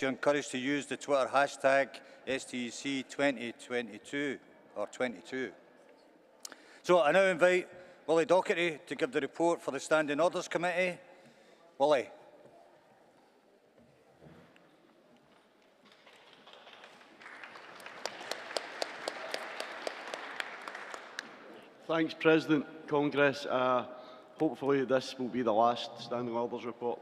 you're encouraged to use the Twitter hashtag STUC2022 or 22. So I now invite Willie Docherty to give the report for the Standing Orders Committee. Willie. Thanks, President. Congress. Hopefully this will be the last Standing Orders report.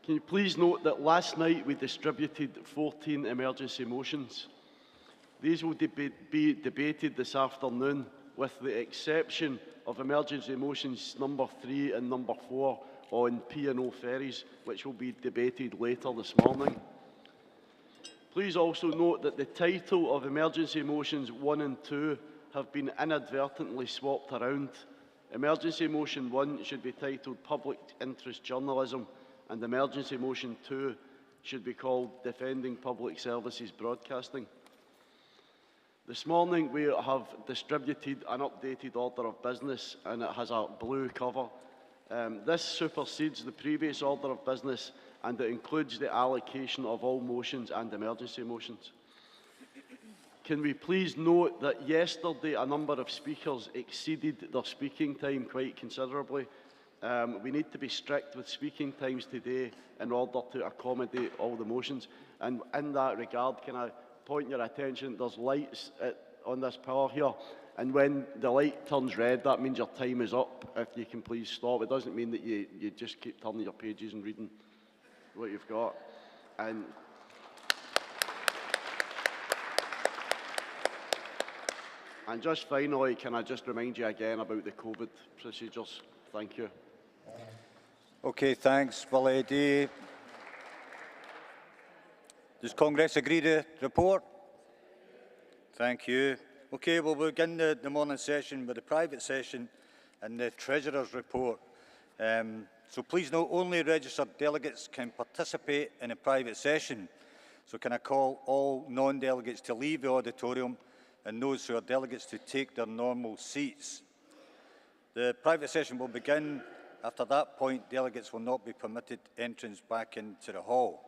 Can you please note that last night we distributed 14 emergency motions. These will be debated this afternoon, with the exception of emergency motions number 3 and number 4 on P&O ferries, which will be debated later this morning. Please also note that the title of emergency motions 1 and 2 have been inadvertently swapped around. Emergency motion 1 should be titled Public Interest Journalism, and emergency motion 2 should be called Defending Public Services Broadcasting. This morning we have distributed an updated order of business, and it has a blue cover. This supersedes the previous order of business, and it includes the allocation of all motions and emergency motions. Can we please note that yesterday a number of speakers exceeded their speaking time quite considerably. We need to be strict with speaking times today in order to accommodate all the motions. And in that regard, can I point your attention, there's lights on this power here, and when the light turns red, that means your time is up. If you can please stop. It doesn't mean that you just keep turning your pages and reading what you've got. And just finally, can I just remind you again about the COVID procedures? Thank you. Okay, thanks, Willie. Does Congress agree to the report? Thank you. Okay, we'll begin the morning session with the private session and the Treasurer's report. So please note, only registered delegates can participate in a private session. So can I call all non-delegates to leave the auditorium and those who are delegates to take their normal seats. The private session will begin. After that point, delegates will not be permitted entrance back into the hall.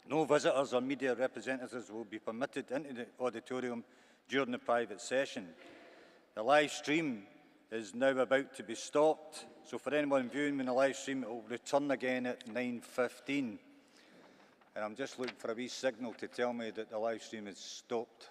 No visitors or media representatives will be permitted into the auditorium during the private session. The live stream is now about to be stopped, so for anyone viewing in the live stream, it will return again at 9:15. And I'm just looking for a wee signal to tell me that the live stream is stopped.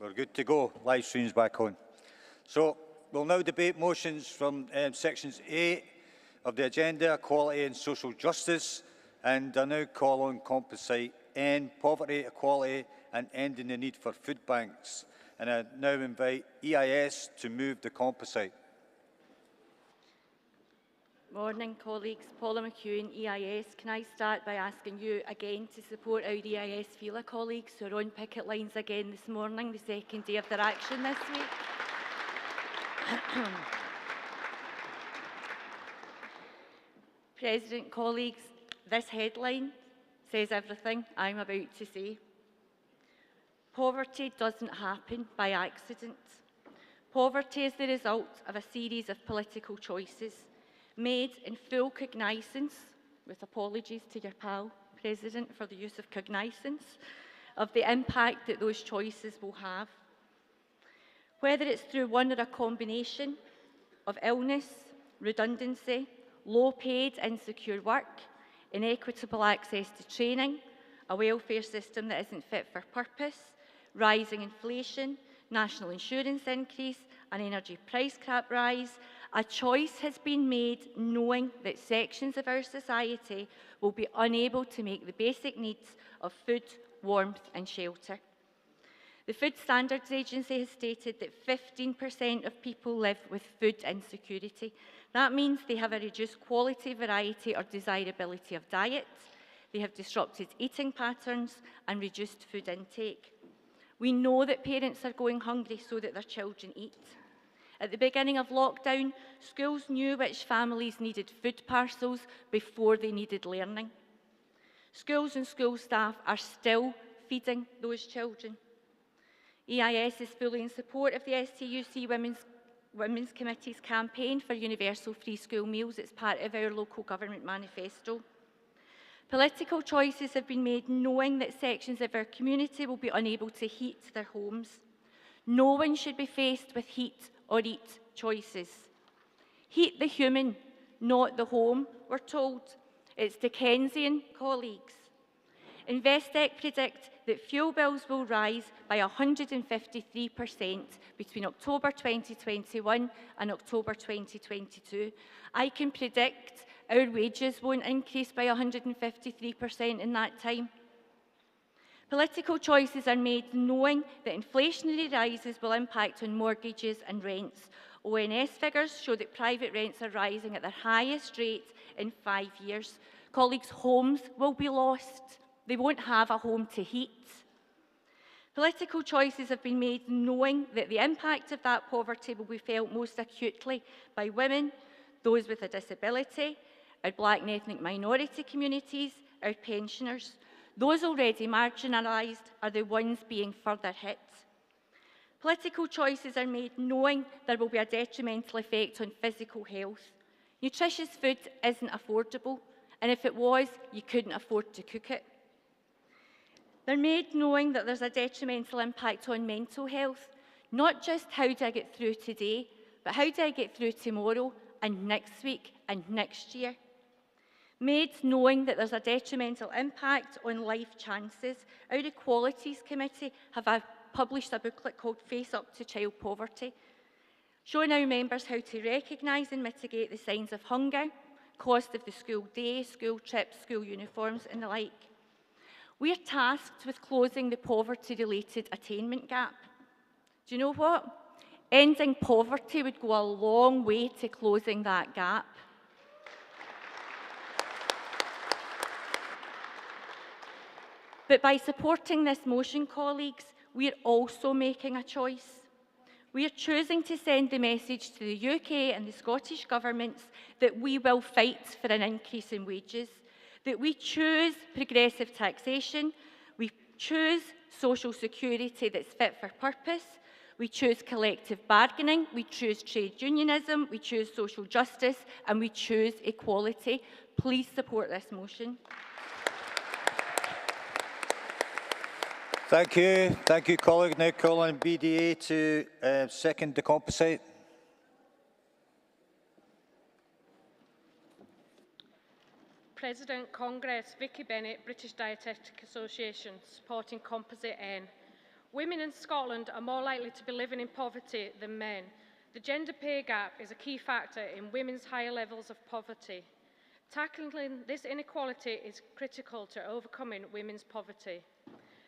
We're good to go. Live stream's back on. So we'll now debate motions from sections 8 of the agenda, equality and social justice, and I now call on composite end poverty, equality and ending the need for food banks. And I now invite EIS to move the composite. Morning, colleagues. Paula McEwen, EIS. Can I start by asking you again to support our EIS FILA colleagues who are on picket lines again this morning, the second day of their action this week? President, colleagues, this headline says everything I'm about to say. Poverty doesn't happen by accident. Poverty is the result of a series of political choices made in full cognizance, with apologies to your pal, President, for the use of cognizance, of the impact that those choices will have. Whether it's through one or a combination of illness, redundancy, low-paid, insecure work, inequitable access to training, a welfare system that isn't fit for purpose, rising inflation, national insurance increase, an energy price cap rise, a choice has been made knowing that sections of our society will be unable to make the basic needs of food, warmth and shelter. The Food Standards Agency has stated that 15% of people live with food insecurity. That means they have a reduced quality, variety or desirability of diet, they have disrupted eating patterns and reduced food intake. We know that parents are going hungry so that their children eat. At the beginning of lockdown, schools knew which families needed food parcels before they needed learning. Schools and school staff are still feeding those children. EIS is fully in support of the STUC Women's Committee's campaign for universal free school meals. It's part of our local government manifesto. Political choices have been made knowing that sections of our community will be unable to heat their homes. No one should be faced with heat or eat choices. Heat the human, not the home, we're told. It's Dickensian, colleagues. Investec predict that fuel bills will rise by 153% between October 2021 and October 2022. I can predict our wages won't increase by 153% in that time. Political choices are made knowing that inflationary rises will impact on mortgages and rents. ONS figures show that private rents are rising at their highest rate in 5 years. Colleagues, homes will be lost. They won't have a home to heat. Political choices have been made knowing that the impact of that poverty will be felt most acutely by women, those with a disability, our black and ethnic minority communities, our pensioners. Those already marginalised are the ones being further hit. Political choices are made knowing there will be a detrimental effect on physical health. Nutritious food isn't affordable, and if it was, you couldn't afford to cook it. They're made knowing that there's a detrimental impact on mental health, not just how do I get through today, but how do I get through tomorrow and next week and next year. Made knowing that there's a detrimental impact on life chances. Our Equalities Committee have published a booklet called Face Up to Child Poverty, showing our members how to recognise and mitigate the signs of hunger, cost of the school day, school trips, school uniforms and the like. We are tasked with closing the poverty-related attainment gap. Do you know what? Ending poverty would go a long way to closing that gap. But by supporting this motion, colleagues, we are also making a choice. We are choosing to send the message to the UK and the Scottish governments that we will fight for an increase in wages, that we choose progressive taxation, we choose social security that's fit for purpose, we choose collective bargaining, we choose trade unionism, we choose social justice, and we choose equality. Please support this motion. Thank you, colleague. Now call on BDA to second the composite. President, Congress, Vicky Bennett, British Dietetic Association, supporting composite N. Women in Scotland are more likely to be living in poverty than men. The gender pay gap is a key factor in women's higher levels of poverty. Tackling this inequality is critical to overcoming women's poverty.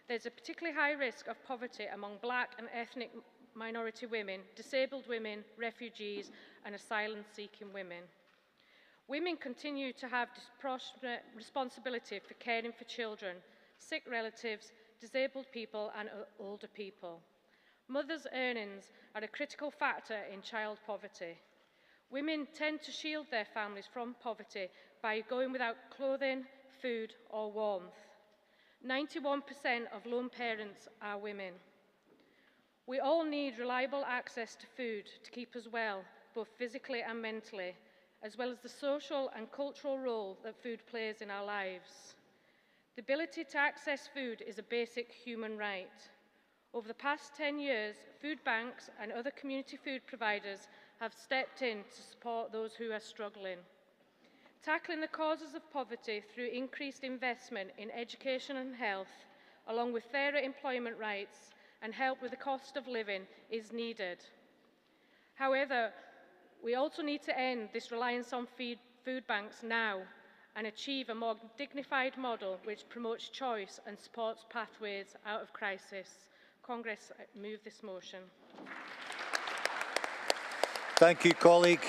There's a particularly high risk of poverty among Black and ethnic minority women, disabled women, refugees, and asylum-seeking women. Women continue to have disproportionate responsibility for caring for children, sick relatives, disabled people, and older people. Mothers' earnings are a critical factor in child poverty. Women tend to shield their families from poverty by going without clothing, food, or warmth. 91% of lone parents are women. We all need reliable access to food to keep us well, both physically and mentally, as well as the social and cultural role that food plays in our lives. The ability to access food is a basic human right. Over the past 10 years, food banks and other community food providers have stepped in to support those who are struggling. Tackling the causes of poverty through increased investment in education and health, along with fairer employment rights and help with the cost of living, is needed. However, we also need to end this reliance on food banks now and achieve a more dignified model which promotes choice and supports pathways out of crisis. Congress, move this motion. Thank you, colleague.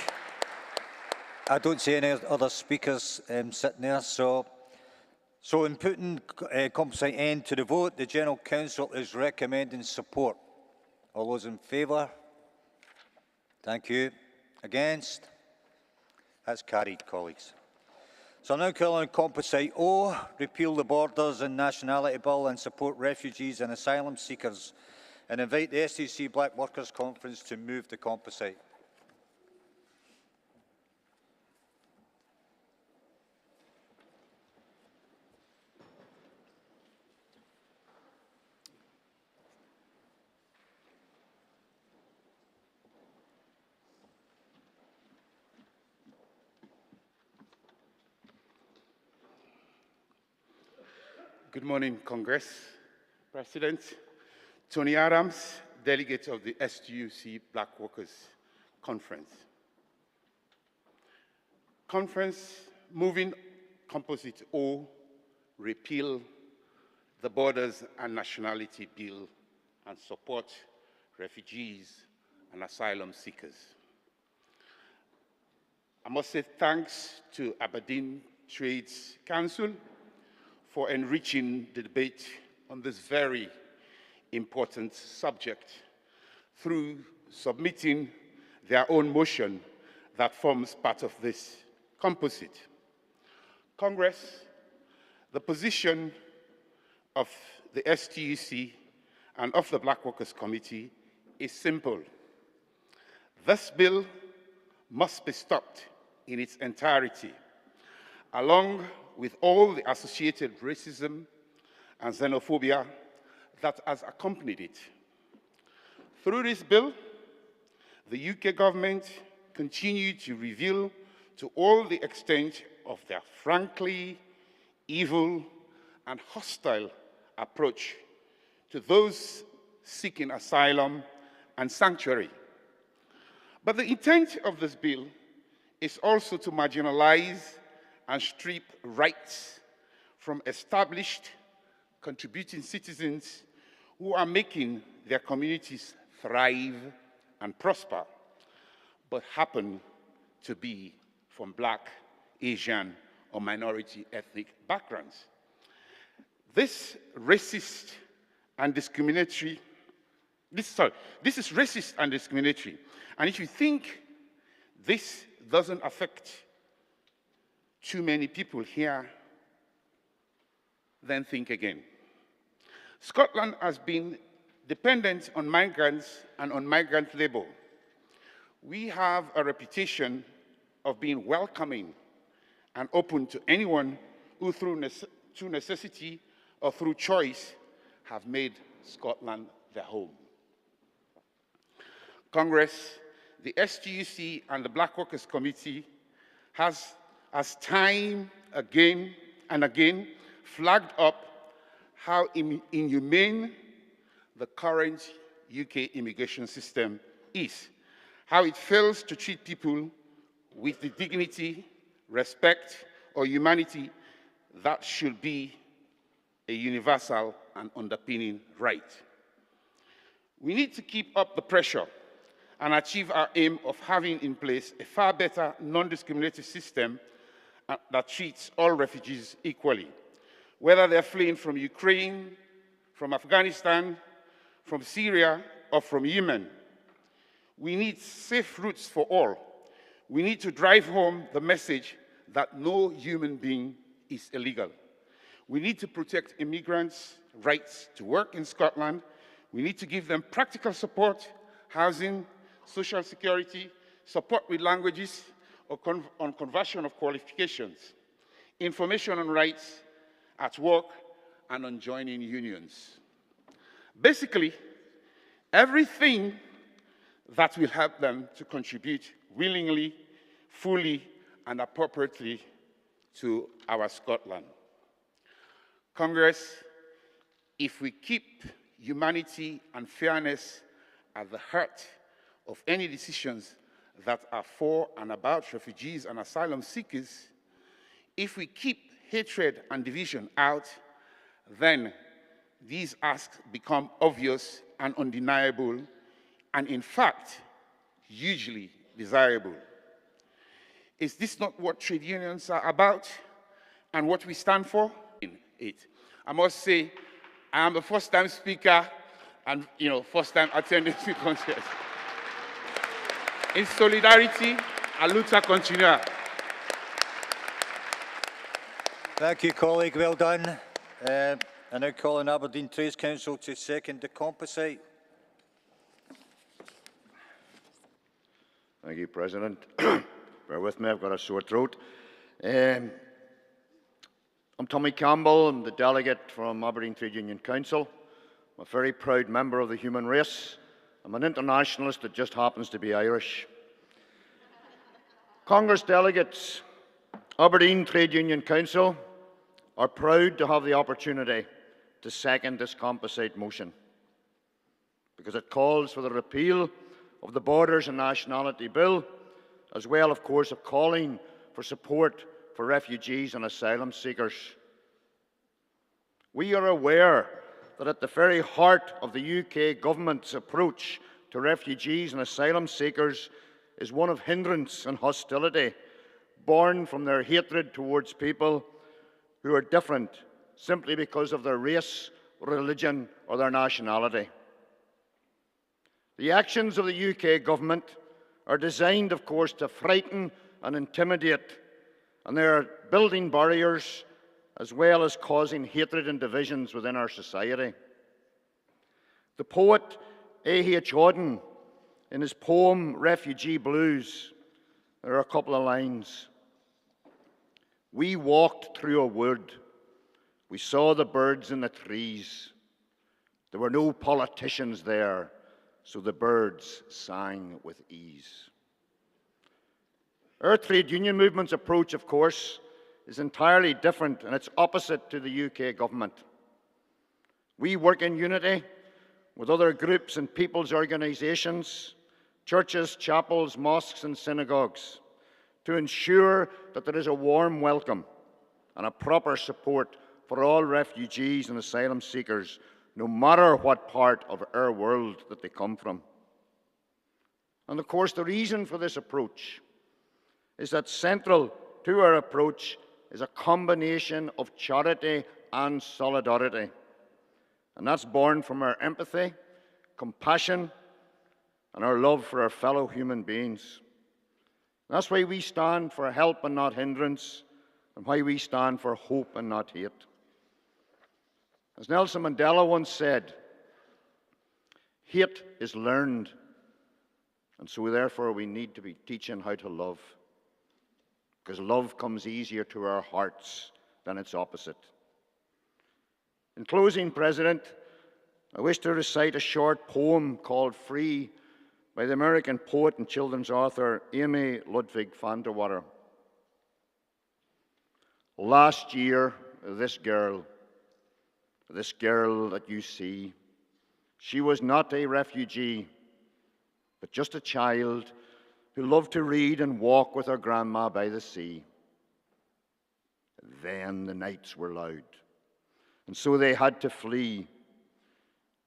I don't see any other speakers sitting there, so in putting composite end to the vote, the General Counsel is recommending support. All those in favour? Thank you. Against? That's carried, colleagues. So now calling on composite O, repeal the Borders and Nationality Bill and support refugees and asylum seekers, and invite the STUC Black Workers Conference to move the composite. Good morning, Congress. President, Tony Adams, delegate of the STUC Black Workers Conference. Conference moving composite O, repeal the Borders and Nationality Bill and support refugees and asylum seekers. I must say thanks to Aberdeen Trades Council for enriching the debate on this very important subject through submitting their own motion that forms part of this composite. Congress, the position of the STUC and of the Black Workers Committee is simple. This bill must be stopped in its entirety, along with all the associated racism and xenophobia that has accompanied it. Through this bill, the UK government continued to reveal to all the extent of their frankly evil and hostile approach to those seeking asylum and sanctuary. But the intent of this bill is also to marginalize and strip rights from established, contributing citizens who are making their communities thrive and prosper, but happen to be from Black, Asian, or minority ethnic backgrounds. This is racist and discriminatory. And if you think this doesn't affect too many people here, then think again. Scotland has been dependent on migrants and on migrant labor. We have a reputation of being welcoming and open to anyone who through necessity or through choice have made Scotland their home. Congress, the STUC and the Black Workers Committee has time again and again flagged up how inhumane the current UK immigration system is, how it fails to treat people with the dignity, respect, or humanity that should be a universal and underpinning right. We need to keep up the pressure and achieve our aim of having in place a far better non-discriminatory system that treats all refugees equally, whether they're fleeing from Ukraine, from Afghanistan, from Syria, or from Yemen. We need safe routes for all. We need to drive home the message that no human being is illegal. We need to protect immigrants' rights to work in Scotland. We need to give them practical support, housing, social security, support with languages, or on conversion of qualifications, information on rights at work, and on joining unions. Basically, everything that will help them to contribute willingly, fully, and appropriately to our Scotland. Congress, if we keep humanity and fairness at the heart of any decisions that are for and about refugees and asylum seekers, if we keep hatred and division out, then these asks become obvious and undeniable, and in fact, hugely desirable. Is this not what trade unions are about and what we stand for? I must say, I am a first-time speaker and, first-time attending STUC Congress. In solidarity, a luta continua. Thank you, colleague. Well done. I now call on Aberdeen Trades Council to second the composite. Thank you, President. Bear with me, I've got a sore throat. I'm Tommy Campbell, I'm the delegate from Aberdeen Trade Union Council. I'm a very proud member of the human race. I'm an internationalist that just happens to be Irish. Congress delegates, Aberdeen Trade Union Council are proud to have the opportunity to second this composite motion because it calls for the repeal of the Borders and Nationality Bill, as well, of course, of calling for support for refugees and asylum seekers. We are aware that at the very heart of the UK government's approach to refugees and asylum seekers is one of hindrance and hostility born from their hatred towards people who are different simply because of their race, religion, or their nationality. The actions of the UK government are designed, of course, to frighten and intimidate, and they are building barriers as well as causing hatred and divisions within our society. The poet A.H. Auden, in his poem Refugee Blues, there are a couple of lines. We walked through a wood. We saw the birds in the trees. There were no politicians there, so the birds sang with ease. Our trade union movement's approach, of course, is entirely different and it's opposite to the UK government. We work in unity with other groups and people's organisations, churches, chapels, mosques and synagogues to ensure that there is a warm welcome and a proper support for all refugees and asylum seekers, no matter what part of our world that they come from. And of course, the reason for this approach is that central to our approach is a combination of charity and solidarity. And that's born from our empathy, compassion, and our love for our fellow human beings. That's why we stand for help and not hindrance, and why we stand for hope and not hate. As Nelson Mandela once said, hate is learned, and so therefore we need to be teaching how to love, because love comes easier to our hearts than its opposite. In closing, President, I wish to recite a short poem called Free by the American poet and children's author Amy Ludwig van der Water. Last year, this girl that you see, She was not a refugee, but just a child who loved to read and walk with her grandma by the sea. Then the nights were loud, and so they had to flee.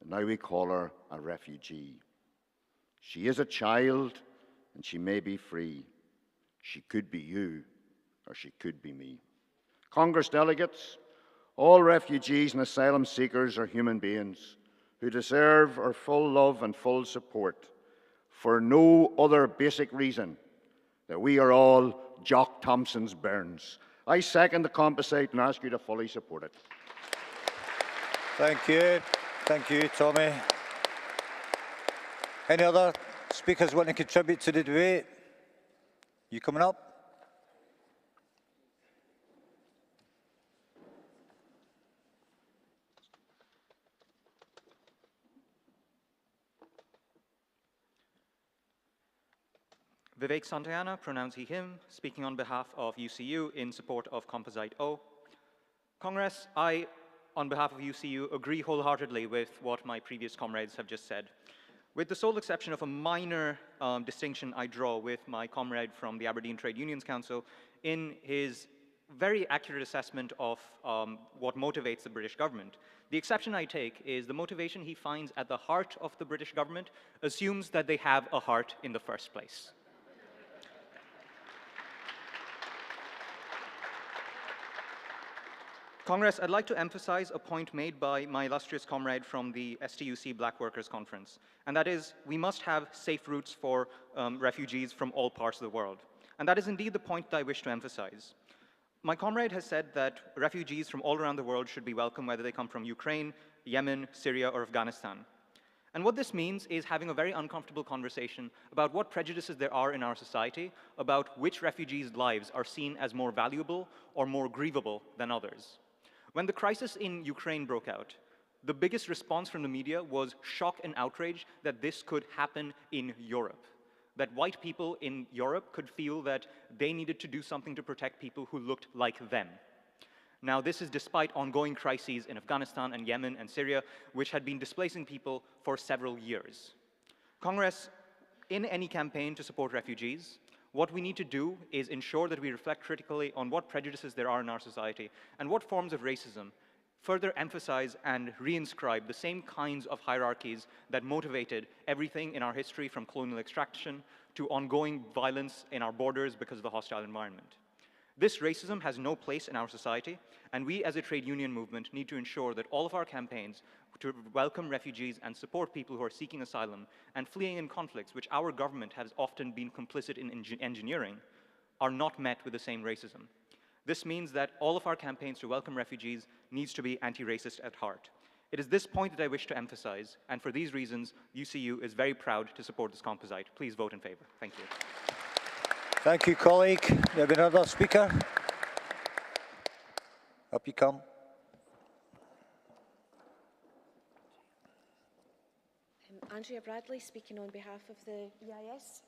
And now we call her a refugee. She is a child, and she may be free. She could be you, or she could be me. Congress delegates, all refugees and asylum seekers are human beings who deserve our full love and full support for no other basic reason that we are all Jock Thompson's bairns. I second the composite and ask you to fully support it. Thank you. Thank you, Tommy. Any other speakers want to contribute to the debate? You coming up? Vivek Santayana, pronouns he, him, speaking on behalf of UCU in support of Composite O. Congress, I, on behalf of UCU, agree wholeheartedly with what my previous comrades have just said. With the sole exception of a minor distinction I draw with my comrade from the Aberdeen Trade Unions Council in his very accurate assessment of what motivates the British government. The exception I take is the motivation he finds at the heart of the British government assumes that they have a heart in the first place. Congress, I'd like to emphasize a point made by my illustrious comrade from the STUC Black Workers Conference, and that is we must have safe routes for refugees from all parts of the world. And that is indeed the point that I wish to emphasize. My comrade has said that refugees from all around the world should be welcome, whether they come from Ukraine, Yemen, Syria, or Afghanistan. And what this means is having a very uncomfortable conversation about what prejudices there are in our society, about which refugees' lives are seen as more valuable or more grievable than others. When the crisis in Ukraine broke out, the biggest response from the media was shock and outrage that this could happen in Europe, that white people in Europe could feel that they needed to do something to protect people who looked like them. Now, this is despite ongoing crises in Afghanistan and Yemen and Syria, which had been displacing people for several years. Congress, in any campaign to support refugees, what we need to do is ensure that we reflect critically on what prejudices there are in our society and what forms of racism further emphasize and reinscribe the same kinds of hierarchies that motivated everything in our history from colonial extraction to ongoing violence in our borders because of the hostile environment. This racism has no place in our society, and we as a trade union movement need to ensure that all of our campaigns to welcome refugees and support people who are seeking asylum and fleeing in conflicts, which our government has often been complicit in engineering, are not met with the same racism. This means that all of our campaigns to welcome refugees needs to be anti-racist at heart. It is this point that I wish to emphasize, and for these reasons, UCU is very proud to support this composite. Please vote in favor. Thank you. Thank you, colleague. Do you have another speaker? Up you come. Andrea Bradley, speaking on behalf of the EIS.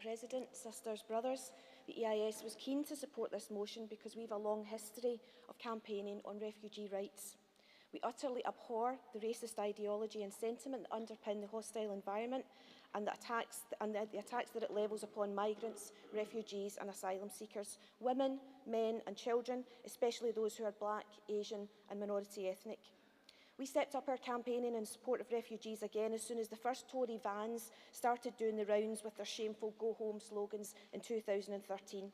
President, sisters, brothers, the EIS was keen to support this motion because we have a long history of campaigning on refugee rights. We utterly abhor the racist ideology and sentiment that underpin the hostile environment and the attacks that it levels upon migrants, refugees and asylum seekers, women, men and children, especially those who are Black, Asian and minority ethnic. We stepped up our campaigning in support of refugees again as soon as the first Tory vans started doing the rounds with their shameful Go Home slogans in 2013.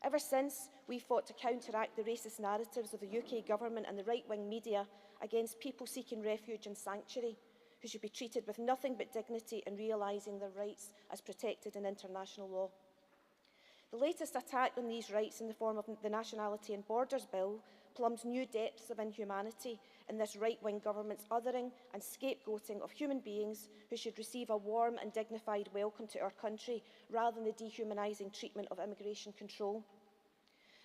Ever since, we've fought to counteract the racist narratives of the UK government and the right-wing media against people seeking refuge and sanctuary, who should be treated with nothing but dignity and realising their rights as protected in international law. The latest attack on these rights in the form of the Nationality and Borders Bill plumbs new depths of inhumanity in this right-wing government's othering and scapegoating of human beings who should receive a warm and dignified welcome to our country rather than the dehumanising treatment of immigration control.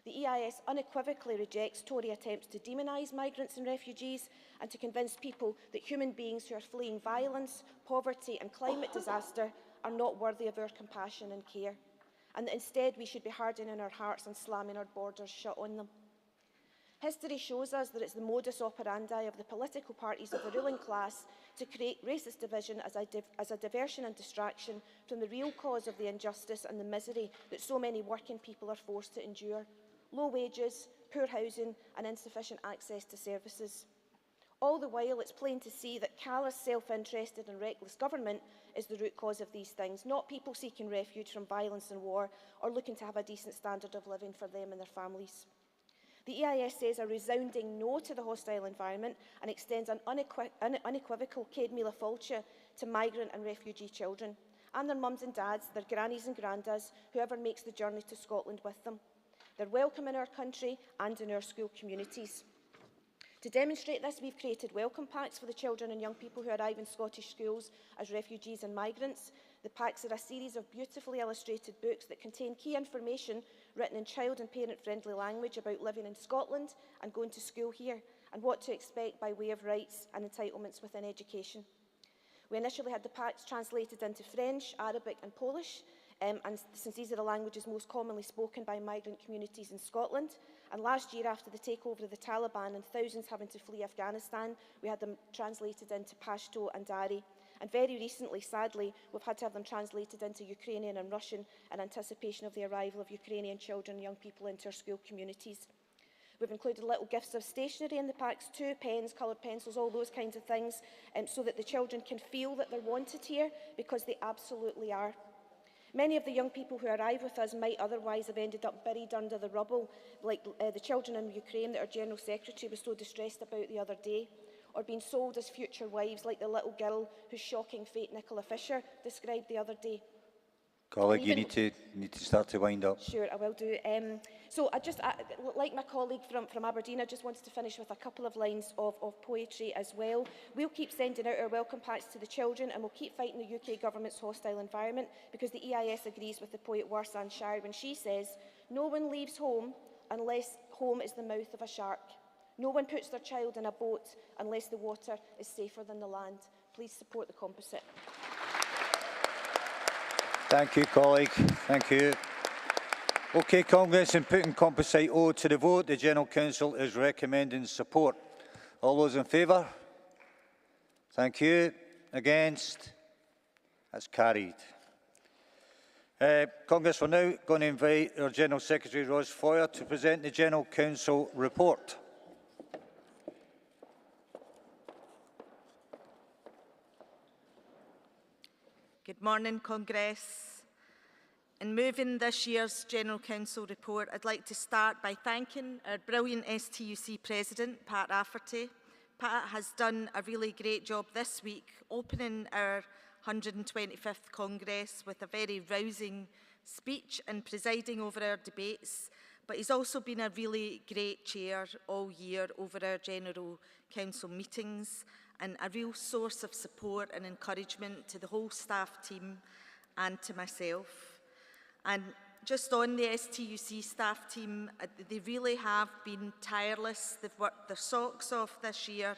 The EIS unequivocally rejects Tory attempts to demonise migrants and refugees and to convince people that human beings who are fleeing violence, poverty and climate disaster are not worthy of our compassion and care, and that instead we should be hardening our hearts and slamming our borders shut on them. History shows us that it's the modus operandi of the political parties of the ruling class to create racist division as a diversion and distraction from the real cause of the injustice and the misery that so many working people are forced to endure: low wages, poor housing and insufficient access to services. All the while, it's plain to see that callous, self-interested and reckless government is the root cause of these things, not people seeking refuge from violence and war or looking to have a decent standard of living for them and their families. The EIS says a resounding no to the hostile environment and extends an unequivocal Céad Míle Fáilte to migrant and refugee children, and their mums and dads, their grannies and grandads, whoever makes the journey to Scotland with them. They're welcome in our country and in our school communities. To demonstrate this, we've created welcome packs for the children and young people who arrive in Scottish schools as refugees and migrants. The packs are a series of beautifully illustrated books that contain key information written in child and parent-friendly language about living in Scotland and going to school here, and what to expect by way of rights and entitlements within education. We initially had the packs translated into French, Arabic and Polish, and since these are the languages most commonly spoken by migrant communities in Scotland. And last year, after the takeover of the Taliban and thousands having to flee Afghanistan, we had them translated into Pashto and Dari. And very recently, sadly, we've had to have them translated into Ukrainian and Russian in anticipation of the arrival of Ukrainian children and young people into our school communities. We've included little gifts of stationery in the packs too, pens, coloured pencils, all those kinds of things, so that the children can feel that they're wanted here, because they absolutely are. Many of the young people who arrive with us might otherwise have ended up buried under the rubble, like the children in Ukraine that our General Secretary was so distressed about the other day, or being sold as future wives, like the little girl whose shocking fate Nicola Fisher described the other day. Colleague, you need to start to wind up. Sure, I will do. So like my colleague from Aberdeen, I just wanted to finish with a couple of lines of poetry as well. We'll keep sending out our welcome packs to the children, and we'll keep fighting the UK government's hostile environment, because the EIS agrees with the poet Warsan Shire when she says, "No one leaves home unless home is the mouth of a shark. No one puts their child in a boat unless the water is safer than the land." Please support the composite. Thank you, colleague. Thank you. OK, Congress, in putting Composite O to the vote, the General Counsel is recommending support. All those in favour? Thank you. Against? That's carried. Congress, we're now going to invite our General Secretary, Ros Foyer, to present the General Counsel report. Good morning, Congress. In moving this year's General Counsel report, I'd like to start by thanking our brilliant STUC President, Pat Rafferty. Pat has done a really great job this week, opening our 125th Congress with a very rousing speech and presiding over our debates, but he's also been a really great chair all year over our General Council meetings, and a real source of support and encouragement to the whole staff team and to myself. And just on the STUC staff team, they really have been tireless. They've worked their socks off this year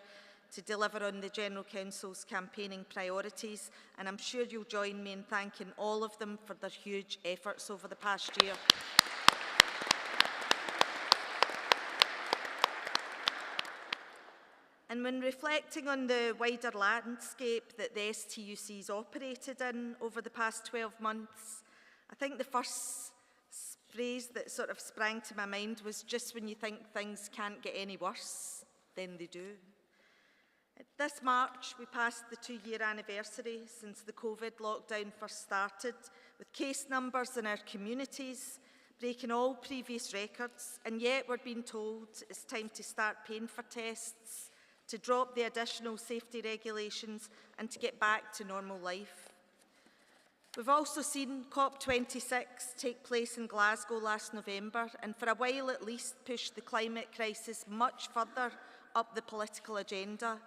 to deliver on the General Council's campaigning priorities, and I'm sure you'll join me in thanking all of them for their huge efforts over the past year. And when reflecting on the wider landscape that the STUC's operated in over the past 12 months, I think the first phrase that sort of sprang to my mind was, just when you think things can't get any worse, then they do. This March, we passed the 2-year anniversary since the COVID lockdown first started, with case numbers in our communities breaking all previous records, and yet we're being told it's time to start paying for tests, to drop the additional safety regulations and to get back to normal life. We've also seen COP26 take place in Glasgow last November, and for a while at least pushed the climate crisis much further up the political agenda.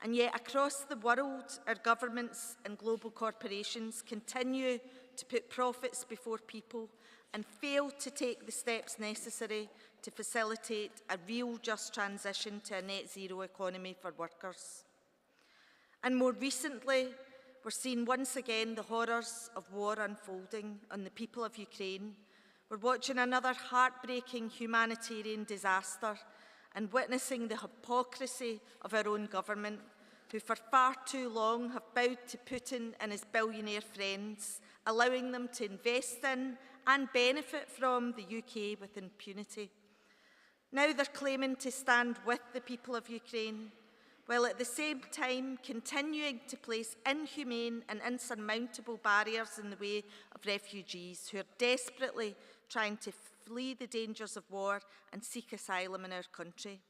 And yet across the world, our governments and global corporations continue to put profits before people and fail to take the steps necessary to facilitate a real just transition to a net zero economy for workers. And more recently, we're seeing once again the horrors of war unfolding on the people of Ukraine. We're watching another heartbreaking humanitarian disaster, and witnessing the hypocrisy of our own government, who for far too long have bowed to Putin and his billionaire friends, allowing them to invest in and benefit from the UK with impunity. Now they're claiming to stand with the people of Ukraine, while at the same time continuing to place inhumane and insurmountable barriers in the way of refugees who are desperately trying to flee the dangers of war and seek asylum in our country.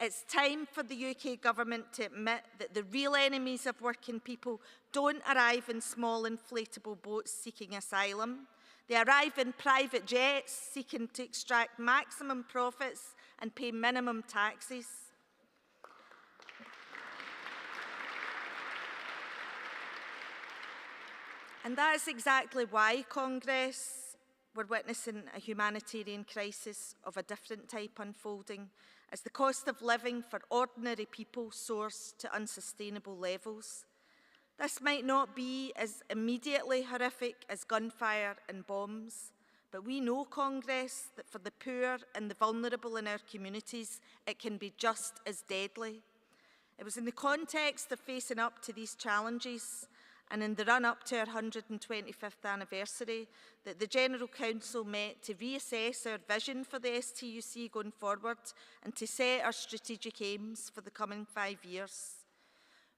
It's time for the UK government to admit that the real enemies of working people don't arrive in small inflatable boats seeking asylum. They arrive in private jets seeking to extract maximum profits and pay minimum taxes. And that is exactly why, Congress, we're witnessing a humanitarian crisis of a different type unfolding, as the cost of living for ordinary people soars to unsustainable levels. This might not be as immediately horrific as gunfire and bombs, but we know, Congress, that for the poor and the vulnerable in our communities, it can be just as deadly. It was in the context of facing up to these challenges and in the run-up to our 125th anniversary that the General Council met to reassess our vision for the STUC going forward and to set our strategic aims for the coming 5 years.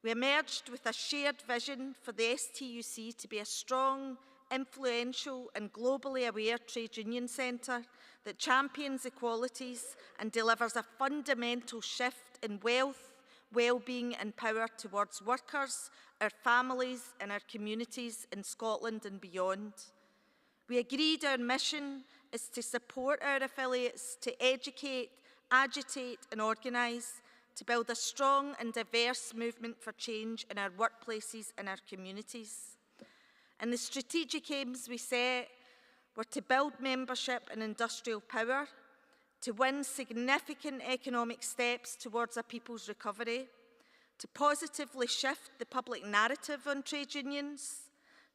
We emerged with a shared vision for the STUC to be a strong, influential and globally aware trade union centre that champions equalities and delivers a fundamental shift in wealth, well-being and power towards workers, our families and our communities in Scotland and beyond. We agreed our mission is to support our affiliates to educate, agitate and organise, to build a strong and diverse movement for change in our workplaces and our communities. And the strategic aims we set were to build membership and industrial power, to win significant economic steps towards a people's recovery, to positively shift the public narrative on trade unions,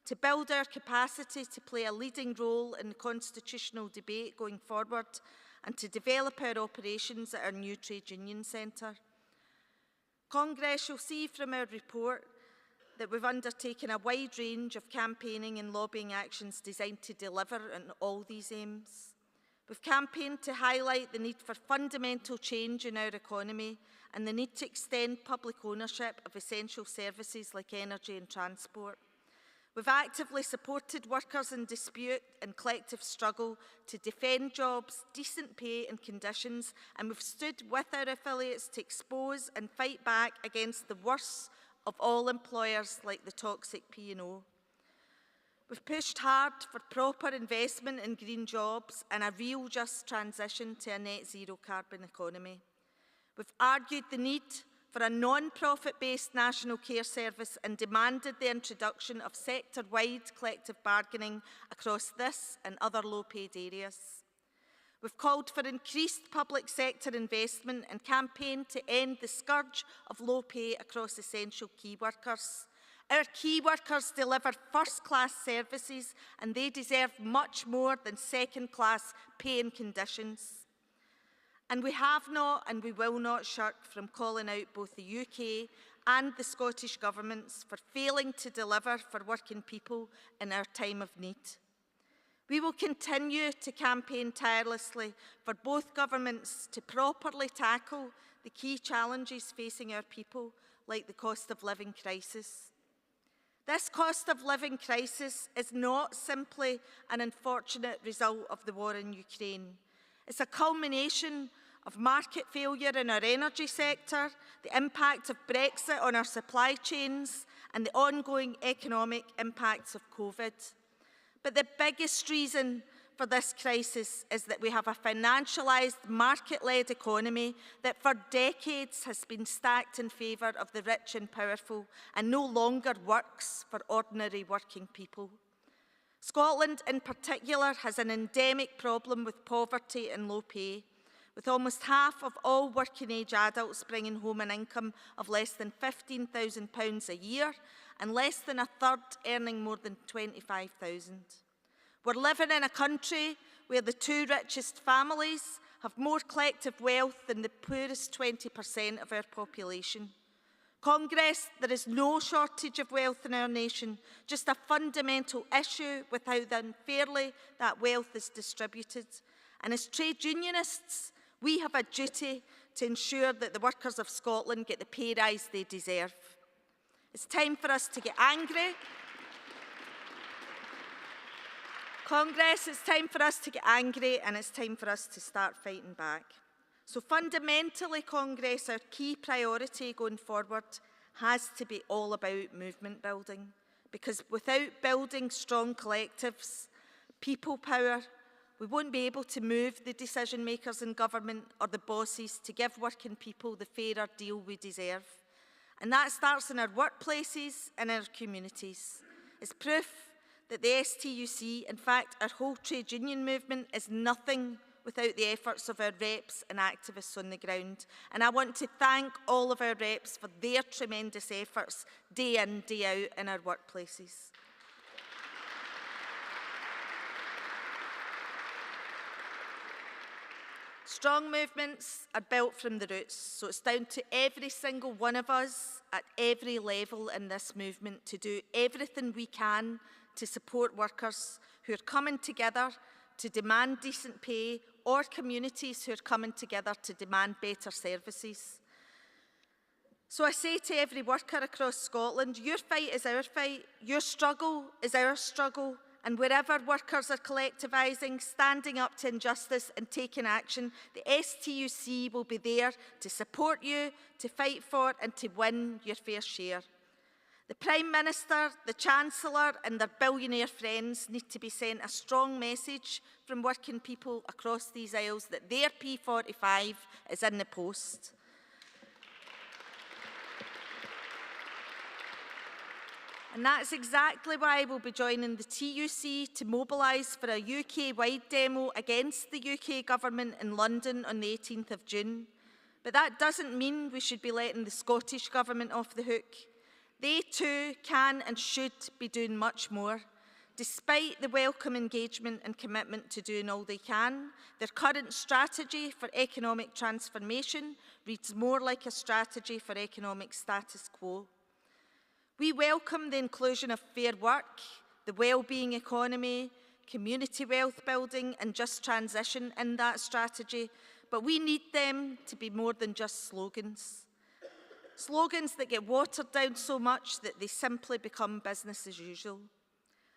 to build our capacity to play a leading role in the constitutional debate going forward, and to develop our operations at our new trade union centre. Congress shall see from our report that we've undertaken a wide range of campaigning and lobbying actions designed to deliver on all these aims. We've campaigned to highlight the need for fundamental change in our economy and the need to extend public ownership of essential services like energy and transport. We've actively supported workers in dispute and collective struggle to defend jobs, decent pay and conditions, and we've stood with our affiliates to expose and fight back against the worst of all employers like the toxic P&O. We've pushed hard for proper investment in green jobs and a real just transition to a net zero carbon economy. We've argued the need for a non-profit-based national care service and demanded the introduction of sector-wide collective bargaining across this and other low-paid areas. We've called for increased public sector investment and campaigned to end the scourge of low pay across essential key workers. Our key workers deliver first-class services and they deserve much more than second-class pay and conditions. And we have not and we will not shirk from calling out both the UK and the Scottish governments for failing to deliver for working people in our time of need. We will continue to campaign tirelessly for both governments to properly tackle the key challenges facing our people, like the cost of living crisis. This cost of living crisis is not simply an unfortunate result of the war in Ukraine. It's a culmination of market failure in our energy sector, the impact of Brexit on our supply chains, and the ongoing economic impacts of COVID. But the biggest reason for this crisis is that we have a financialised, market-led economy that for decades has been stacked in favour of the rich and powerful and no longer works for ordinary working people. Scotland in particular has an endemic problem with poverty and low pay, with almost half of all working-age adults bringing home an income of less than £15,000 a year and less than a third earning more than £25,000. We're living in a country where the two richest families have more collective wealth than the poorest 20% of our population. Congress, there is no shortage of wealth in our nation, just a fundamental issue with how unfairly that wealth is distributed. And as trade unionists, we have a duty to ensure that the workers of Scotland get the pay rise they deserve. It's time for us to get angry. Congress, it's time for us to get angry, and it's time for us to start fighting back. So fundamentally, Congress, our key priority going forward has to be all about movement building, because without building strong collectives, people power, we won't be able to move the decision makers in government or the bosses to give working people the fairer deal we deserve. And that starts in our workplaces and our communities. It's proof that the STUC, in fact, our whole trade union movement, is nothing without the efforts of our reps and activists on the ground. And I want to thank all of our reps for their tremendous efforts day in, day out in our workplaces. Strong movements are built from the roots, so it's down to every single one of us at every level in this movement to do everything we can to support workers who are coming together to demand decent pay, or communities who are coming together to demand better services. So I say to every worker across Scotland, your fight is our fight, your struggle is our struggle, and wherever workers are collectivising, standing up to injustice and taking action, the STUC will be there to support you, to fight for and to win your fair share. The Prime Minister, the Chancellor and their billionaire friends need to be sent a strong message from working people across these aisles that their P45 is in the post. And that's exactly why we'll be joining the TUC to mobilise for a UK-wide demo against the UK government in London on the 18th of June. But that doesn't mean we should be letting the Scottish Government off the hook. They too can and should be doing much more. Despite the welcome engagement and commitment to doing all they can, their current strategy for economic transformation reads more like a strategy for economic status quo. We welcome the inclusion of fair work, the well-being economy, community wealth building and just transition in that strategy, but we need them to be more than just slogans. Slogans that get watered down so much that they simply become business as usual.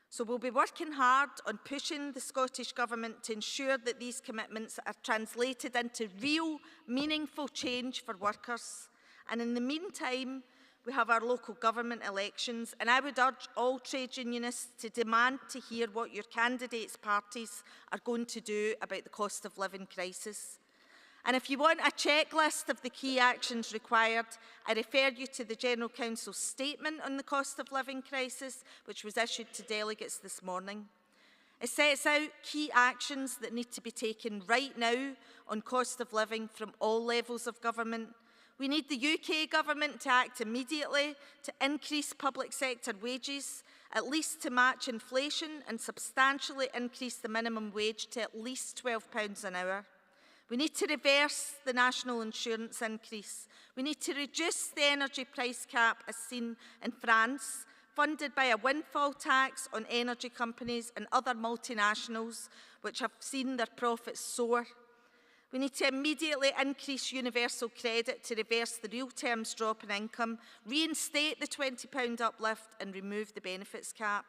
So we'll be working hard on pushing the Scottish Government to ensure that these commitments are translated into real, meaningful change for workers. And in the meantime, we have our local government elections, and I would urge all trade unionists to demand to hear what your candidates' parties are going to do about the cost of living crisis. And if you want a checklist of the key actions required, I refer you to the General Council's statement on the cost of living crisis, which was issued to delegates this morning. It sets out key actions that need to be taken right now on cost of living from all levels of government. We need the UK government to act immediately to increase public sector wages, at least to match inflation, and substantially increase the minimum wage to at least £12 an hour. We need to reverse the national insurance increase. We need to reduce the energy price cap as seen in France, funded by a windfall tax on energy companies and other multinationals which have seen their profits soar. We need to immediately increase universal credit to reverse the real terms drop in income, reinstate the £20 uplift and remove the benefits cap.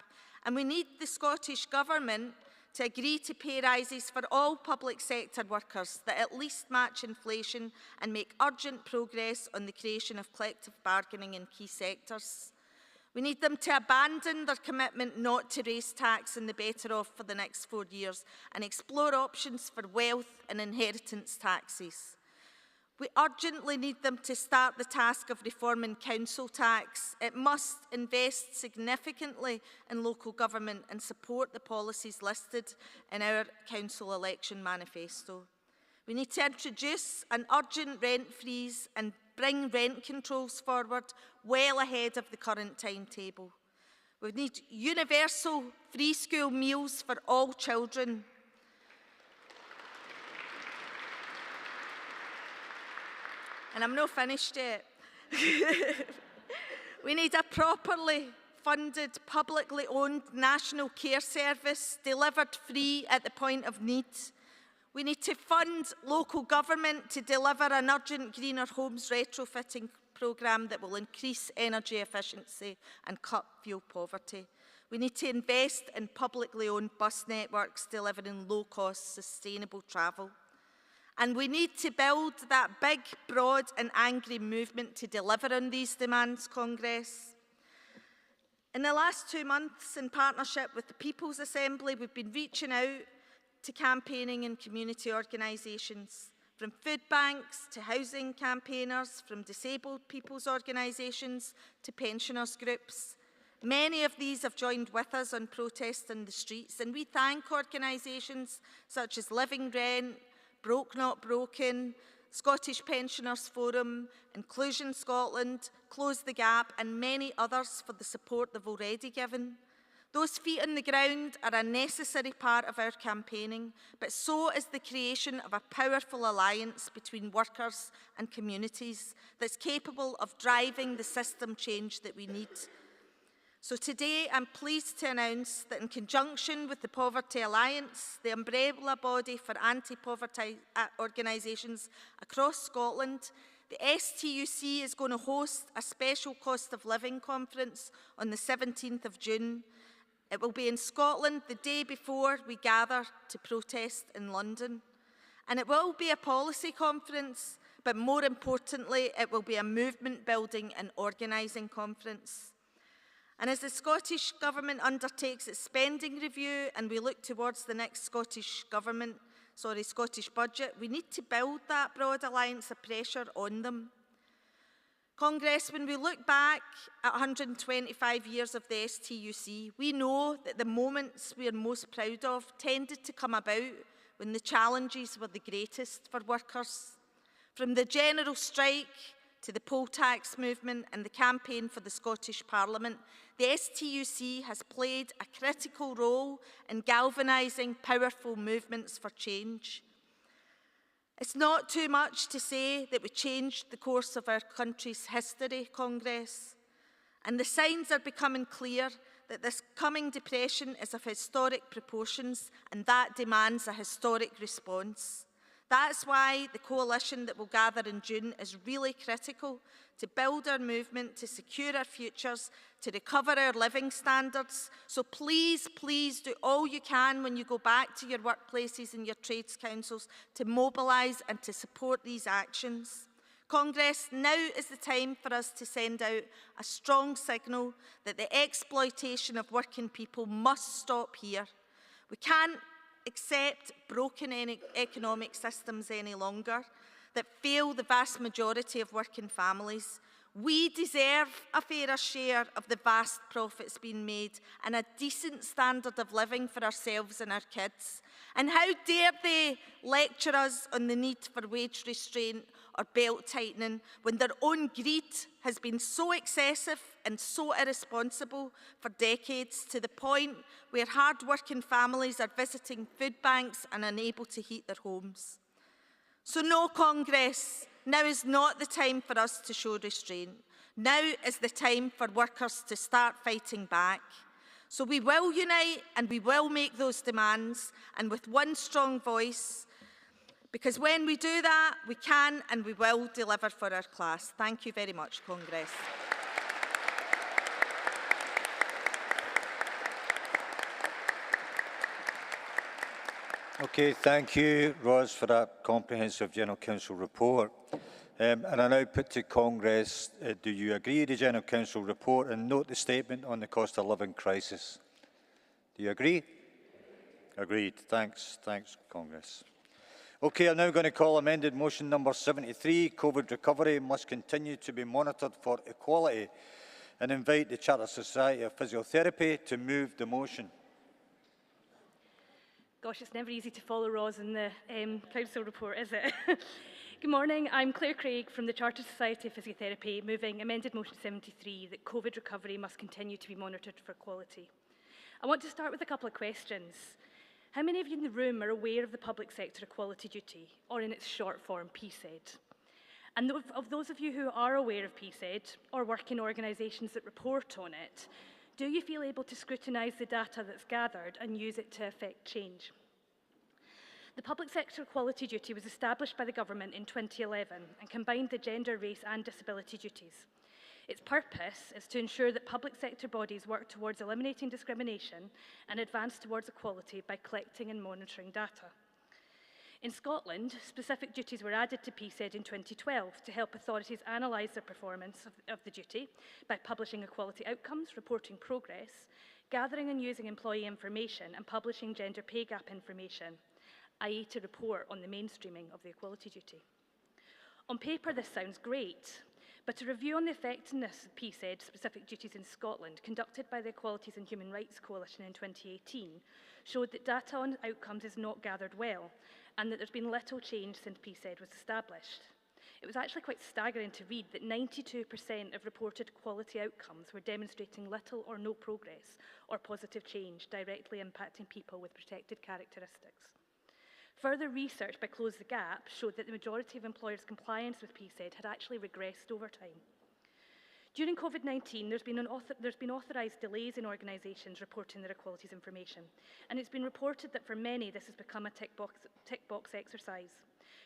And we need the Scottish Government to agree to pay rises for all public sector workers that at least match inflation and make urgent progress on the creation of collective bargaining in key sectors. We need them to abandon their commitment not to raise tax in the better off for the next 4 years and explore options for wealth and inheritance taxes. We urgently need them to start the task of reforming council tax. It must invest significantly in local government and support the policies listed in our council election manifesto. We need to introduce an urgent rent freeze and bring rent controls forward well ahead of the current timetable. We need universal free school meals for all children. and I'm not finished yet. We need a properly funded, publicly owned national care service delivered free at the point of need. We need to fund local government to deliver an urgent greener homes retrofitting programme that will increase energy efficiency and cut fuel poverty. We need to invest in publicly owned bus networks delivering low-cost, sustainable travel. And we need to build that big, broad and angry movement to deliver on these demands, Congress. In the last 2 months, in partnership with the People's Assembly, we've been reaching out to campaigning and community organisations, from food banks to housing campaigners, from disabled people's organisations to pensioners groups. Many of these have joined with us on protests in the streets, and we thank organisations such as Living Rent, Broke Not Broken, Scottish Pensioners Forum, Inclusion Scotland, Close the Gap, and many others for the support they've already given. Those feet on the ground are a necessary part of our campaigning, but so is the creation of a powerful alliance between workers and communities that's capable of driving the system change that we need. So today, I'm pleased to announce that in conjunction with the Poverty Alliance, the umbrella body for anti-poverty organisations across Scotland, the STUC is going to host a special cost of living conference on the 17th of June. It will be in Scotland the day before we gather to protest in London. And it will be a policy conference, but more importantly, it will be a movement building and organising conference. And as the Scottish Government undertakes its spending review and we look towards the next Scottish budget, we need to build that broad alliance of pressure on them. Congress, when we look back at 125 years of the STUC, we know that the moments we are most proud of tended to come about when the challenges were the greatest for workers. From the general strike to the poll tax movement and the campaign for the Scottish Parliament, the STUC has played a critical role in galvanising powerful movements for change. It's not too much to say that we changed the course of our country's history, Congress, and the signs are becoming clear that this coming depression is of historic proportions and that demands a historic response. That's why the coalition that will gather in June is really critical to build our movement, to secure our futures, to recover our living standards. So please, please do all you can when you go back to your workplaces and your trades councils to mobilise and to support these actions. Congress, now is the time for us to send out a strong signal that the exploitation of working people must stop here. We can't accept broken economic systems any longer that fail the vast majority of working families. We deserve a fairer share of the vast profits being made and a decent standard of living for ourselves and our kids. And how dare they lecture us on the need for wage restraint or belt tightening when their own greed has been so excessive and so irresponsible for decades, to the point where hard-working families are visiting food banks and unable to heat their homes. So no, Congress, now is not the time for us to show restraint. Now is the time for workers to start fighting back. So we will unite and we will make those demands, and with one strong voice, because when we do that, we can and we will deliver for our class. Thank you very much, Congress. Okay, thank you, Ros, for that comprehensive General Counsel report. And I now put to Congress, do you agree with the General Counsel report and note the statement on the cost of living crisis? Do you agree? Agreed. Thanks, Congress. Okay, I'm now going to call amended motion number 73, COVID recovery must continue to be monitored for equality, and invite the Chartered Society of Physiotherapy to move the motion. Gosh, it's never easy to follow Ros in the Council report, is it? Good morning, I'm Claire Craig from the Chartered Society of Physiotherapy, moving amended motion 73 that COVID recovery must continue to be monitored for quality. I want to start with a couple of questions. How many of you in the room are aware of the Public Sector Equality Duty, or in its short form, PSED? And of those of you who are aware of PSED or work in organisations that report on it, do you feel able to scrutinise the data that's gathered and use it to affect change? The public sector equality duty was established by the government in 2011 and combined the gender, race and disability duties. Its purpose is to ensure that public sector bodies work towards eliminating discrimination and advance towards equality by collecting and monitoring data. In Scotland, specific duties were added to PSED in 2012 to help authorities analyse their performance of the duty by publishing equality outcomes, reporting progress, gathering and using employee information and publishing gender pay gap information, i.e. to report on the mainstreaming of the equality duty. On paper, this sounds great, but a review on the effectiveness of PSED specific duties in Scotland, conducted by the Equalities and Human Rights Coalition in 2018, showed that data on outcomes is not gathered well, and that there's been little change since PSED was established. It was actually quite staggering to read that 92% of reported equality outcomes were demonstrating little or no progress or positive change directly impacting people with protected characteristics. Further research by Close the Gap showed that the majority of employers' compliance with PSED had actually regressed over time. During COVID-19, there's been authorised delays in organisations reporting their equalities information, and it's been reported that for many this has become a tick box exercise,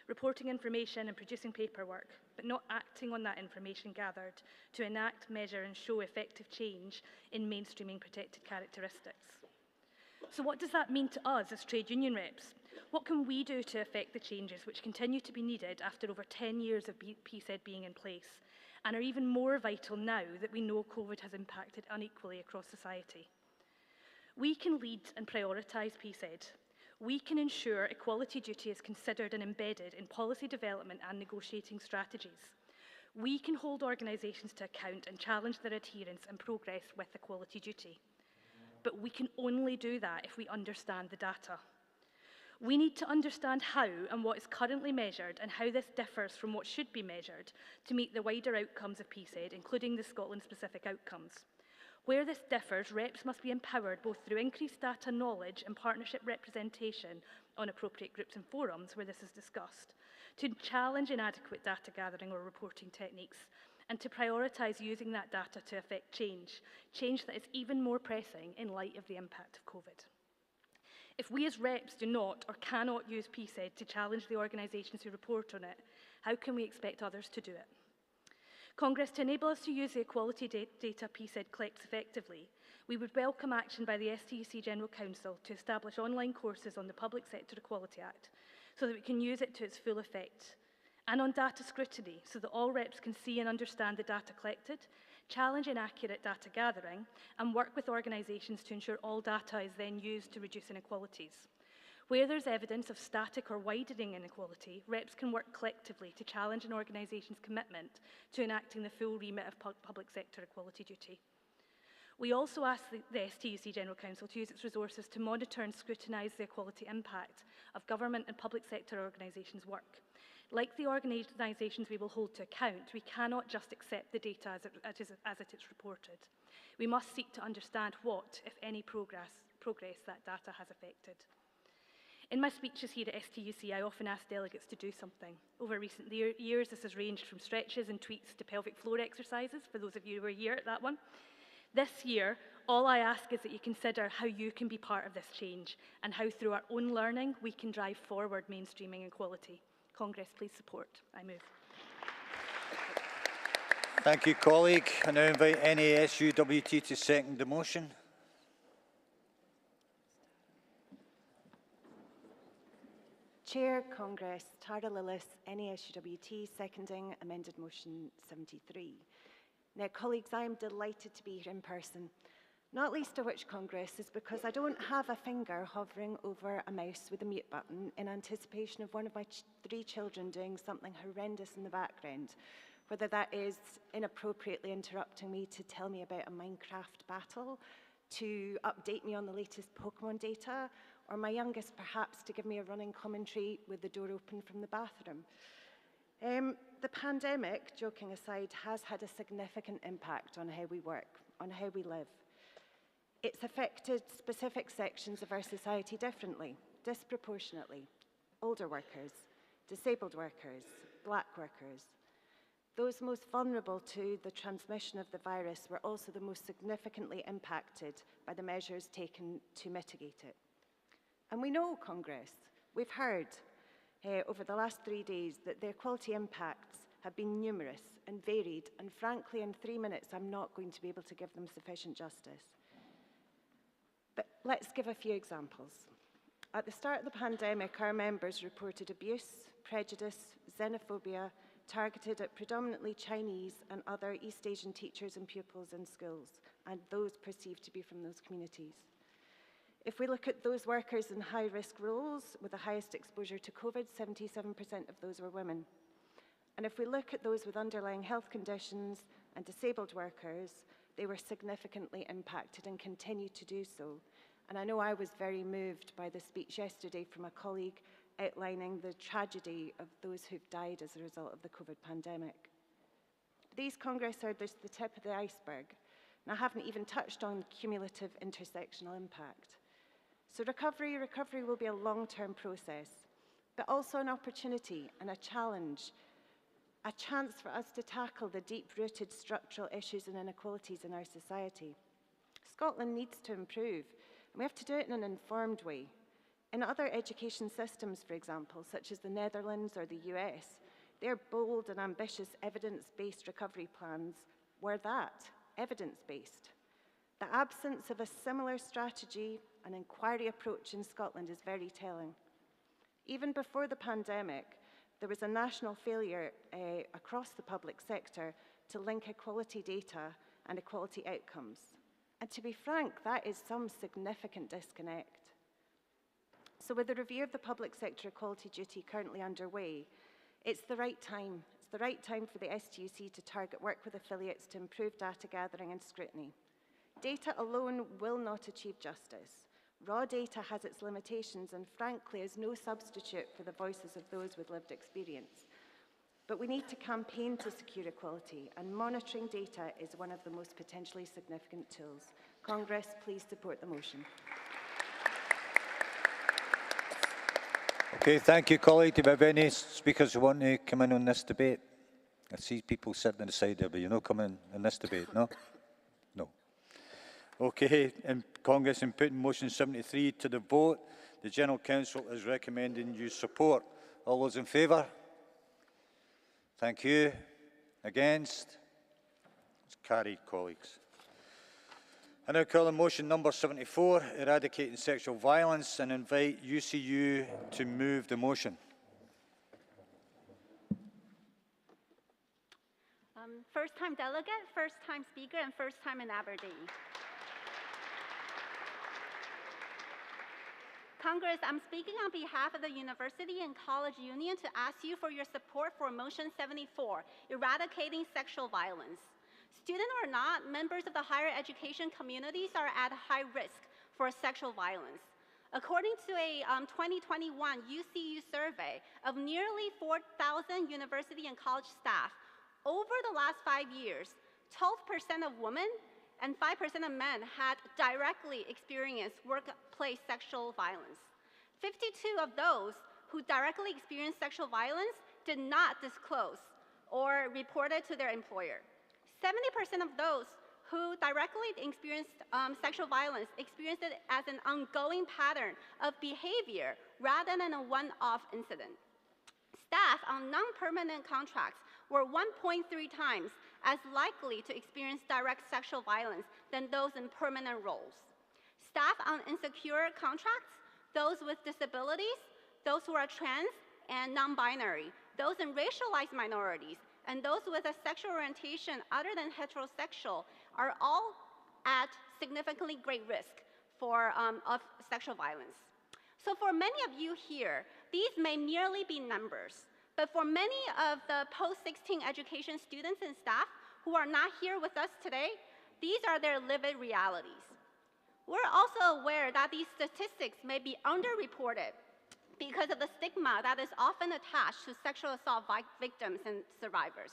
reporting information and producing paperwork, but not acting on that information gathered to enact, measure and show effective change in mainstreaming protected characteristics. So what does that mean to us as trade union reps? What can we do to affect the changes which continue to be needed after over 10 years of PSED being in place, and are even more vital now that we know COVID has impacted unequally across society? We can lead and prioritise PSED. We can ensure equality duty is considered and embedded in policy development and negotiating strategies. We can hold organisations to account and challenge their adherence and progress with equality duty. But we can only do that if we understand the data. We need to understand how and what is currently measured and how this differs from what should be measured to meet the wider outcomes of PSED, including the Scotland-specific outcomes. Where this differs, reps must be empowered both through increased data knowledge and partnership representation on appropriate groups and forums where this is discussed, to challenge inadequate data gathering or reporting techniques, and to prioritise using that data to affect change that is even more pressing in light of the impact of COVID. If we as reps do not or cannot use PSED to challenge the organisations who report on it, how can we expect others to do it? Congress, to enable us to use the equality data PSED collects effectively, we would welcome action by the STUC General Counsel to establish online courses on the Public Sector Equality Act so that we can use it to its full effect, and on data scrutiny so that all reps can see and understand the data collected, challenge inaccurate data gathering, and work with organisations to ensure all data is then used to reduce inequalities. Where there's evidence of static or widening inequality, reps can work collectively to challenge an organisation's commitment to enacting the full remit of public sector equality duty. We also ask the STUC General Counsel to use its resources to monitor and scrutinise the equality impact of government and public sector organisations' work. Like the organisations we will hold to account, we cannot just accept the data as it is reported. We must seek to understand what, if any, progress that data has affected. In my speeches here at STUC, I often ask delegates to do something. Over recent years, this has ranged from stretches and tweets to pelvic floor exercises, for those of you who were here at that one. This year, all I ask is that you consider how you can be part of this change and how through our own learning we can drive forward mainstreaming equality. Congress, please support. I move. Thank you, colleague. I now invite any SUWT to second the motion. Chair, Congress, Tara Lillis, NASUWT, seconding amended motion 73. Now, colleagues, I am delighted to be here in person, not least of which, Congress, is because I don't have a finger hovering over a mouse with a mute button in anticipation of one of my 3 children doing something horrendous in the background, whether that is inappropriately interrupting me to tell me about a Minecraft battle, to update me on the latest Pokemon data, or my youngest perhaps to give me a running commentary with the door open from the bathroom. The pandemic, joking aside, has had a significant impact on how we work, on how we live. It's affected specific sections of our society differently, disproportionately. Older workers, disabled workers, black workers, those most vulnerable to the transmission of the virus were also the most significantly impacted by the measures taken to mitigate it. And we know, Congress, we've heard over the last 3 days that the equality impacts have been numerous and varied, and frankly, in 3 minutes, I'm not going to be able to give them sufficient justice. But let's give a few examples. At the start of the pandemic, our members reported abuse, prejudice, xenophobia, targeted at predominantly Chinese and other East Asian teachers and pupils in schools, and those perceived to be from those communities. If we look at those workers in high-risk roles with the highest exposure to COVID, 77% of those were women. And if we look at those with underlying health conditions and disabled workers, they were significantly impacted and continue to do so. And I know I was very moved by the speech yesterday from a colleague outlining the tragedy of those who've died as a result of the COVID pandemic. These, Congress, are just the tip of the iceberg, and I haven't even touched on cumulative intersectional impact. So recovery will be a long-term process, but also an opportunity and a challenge, a chance for us to tackle the deep-rooted structural issues and inequalities in our society. Scotland needs to improve, and we have to do it in an informed way. In other education systems, for example, such as the Netherlands or the US, their bold and ambitious evidence-based recovery plans were that, evidence-based. The absence of a similar strategy and inquiry approach in Scotland is very telling. Even before the pandemic, there was a national failure across the public sector to link equality data and equality outcomes. And to be frank, that is some significant disconnect. So with the review of the public sector equality duty currently underway, it's the right time. It's the right time for the STUC to target work with affiliates to improve data gathering and scrutiny. Data alone will not achieve justice. Raw data has its limitations and frankly is no substitute for the voices of those with lived experience. But we need to campaign to secure equality, and monitoring data is one of the most potentially significant tools. Congress, please support the motion. Okay, thank you, colleague. Do we have any speakers who want to come in on this debate? I see people sitting on the side there, but you're not coming in this debate, no? No. Okay, in Congress, in putting motion 73 to the vote, the General Counsel is recommending you support. All those in favour? Thank you. Against? It's carried, colleagues. I now call on motion number 74, Eradicating Sexual Violence, and invite UCU to move the motion. First-time delegate, first-time speaker, and first time in Aberdeen. Congress, I'm speaking on behalf of the University and College Union to ask you for your support for motion 74, Eradicating Sexual Violence. Student or not, members of the higher education communities are at high risk for sexual violence. According to a 2021 UCU survey of nearly 4,000 university and college staff, over the last 5 years, 12% of women and 5% of men had directly experienced workplace sexual violence. 52 of those who directly experienced sexual violence did not disclose or report it to their employer. 70% of those who directly experienced sexual violence experienced it as an ongoing pattern of behavior rather than a one-off incident. Staff on non-permanent contracts were 1.3 times as likely to experience direct sexual violence than those in permanent roles. Staff on insecure contracts, those with disabilities, those who are trans and non-binary, those in racialized minorities, and those with a sexual orientation other than heterosexual are all at significantly great risk of sexual violence. So for many of you here, these may merely be numbers, but for many of the post-16 education students and staff who are not here with us today, these are their lived realities. We're also aware that these statistics may be underreported because of the stigma that is often attached to sexual assault victims and survivors.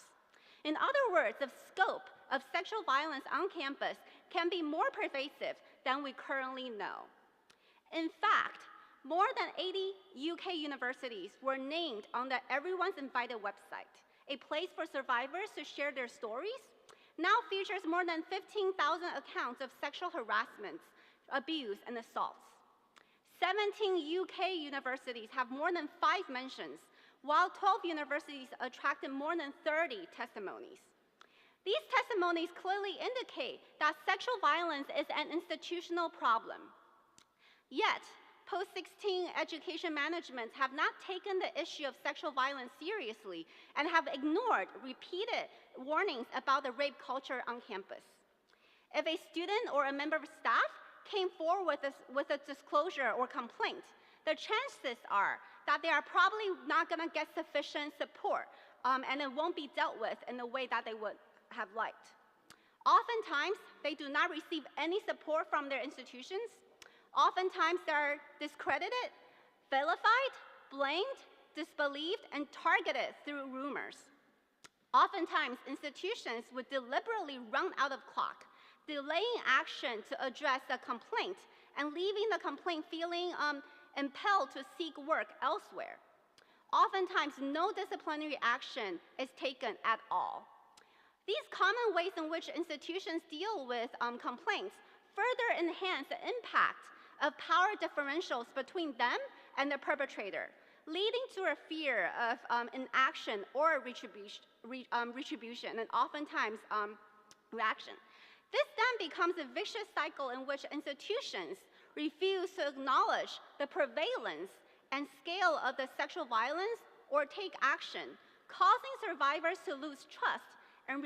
In other words, the scope of sexual violence on campus can be more pervasive than we currently know. In fact, more than 80 UK universities were named on the Everyone's Invited website, a place for survivors to share their stories, now features more than 15,000 accounts of sexual harassment, abuse, and assaults. 17 UK universities have more than 5 mentions, while 12 universities attracted more than 30 testimonies. These testimonies clearly indicate that sexual violence is an institutional problem. Yet, post-16 education managements have not taken the issue of sexual violence seriously and have ignored repeated warnings about the rape culture on campus. If a student or a member of staff came forward with a disclosure or complaint, the chances are that they are probably not going to get sufficient support and it won't be dealt with in the way that they would have liked. Oftentimes, they do not receive any support from their institutions. Oftentimes, they're discredited, vilified, blamed, disbelieved, and targeted through rumors. Oftentimes, institutions would deliberately run out of clock, delaying action to address the complaint and leaving the complaint feeling impelled to seek work elsewhere. Oftentimes, no disciplinary action is taken at all. These common ways in which institutions deal with complaints further enhance the impact of power differentials between them and the perpetrator, leading to a fear of inaction or retribution and oftentimes reaction. This then becomes a vicious cycle in which institutions refuse to acknowledge the prevalence and scale of the sexual violence or take action, causing survivors to lose trust in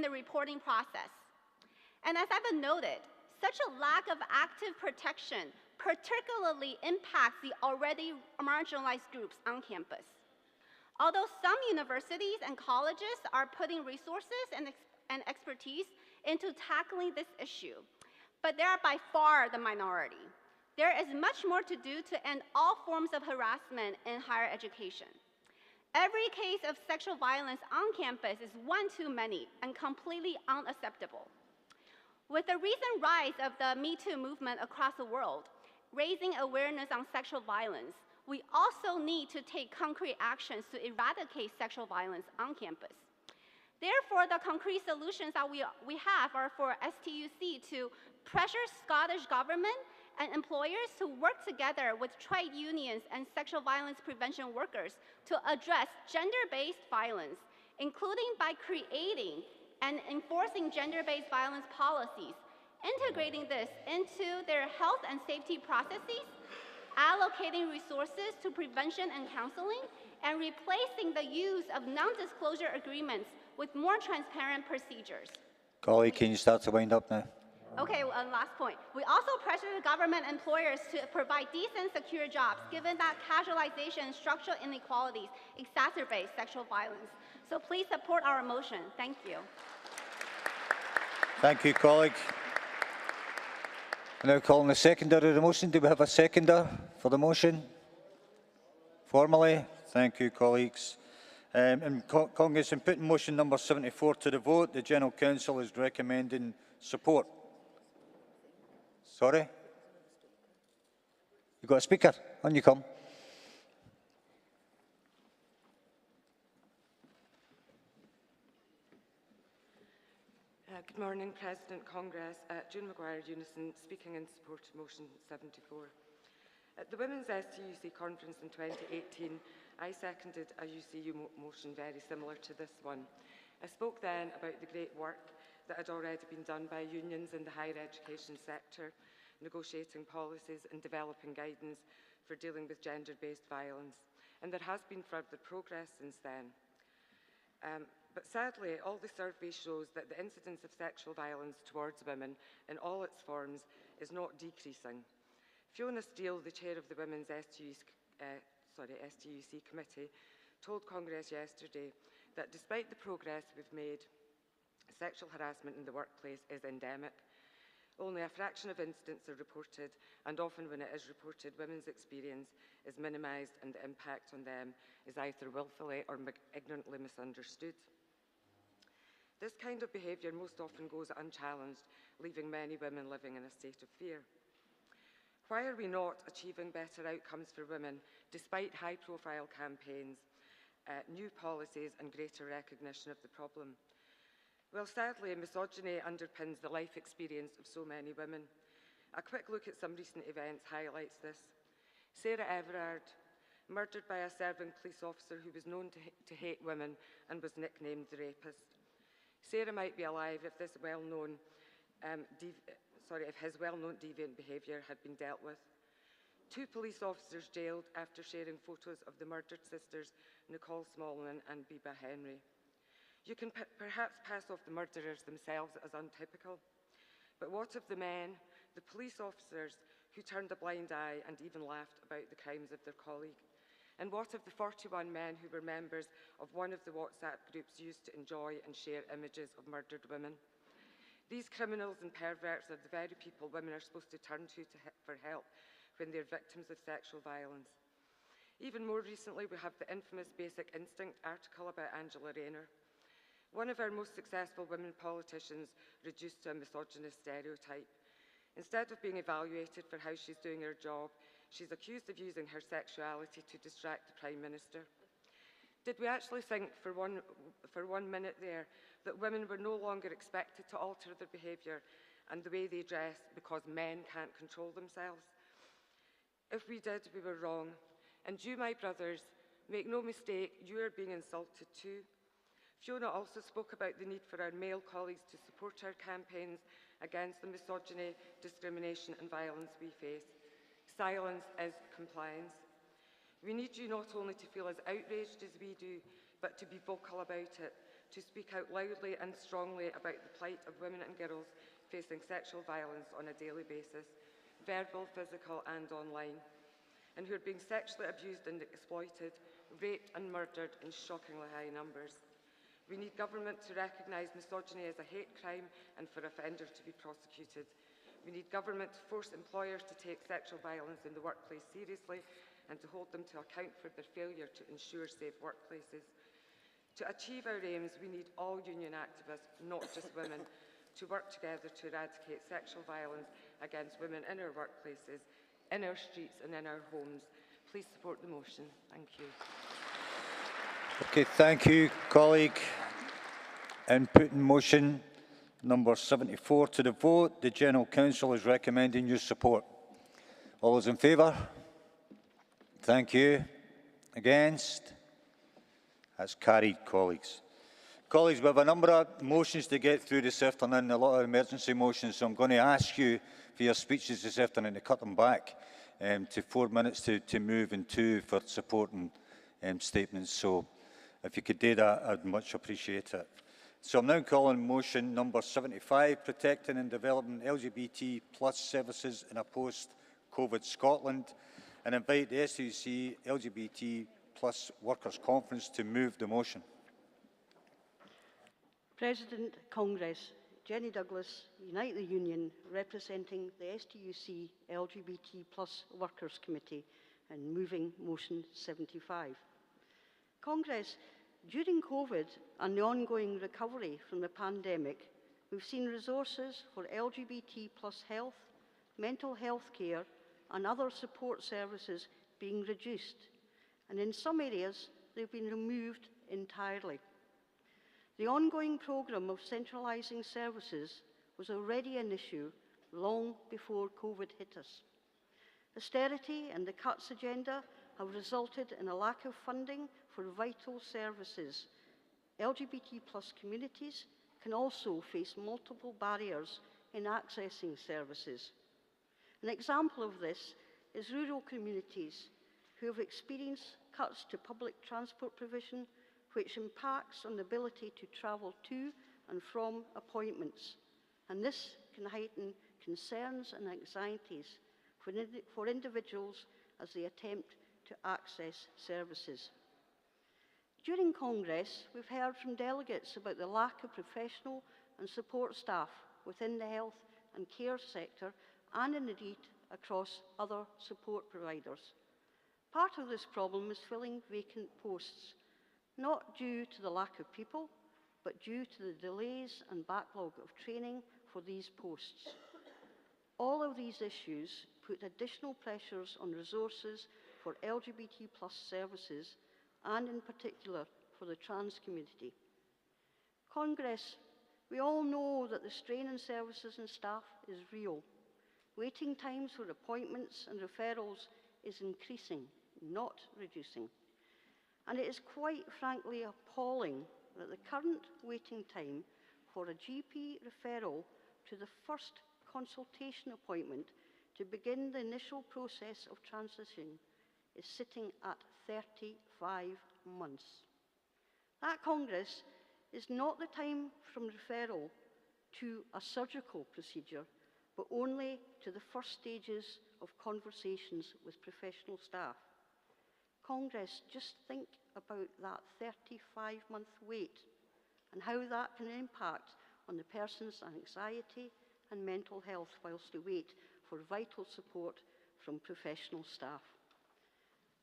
the reporting process. And as I've noted, such a lack of active protection particularly impacts the already marginalized groups on campus. Although some universities and colleges are putting resources and expertise into tackling this issue, but they are by far the minority. There is much more to do to end all forms of harassment in higher education. Every case of sexual violence on campus is one too many and completely unacceptable. With the recent rise of the Me Too movement across the world, raising awareness on sexual violence, we also need to take concrete actions to eradicate sexual violence on campus. Therefore, the concrete solutions that we have are for STUC to pressure Scottish government and employers to work together with trade unions and sexual violence prevention workers to address gender-based violence, including by creating and enforcing gender-based violence policies, integrating this into their health and safety processes, allocating resources to prevention and counseling, and replacing the use of non-disclosure agreements with more transparent procedures. Colleague, can you start to wind up now? Okay, last point. We also pressure the government employers to provide decent, secure jobs, given that casualization and structural inequalities exacerbate sexual violence. So please support our motion. Thank you. Thank you, colleague. I'm now calling the seconder of the motion. Do we have a seconder for the motion? Formally? Thank you, colleagues. Congress, in putting motion number 74 to the vote, the General Counsel is recommending support. Sorry? You got a speaker? On you come. Good morning, President, Congress. June Maguire, Unison, speaking in support of motion 74. At the Women's STUC Conference in 2018, I seconded a UCU motion very similar to this one. I spoke then about the great work that had already been done by unions in the higher education sector, negotiating policies and developing guidance for dealing with gender-based violence. And there has been further progress since then. But sadly, all the surveys shows that the incidence of sexual violence towards women in all its forms is not decreasing. Fiona Steele, the chair of the Women's STUC Committee, told Congress yesterday that despite the progress we've made, sexual harassment in the workplace is endemic. Only a fraction of incidents are reported, and often when it is reported, women's experience is minimised and the impact on them is either willfully or ignorantly misunderstood. This kind of behaviour most often goes unchallenged, leaving many women living in a state of fear. Why are we not achieving better outcomes for women despite high-profile campaigns? new policies and greater recognition of the problem. Well, sadly, misogyny underpins the life experience of so many women. A quick look at some recent events highlights this. Sarah Everard, murdered by a serving police officer who was known to hate women and was nicknamed the rapist. Sarah might be alive if this well-known, if his well-known deviant behaviour had been dealt with. 2 police officers jailed after sharing photos of the murdered sisters, Nicole Smallman and Biba Henry. You can perhaps pass off the murderers themselves as untypical, but what of the men, the police officers who turned a blind eye and even laughed about the crimes of their colleague? And what of the 41 men who were members of one of the WhatsApp groups used to enjoy and share images of murdered women? These criminals and perverts are the very people women are supposed to turn to for help when they're victims of sexual violence. Even more recently, we have the infamous Basic Instinct article about Angela Raynor, one of our most successful women politicians reduced to a misogynist stereotype. Instead of being evaluated for how she's doing her job, she's accused of using her sexuality to distract the Prime Minister. Did we actually think for one minute there that women were no longer expected to alter their behaviour and the way they dress because men can't control themselves? If we did, we were wrong. And you, my brothers, make no mistake, you are being insulted too. Fiona also spoke about the need for our male colleagues to support our campaigns against the misogyny, discrimination and violence we face. Silence is compliance. We need you not only to feel as outraged as we do, but to be vocal about it, to speak out loudly and strongly about the plight of women and girls facing sexual violence on a daily basis, verbal, physical and online, and who are being sexually abused and exploited, raped and murdered in shockingly high numbers. We need government to recognise misogyny as a hate crime and for offenders to be prosecuted. We need government to force employers to take sexual violence in the workplace seriously and to hold them to account for their failure to ensure safe workplaces. To achieve our aims, we need all union activists, not just women, to work together to eradicate sexual violence against women in our workplaces, in our streets and in our homes. Please support the motion. Thank you. Okay, thank you, colleague. In putting motion number 74 to the vote, the General Counsel is recommending your support. All those in favour? Thank you. Against? That's carried, colleagues. Colleagues, we have a number of motions to get through this afternoon, a lot of emergency motions, so I'm going to ask you for your speeches this afternoon to cut them back to 4 minutes to move and 2 for supporting statements. So if you could do that, I'd much appreciate it. So I'm now calling motion number 75, Protecting and Developing LGBT+ Services in a Post-COVID Scotland, and invite the STUC LGBT+ Workers' Conference to move the motion. President Congress, Jenny Douglas, Unite the Union, representing the STUC LGBT+ Workers Committee, and moving motion 75. Congress, during COVID and the ongoing recovery from the pandemic, we've seen resources for LGBT+ health, mental health care and other support services being reduced, and in some areas they've been removed entirely. The ongoing programme of centralising services was already an issue long before COVID hit us. Austerity and the cuts agenda have resulted in a lack of funding for vital services. LGBT+ communities can also face multiple barriers in accessing services. An example of this is rural communities who have experienced cuts to public transport provision, which impacts on the ability to travel to and from appointments. And this can heighten concerns and anxieties for individuals as they attempt to access services. During Congress, we've heard from delegates about the lack of professional and support staff within the health and care sector and indeed across other support providers. Part of this problem is filling vacant posts, not due to the lack of people, but due to the delays and backlog of training for these posts. All of these issues put additional pressures on resources for LGBT+ services and in particular for the trans community. Congress, we all know that the strain on services and staff is real. Waiting times for appointments and referrals is increasing, not reducing. And it is quite frankly appalling that the current waiting time for a GP referral to the first consultation appointment to begin the initial process of transition is sitting at 35 months. At Congress is not the time from referral to a surgical procedure, but only to the first stages of conversations with professional staff. Congress, just think about that 35-month wait and how that can impact on the person's anxiety and mental health whilst they wait for vital support from professional staff.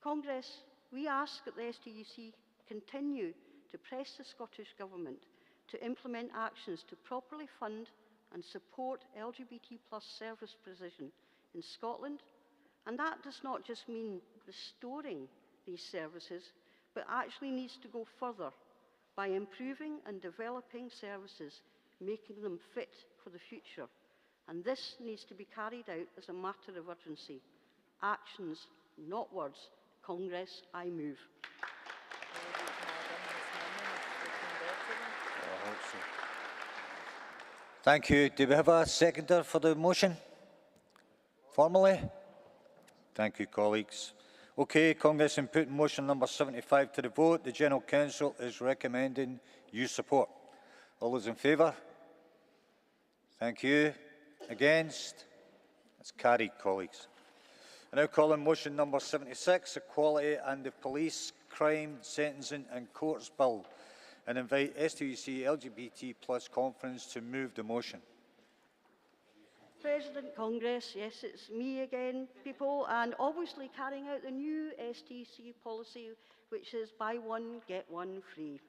Congress, we ask that the STUC continue to press the Scottish Government to implement actions to properly fund and support LGBT+ service provision in Scotland, and that does not just mean restoring these services, but actually needs to go further by improving and developing services, making them fit for the future. And this needs to be carried out as a matter of urgency. Actions, not words. Congress, I move. Thank you. Do we have a seconder for the motion? Formally? Thank you, colleagues. Okay, Congress in putting motion number 75 to the vote. The General Counsel is recommending you support. All those in favour? Thank you. Against? That's carried, colleagues. I now call on motion number 76, Equality and the Police, Crime, Sentencing and Courts Bill, and invite STUC LGBT+ Conference to move the motion. President Congress, yes, it's me again, people, and obviously carrying out the new STUC policy, which is buy one, get one free.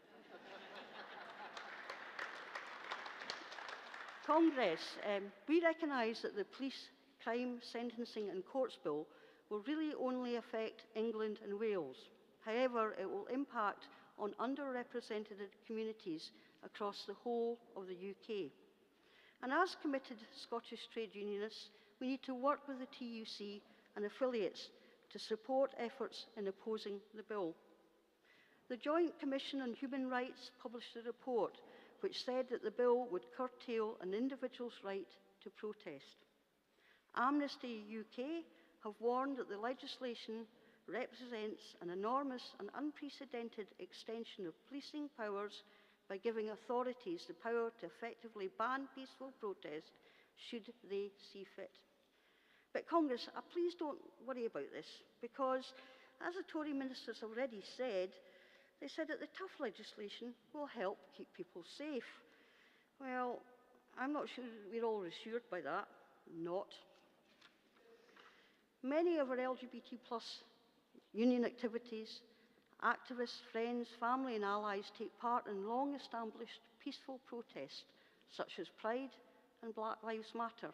Congress, we recognise that the Police, Crime, Sentencing and Courts Bill will really only affect England and Wales. However, it will impact on underrepresented communities across the whole of the UK. And as committed Scottish trade unionists, we need to work with the TUC and affiliates to support efforts in opposing the bill. The Joint Commission on Human Rights published a report which said that the bill would curtail an individual's right to protest. Amnesty UK have warned that the legislation represents an enormous and unprecedented extension of policing powers by giving authorities the power to effectively ban peaceful protest should they see fit. But Congress, please don't worry about this, because as the Tory ministers already said, they said that the tough legislation will help keep people safe. Well, I'm not sure we're all reassured by that. Not. Many of our LGBT+ union activities, activists, friends, family and allies take part in long-established peaceful protests, such as Pride and Black Lives Matter.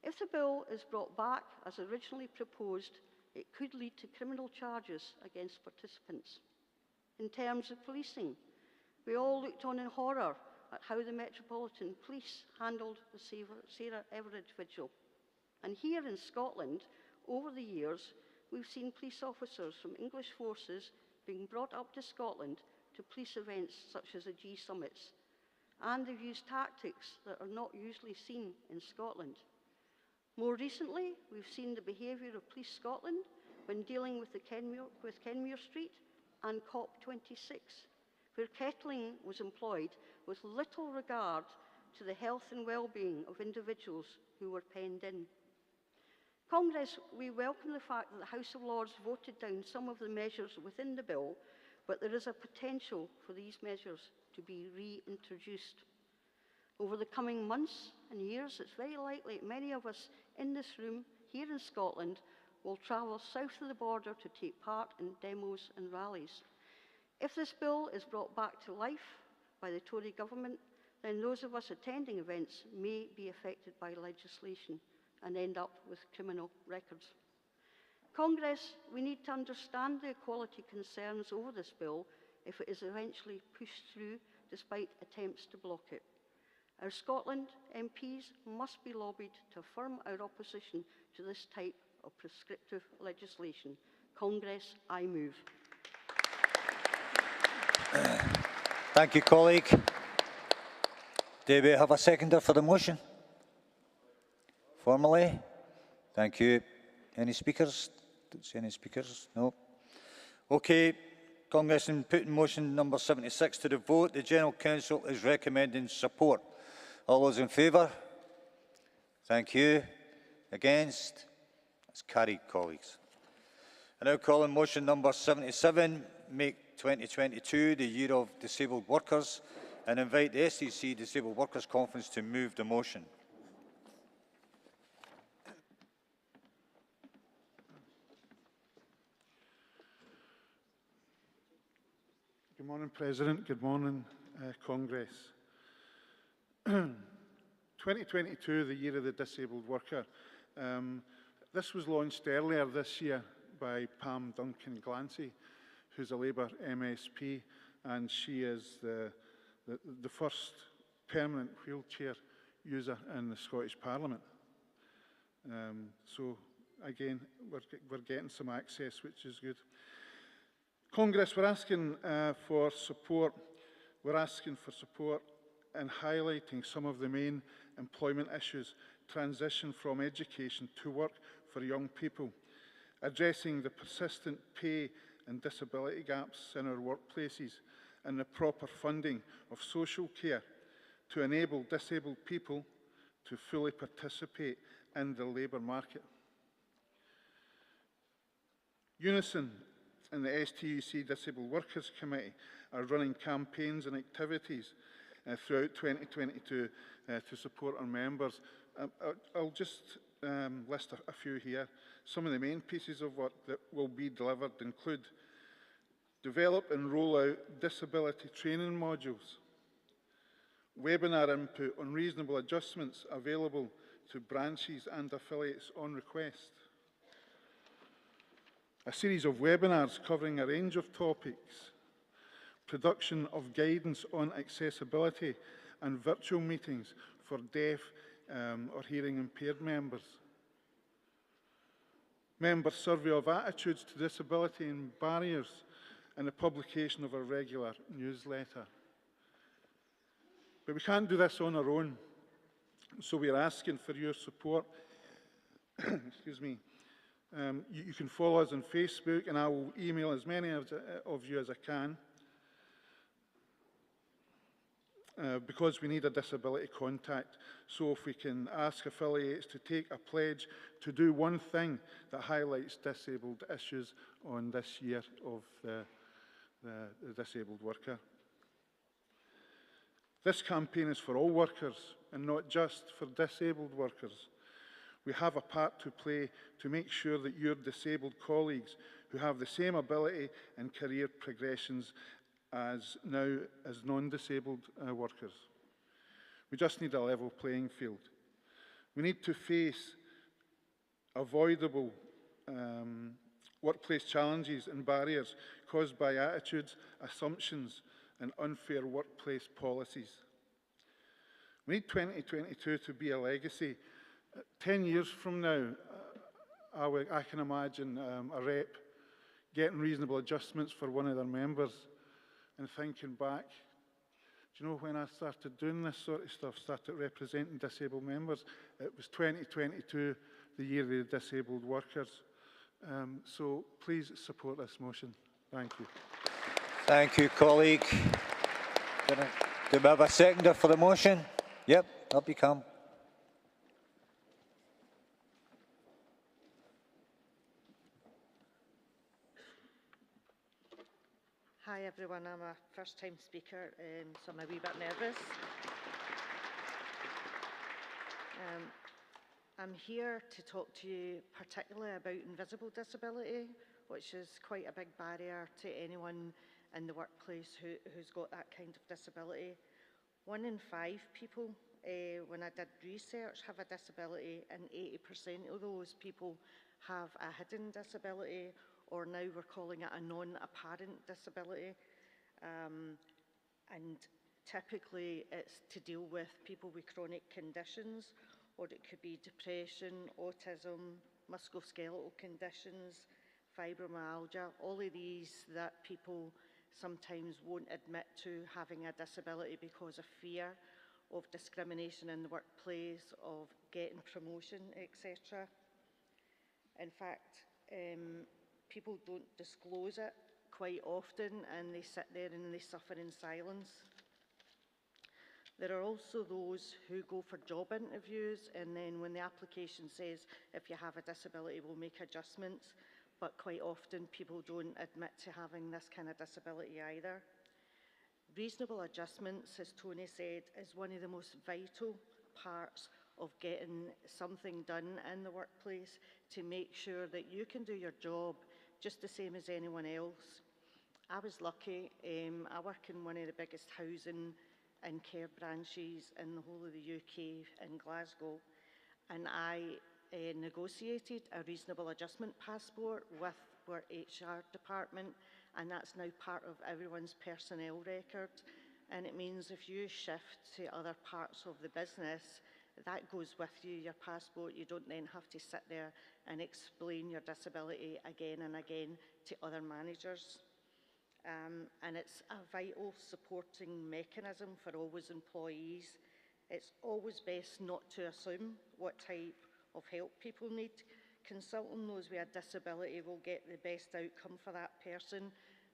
If the bill is brought back as originally proposed, it could lead to criminal charges against participants. In terms of policing, we all looked on in horror at how the Metropolitan Police handled the Sarah Everard vigil. And here in Scotland, over the years, we've seen police officers from English forces being brought up to Scotland to police events such as the G Summits, and they've used tactics that are not usually seen in Scotland. More recently, we've seen the behaviour of Police Scotland when dealing with Kenmure Street and COP26, where kettling was employed with little regard to the health and well-being of individuals who were penned in. Congress, we welcome the fact that the House of Lords voted down some of the measures within the bill, but there is a potential for these measures to be reintroduced. Over the coming months and years, it's very likely many of us in this room here in Scotland will travel south of the border to take part in demos and rallies. If this bill is brought back to life by the Tory government, then those of us attending events may be affected by legislation and end up with criminal records. Congress, we need to understand the equality concerns over this bill if it is eventually pushed through despite attempts to block it. Our Scotland MPs must be lobbied to affirm our opposition to this type of prescriptive legislation. Congress, I move. Thank you, colleague. Do we have a seconder for the motion? Formally? Thank you. Any speakers? Don't see any speakers. No. Okay. Congress, in putting motion number 76 to the vote, the General Counsel is recommending support. All those in favour? Thank you. Against? That's carried, colleagues. I now call on motion number 77, make 2022 the Year of Disabled Workers, and invite the STUC Disabled Workers Conference to move the motion. Good morning, President. Good morning, Congress. 2022, the Year of the Disabled Worker. This was launched earlier this year by Pam Duncan-Glancy, who's a Labour MSP, and she is the first permanent wheelchair user in the Scottish Parliament. So again, we're getting some access, which is good. Congress, we're asking for support. We're asking for support in highlighting some of the main employment issues, transition from education to work for young people, addressing the persistent pay and disability gaps in our workplaces, and the proper funding of social care to enable disabled people to fully participate in the labour market. Unison and the STUC Disabled Workers Committee are running campaigns and activities throughout 2022 to support our members. I'll just list a few here. Some of the main pieces of work that will be delivered include develop and roll out disability training modules, webinar input on reasonable adjustments available to branches and affiliates on request, a series of webinars covering a range of topics, production of guidance on accessibility and virtual meetings for deaf or hearing impaired members, member survey of attitudes to disability and barriers, and the publication of a regular newsletter. But we can't do this on our own, so we're asking for your support. Excuse me. You can follow us on Facebook, and I will email as many of you as I can, because we need a disability contact. So if we can ask affiliates to take a pledge to do one thing that highlights disabled issues on this year of the disabled worker. This campaign is for all workers and not just for disabled workers. We have a part to play to make sure that your disabled colleagues who have the same ability and career progressions as non-disabled workers. We just need a level playing field. We need to face avoidable workplace challenges and barriers caused by attitudes, assumptions, and unfair workplace policies. We need 2022 to be a legacy. 10 years from now, I can imagine a rep getting reasonable adjustments for one of their members and thinking back, do you know when I started doing this sort of stuff, started representing disabled members, it was 2022, the Year of the Disabled Workers. So please support this motion. Thank you. Thank you, colleague. Do we have a seconder for the motion? Yep, up you come. Hi everyone, I'm a first-time speaker, so I'm a wee bit nervous. I'm here to talk to you particularly about invisible disability, which is quite a big barrier to anyone in the workplace who's got that kind of disability. 1 in 5 people, when I did research, have a disability, and 80% of those people have a hidden disability, or now we're calling it a non-apparent disability. And typically it's to deal with people with chronic conditions, or it could be depression, autism, musculoskeletal conditions, fibromyalgia, all of these that people sometimes won't admit to having a disability because of fear of discrimination in the workplace, of getting promotion, etc. In fact, people don't disclose it quite often, and they sit there and they suffer in silence. There are also those who go for job interviews, and then when the application says, if you have a disability, we'll make adjustments, but quite often people don't admit to having this kind of disability either. Reasonable adjustments, as Tony said, is one of the most vital parts of getting something done in the workplace to make sure that you can do your job just the same as anyone else. I was lucky. I work in one of the biggest housing and care branches in the whole of the UK in Glasgow, and I negotiated a reasonable adjustment passport with our HR department, and that's now part of everyone's personnel record. And it means if you shift to other parts of the business, that goes with you, your passport. You don't then have to sit there and explain your disability again and again to other managers. And it's a vital supporting mechanism for always employees. It's always best not to assume what type of help people need. Consulting those with a disability will get the best outcome for that person,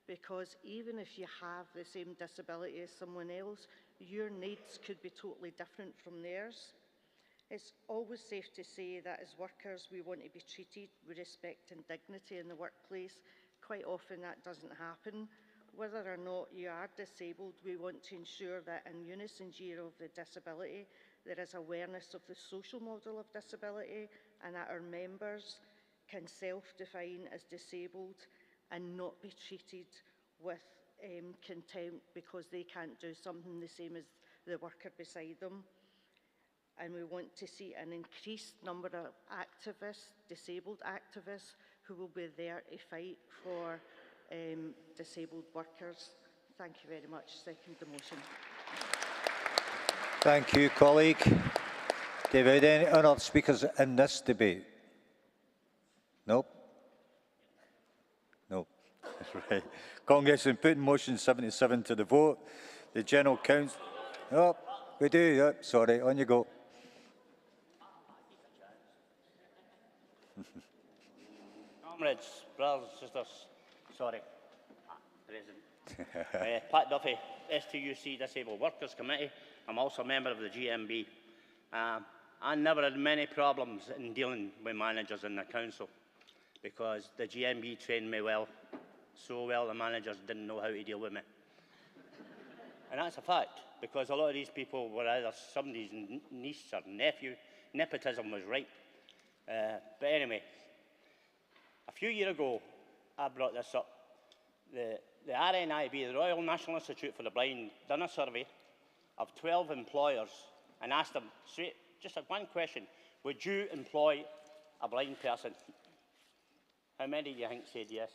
because even if you have the same disability as someone else, your needs could be totally different from theirs. It's always safe to say that as workers, we want to be treated with respect and dignity in the workplace. Quite often that doesn't happen. Whether or not you are disabled, we want to ensure that in Unison's Year of the Disability, there is awareness of the social model of disability, and that our members can self-define as disabled and not be treated with contempt because they can't do something the same as the worker beside them. And we want to see an increased number of activists, disabled activists, who will be there to fight for disabled workers. Thank you very much. Second the motion. Thank you, colleague. David, any other speakers in this debate? Nope. Nope. Right. Congress in putting motion 77 to the vote. The General Counsel. Oh, we do. Yeah. Sorry. On you go. Comrades, brothers, sisters, sorry, President. Pat Duffy, STUC Disabled Workers Committee. I'm also a member of the GMB. I never had many problems in dealing with managers in the council because the GMB trained me well, so well the managers didn't know how to deal with me. And that's a fact, because a lot of these people were either somebody's niece or nephew. Nepotism was ripe. But anyway, a few years ago, I brought this up. The RNIB, the Royal National Institute for the Blind, done a survey of 12 employers and asked them, straight, just one question, would you employ a blind person? How many do you think said yes?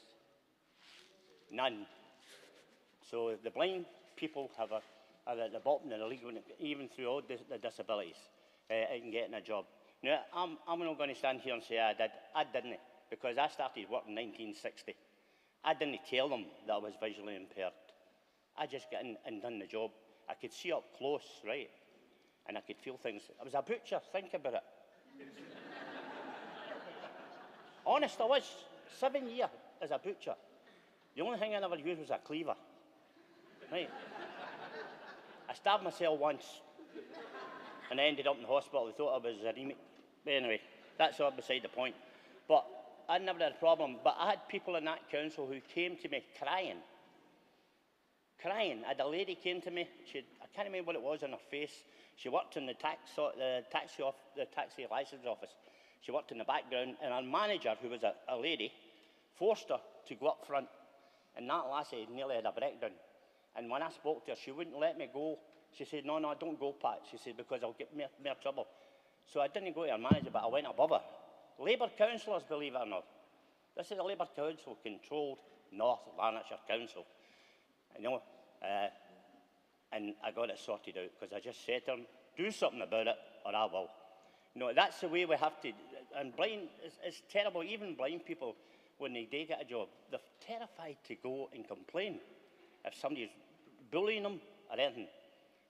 None. So the blind people are at the bottom of the league, even through all the disabilities in getting a job. Now, I'm not going to stand here and say I did. I didn't, because I started work in 1960. I didn't tell them that I was visually impaired. I just got in and done the job. I could see up close, right? And I could feel things. I was a butcher, think about it. Honest, I was 7 years as a butcher. The only thing I never used was a cleaver, right? I stabbed myself once and I ended up in the hospital. They thought I was anemic. But anyway, that's all beside the point. But I never had a problem. But I had people in that council who came to me crying. Crying. I had a lady came to me. I can't remember what it was on her face. She worked in the taxi license office. She worked in the background, and our manager, who was a lady, forced her to go up front. And that lassie nearly had a breakdown. And when I spoke to her, she wouldn't let me go. She said, no, don't go, Pat. She said, because I'll get more trouble. So I didn't go to her manager, but I went above her. Labour councillors, believe it or not. This is a Labour council-controlled North Lanarkshire Council. You know, and I got it sorted out because I just said to them, do something about it or I will. You know, that's the way we have to, and blind, it's terrible, even blind people, when they do get a job, they're terrified to go and complain if somebody's bullying them or anything.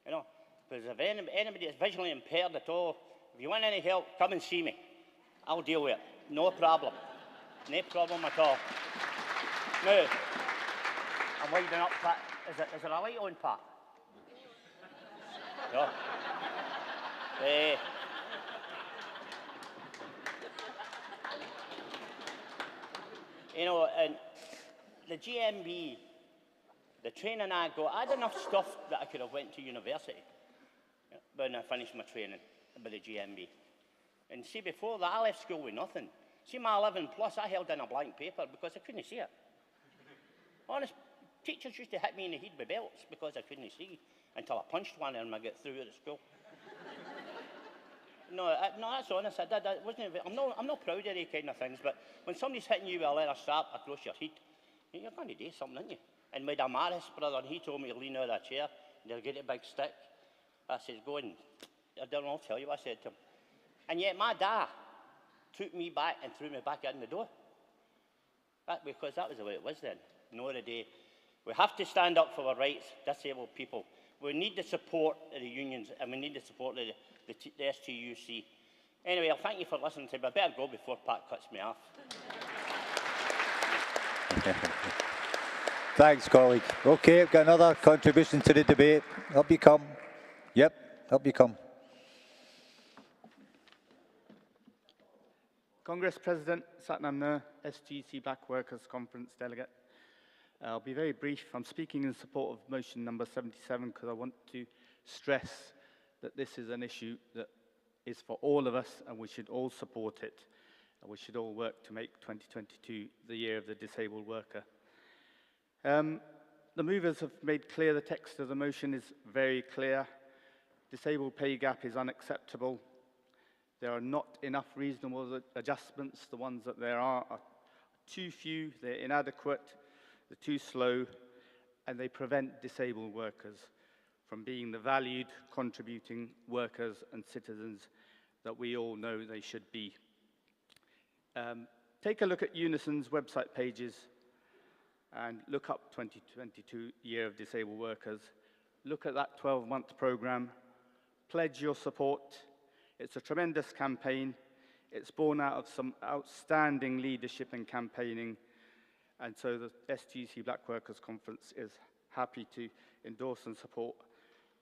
You know, because if anybody is visually impaired at all, if you want any help, come and see me. I'll deal with it. No problem. No problem at all. Now, I'm winding up, Pat. Is there a light on, Pat? No. You know, and the GMB, the training I got, I had enough stuff that I could have went to university when I finished my training by the GMB. And see, before that, I left school with nothing. See, my 11 plus, I held in a blank paper because I couldn't see it. Honest, teachers used to hit me in the head with belts because I couldn't see until I punched one and I got through at the school. No, that's honest. I did. I'm not proud of these kind of things, but when somebody's hitting you with a leather strap across your head, you're going to do something, aren't you? And with a Maris brother, he told me to lean out of a chair and they'll get a big stick. I said, go and, I don't know, I'll tell you what I said to him. And yet my dad took me back and threw me back in the door. Because that was the way it was then. No other day. We have to stand up for our rights, disabled people. We need the support of the unions and we need the support of the STUC. Anyway, I'll thank you for listening to me. I better go before Pat cuts me off. Thanks, colleague. Okay, I've got another contribution to the debate. Up you come. Yep, up you come. Congress President Satnam Nair, STUC Black Workers Conference Delegate. I'll be very brief. I'm speaking in support of motion number 77 because I want to stress that this is an issue that is for all of us and we should all support it. And we should all work to make 2022 the year of the disabled worker. The movers have made clear the text of the motion is very clear. Disabled pay gap is unacceptable. There are not enough reasonable adjustments. The ones that there are too few, they're inadequate, they're too slow, and they prevent disabled workers from being the valued, contributing workers and citizens that we all know they should be. Take a look at Unison's website pages and look up 2022 Year of Disabled Workers. Look at that 12-month program. Pledge your support. It's a tremendous campaign. It's born out of some outstanding leadership and campaigning. And so the STUC Black Workers Conference is happy to endorse and support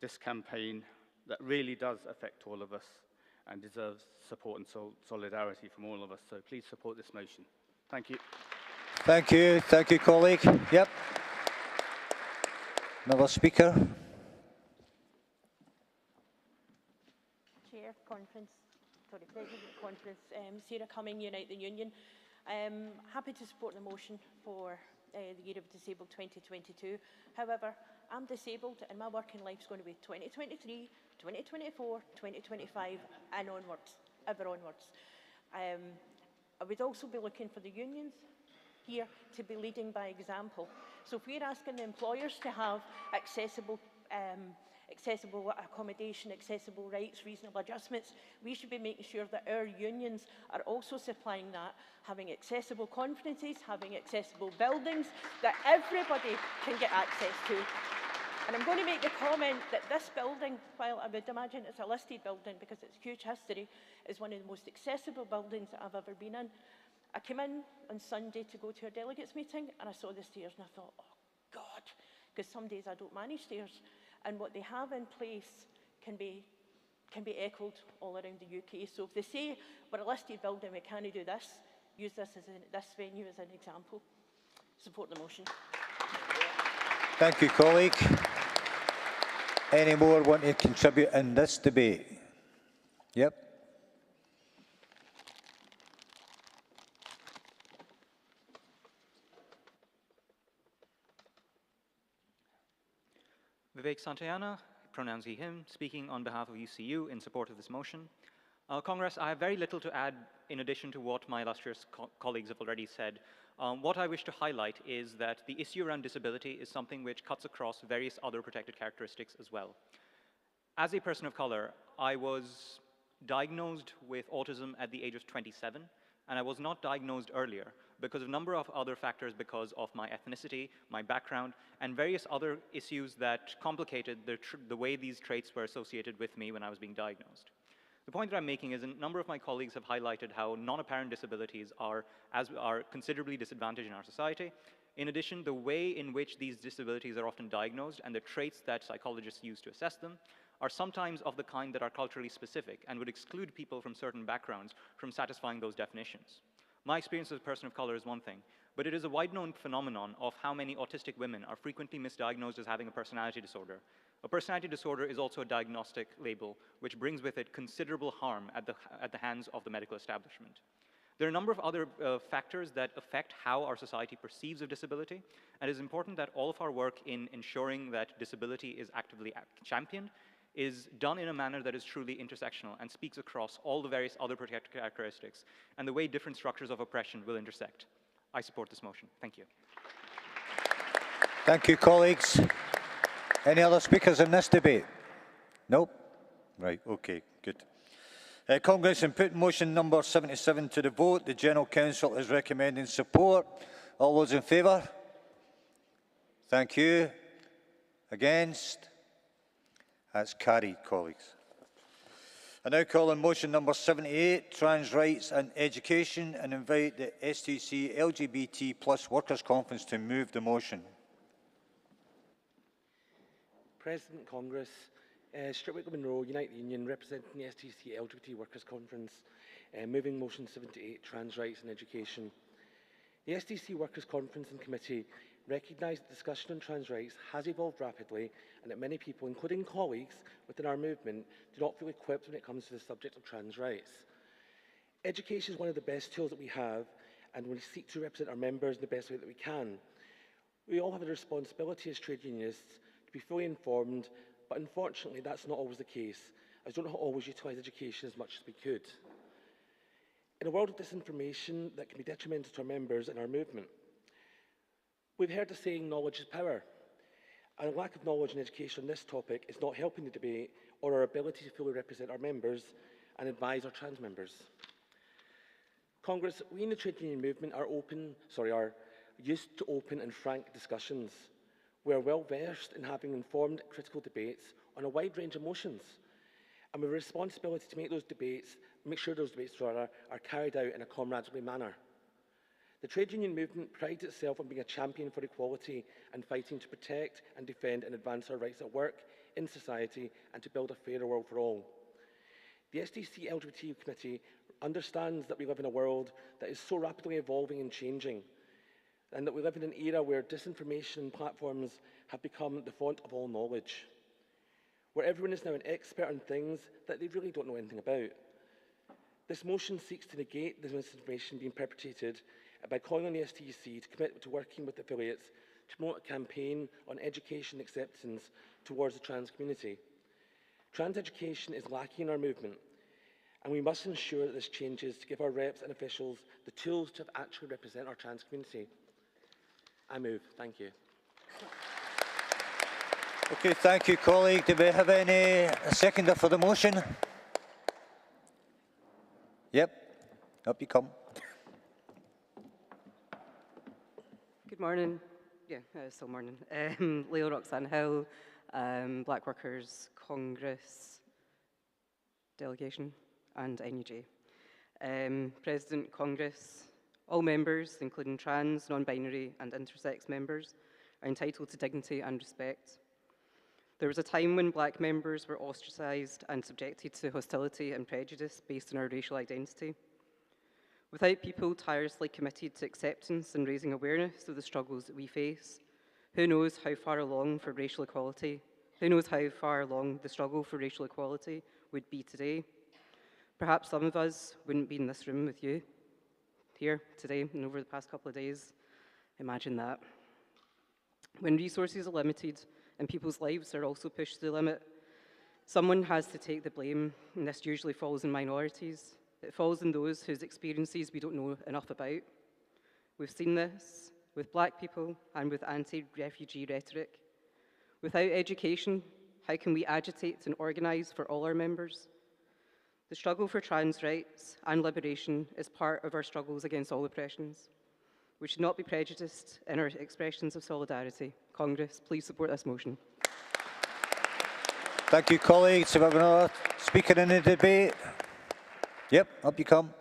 this campaign that really does affect all of us and deserves support and solidarity from all of us. So please support this motion. Thank you. Thank you, colleague. Yep. Another speaker. Chair, President of Conference, Sarah Cumming, Unite the Union. Happy to support the motion for the Year of Disabled 2022. However, I'm disabled and my working life's going to be 2023, 2024, 2025 and onwards, ever onwards. I would also be looking for the unions here to be leading by example. So if we're asking the employers to have accessible accommodation, accessible rights, reasonable adjustments, we should be making sure that our unions are also supplying that, having accessible conferences, having accessible buildings that everybody can get access to. And I'm going to make the comment that this building, while I would imagine it's a listed building because it's huge history, is one of the most accessible buildings that I've ever been in. I came in on Sunday to go to a delegates meeting and I saw the stairs and I thought, oh God, because some days I don't manage stairs. And what they have in place can be echoed all around the UK. So if they say we're a listed building, we can't do this, use this venue as an example. Support the motion. Thank you, colleague. Any more want to contribute in this debate? Yep. Vivek Santayana, pronouns he, him, speaking on behalf of UCU in support of this motion. Congress, I have very little to add in addition to what my illustrious colleagues have already said. What I wish to highlight is that the issue around disability is something which cuts across various other protected characteristics as well. As a person of color, I was diagnosed with autism at the age of 27, and I was not diagnosed earlier because of a number of other factors, because of my ethnicity, my background, and various other issues that complicated the way these traits were associated with me when I was being diagnosed. The point that I'm making is a number of my colleagues have highlighted how non-apparent disabilities are considerably disadvantaged in our society. In addition, the way in which these disabilities are often diagnosed and the traits that psychologists use to assess them are sometimes of the kind that are culturally specific and would exclude people from certain backgrounds from satisfying those definitions. My experience as a person of color is one thing, but it is a wide-known phenomenon of how many autistic women are frequently misdiagnosed as having a personality disorder. A personality disorder is also a diagnostic label, which brings with it considerable harm at the hands of the medical establishment. There are a number of other factors that affect how our society perceives of disability, and it is important that all of our work in ensuring that disability is actively championed is done in a manner that is truly intersectional and speaks across all the various other protected characteristics and the way different structures of oppression will intersect. I support this motion. Thank you. Thank you, colleagues. Any other speakers in this debate? Nope. Right, okay, good. Congress, in putting motion number 77 to the vote, the General Counsel is recommending support. All those in favour? Thank you. Against? That's carried, colleagues. I now call on motion number 78, Trans Rights and Education, and invite the STUC LGBT Plus Workers' Conference to move the motion. President Congress, Stuart Monroe, United Union, representing the STUC LGBT Workers' Conference, moving motion 78, Trans Rights and Education. The STUC Workers' Conference and Committee recognise that discussion on trans rights has evolved rapidly and that many people, including colleagues within our movement, do not feel equipped when it comes to the subject of trans rights. Education is one of the best tools that we have, and we seek to represent our members in the best way that we can. We all have a responsibility as trade unionists to be fully informed, but unfortunately that's not always the case, as we don't always utilise education as much as we could. In a world of disinformation that can be detrimental to our members and our movement, we've heard the saying, knowledge is power. And a lack of knowledge and education on this topic is not helping the debate or our ability to fully represent our members and advise our trans members. Congress, we in the trade union movement are used to open and frank discussions. We are well versed in having informed, critical debates on a wide range of motions. And we have a responsibility to make sure those debates are carried out in a comradely manner. The trade union movement prides itself on being a champion for equality and fighting to protect and defend and advance our rights at work, in society, and to build a fairer world for all. The STUC LGBT Committee understands that we live in a world that is so rapidly evolving and changing, and that we live in an era where disinformation platforms have become the font of all knowledge, where everyone is now an expert on things that they really don't know anything about. This motion seeks to negate the misinformation being perpetrated by calling on the STUC to commit to working with affiliates to promote a campaign on education acceptance towards the trans community. Trans education is lacking in our movement, and we must ensure that this changes to give our reps and officials the tools to actually represent our trans community. I move. Thank you. Okay, thank you, colleague. Do we have any seconder for the motion? Yep, up you come. Good morning. Yeah, still morning. Leo Roxanne Hill, Black Workers Congress delegation and NUJ. President Congress, all members, including trans, non-binary and intersex members, are entitled to dignity and respect. There was a time when black members were ostracised and subjected to hostility and prejudice based on our racial identity. Without people tirelessly committed to acceptance and raising awareness of the struggles that we face, who knows how far along for racial equality, who knows how far along the struggle for racial equality would be today. Perhaps some of us wouldn't be in this room with you here today and over the past couple of days. Imagine that. When resources are limited and people's lives are also pushed to the limit, Someone has to take the blame, and this usually falls on minorities. It falls on those whose experiences we don't know enough about. We've seen this with black people and with anti-refugee rhetoric. Without education, how can we agitate and organise for all our members? The struggle for trans rights and liberation is part of our struggles against all oppressions. We should not be prejudiced in our expressions of solidarity. Congress, please support this motion. Thank you, colleagues. Have we another speaker in the debate? Yep, up you come.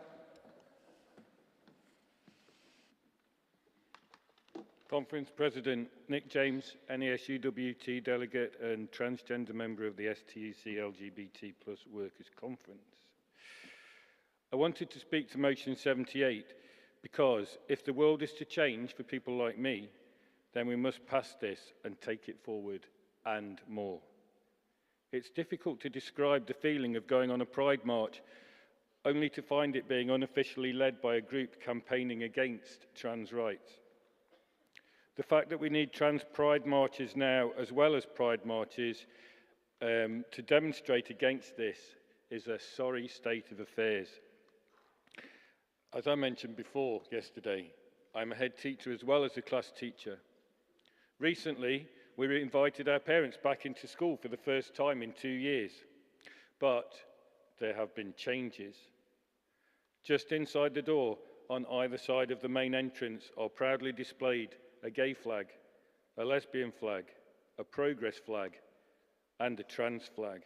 Conference President Nick James, NASUWT delegate and transgender member of the STUC LGBT+ Workers Conference. I wanted to speak to motion 78 because if the world is to change for people like me, then we must pass this and take it forward and more. It's difficult to describe the feeling of going on a Pride March only to find it being unofficially led by a group campaigning against trans rights. The fact that we need trans Pride marches now, as well as Pride marches, to demonstrate against this is a sorry state of affairs. As I mentioned before yesterday, I'm a head teacher as well as a class teacher. Recently, we invited our parents back into school for the first time in 2 years, but there have been changes. Just inside the door, on either side of the main entrance, are proudly displayed a gay flag, a lesbian flag, a progress flag, and a trans flag.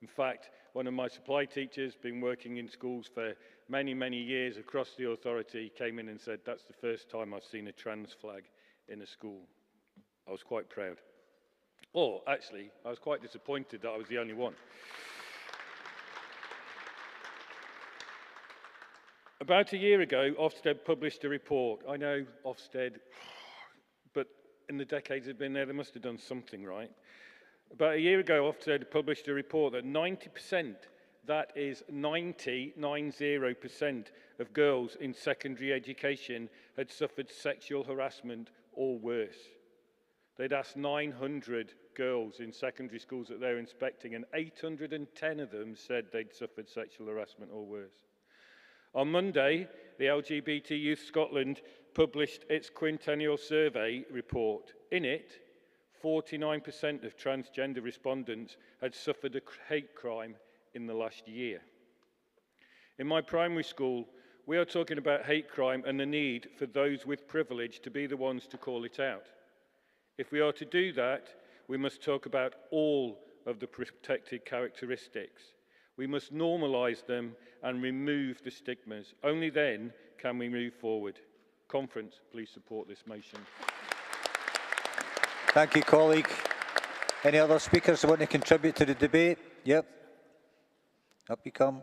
In fact, one of my supply teachers, been working in schools for many, many years across the authority, came in and said, "That's the first time I've seen a trans flag in a school." I was quite proud. Or, actually, I was quite disappointed that I was the only one. About a year ago, Ofsted published a report. I know Ofsted, but in the decades they've been there, they must have done something right. About a year ago, Ofsted published a report that 90%, that is 90% of girls in secondary education had suffered sexual harassment or worse. They'd asked 900 girls in secondary schools that they're inspecting, and 810 of them said they'd suffered sexual harassment or worse. On Monday, the LGBT Youth Scotland published its quintennial survey report. In it, 49% of transgender respondents had suffered a hate crime in the last year. In my primary school, we are talking about hate crime and the need for those with privilege to be the ones to call it out. If we are to do that, we must talk about all of the protected characteristics. We must normalise them and remove the stigmas. Only then can we move forward. Conference, please support this motion. Thank you, colleague. Any other speakers who want to contribute to the debate? Yep. Up you come.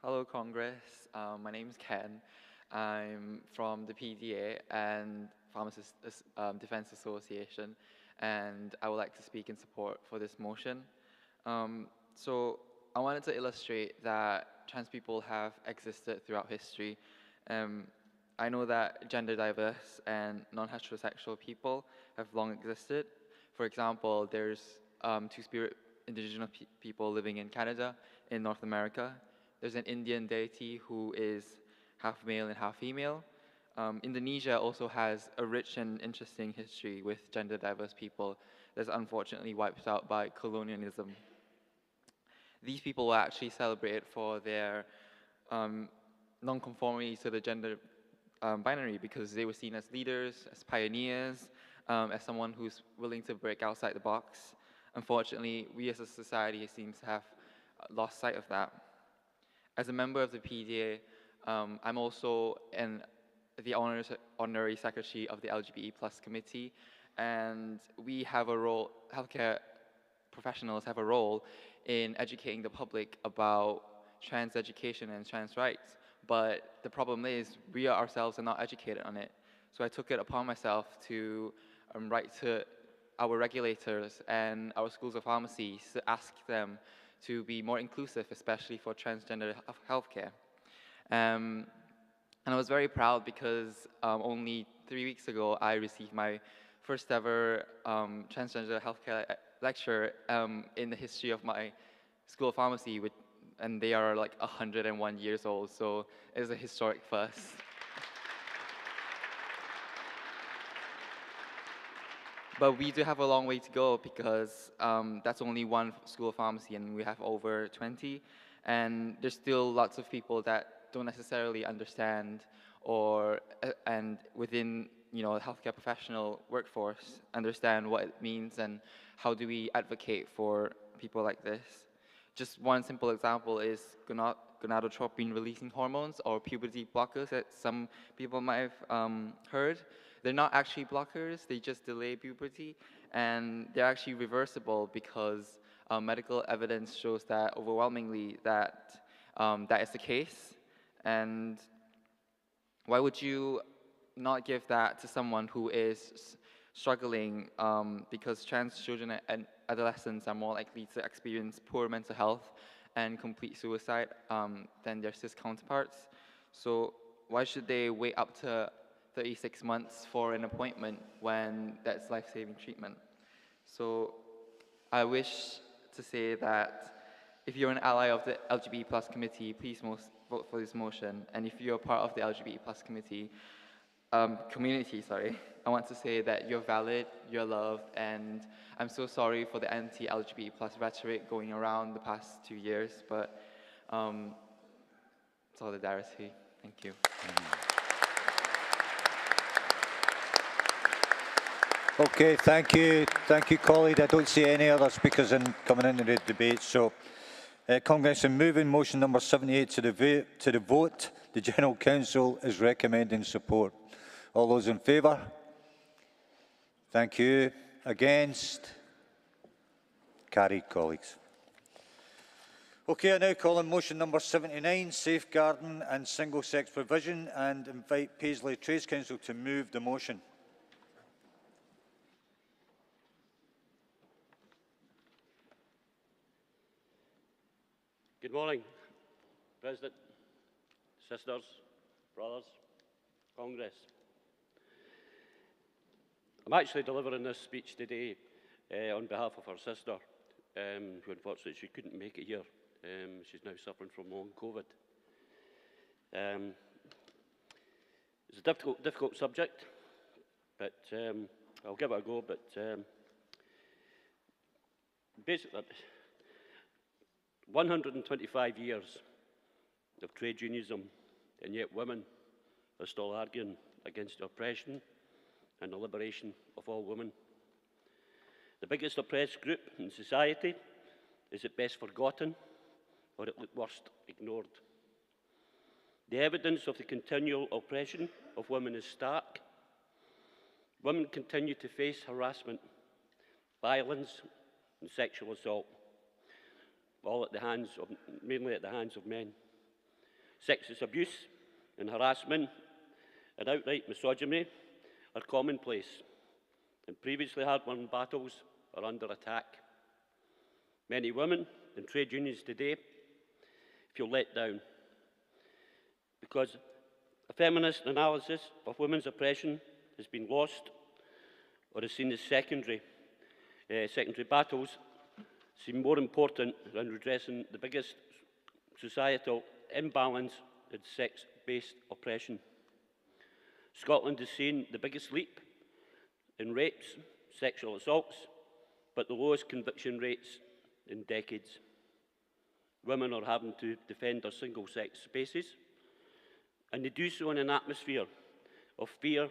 Hello, Congress. My name is Ken. I'm from the PDA and Pharmacists Defence Association, and I would like to speak in support for this motion. So I wanted to illustrate that trans people have existed throughout history. I know that gender diverse and non-heterosexual people have long existed. For example, there's Two-Spirit Indigenous people living in Canada, in North America. There's an Indian deity who is half male and half female. Indonesia also has a rich and interesting history with gender diverse people that's unfortunately wiped out by colonialism. These people were actually celebrated for their non-conformity to the gender binary because they were seen as leaders, as pioneers, as someone who's willing to break outside the box. Unfortunately, we as a society seem to have lost sight of that. As a member of the PDA, I'm also the honorary secretary of the LGBT+ committee, and we have a role, healthcare professionals have a role in educating the public about trans education and trans rights. But the problem is, we ourselves are not educated on it. So I took it upon myself to write to our regulators and our schools of pharmacy to ask them to be more inclusive, especially for transgender healthcare. And I was very proud because only 3 weeks ago, I received my first ever transgender healthcare lecture in the history of my school of pharmacy, and they are like 101 years old, so it's a historic first. But we do have a long way to go because that's only one school of pharmacy and we have over 20. And there's still lots of people that don't necessarily understand and within the healthcare professional workforce understand what it means and how do we advocate for people like this. Just one simple example is gonadotropin-releasing hormones or puberty blockers that some people might have heard. They're not actually blockers, they just delay puberty, and they're actually reversible because medical evidence shows that overwhelmingly that is the case. And why would you not give that to someone who is struggling because trans children and adolescents are more likely to experience poor mental health and complete suicide than their cis counterparts. So why should they wait up to 36 months for an appointment when that's life-saving treatment? So I wish to say that if you're an ally of the LGBT+ committee, please vote for this motion. And if you're part of the LGBT+ committee, community, I want to say that you're valid, you're loved, and I'm so sorry for the anti-LGBT+ rhetoric going around the past 2 years, but solidarity. Thank you. Okay, thank you, colleague. I don't see any other speakers coming into the debate. So, Congress, in moving motion number 78 to the vote, the General Counsel is recommending support. All those in favour? Thank you. Against? Carried, colleagues. Okay, I now call on motion number 79, safeguarding and single-sex provision, and invite Paisley Trades Council to move the motion. Good morning, President, sisters, brothers, Congress. I'm actually delivering this speech today on behalf of her sister, who unfortunately she couldn't make it here. She's now suffering from long COVID. It's a difficult subject, but I'll give it a go. But basically, 125 years of trade unionism, and yet women are still arguing against the oppression and the liberation of all women. The biggest oppressed group in society is at best forgotten, or at worst ignored. The evidence of the continual oppression of women is stark. Women continue to face harassment, violence, and sexual assault, all mainly at the hands of men. Sexist abuse and harassment and outright misogyny are commonplace, and previously hard-won battles are under attack. Many women in trade unions today feel let down because a feminist analysis of women's oppression has been lost or is seen as secondary. Secondary battles seem more important than redressing the biggest societal imbalance in sex-based oppression. Scotland is seeing the biggest leap in rapes, sexual assaults, but the lowest conviction rates in decades. Women are having to defend their single-sex spaces, and they do so in an atmosphere of fear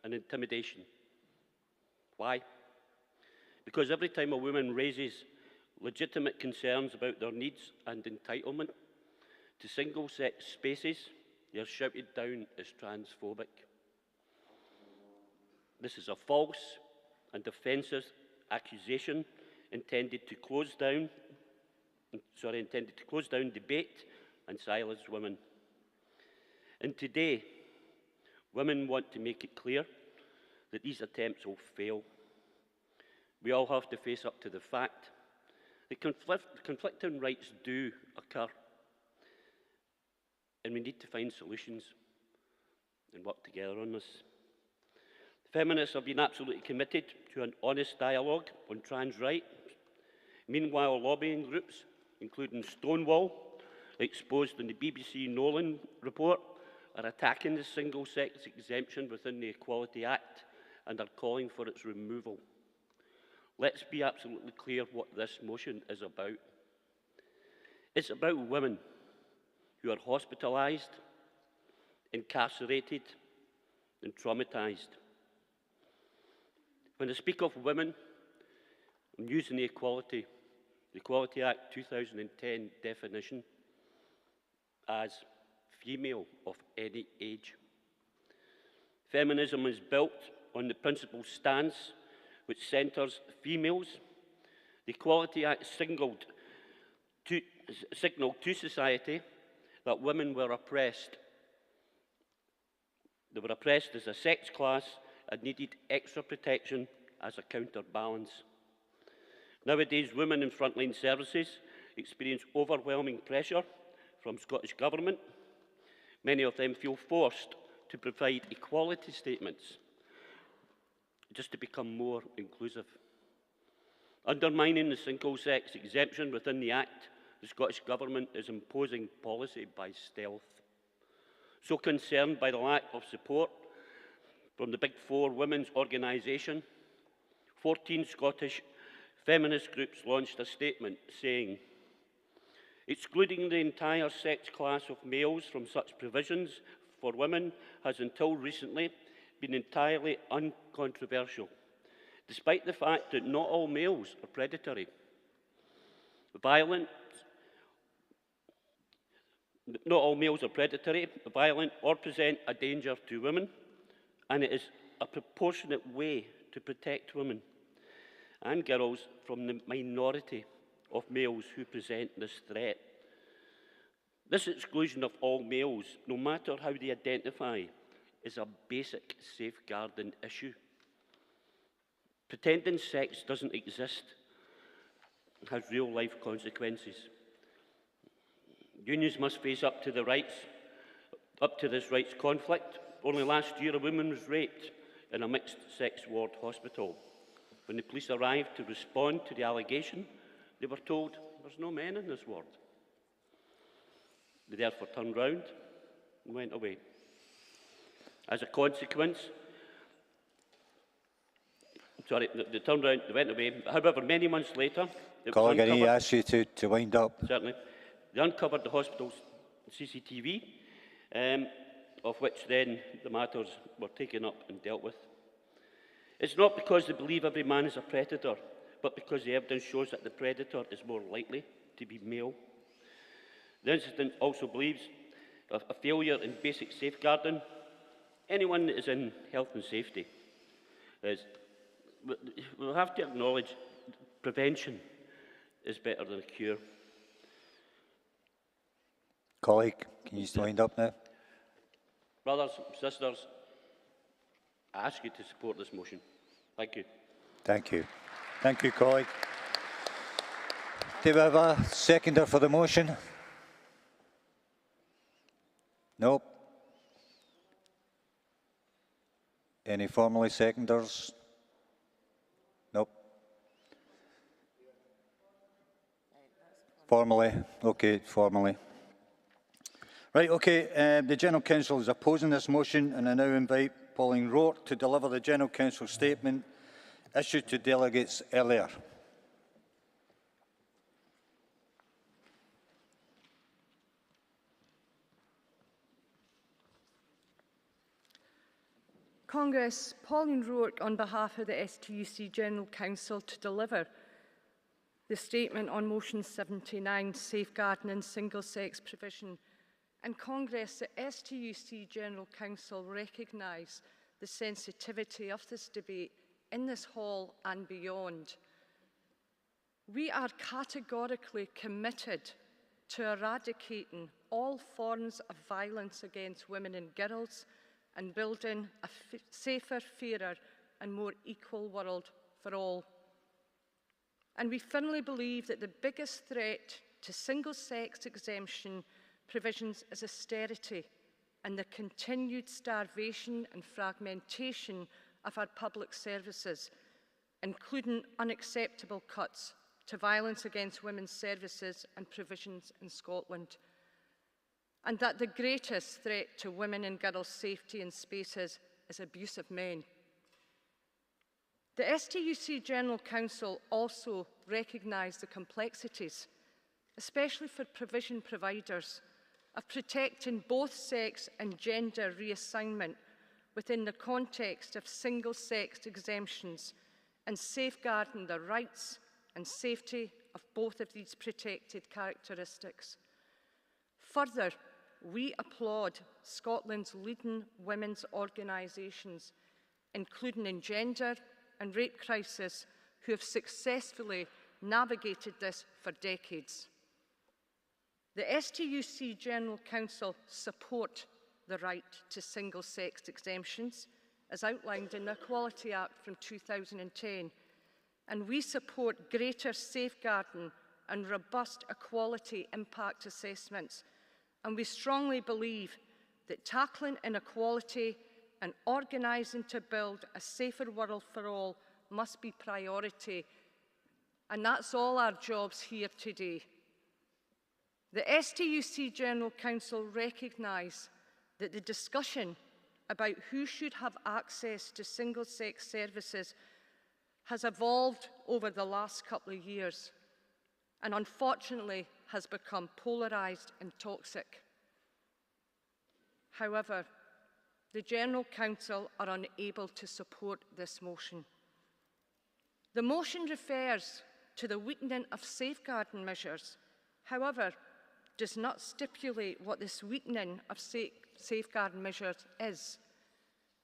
and intimidation. Why? Because every time a woman raises legitimate concerns about their needs and entitlement to single-sex spaces, they are shouted down as transphobic. This is a false and offensive accusation intended to close down debate and silence women. And today, women want to make it clear that these attempts will fail. We all have to face up to the fact that conflicting rights do occur, and we need to find solutions. and work together on this. Feminists have been absolutely committed to an honest dialogue on trans rights. Meanwhile, lobbying groups, including Stonewall, exposed in the BBC Nolan report, are attacking the single-sex exemption within the Equality Act and are calling for its removal. Let's be absolutely clear what this motion is about. It's about women who are hospitalised, incarcerated, and traumatised. When I speak of women, I'm using the Equality Act 2010 definition as female of any age. Feminism is built on the principle stance which centres females. The Equality Act signalled to society that women were oppressed. They were oppressed as a sex class and needed extra protection as a counterbalance. Nowadays, women in frontline services experience overwhelming pressure from Scottish Government. Many of them feel forced to provide equality statements just to become more inclusive. Undermining the single-sex exemption within the Act, the Scottish Government is imposing policy by stealth. So concerned by the lack of support from the Big Four women's organisation, 14 Scottish feminist groups launched a statement saying, excluding the entire sex class of males from such provisions for women has until recently been entirely uncontroversial, despite the fact that not all males are predatory, violent, or present a danger to women, and it is a proportionate way to protect women and girls from the minority of males who present this threat. This exclusion of all males, no matter how they identify, is a basic safeguarding issue. Pretending sex doesn't exist has real-life consequences. Unions must face up to this rights conflict. Only last year, a woman was raped in a mixed-sex ward hospital. When the police arrived to respond to the allegation, they were told, there's no men in this ward. They therefore turned round and went away. As a consequence, they turned round, they went away. However, many months later, Colleague, I need to ask you to wind up. Certainly. They uncovered the hospital's CCTV, of which then the matters were taken up and dealt with. It's not because they believe every man is a predator, but because the evidence shows that the predator is more likely to be male. The incident also believes a failure in basic safeguarding. Anyone that is in health and safety we'll have to acknowledge prevention is better than a cure. Colleague, can you wind up now? Brothers, sisters, I ask you to support this motion. Thank you. Thank you. Thank you, colleague. Do we have a seconder for the motion? Nope. Any formally seconders? Nope. Formally? Okay, formally. Right, okay, the General Counsel is opposing this motion, and I now invite Pauline Rourke to deliver the General Counsel statement issued to delegates earlier. Congress, Pauline Rourke on behalf of the STUC General Counsel to deliver the statement on motion 79, safeguarding and single-sex provision. And Congress, the STUC General Counsel recognise the sensitivity of this debate in this hall and beyond. We are categorically committed to eradicating all forms of violence against women and girls and building a safer, fairer and more equal world for all. And we firmly believe that the biggest threat to single-sex exemption provisions is austerity, and the continued starvation and fragmentation of our public services, including unacceptable cuts to violence against women's services and provisions in Scotland, and that the greatest threat to women and girls' safety in spaces is abuse of men. The STUC General Council also recognised the complexities, especially for provision providers, of protecting both sex and gender reassignment within the context of single-sex exemptions and safeguarding the rights and safety of both of these protected characteristics. Further, we applaud Scotland's leading women's organisations, including in gender and rape crisis, who have successfully navigated this for decades. The STUC General Council support the right to single-sex exemptions, as outlined in the Equality Act from 2010, and we support greater safeguarding and robust equality impact assessments, and we strongly believe that tackling inequality and organising to build a safer world for all must be priority, and that's all our jobs here today. The STUC General Council recognise that the discussion about who should have access to single-sex services has evolved over the last couple of years and unfortunately has become polarised and toxic. However, the General Council are unable to support this motion. The motion refers to the weakening of safeguarding measures, however, does not stipulate what this weakening of safeguarding measures is.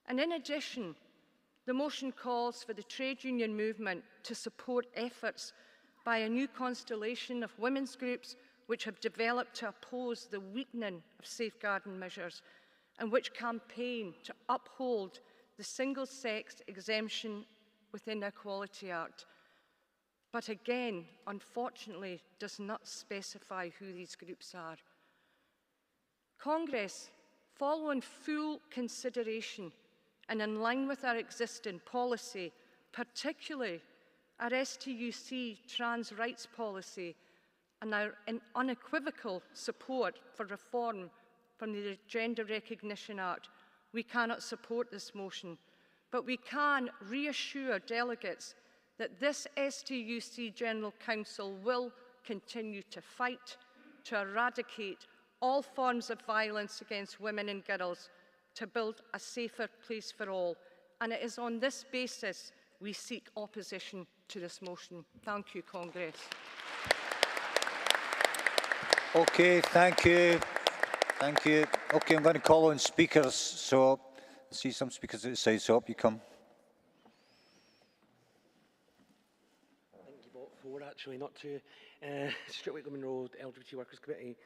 And in addition, the motion calls for the trade union movement to support efforts by a new constellation of women's groups which have developed to oppose the weakening of safeguarding measures and which campaign to uphold the single-sex exemption within the Equality Act, but again, unfortunately, does not specify who these groups are. Congress, following full consideration and in line with our existing policy, particularly our STUC trans rights policy and our unequivocal support for reform from the Gender Recognition Act, we cannot support this motion, but we can reassure delegates that this STUC General Council will continue to fight to eradicate all forms of violence against women and girls, to build a safer place for all. And it is on this basis we seek opposition to this motion. Thank you, Congress. Okay, thank you. Thank you. Okay, I'm going to call on speakers. So I see some speakers at the side, so up you come. I think you vote for, actually, not to. Stuart Wickman Road, LGBT Workers Committee,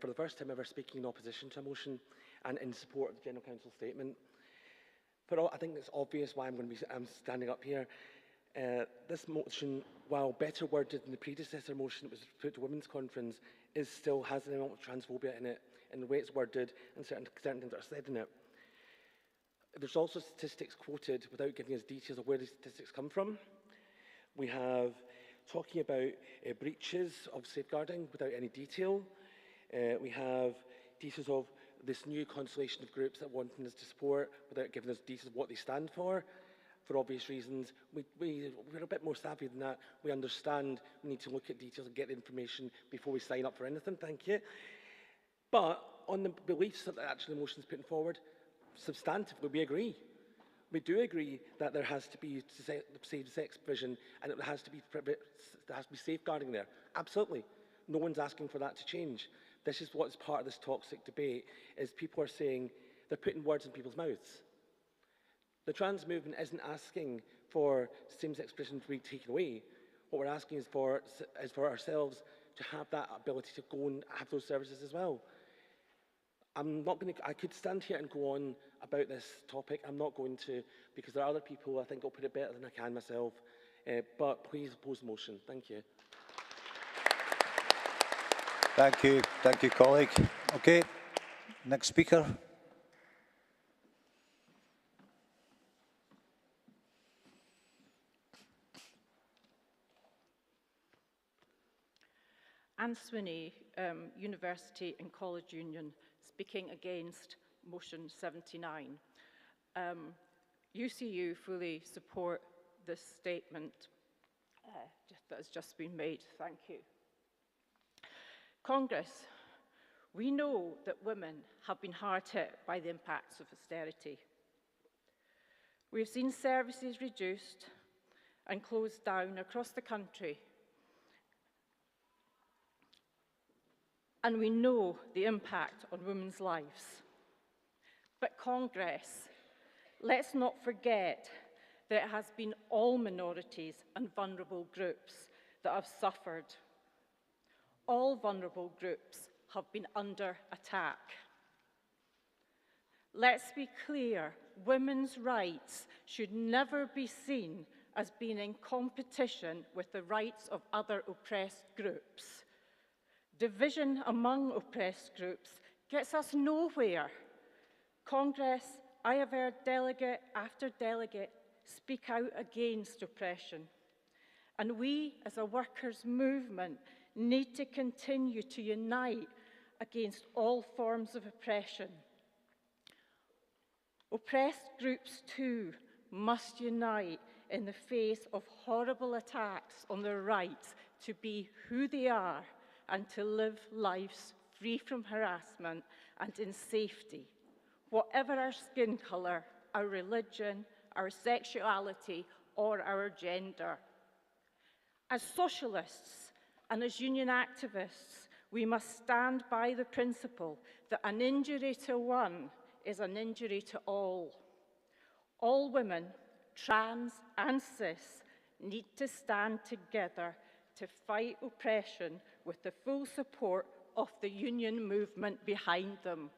for the first time ever speaking in opposition to a motion and in support of the General Council statement. But I think it's obvious why I'm standing up here. This motion, while better worded than the predecessor motion that was put to Women's Conference, still has an element of transphobia in it, in the way it's worded and certain things that are said in it. There's also statistics quoted without giving us details of where the statistics come from. We have talking about breaches of safeguarding without any detail. We have details of this new constellation of groups that want us to support without giving us details of what they stand for obvious reasons. We're a bit more savvy than that. We understand we need to look at details and get the information before we sign up for anything, thank you. But on the beliefs that actually the motion is putting forward, substantively we agree. We do agree that there has to be same-sex provision and there has to be safeguarding there. Absolutely. No one's asking for that to change. This is what's part of this toxic debate, is people are saying, they're putting words in people's mouths. The trans movement isn't asking for same-sex provision to be taken away. What we're asking is for ourselves to have that ability to go and have those services as well. I could stand here and go on about this topic. I'm not going to, because there are other people who I think will put it better than I can myself. But please oppose the motion. Thank you. Thank you, colleague. Okay, Next speaker. Anne Swinney, University and College Union, speaking against motion 79. UCU fully support this statement that has just been made. Thank you. Congress, we know that women have been hard hit by the impacts of austerity. We have seen services reduced and closed down across the country. And we know the impact on women's lives. But Congress, let's not forget that it has been all minorities and vulnerable groups that have suffered. All vulnerable groups have been under attack. Let's be clear, women's rights should never be seen as being in competition with the rights of other oppressed groups. Division among oppressed groups gets us nowhere. Congress, I have heard delegate after delegate speak out against oppression. And we, as a workers' movement, need to continue to unite against all forms of oppression. Oppressed groups, too, must unite in the face of horrible attacks on their rights to be who they are and to live lives free from harassment and in safety, whatever our skin colour, our religion, our sexuality, or our gender. As socialists and as union activists, we must stand by the principle that an injury to one is an injury to all. All women, trans and cis, need to stand together to fight oppression with the full support of the union movement behind them.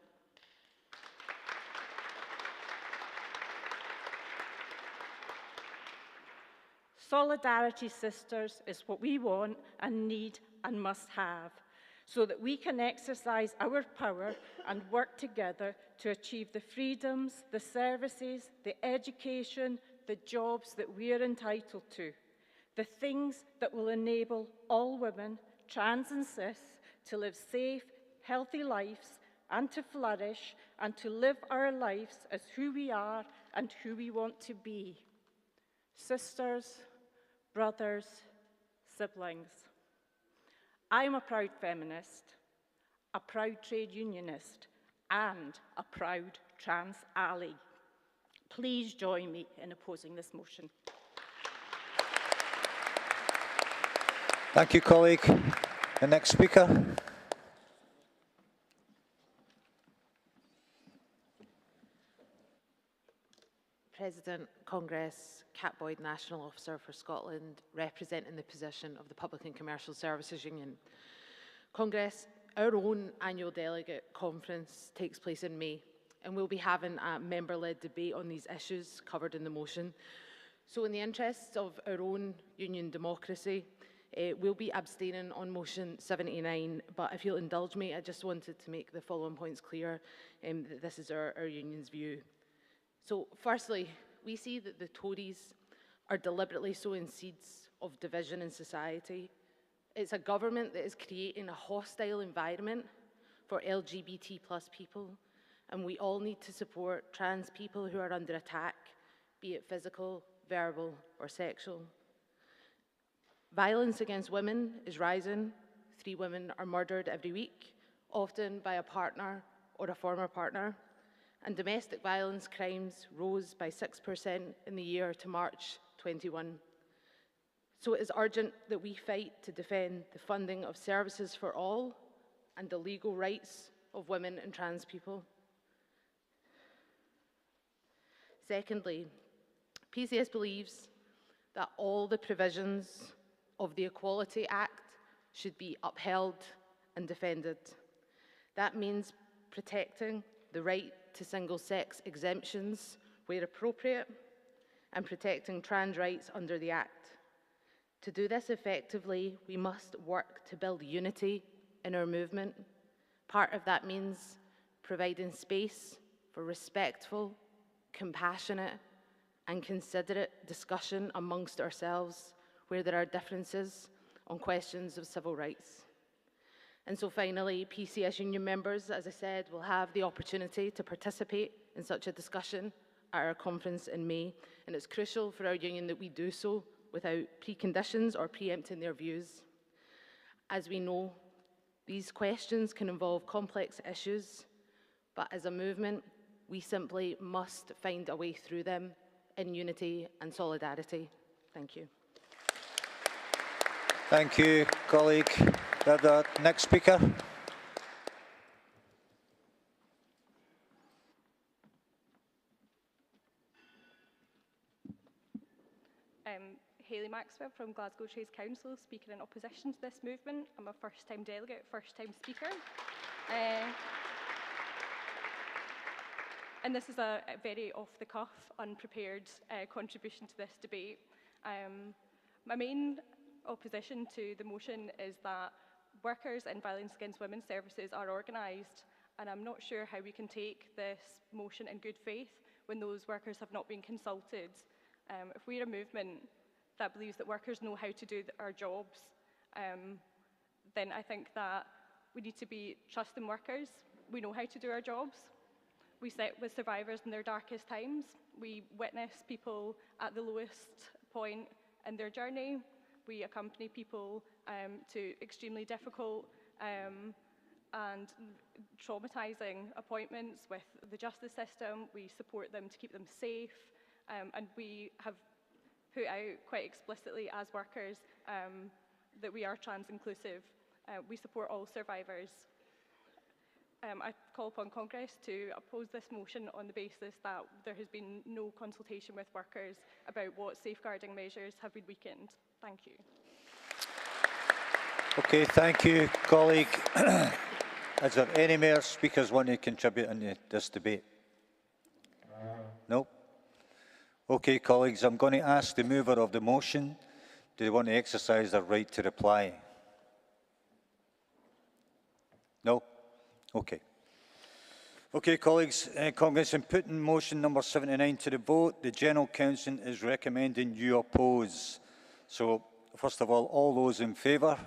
Solidarity, sisters, is what we want and need and must have, so that we can exercise our power and work together to achieve the freedoms, the services, the education, the jobs that we are entitled to, the things that will enable all women, trans and cis, to live safe, healthy lives and to flourish and to live our lives as who we are and who we want to be. Sisters, brothers, siblings, I'm a proud feminist, a proud trade unionist, and a proud trans ally. Please join me in opposing this motion. Thank you, colleague. The next speaker. President, Congress, Cat Boyd, National Officer for Scotland, representing the position of the Public and Commercial Services Union. Congress, our own annual delegate conference takes place in May, and we'll be having a member-led debate on these issues covered in the motion. So in the interests of our own union democracy, we'll be abstaining on motion 79, but if you'll indulge me, I just wanted to make the following points clear, that this is our union's view. So firstly, we see that the Tories are deliberately sowing seeds of division in society. It's a government that is creating a hostile environment for LGBT+ people, and we all need to support trans people who are under attack, be it physical, verbal, or sexual. Violence against women is rising. 3 women are murdered every week, often by a partner or a former partner. And domestic violence crimes rose by 6% in the year to March 21. So it is urgent that we fight to defend the funding of services for all and the legal rights of women and trans people. Secondly, PCS believes that all the provisions of the Equality Act should be upheld and defended. That means protecting the right to single-sex exemptions where appropriate and protecting trans rights under the Act. To do this effectively, we must work to build unity in our movement. Part of that means providing space for respectful, compassionate, and considerate discussion amongst ourselves where there are differences on questions of civil rights. And so finally, PCS union members, as I said, will have the opportunity to participate in such a discussion at our conference in May, and it's crucial for our union that we do so without preconditions or preempting their views. As we know, these questions can involve complex issues, but as a movement, we simply must find a way through them in unity and solidarity. Thank you. Thank you, colleague. The next speaker. Hayley Maxwell from Glasgow Trades Council, speaking in opposition to this movement. I'm a first-time delegate, first-time speaker. And this is a very off-the-cuff, unprepared contribution to this debate. My main opposition to the motion is that workers in violence against women's services are organised, and I'm not sure how we can take this motion in good faith when those workers have not been consulted. If we're a movement that believes that workers know how to do our jobs, then I think that we need to be trusting workers. We know how to do our jobs. We sit with survivors in their darkest times. We witness people at the lowest point in their journey. We accompany people to extremely difficult and traumatising appointments with the justice system. We support them to keep them safe, and we have put out quite explicitly as workers that we are trans-inclusive. We support all survivors. I call upon Congress to oppose this motion on the basis that there has been no consultation with workers about what safeguarding measures have been weakened. Thank you. Okay, thank you, colleague. Is there any more speakers want to contribute in this debate? No? Okay, colleagues, I'm going to ask the mover of the motion, do they want to exercise their right to reply? No? Okay. Okay, colleagues, Congress, in putting motion number 79 to the vote, the General Counsel is recommending you oppose. So, first of all those in favour?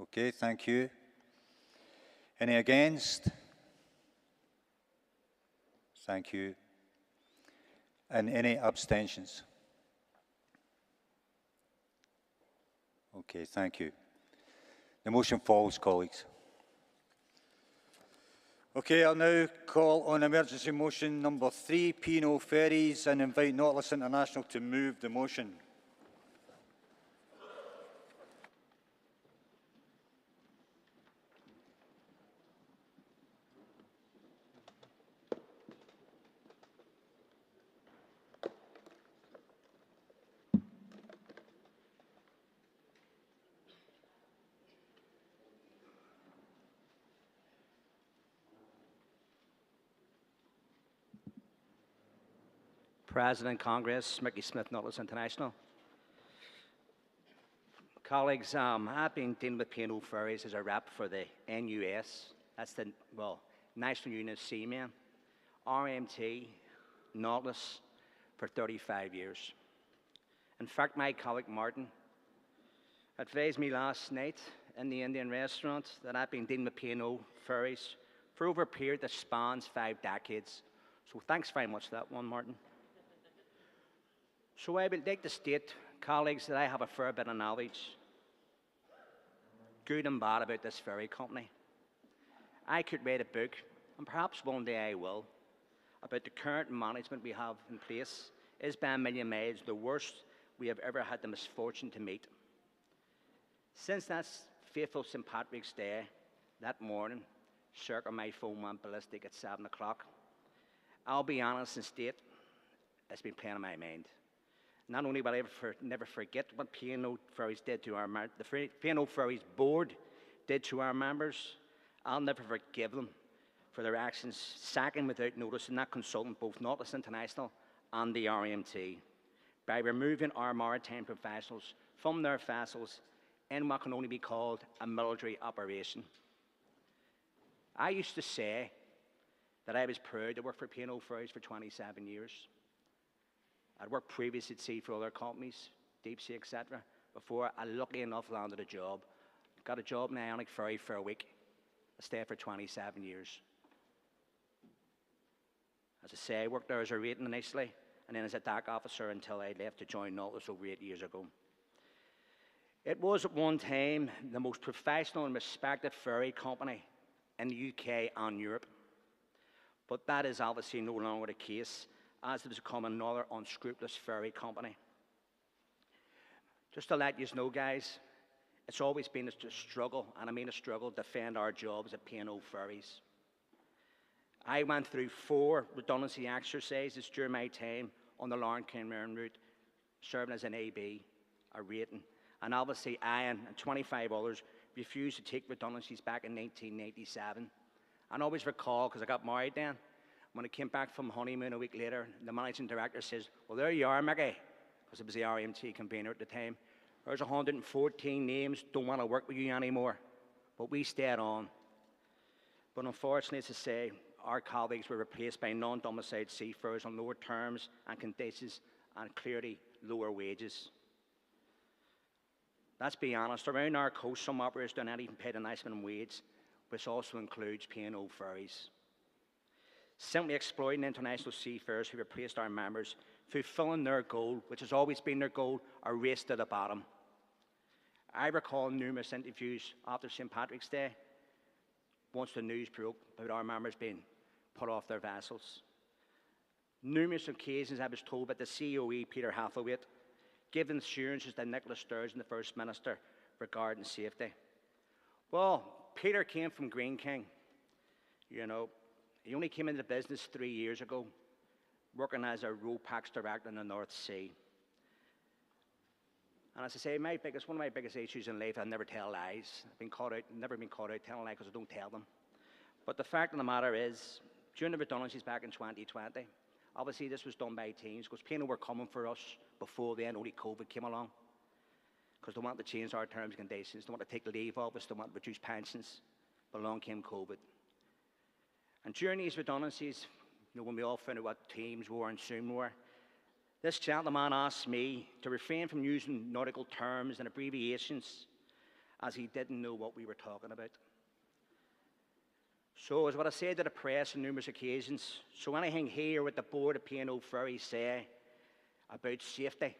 Okay, thank you. Any against? Thank you. And any abstentions? Okay, thank you. The motion falls, colleagues. Okay, I'll now call on emergency motion number 3, P&O Ferries, and invite Nautilus International to move the motion. President Congress, Mickey Smith, Nautilus International. Colleagues, I've been dealing with P&O Ferries as a rep for the NUS. That's the, National Union of Seamen, RMT, Nautilus, for 35 years. In fact, my colleague Martin advised me last night in the Indian restaurant that I've been dealing with P&O Ferries for over a period that spans 5 decades. So thanks very much for that one, Martin. So I would like to state, colleagues, that I have a fair bit of knowledge, good and bad, about this ferry company. I could write a book, and perhaps one day I will, about the current management we have in place is by a million miles the worst we have ever had the misfortune to meet. Since that fateful St. Patrick's Day, that morning, circa my phone went ballistic at 7 o'clock, I'll be honest and state it's been playing on my mind. Not only will I never forget what P&O Ferries did to our the P&O Ferries board did to our members, I'll never forgive them for their actions sacking without notice and not consulting both Nautilus International and the RMT by removing our maritime professionals from their vessels in what can only be called a military operation. I used to say that I was proud to work for P&O Ferries for 27 years. I'd worked previously at sea for other companies, deep sea, etc., before I lucky enough landed a job. Got a job in Ionic Ferry for a week. I stayed for 27 years. As I say, I worked there as a rating initially, and then as a DAC officer until I left to join Nautilus over 8 years ago. It was at one time the most professional and respected ferry company in the UK and Europe. But that is obviously no longer the case, as it has become another unscrupulous ferry company. Just to let you know, guys, it's always been a struggle, and I mean a struggle, to defend our jobs at P&O Ferries. I went through 4 redundancy exercises during my time on the Larne-Kinmurn route, serving as an AB, a rating, and obviously Ian and 25 others refused to take redundancies back in 1997. And I always recall, because I got married then, when I came back from honeymoon a week later, the managing director says, well, there you are, Mickey, because it was the RMT convener at the time. There's 114 names, don't want to work with you anymore. But we stayed on. But unfortunately, as I say, our colleagues were replaced by non-domiciled seafarers on lower terms and conditions and clearly lower wages. Let's be honest, around our coast, some operators don't even pay the nice minimum wage, which also includes P&O Ferries. Simply exploiting international seafarers who replaced our members, fulfilling their goal, which has always been their goal, a race to the bottom. I recall numerous interviews after St. Patrick's Day, once the news broke about our members being put off their vessels. Numerous occasions I was told by the COE, Peter Hathaway, giving assurances to Nicola Sturgeon, the First Minister, regarding safety. Well, Peter came from Green King. You know, he only came into the business 3 years ago, working as a RoPax director in the North Sea. And as I say, one of my biggest issues in life, I never tell lies. Never been caught out telling lies because I don't tell them. But the fact of the matter is, during the redundancies back in 2020, obviously this was done by teams, because P&O were coming for us before then, only COVID came along. Because they wanted to change our terms and conditions, they wanted to take the leave of us, they wanted to reduce pensions, but along came COVID. And during these redundancies, you know, when we all found out what teams were and soon were, this gentleman asked me to refrain from using nautical terms and abbreviations, as he didn't know what we were talking about. So, as what I said to the press on numerous occasions, so anything here with the board of P&O Ferries say about safety,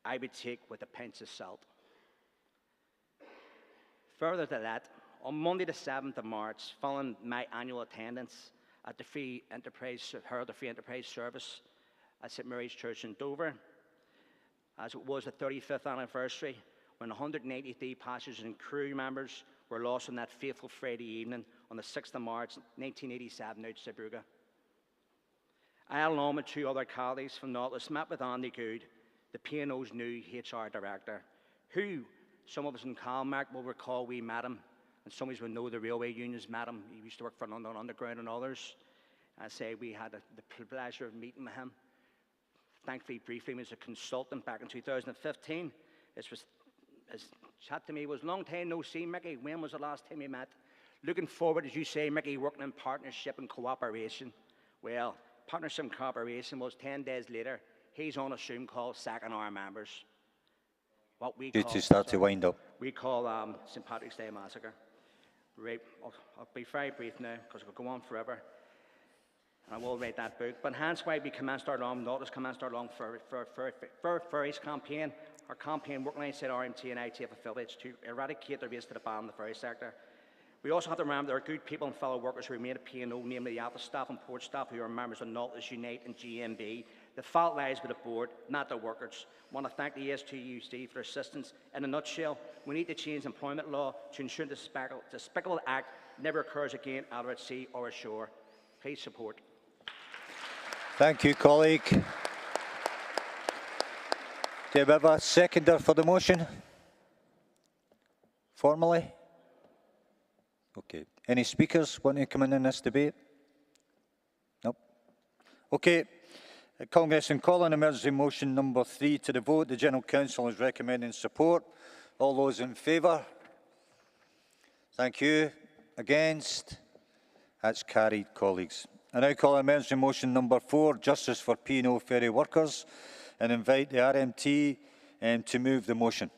I would take with a pinch of salt. Further to that, on Monday the 7th of March, following my annual attendance at the Free Enterprise Service at St Mary's Church in Dover, as it was the 35th anniversary, when 183 passengers and crew members were lost on that fateful Friday evening on the 6th of March 1987 out Zeebrugge. I, along with 2 other colleagues from Nautilus, met with Andy Good, the P&O's new HR director, who some of us in Calmac will recall we met him, and some of us will know the railway unions met him. He used to work for London Underground and others. I say we had the pleasure of meeting with him. Thankfully, briefly, he was a consultant back in 2015. His chat to me was, long time no see, Mickey. When was the last time we met? Looking forward, as you say, Mickey, working in partnership and cooperation. Well, partnership and cooperation was 10 days later. He's on a Zoom call sacking our members. What we call, to wind up. We call St. Patrick's Day Massacre. Right, I'll be very brief now, because it will go on forever. And I will write that book. But hence why we commenced our long, Nautilus commenced our long ferries campaign. Our campaign working alongside RMT and ITF affiliates to eradicate the race to the bottom of the ferry sector. We also have to remember there are good people and fellow workers who remain at P&O, namely the office staff and port staff who are members of Nautilus Unite and GMB. The fault lies with the board, not the workers. I want to thank the STUC for their assistance. In a nutshell, we need to change employment law to ensure the despicable act never occurs again either at sea or ashore. Please support. Thank you, colleague. Do we have a seconder for the motion? Formally? Okay. Any speakers want to come in this debate? Nope. Okay. Congress in calling emergency motion number 3 to the vote. The General Counsel is recommending support. All those in favour? Thank you. Against? That's carried, colleagues. I now call emergency motion number 4, Justice for P&O Ferry Workers, and invite the RMT to move the motion.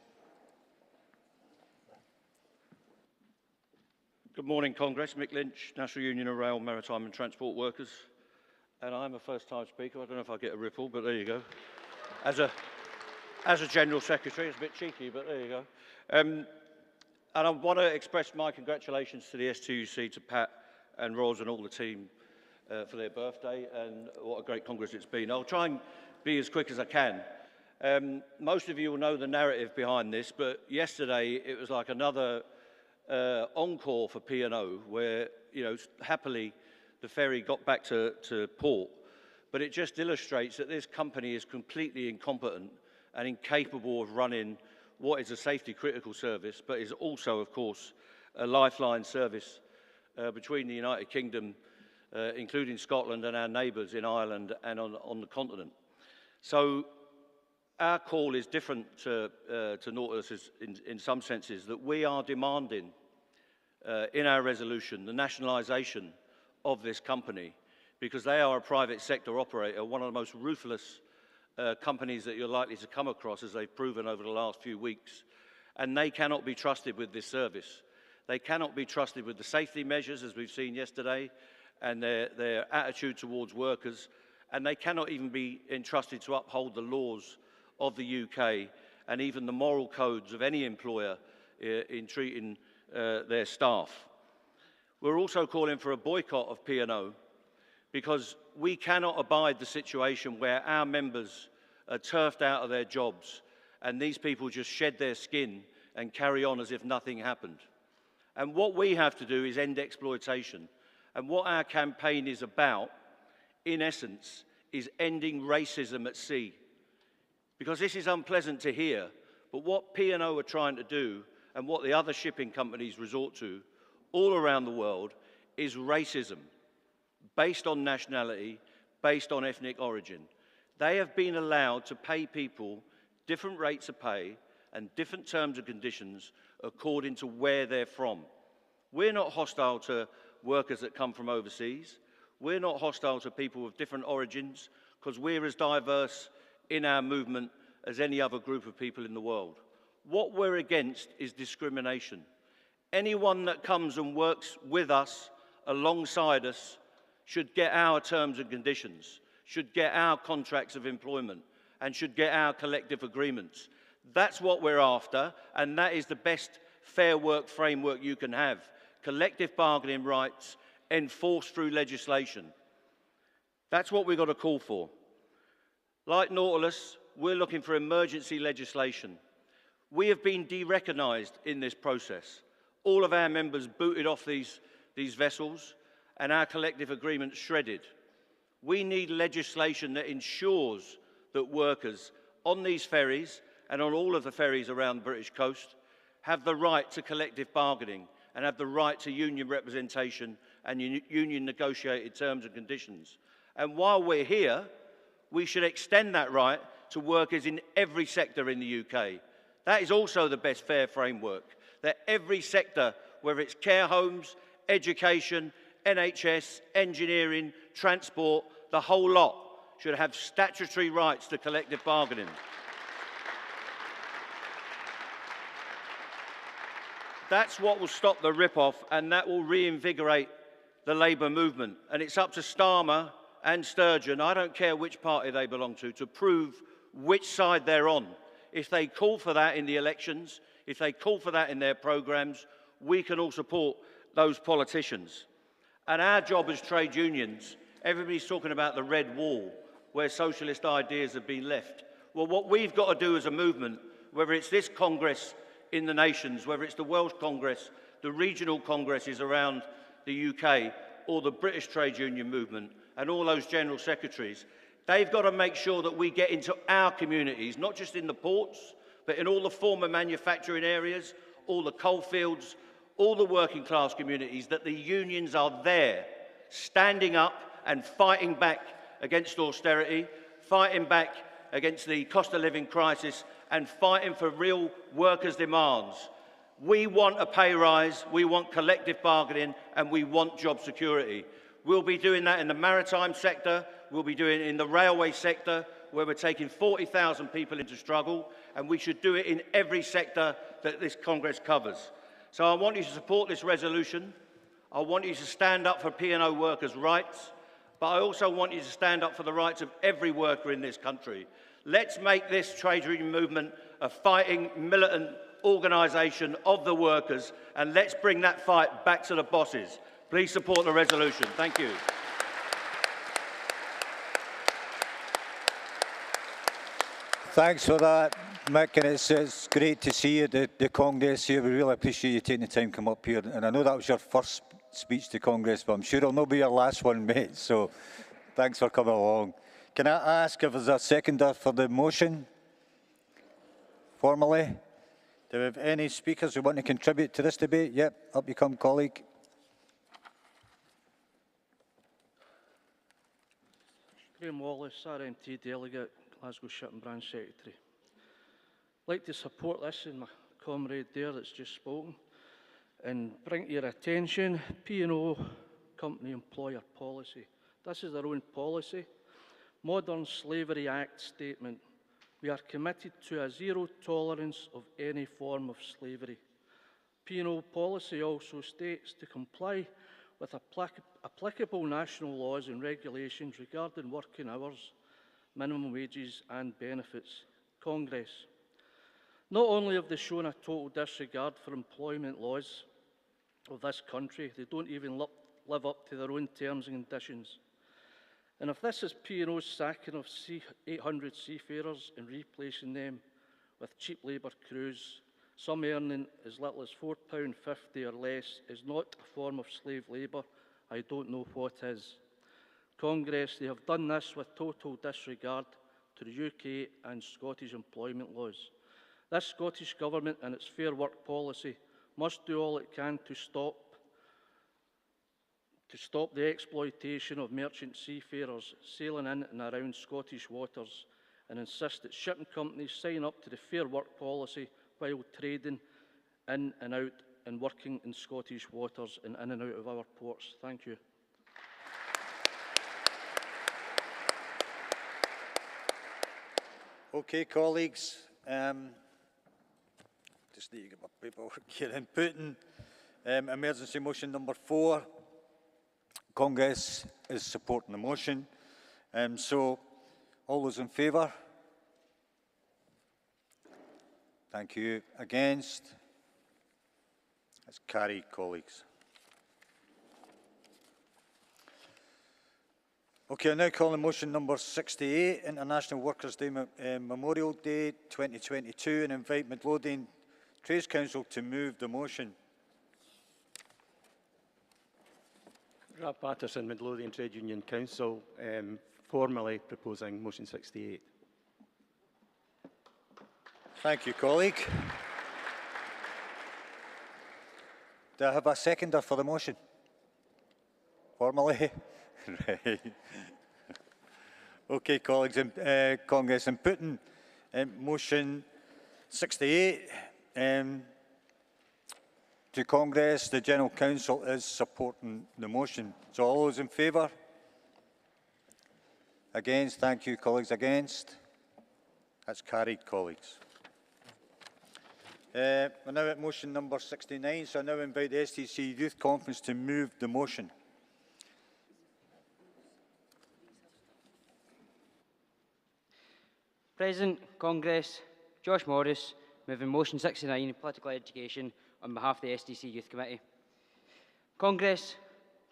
Good morning, Congress. Mick Lynch, National Union of Rail, Maritime and Transport Workers. And I'm a first-time speaker. I don't know if I get a ripple, but there you go. As a General Secretary, it's a bit cheeky, but there you go. And I want to express my congratulations to the STUC, to Pat and Ros and all the team for their birthday, and what a great Congress it's been. I'll try and be as quick as I can. Most of you will know the narrative behind this, but yesterday it was like another encore for P&O, where, you know, happily the ferry got back to port, but it just illustrates that this company is completely incompetent and incapable of running what is a safety critical service, but is also, of course, a lifeline service between the United Kingdom, including Scotland and our neighbours in Ireland and on the continent. So our call is different to Nautilus in some senses, that we are demanding in our resolution the nationalisation of this company, because they are a private sector operator, one of the most ruthless companies that you're likely to come across, as they've proven over the last few weeks. And they cannot be trusted with this service. They cannot be trusted with the safety measures, as we've seen yesterday, and their attitude towards workers. And they cannot even be entrusted to uphold the laws of the UK and even the moral codes of any employer in treating their staff. We're also calling for a boycott of P&O, because we cannot abide the situation where our members are turfed out of their jobs and these people just shed their skin and carry on as if nothing happened. And what we have to do is end exploitation. And what our campaign is about, in essence, is ending racism at sea. Because this is unpleasant to hear, but what P&O are trying to do, and what the other shipping companies resort to all around the world, is racism based on nationality, based on ethnic origin. They have been allowed to pay people different rates of pay and different terms and conditions according to where they're from. We're not hostile to workers that come from overseas. We're not hostile to people with different origins, because we're as diverse in our movement as any other group of people in the world. What we're against is discrimination. Anyone that comes and works with us, alongside us, should get our terms and conditions, should get our contracts of employment, and should get our collective agreements. That's what we're after, and that is the best fair work framework you can have. Collective bargaining rights enforced through legislation. That's what we've got to call for. Like Nautilus, we're looking for emergency legislation. We have been de-recognised in this process. All of our members booted off these vessels, and our collective agreement shredded. We need legislation that ensures that workers on these ferries and on all of the ferries around the British coast have the right to collective bargaining and have the right to union representation and union negotiated terms and conditions. And while we're here, we should extend that right to workers in every sector in the UK. That is also the best fair framework, that every sector, whether it's care homes, education, NHS, engineering, transport, the whole lot, should have statutory rights to collective bargaining. That's what will stop the rip-off, and that will reinvigorate the Labour movement. And it's up to Starmer and Sturgeon, I don't care which party they belong to prove which side they're on. If they call for that in the elections, if they call for that in their programmes, we can all support those politicians. And our job as trade unions, everybody's talking about the red wall, where socialist ideas have been left. Well, what we've got to do as a movement, whether it's this Congress in the nations, whether it's the Welsh Congress, the regional congresses around the UK, or the British trade union movement, and all those general secretaries, they've got to make sure that we get into our communities, not just in the ports, but in all the former manufacturing areas, all the coal fields, all the working class communities, that the unions are there, standing up and fighting back against austerity, fighting back against the cost of living crisis, and fighting for real workers' demands. We want a pay rise, we want collective bargaining, and we want job security. We'll be doing that in the maritime sector, we'll be doing it in the railway sector, where we're taking 40,000 people into struggle, and we should do it in every sector that this Congress covers. So I want you to support this resolution. I want you to stand up for P&O workers' rights, but I also want you to stand up for the rights of every worker in this country. Let's make this trade union movement a fighting, militant organisation of the workers, and let's bring that fight back to the bosses. Please support the resolution. Thank you. Thanks for that, Mick, and it's great to see you at the Congress here. We really appreciate you taking the time to come up here. And I know that was your first speech to Congress, but I'm sure it'll not be your last one, mate. So thanks for coming along. Can I ask if there's a seconder for the motion? Formally? Do we have any speakers who want to contribute to this debate? Yep, up you come, colleague. Graham Wallace, RMT Delegate, Glasgow Shipping Branch Secretary. I'd like to support this and my comrade there that's just spoken and bring to your attention P&O Company Employer Policy. This is their own policy. Modern Slavery Act statement. We are committed to a zero tolerance of any form of slavery. P&O policy also states to comply with applicable national laws and regulations regarding working hours, minimum wages and benefits. Congress. Not only have they shown a total disregard for employment laws of this country, they don't even live up to their own terms and conditions. And if this is P&O's sacking of 800 seafarers and replacing them with cheap labour crews, some earning as little as £4.50 or less, is not a form of slave labour, I don't know what is. Congress, they have done this with total disregard to the UK and Scottish employment laws. This Scottish Government and its Fair Work policy must do all it can to stop the exploitation of merchant seafarers sailing in and around Scottish waters, and insist that shipping companies sign up to the Fair Work policy while trading in and out and working in Scottish waters and in and out of our ports. Thank you. Okay, colleagues. Just need to get my paperwork here. And putting emergency motion number 4. Congress is supporting the motion. So, all those in favour? Thank you. Against? That's carried, colleagues. Okay, I now call on motion number 68, International Workers' Day Memorial Day 2022, and invite Midlothian Trades Council to move the motion. Rob Patterson, Midlothian Trade Union Council, formally proposing motion 68. Thank you, colleague. Do I have a seconder for the motion? Formally? Right. Okay, colleagues, in Congress, in putting motion 68 to Congress, the General Counsel is supporting the motion. So all those in favour? Against? Thank you, colleagues. Against? That's carried, colleagues. We're now at motion number 69, so I now invite the STC Youth Conference to move the motion. President, Congress, Josh Morris, moving motion 69, political education, on behalf of the STC Youth Committee. Congress,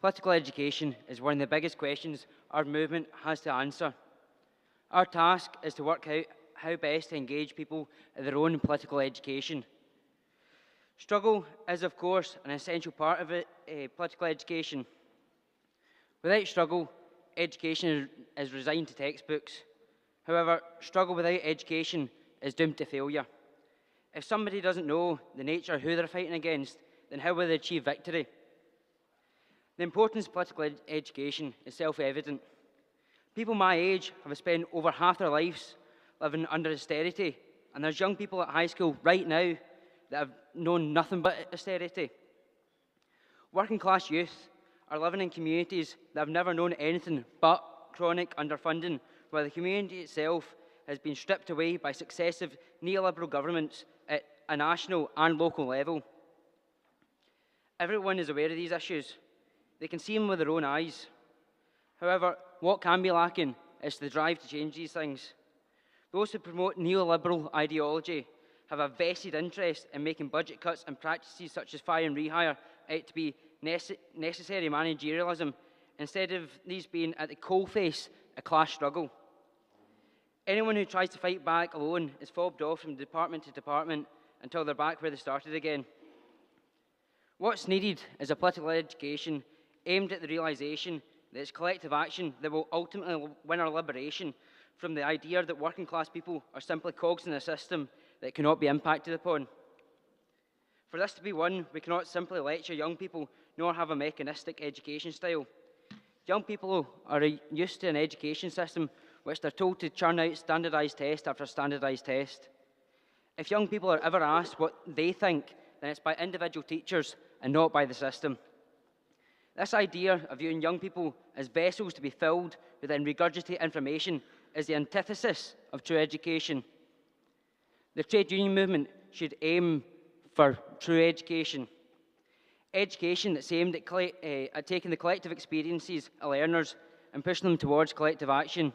political education is one of the biggest questions our movement has to answer. Our task is to work out how best to engage people in their own political education. Struggle is, of course, an essential part of political education. Without struggle, education is resigned to textbooks. However, struggle without education is doomed to failure. If somebody doesn't know the nature of who they're fighting against, then how will they achieve victory? The importance of political education is self-evident. People my age have spent over half their lives living under austerity, and there's young people at high school right now that have known nothing but austerity. Working class youth are living in communities that have never known anything but chronic underfunding, where the community itself has been stripped away by successive neoliberal governments at a national and local level. Everyone is aware of these issues. They can see them with their own eyes. However, what can be lacking is the drive to change these things. Those who promote neoliberal ideology have a vested interest in making budget cuts and practices such as fire and rehire out to be necessary managerialism, instead of these being at the coalface a class struggle. Anyone who tries to fight back alone is fobbed off from department to department until they're back where they started again. What's needed is a political education aimed at the realisation that it's collective action that will ultimately win our liberation from the idea that working class people are simply cogs in a system that cannot be impacted upon. For this to be won, we cannot simply lecture young people nor have a mechanistic education style. Young people are used to an education system which they're told to churn out standardised test after standardised test. If young people are ever asked what they think, then it's by individual teachers and not by the system. This idea of viewing young people as vessels to be filled with and regurgitate information is the antithesis of true education. The trade union movement should aim for true education. Education that's aimed at taking the collective experiences of learners and pushing them towards collective action.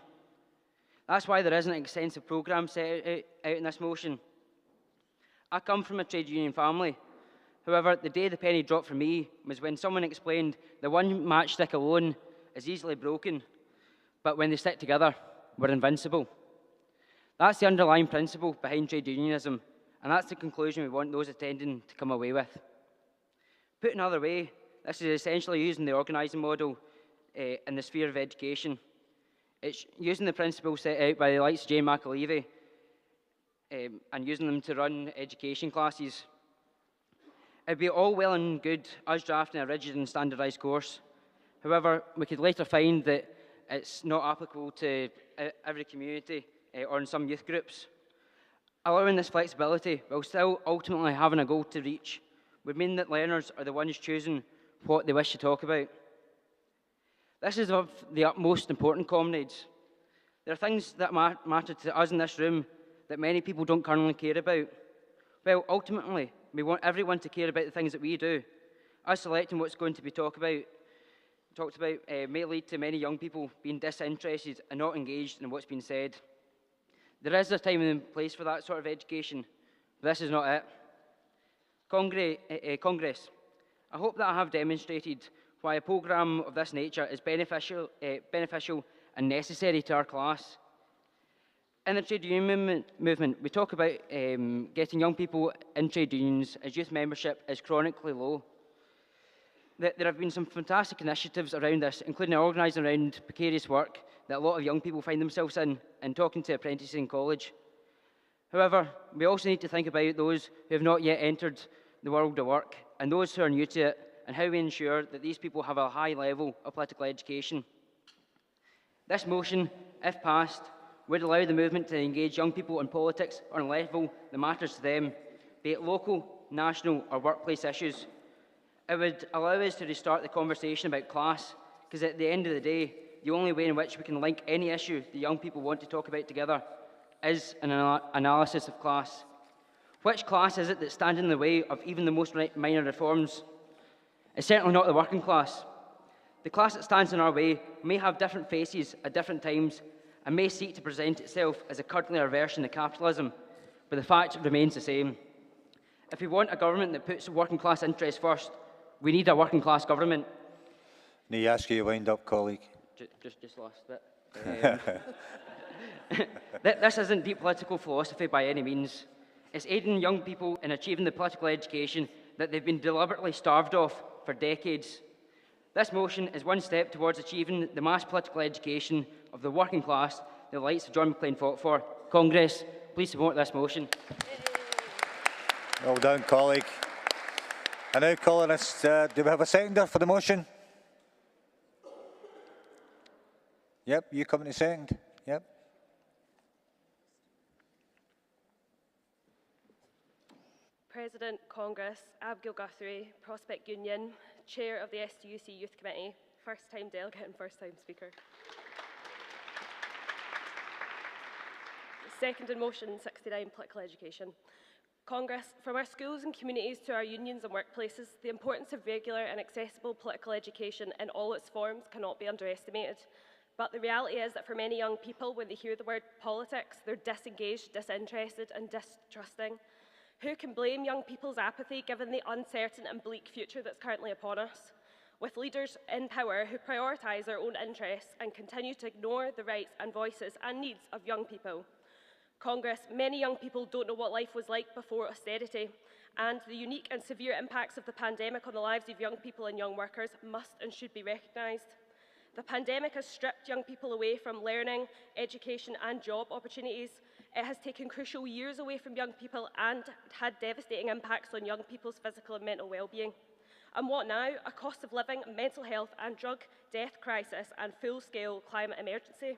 That's why there isn't an extensive programme set out in this motion. I come from a trade union family. However, the day the penny dropped for me was when someone explained that one matchstick alone is easily broken, but when they stick together, we're invincible. That's the underlying principle behind trade unionism, and that's the conclusion we want those attending to come away with. Put another way, this is essentially using the organising model in the sphere of education. It's using the principles set out by the likes of Jane McAlevey and using them to run education classes. It'd be all well and good us drafting a rigid and standardised course. However, we could later find that it's not applicable to every community or in some youth groups. Allowing this flexibility while still ultimately having a goal to reach would mean that learners are the ones choosing what they wish to talk about. This is of the utmost importance, comrades. There are things that matter to us in this room that many people don't currently care about. Well, ultimately, we want everyone to care about the things that we do. Us selecting what's going to be talked about may lead to many young people being disinterested and not engaged in what's been said. There is a time and place for that sort of education, but this is not it. Congress, I hope that I have demonstrated why a programme of this nature is beneficial and necessary to our class. In the trade union movement, we talk about getting young people in trade unions as youth membership is chronically low. There have been some fantastic initiatives around this, including organising around precarious work that a lot of young people find themselves in and talking to apprentices in college. However, we also need to think about those who have not yet entered the world of work and those who are new to it, and how we ensure that these people have a high level of political education. This motion, if passed, would allow the movement to engage young people in politics on a level that matters to them, be it local, national or workplace issues. It would allow us to restart the conversation about class, because at the end of the day, the only way in which we can link any issue the young people want to talk about together is an analysis of class. Which class is it that stands in the way of even the most minor reforms? It's certainly not the working class. The class that stands in our way may have different faces at different times and may seek to present itself as a curdlier version of capitalism, but the fact remains the same. If we want a government that puts working class interests first, we need a working class government. May I ask you to wind up, colleague? Just last bit. This isn't deep political philosophy by any means. It's aiding young people in achieving the political education that they've been deliberately starved of for decades. This motion is one step towards achieving the mass political education of the working class the likes of John McLean fought for. Congress, please support this motion. Well done, colleague. I now call on us, do we have a seconder for the motion? Yep, you coming to second? Yep. President, Congress, Abigail Guthrie, Prospect Union, Chair of the STUC Youth Committee, first time delegate and first time speaker. Second in motion 69, political education. Congress, from our schools and communities to our unions and workplaces, the importance of regular and accessible political education in all its forms cannot be underestimated. But the reality is that for many young people, when they hear the word politics, they're disengaged, disinterested and distrusting. Who can blame young people's apathy given the uncertain and bleak future that's currently upon us? With leaders in power who prioritise their own interests and continue to ignore the rights and voices and needs of young people. Congress, many young people don't know what life was like before austerity, and the unique and severe impacts of the pandemic on the lives of young people and young workers must and should be recognised. The pandemic has stripped young people away from learning, education and job opportunities. It has taken crucial years away from young people and had devastating impacts on young people's physical and mental well-being. And what now? A cost of living, mental health and drug death crisis and full-scale climate emergency.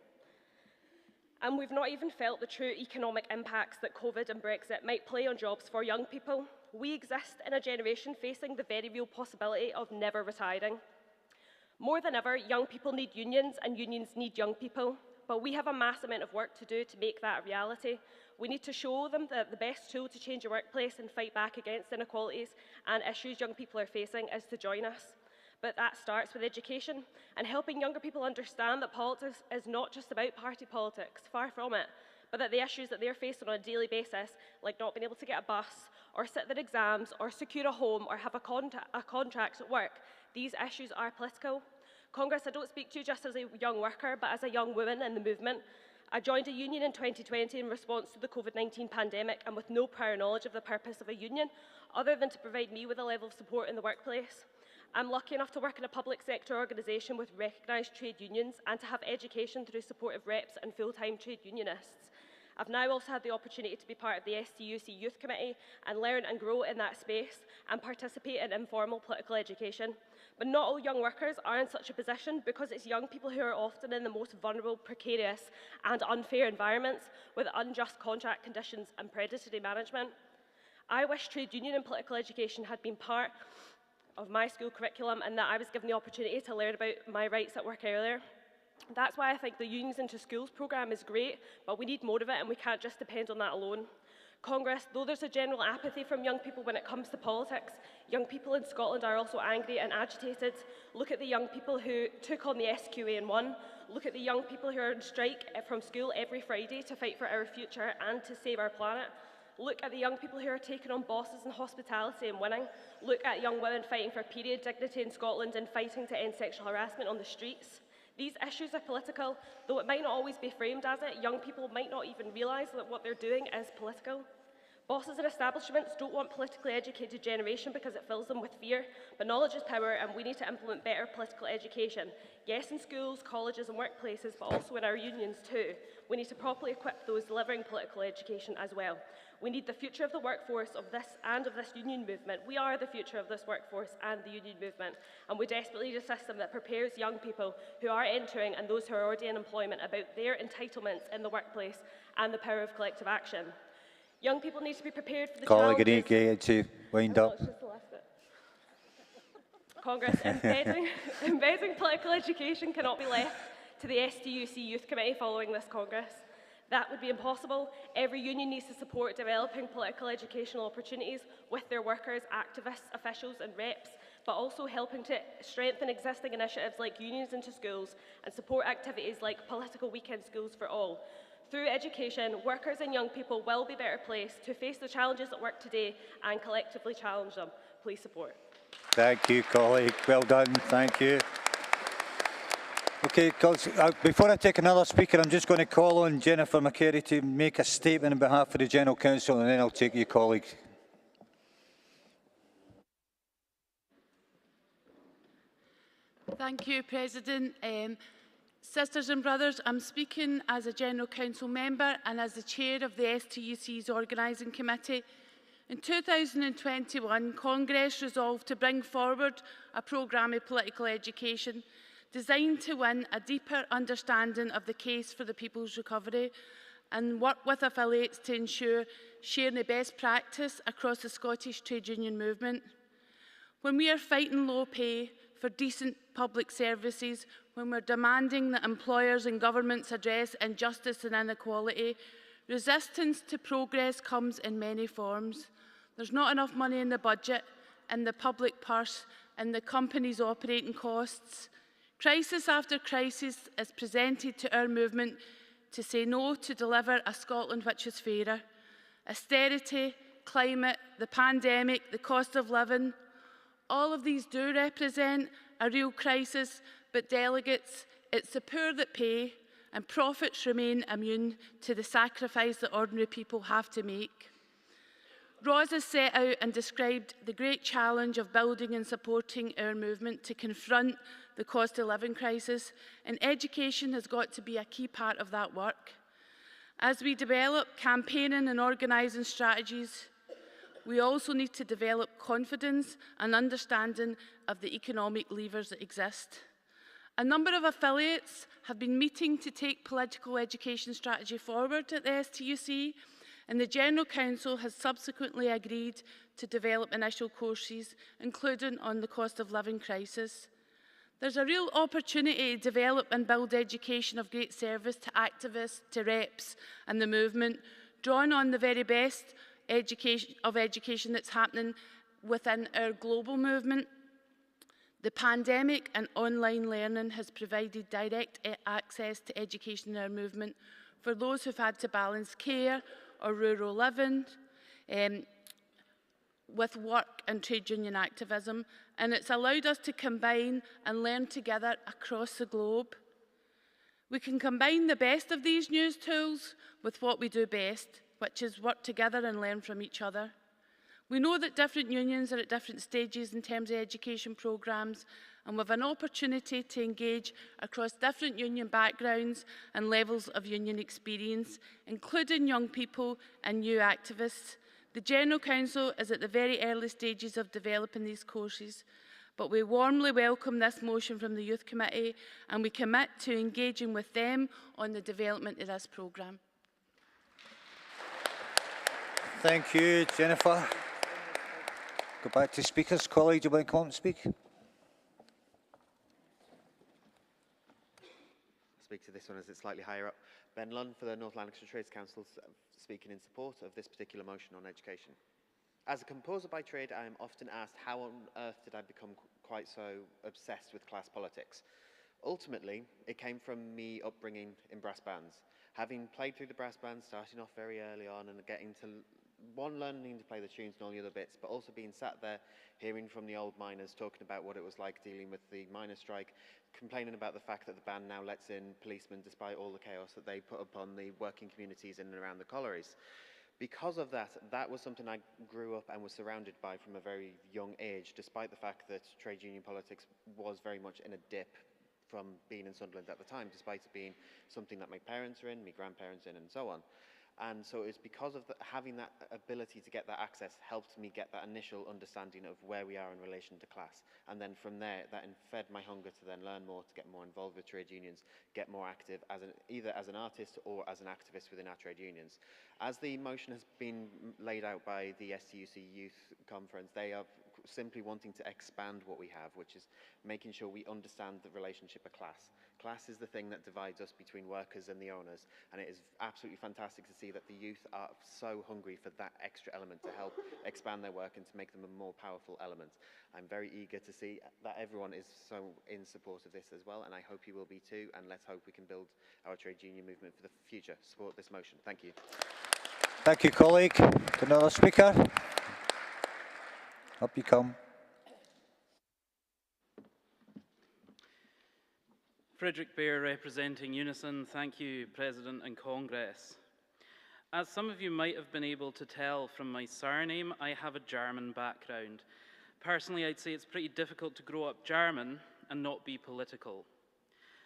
And we've not even felt the true economic impacts that COVID and Brexit might play on jobs for young people. We exist in a generation facing the very real possibility of never retiring. More than ever, young people need unions and unions need young people, but we have a mass amount of work to do to make that a reality. We need to show them that the best tool to change a workplace and fight back against inequalities and issues young people are facing is to join us. But that starts with education and helping younger people understand that politics is not just about party politics, far from it, but that the issues that they're facing on a daily basis, like not being able to get a bus, or sit their exams, or secure a home, or have a contract at work, these issues are political. Congress, I don't speak to you just as a young worker, but as a young woman in the movement. I joined a union in 2020 in response to the COVID-19 pandemic and with no prior knowledge of the purpose of a union, other than to provide me with a level of support in the workplace. I'm lucky enough to work in a public sector organisation with recognised trade unions and to have education through supportive reps and full-time trade unionists. I've now also had the opportunity to be part of the STUC Youth Committee and learn and grow in that space and participate in informal political education. But not all young workers are in such a position because it's young people who are often in the most vulnerable, precarious and unfair environments with unjust contract conditions and predatory management. I wish trade union and political education had been part of my school curriculum and that I was given the opportunity to learn about my rights at work earlier. That's why I think the Unions into Schools programme is great, but we need more of it and we can't just depend on that alone. Congress, though there's a general apathy from young people when it comes to politics, young people in Scotland are also angry and agitated. Look at the young people who took on the SQA and won. Look at the young people who are on strike from school every Friday to fight for our future and to save our planet. Look at the young people who are taking on bosses in hospitality and winning. Look at young women fighting for period dignity in Scotland and fighting to end sexual harassment on the streets. These issues are political, though it might not always be framed as it. Young people might not even realise that what they're doing is political. Bosses and establishments don't want politically educated generation because it fills them with fear, but knowledge is power and we need to implement better political education. Yes, in schools, colleges and workplaces, but also in our unions too. We need to properly equip those delivering political education as well. We need the future of the workforce of this union movement. We are the future of this workforce and the union movement, and we desperately need a system that prepares young people who are entering and those who are already in employment about their entitlements in the workplace and the power of collective action. Young people need to be prepared for the challenges... Colleague, you need to wind up. Congress, embedding political education cannot be left to the STUC Youth Committee following this Congress. That would be impossible. Every union needs to support developing political educational opportunities with their workers, activists, officials and reps, but also helping to strengthen existing initiatives like Unions into Schools and support activities like Political Weekend Schools for All. Through education, workers and young people will be better placed to face the challenges at work today and collectively challenge them. Please support. Thank you, colleague. Well done. Thank you. Okay, before I take another speaker, I'm just going to call on Jennifer McCary to make a statement on behalf of the General Counsel, and then I'll take you, colleague. Thank you, President. Sisters and brothers, I'm speaking as a General Council member and as the Chair of the STUC's Organising Committee. In 2021, Congress resolved to bring forward a programme of political education designed to win a deeper understanding of the case for the people's recovery and work with affiliates to ensure sharing the best practice across the Scottish trade union movement. When we are fighting low pay for decent public services, when we're demanding that employers and governments address injustice and inequality, resistance to progress comes in many forms. There's not enough money in the budget, in the public purse, in the company's operating costs. Crisis after crisis is presented to our movement to say no to deliver a Scotland which is fairer. Austerity, climate, the pandemic, the cost of living, all of these do represent a real crisis, but delegates, it's the poor that pay, and profits remain immune to the sacrifice that ordinary people have to make. Ros has set out and described the great challenge of building and supporting our movement to confront the cost of living crisis, and education has got to be a key part of that work. As we develop campaigning and organising strategies, we also need to develop confidence and understanding of the economic levers that exist. A number of affiliates have been meeting to take political education strategy forward at the STUC, and the General Council has subsequently agreed to develop initial courses, including on the cost of living crisis. There's a real opportunity to develop and build education of great service to activists, to reps and the movement, drawing on the very best education that's happening within our global movement. The pandemic and online learning has provided direct access to education in our movement for those who've had to balance care or rural living with work and trade union activism, and it's allowed us to combine and learn together across the globe. We can combine the best of these news tools with what we do best, which is work together and learn from each other. We know that different unions are at different stages in terms of education programmes, and we have an opportunity to engage across different union backgrounds and levels of union experience, including young people and new activists. The General Council is at the very early stages of developing these courses, but we warmly welcome this motion from the Youth Committee, and we commit to engaging with them on the development of this programme. Thank you, Jennifer. Go back to speakers. Colleague, do you want to come up and speak? Speak to this one as it's slightly higher up. Ben Lunn for the North Lanarkshire Trades Council, speaking in support of this particular motion on education. As a composer by trade, I am often asked how on earth did I become quite so obsessed with class politics. Ultimately, it came from me upbringing in brass bands. Having played through the brass bands, starting off very early on and getting to learning to play the tunes and all the other bits, but also being sat there hearing from the old miners talking about what it was like dealing with the miners' strike, complaining about the fact that the band now lets in policemen despite all the chaos that they put upon the working communities in and around the collieries. Because of that, that was something I grew up and was surrounded by from a very young age, despite the fact that trade union politics was very much in a dip from being in Sunderland at the time, despite it being something that my parents are in, my grandparents in, and so on. And so it's because of having that ability to get that access helped me get that initial understanding of where we are in relation to class. And then from there, that fed my hunger to then learn more, to get more involved with trade unions, get more active as either as an artist or as an activist within our trade unions. As the motion has been laid out by the STUC Youth Conference, they are simply wanting to expand what we have, which is making sure we understand the relationship of class. Class is the thing that divides us between workers and the owners, and it is absolutely fantastic to see that the youth are so hungry for that extra element to help expand their work and to make them a more powerful element. I'm very eager to see that everyone is so in support of this as well, and I hope you will be too, and let's hope we can build our trade union movement for the future. Support this motion. Thank you. Thank you, colleague. Another speaker. Up you come. Frederick Bear representing Unison. Thank you, President and Congress. As some of you might have been able to tell from my surname, I have a German background. Personally, I'd say it's pretty difficult to grow up German and not be political.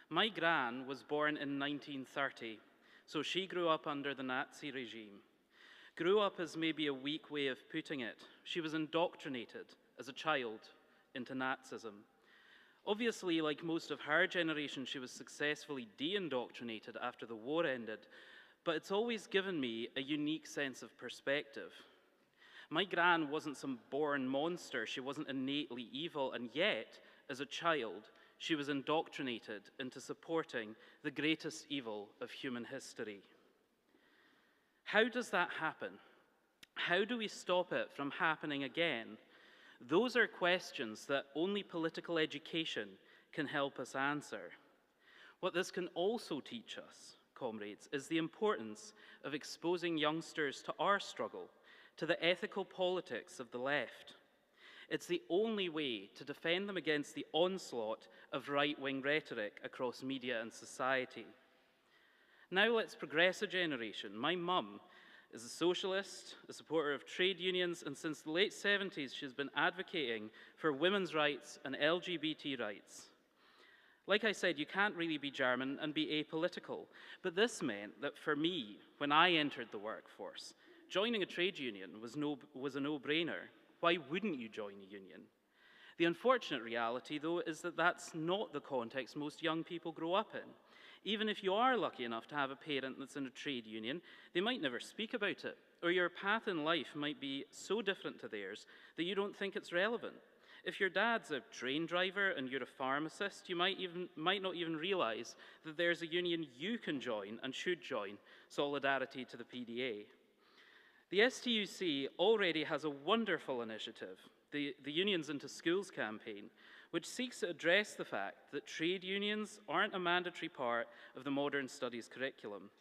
My gran was born in 1930, so she grew up under the Nazi regime. Grew up is maybe a weak way of putting it. She was indoctrinated as a child into Nazism. Obviously, like most of her generation, she was successfully de-indoctrinated after the war ended, but it's always given me a unique sense of perspective. My gran wasn't some born monster, she wasn't innately evil, and yet, as a child, she was indoctrinated into supporting the greatest evil of human history. How does that happen? How do we stop it from happening again? Those are questions that only political education can help us answer. What this can also teach us, comrades, is the importance of exposing youngsters to our struggle, to the ethical politics of the left. It's the only way to defend them against the onslaught of right-wing rhetoric across media and society. Now let's progress a generation. My mum is a socialist, a supporter of trade unions, and since the late 70s she's been advocating for women's rights and LGBT rights. Like I said, you can't really be German and be apolitical, but this meant that for me, when I entered the workforce, joining a trade union was a no-brainer. Why wouldn't you join a union? The unfortunate reality, though, is that that's not the context most young people grow up in. Even if you are lucky enough to have a parent that's in a trade union, they might never speak about it, or your path in life might be so different to theirs that you don't think it's relevant. If your dad's a train driver and you're a pharmacist, you might not even realise that there's a union you can join and should join, solidarity to the PDA. The STUC already has a wonderful initiative, the Unions into Schools campaign, which seeks to address the fact that trade unions aren't a mandatory part of the modern studies curriculum.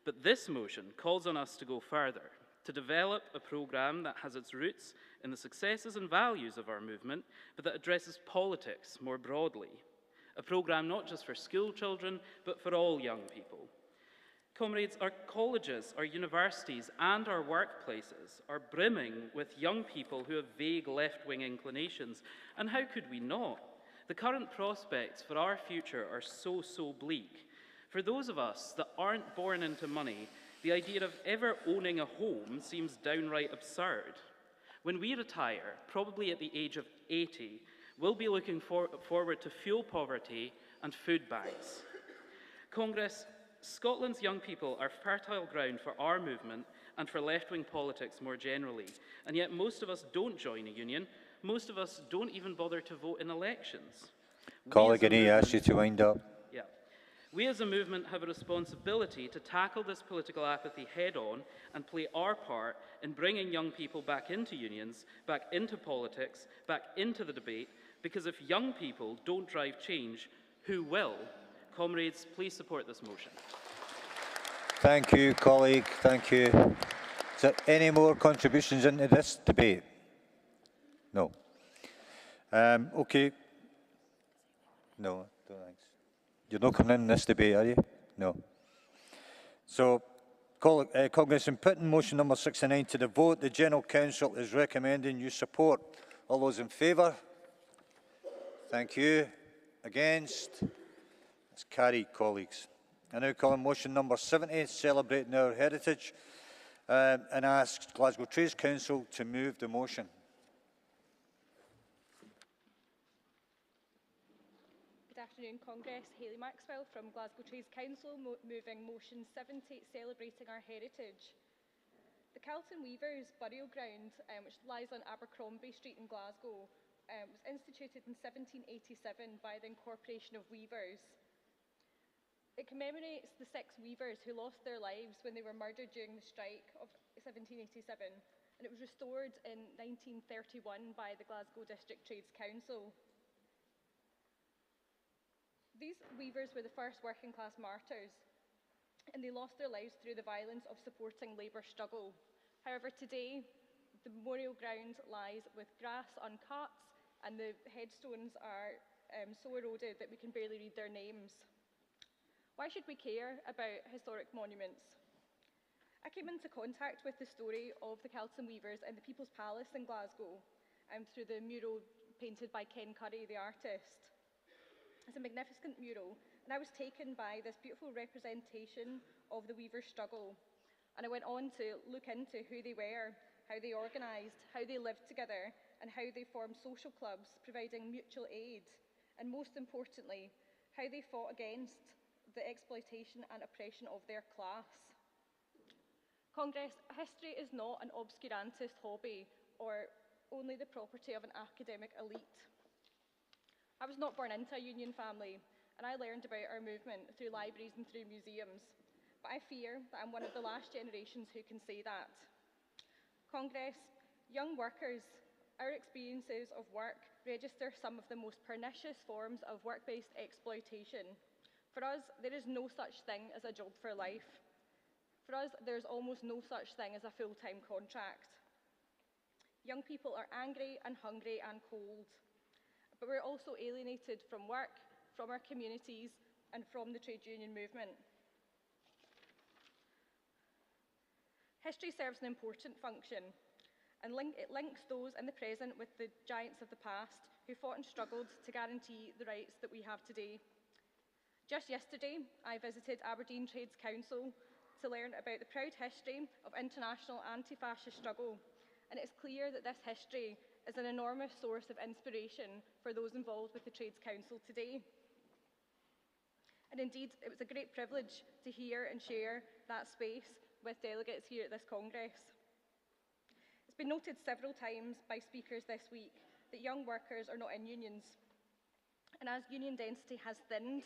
But this motion calls on us to go further, to develop a programme that has its roots in the successes and values of our movement, but that addresses politics more broadly. A programme not just for school children, but for all young people. Comrades, our colleges, our universities, and our workplaces are brimming with young people who have vague left-wing inclinations, and how could we not? The current prospects for our future are so bleak. For those of us that aren't born into money, the idea of ever owning a home seems downright absurd. When we retire, probably at the age of 80, we'll be looking forward to fuel poverty and food banks. Congress, Scotland's young people are fertile ground for our movement and for left-wing politics more generally, and yet most of us don't join a union. Most of us don't even bother to vote in elections. Colleague, I need to ask you to wind up. Yeah. We as a movement have a responsibility to tackle this political apathy head-on and play our part in bringing young people back into unions, back into politics, back into the debate, because if young people don't drive change, who will? Comrades, please support this motion. Thank you, colleague. Thank you. Is there any more contributions into this debate? No. Okay. No, thanks. You're not coming in this debate, are you? No. So, Congress, in putting motion number 69 to the vote, the General Counsel is recommending you support. All those in favour? Thank you. Against? It's carried, colleagues. I now call on motion number 70, celebrating our heritage, and ask Glasgow Trades Council to move the motion. Good afternoon, Congress. Hayley Maxwell from Glasgow Trades Council, moving motion 70, celebrating our heritage. The Calton Weavers burial ground, which lies on Abercrombie Street in Glasgow, was instituted in 1787 by the Incorporation of Weavers. It commemorates the 6 weavers who lost their lives when they were murdered during the strike of 1787, and it was restored in 1931 by the Glasgow District Trades Council. These weavers were the first working class martyrs, and they lost their lives through the violence of supporting labour struggle. However, today, the memorial ground lies with grass uncut, and the headstones are so eroded that we can barely read their names. Why should we care about historic monuments? I came into contact with the story of the Calton Weavers in the People's Palace in Glasgow through the mural painted by Ken Curry, the artist. It's a magnificent mural, and I was taken by this beautiful representation of the weavers' struggle. And I went on to look into who they were, how they organised, how they lived together, and how they formed social clubs providing mutual aid, and most importantly, how they fought against the exploitation and oppression of their class. Congress, history is not an obscurantist hobby or only the property of an academic elite. I was not born into a union family, and I learned about our movement through libraries and through museums, but I fear that I'm one of the last generations who can say that. Congress, young workers, our experiences of work register some of the most pernicious forms of work-based exploitation. For us, there is no such thing as a job for life. For us, there's almost no such thing as a full-time contract. Young people are angry and hungry and cold, but we're also alienated from work, from our communities, and from the trade union movement. History serves an important function, and it links those in the present with the giants of the past who fought and struggled to guarantee the rights that we have today. Just yesterday, I visited Aberdeen Trades Council to learn about the proud history of international anti-fascist struggle, and it's clear that this history is an enormous source of inspiration for those involved with the Trades Council today. And indeed, it was a great privilege to hear and share that space with delegates here at this Congress. It's been noted several times by speakers this week that young workers are not in unions. And as union density has thinned,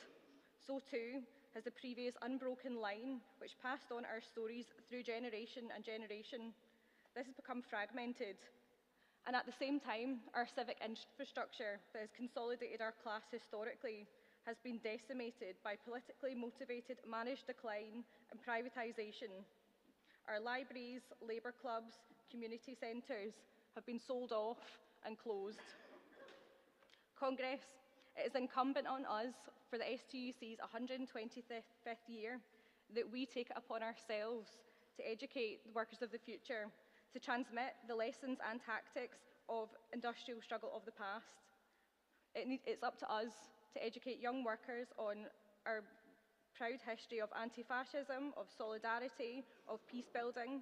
so too has the previous unbroken line which passed on our stories through generation and generation. This has become fragmented. And at the same time, our civic infrastructure that has consolidated our class historically has been decimated by politically motivated managed decline and privatisation. Our libraries, labour clubs, community centres have been sold off and closed. Congress, it is incumbent on us for the STUC's 125th year that we take it upon ourselves to educate the workers of the future, to transmit the lessons and tactics of industrial struggle of the past. It's up to us to educate young workers on our proud history of anti-fascism, of solidarity, of peace building,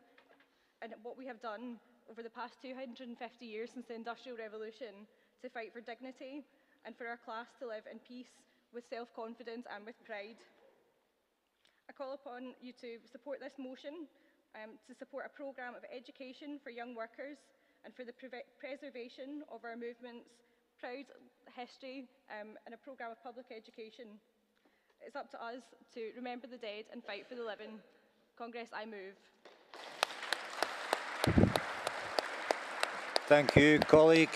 and what we have done over the past 250 years since the Industrial Revolution to fight for dignity and for our class to live in peace with self-confidence and with pride. I call upon you to support this motion, to support a programme of education for young workers and for the preservation of our movement's proud history and a programme of public education. It's up to us to remember the dead and fight for the living. Congress, I move. Thank you, colleague.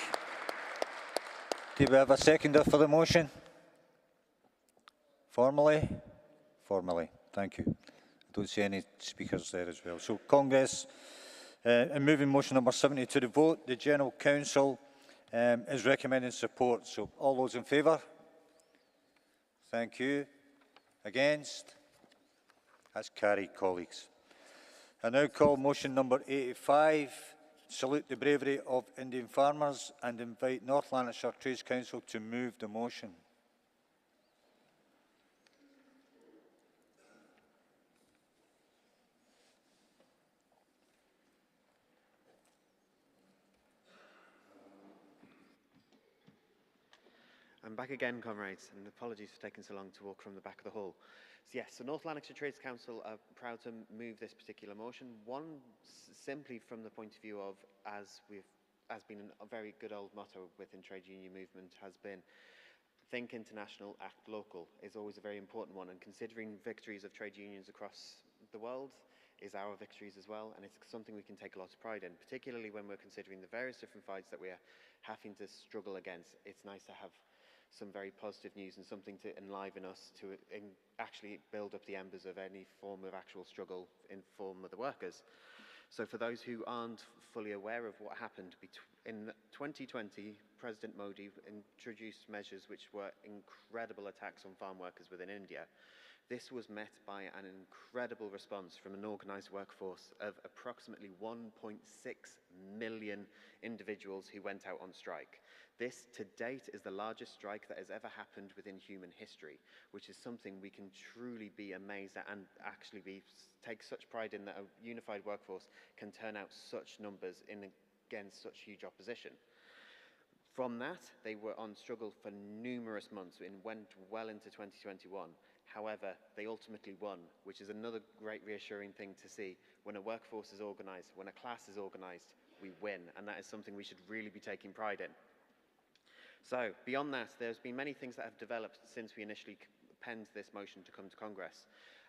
Do we have a seconder for the motion? Formally? Formally. Thank you. I don't see any speakers there as well. So, Congress, in moving motion number 70 to the vote, the General Counsel is recommending support. So, all those in favour? Thank you. Against? That's carried, colleagues. I now call motion number 85, salute the bravery of Indian farmers, and invite North Lanarkshire Trades Council to move the motion. I'm back again, comrades, and apologies for taking so long to walk from the back of the hall. So yes, the North Lanarkshire Trades Council are proud to move this particular motion. One, simply from the point of view of, as been a very good old motto within trade union movement, has been think international, act local, is always a very important one. And considering victories of trade unions across the world is our victories as well, and it's something we can take a lot of pride in, particularly when we're considering the various different fights that we're having to struggle against. It's nice to have some very positive news and something to enliven us to actually build up the embers of any form of actual struggle in form of the workers. So for those who aren't fully aware of what happened, in 2020, President Modi introduced measures which were incredible attacks on farm workers within India. This was met by an incredible response from an organised workforce of approximately 1.6 million individuals who went out on strike. This, to date, is the largest strike that has ever happened within human history, which is something we can truly be amazed at and actually take such pride in, that a unified workforce can turn out such numbers against such huge opposition. From that, they were on struggle for numerous months and went well into 2021. However, they ultimately won, which is another great reassuring thing to see. When a workforce is organised, when a class is organised, we win, and that is something we should really be taking pride in. So, beyond that, there's been many things that have developed since we initially penned this motion to come to Congress.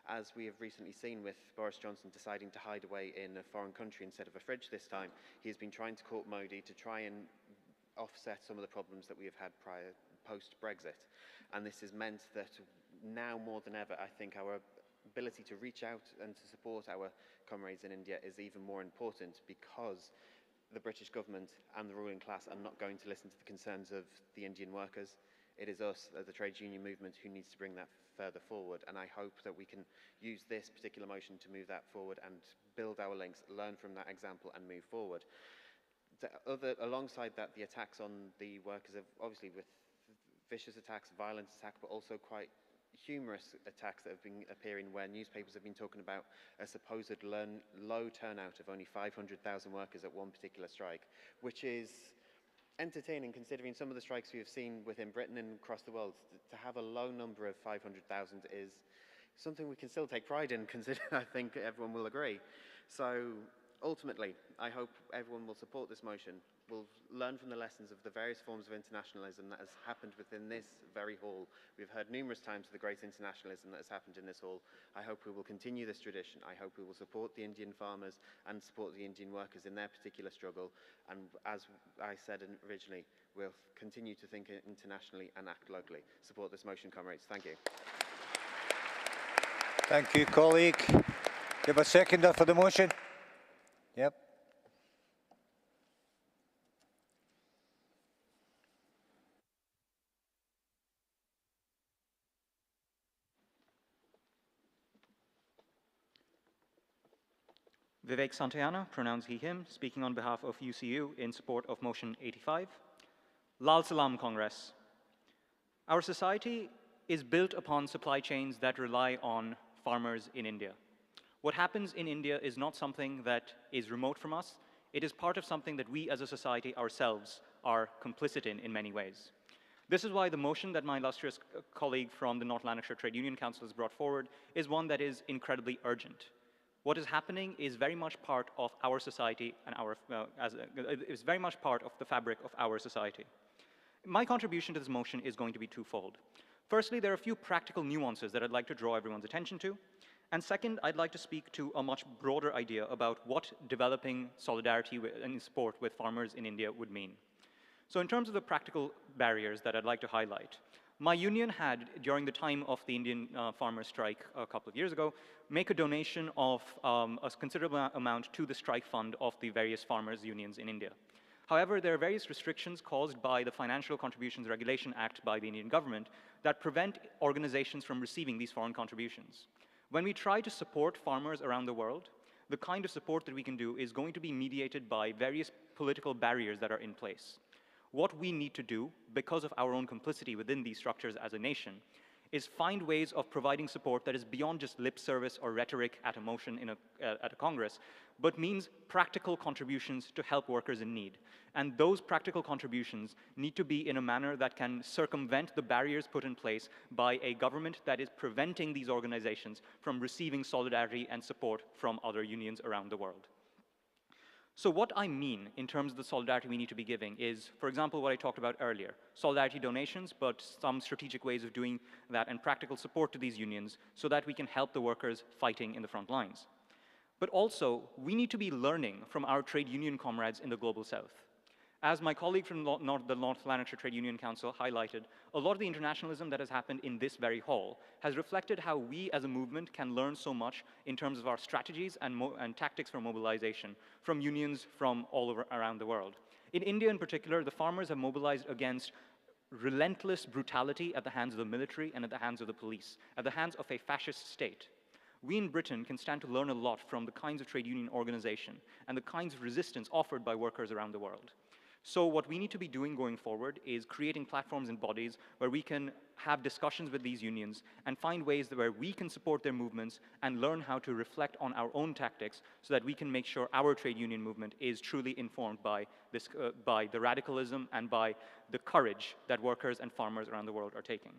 As we have recently seen with Boris Johnson deciding to hide away in a foreign country instead of a fridge this time, he has been trying to court Modi to try and offset some of the problems that we have had post-Brexit. And this has meant that now more than ever, I think our ability to reach out and to support our comrades in India is even more important, because the British government and the ruling class are not going to listen to the concerns of the Indian workers. It is us, the trade union movement, who needs to bring that further forward, and I hope that we can use this particular motion to move that forward and build our links, learn from that example and move forward. Alongside that, the attacks on the workers have obviously with vicious attacks, violent attacks, but also quite humorous attacks that have been appearing where newspapers have been talking about a supposed low turnout of only 500,000 workers at one particular strike, which is entertaining considering some of the strikes we have seen within Britain and across the world. To have a low number of 500,000 is something we can still take pride in, consider I think everyone will agree. So ultimately, I hope everyone will support this motion. We'll learn from the lessons of the various forms of internationalism that has happened within this very hall. We've heard numerous times of the great internationalism that has happened in this hall. I hope we will continue this tradition. I hope we will support the Indian farmers and support the Indian workers in their particular struggle. And as I said originally, we'll continue to think internationally and act locally. Support this motion, comrades. Thank you. Thank you, colleague. Do you have a seconder for the motion? Yep. Vivek Santayana, pronouns he, him, speaking on behalf of UCU in support of motion 85. Lal Salam Congress. Our society is built upon supply chains that rely on farmers in India. What happens in India is not something that is remote from us. It is part of something that we as a society ourselves are complicit in many ways. This is why the motion that my illustrious colleague from the North Lanarkshire Trade Union Council has brought forward is one that is incredibly urgent. What is happening is very much part of our society and is very much part of the fabric of our society. My contribution to this motion is going to be twofold. Firstly, there are a few practical nuances that I'd like to draw everyone's attention to. And second, I'd like to speak to a much broader idea about what developing solidarity and support with farmers in India would mean. So in terms of the practical barriers that I'd like to highlight, my union had, during the time of the Indian farmers' strike a couple of years ago, make a donation of a considerable amount to the strike fund of the various farmers' unions in India. However, there are various restrictions caused by the Financial Contributions Regulation Act by the Indian government that prevent organizations from receiving these foreign contributions. When we try to support farmers around the world, the kind of support that we can do is going to be mediated by various political barriers that are in place. What we need to do, because of our own complicity within these structures as a nation, is find ways of providing support that is beyond just lip service or rhetoric at a motion at a Congress, but means practical contributions to help workers in need. And those practical contributions need to be in a manner that can circumvent the barriers put in place by a government that is preventing these organizations from receiving solidarity and support from other unions around the world. So what I mean in terms of the solidarity we need to be giving is, for example, what I talked about earlier, solidarity donations, but some strategic ways of doing that and practical support to these unions so that we can help the workers fighting in the front lines. But also, we need to be learning from our trade union comrades in the Global South. As my colleague from the North Lanarkshire Trade Union Council highlighted, a lot of the internationalism that has happened in this very hall has reflected how we as a movement can learn so much in terms of our strategies and tactics for mobilization from unions from all around the world. In India in particular, the farmers have mobilized against relentless brutality at the hands of the military and at the hands of the police, at the hands of a fascist state. We in Britain can stand to learn a lot from the kinds of trade union organization and the kinds of resistance offered by workers around the world. So what we need to be doing going forward is creating platforms and bodies where we can have discussions with these unions and find ways where we can support their movements and learn how to reflect on our own tactics so that we can make sure our trade union movement is truly informed by the radicalism and by the courage that workers and farmers around the world are taking.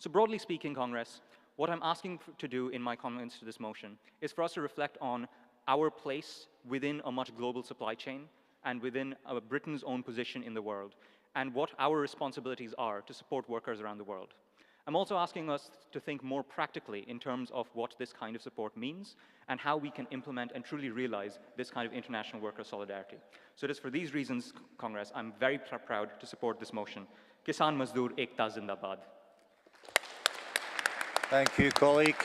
So broadly speaking, Congress, what I'm asking to do in my comments to this motion is for us to reflect on our place within a much global supply chain and within Britain's own position in the world, and what our responsibilities are to support workers around the world. I'm also asking us to think more practically in terms of what this kind of support means and how we can implement and truly realize this kind of international worker solidarity. So it is for these reasons, Congress, I'm very proud to support this motion. Kisan Mazdoor Ekta Zindabad. Thank you, colleague.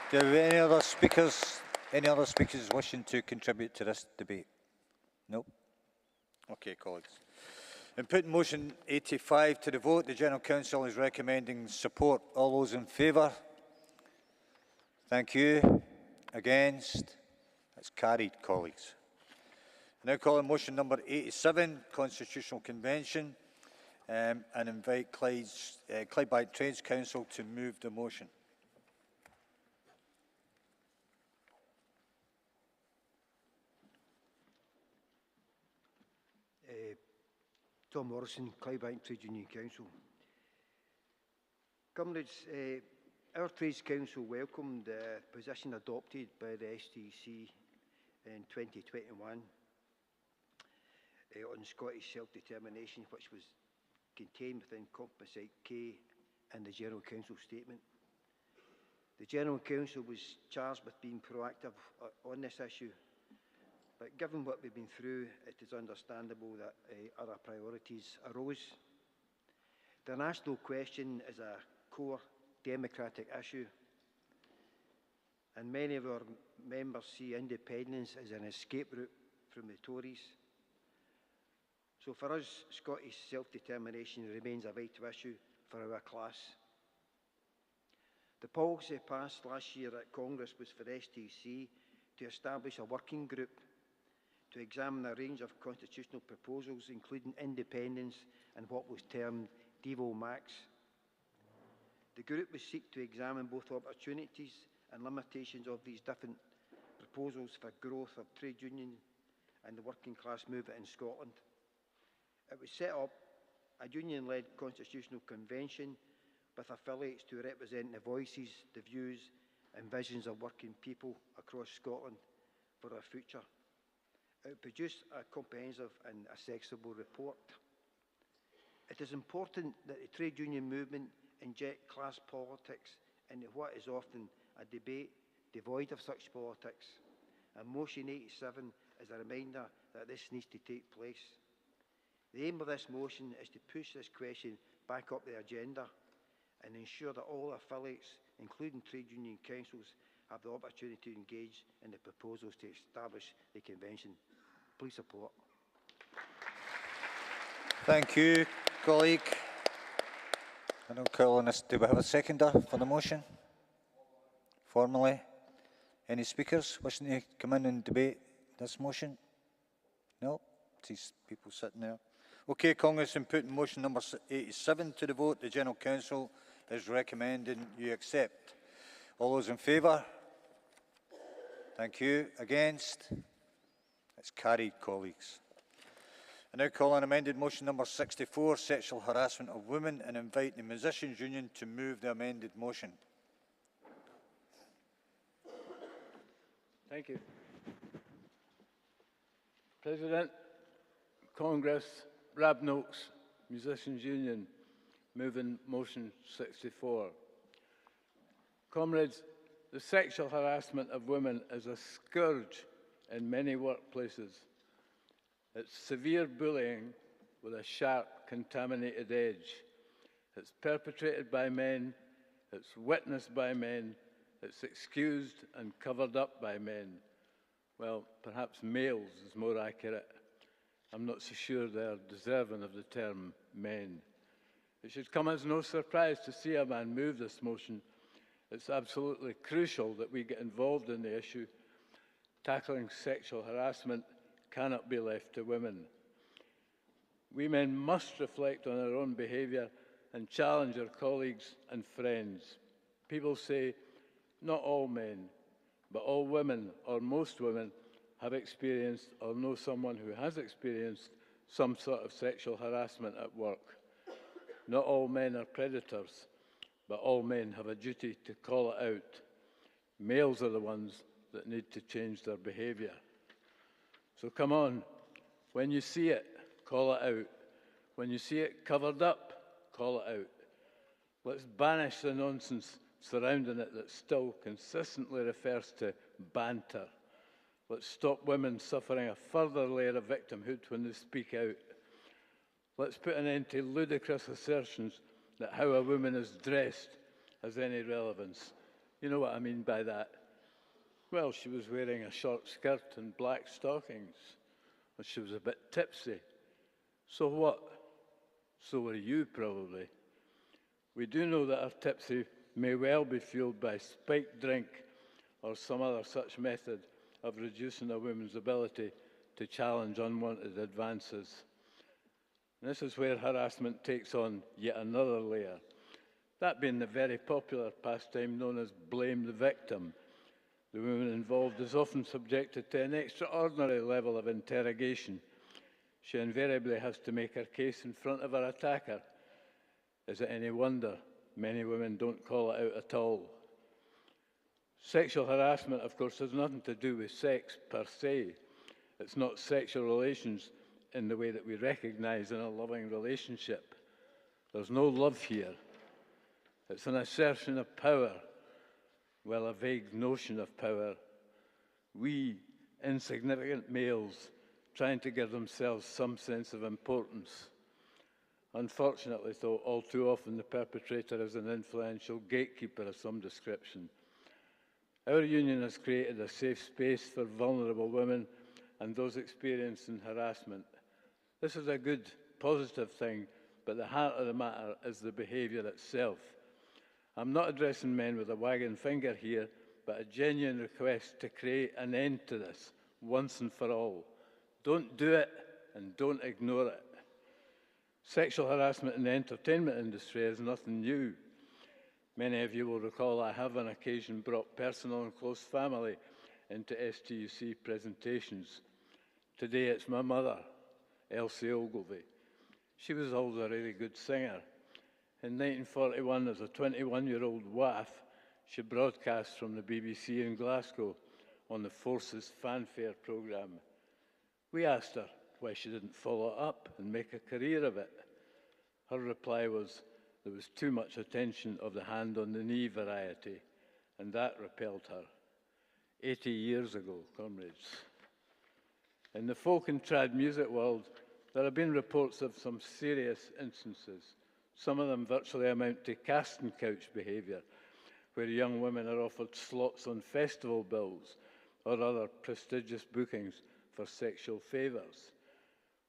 Do we have any other speakers wishing to contribute to this debate? No? Okay, colleagues. In putting motion 85 to the vote, the General Counsel is recommending support. All those in favour? Thank you. Against? That's carried, colleagues. I now call on motion number 87, Constitutional Convention, and invite Clydebank Trades Council to move the motion. Tom Morrison, Clydebank Trade Union Council. Comrades, our Trades Council welcomed the position adopted by the STUC in 2021 on Scottish self-determination, which was contained within Composite K and the General Council statement. The General Council was charged with being proactive on this issue, but given what we've been through, it is understandable that other priorities arose. The national question is a core democratic issue, and many of our members see independence as an escape route from the Tories. So for us, Scottish self-determination remains a vital issue for our class. The policy passed last year at Congress was for the STUC to establish a working group to examine a range of constitutional proposals, including independence and what was termed Devo Max. The group will seek to examine both opportunities and limitations of these different proposals for growth of trade union and the working class movement in Scotland. It was set up a union-led constitutional convention with affiliates to represent the voices, the views and visions of working people across Scotland for our future. It produced a comprehensive and accessible report. It is important that the trade union movement inject class politics into what is often a debate devoid of such politics. And motion 87 is a reminder that this needs to take place. The aim of this motion is to push this question back up the agenda and ensure that all affiliates, including trade union councils, have the opportunity to engage in the proposals to establish the convention. Please support. Thank you, colleague. I don't call on this. Do we have a seconder for the motion? Formally? Any speakers wishing to come in and debate this motion? No? These people sitting there. Okay, Congress, in putting motion number 87 to the vote, the General Counsel is recommending you accept. All those in favour? Thank you. Against? It's carried, colleagues. I now call on amended motion number 64, sexual harassment of women, and invite the Musicians' Union to move the amended motion. Thank you. President, Congress, Rab Noakes, Musicians' Union, moving motion 64. Comrades, the sexual harassment of women is a scourge in many workplaces. It's severe bullying with a sharp, contaminated edge. It's perpetrated by men, it's witnessed by men, it's excused and covered up by men. Well, perhaps males is more accurate. I'm not so sure they're deserving of the term men. It should come as no surprise to see a man move this motion. It's absolutely crucial that we get involved in the issue. Tackling sexual harassment cannot be left to women. We men must reflect on our own behaviour and challenge our colleagues and friends. People say, not all men, but all women, or most women, have experienced or know someone who has experienced some sort of sexual harassment at work. Not all men are predators, but all men have a duty to call it out. Males are the ones that need to change their behaviour. So come on, when you see it, call it out. When you see it covered up, call it out. Let's banish the nonsense surrounding it that still consistently refers to banter. Let's stop women suffering a further layer of victimhood when they speak out. Let's put an end to ludicrous assertions that how a woman is dressed has any relevance. You know what I mean by that? Well, she was wearing a short skirt and black stockings, or she was a bit tipsy. So what? So were you, probably. We do know that our tipsy may well be fueled by spiked drink or some other such method of reducing a woman's ability to challenge unwanted advances. And this is where harassment takes on yet another layer. That being the very popular pastime known as blame the victim. The woman involved is often subjected to an extraordinary level of interrogation. She invariably has to make her case in front of her attacker. Is it any wonder many women don't call it out at all? Sexual harassment, of course, has nothing to do with sex per se. It's not sexual relations in the way that we recognise in a loving relationship. There's no love here. It's an assertion of power, well, a vague notion of power. We, insignificant males, trying to give themselves some sense of importance. Unfortunately, though, all too often the perpetrator is an influential gatekeeper of some description. Our union has created a safe space for vulnerable women and those experiencing harassment. This is a good, positive thing, but the heart of the matter is the behaviour itself. I'm not addressing men with a wagging finger here, but a genuine request to create an end to this, once and for all. Don't do it, and don't ignore it. Sexual harassment in the entertainment industry is nothing new. Many of you will recall I have on occasion brought personal and close family into STUC presentations. Today it's my mother, Elsie Ogilvie. She was always a really good singer. In 1941, as a 21-year-old waif, she broadcast from the BBC in Glasgow on the Forces Fanfare programme. We asked her why she didn't follow it up and make a career of it. Her reply was, there was too much attention of the hand on the knee variety, and that repelled her. 80 years ago, comrades. In the folk and trad music world, there have been reports of some serious instances. Some of them virtually amount to casting couch behaviour, where young women are offered slots on festival bills or other prestigious bookings for sexual favours.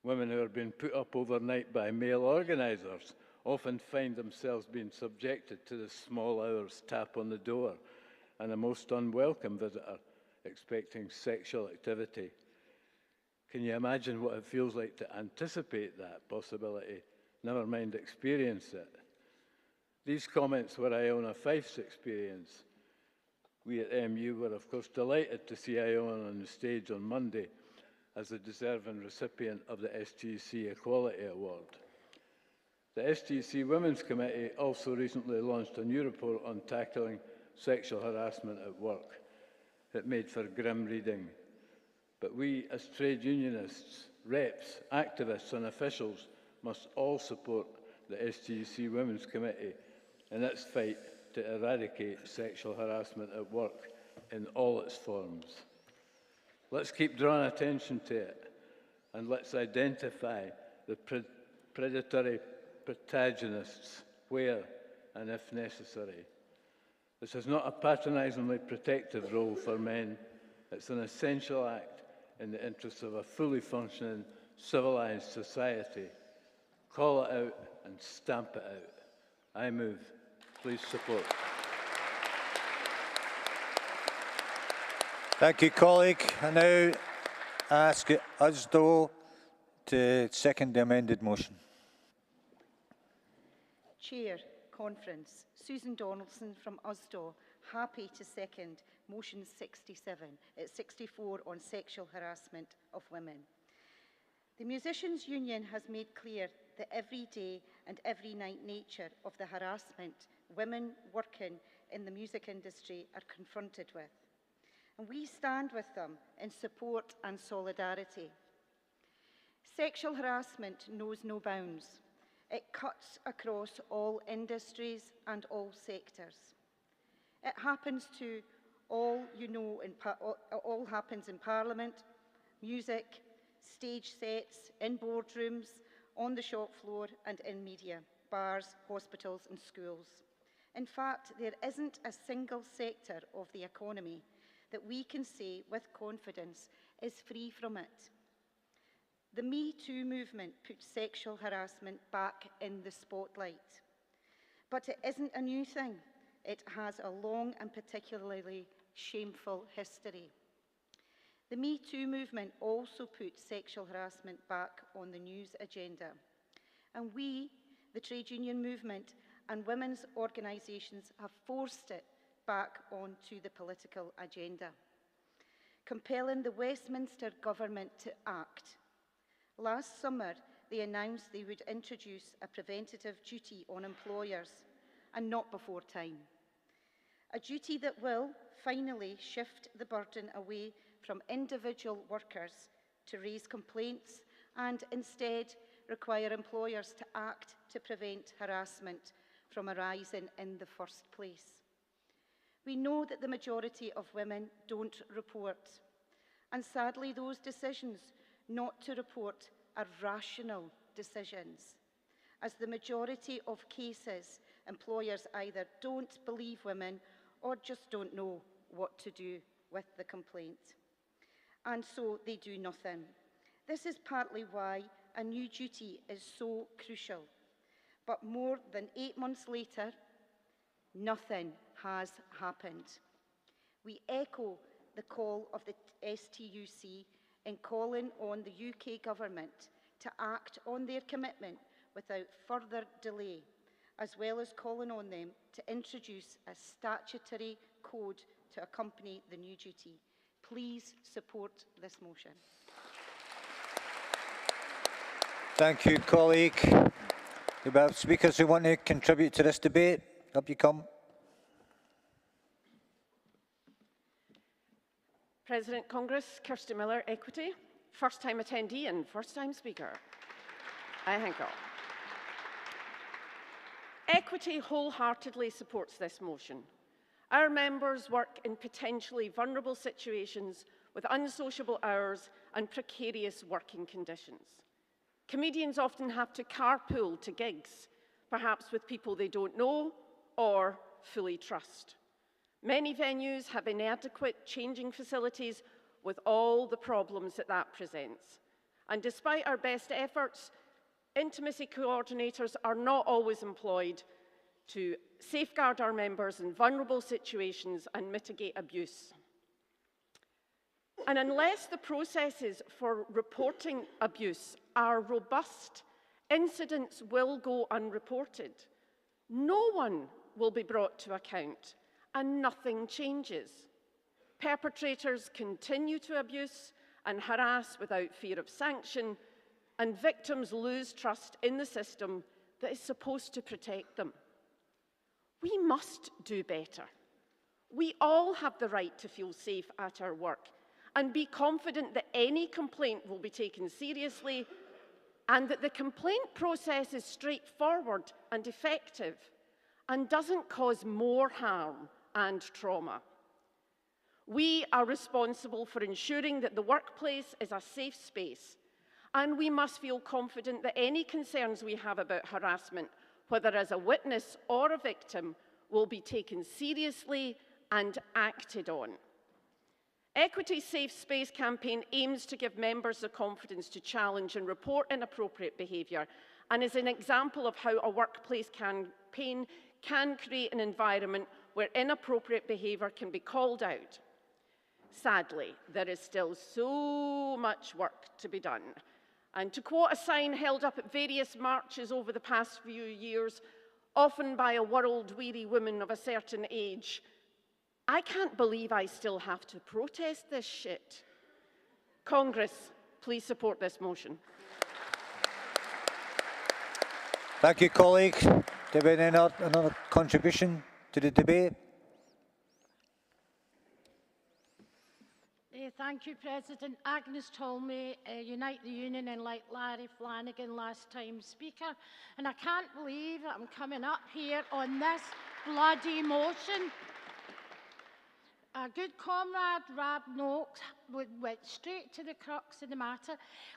Women who are being put up overnight by male organisers often find themselves being subjected to the small hours tap on the door and a most unwelcome visitor expecting sexual activity. Can you imagine what it feels like to anticipate that possibility, never mind experience it? These comments were Iona Fyfe's experience. We at MU were, of course, delighted to see Iona on the stage on Monday as a deserving recipient of the STUC Equality Award. The STUC Women's Committee also recently launched a new report on tackling sexual harassment at work. It made for grim reading. But we, as trade unionists, reps, activists and officials must all support the STUC Women's Committee in its fight to eradicate sexual harassment at work in all its forms. Let's keep drawing attention to it, and let's identify the predatory protagonists where and if necessary. This is not a patronisingly protective role for men. It's an essential act in the interests of a fully functioning, civilised society. Call it out and stamp it out. I move. Please support. Thank you, colleague. I now ask Usdo to second the amended motion. Chair, Conference. Susan Donaldson from Usdo, happy to second motion 67 at 64 on sexual harassment of women. The Musicians' Union has made clear the everyday and every night nature of the harassment women working in the music industry are confronted with. And we stand with them in support and solidarity. Sexual harassment knows no bounds. It cuts across all industries and all sectors. It happens to all all happens in Parliament, music, stage sets, in boardrooms, on the shop floor and in media, bars, hospitals and schools. In fact, there isn't a single sector of the economy that we can say with confidence is free from it. The Me Too movement puts sexual harassment back in the spotlight. But it isn't a new thing. It has a long and particularly shameful history. The Me Too movement also put sexual harassment back on the news agenda. And we, the trade union movement and women's organisations, have forced it back onto the political agenda, compelling the Westminster government to act. Last summer, they announced they would introduce a preventative duty on employers, and not before time. A duty that will finally shift the burden away from individual workers to raise complaints and instead require employers to act to prevent harassment from arising in the first place. We know that the majority of women don't report, and sadly those decisions not to report are rational decisions. As the majority of cases, employers either don't believe women or just don't know what to do with the complaint. And so they do nothing. This is partly why a new duty is so crucial. But more than 8 months later, nothing has happened. We echo the call of the STUC in calling on the UK government to act on their commitment without further delay, as well as calling on them to introduce a statutory code to accompany the new duty. Please support this motion. Thank you, colleague. Do we have speakers who want to contribute to this debate? Up you come. President Congress, Kirsty Miller, Equity. First-time attendee and first-time speaker. I thank all. Equity wholeheartedly supports this motion. Our members work in potentially vulnerable situations with unsociable hours and precarious working conditions. Comedians often have to carpool to gigs, perhaps with people they don't know or fully trust. Many venues have inadequate changing facilities with all the problems that that presents. And despite our best efforts, intimacy coordinators are not always employed to safeguard our members in vulnerable situations and mitigate abuse. And unless the processes for reporting abuse are robust, incidents will go unreported. No one will be brought to account, and nothing changes. Perpetrators continue to abuse and harass without fear of sanction, and victims lose trust in the system that is supposed to protect them. We must do better. We all have the right to feel safe at our work and be confident that any complaint will be taken seriously and that the complaint process is straightforward and effective and doesn't cause more harm and trauma. We are responsible for ensuring that the workplace is a safe space, and we must feel confident that any concerns we have about harassment, whether as a witness or a victim, will be taken seriously and acted on. Equity's Safe Space campaign aims to give members the confidence to challenge and report inappropriate behaviour, and is an example of how a workplace campaign can create an environment where inappropriate behaviour can be called out. Sadly, there is still so much work to be done. And to quote a sign held up at various marches over the past few years, often by a world-weary woman of a certain age, I can't believe I still have to protest this shit. Congress, please support this motion. Thank you, colleague. Do you have any another contribution to the debate? Thank you, President. Agnes Tolmie, Unite the Union, and like Larry Flanagan, last time speaker. And I can't believe I'm coming up here on this bloody motion. Our good comrade, Rab Noakes, went straight to the crux of the matter.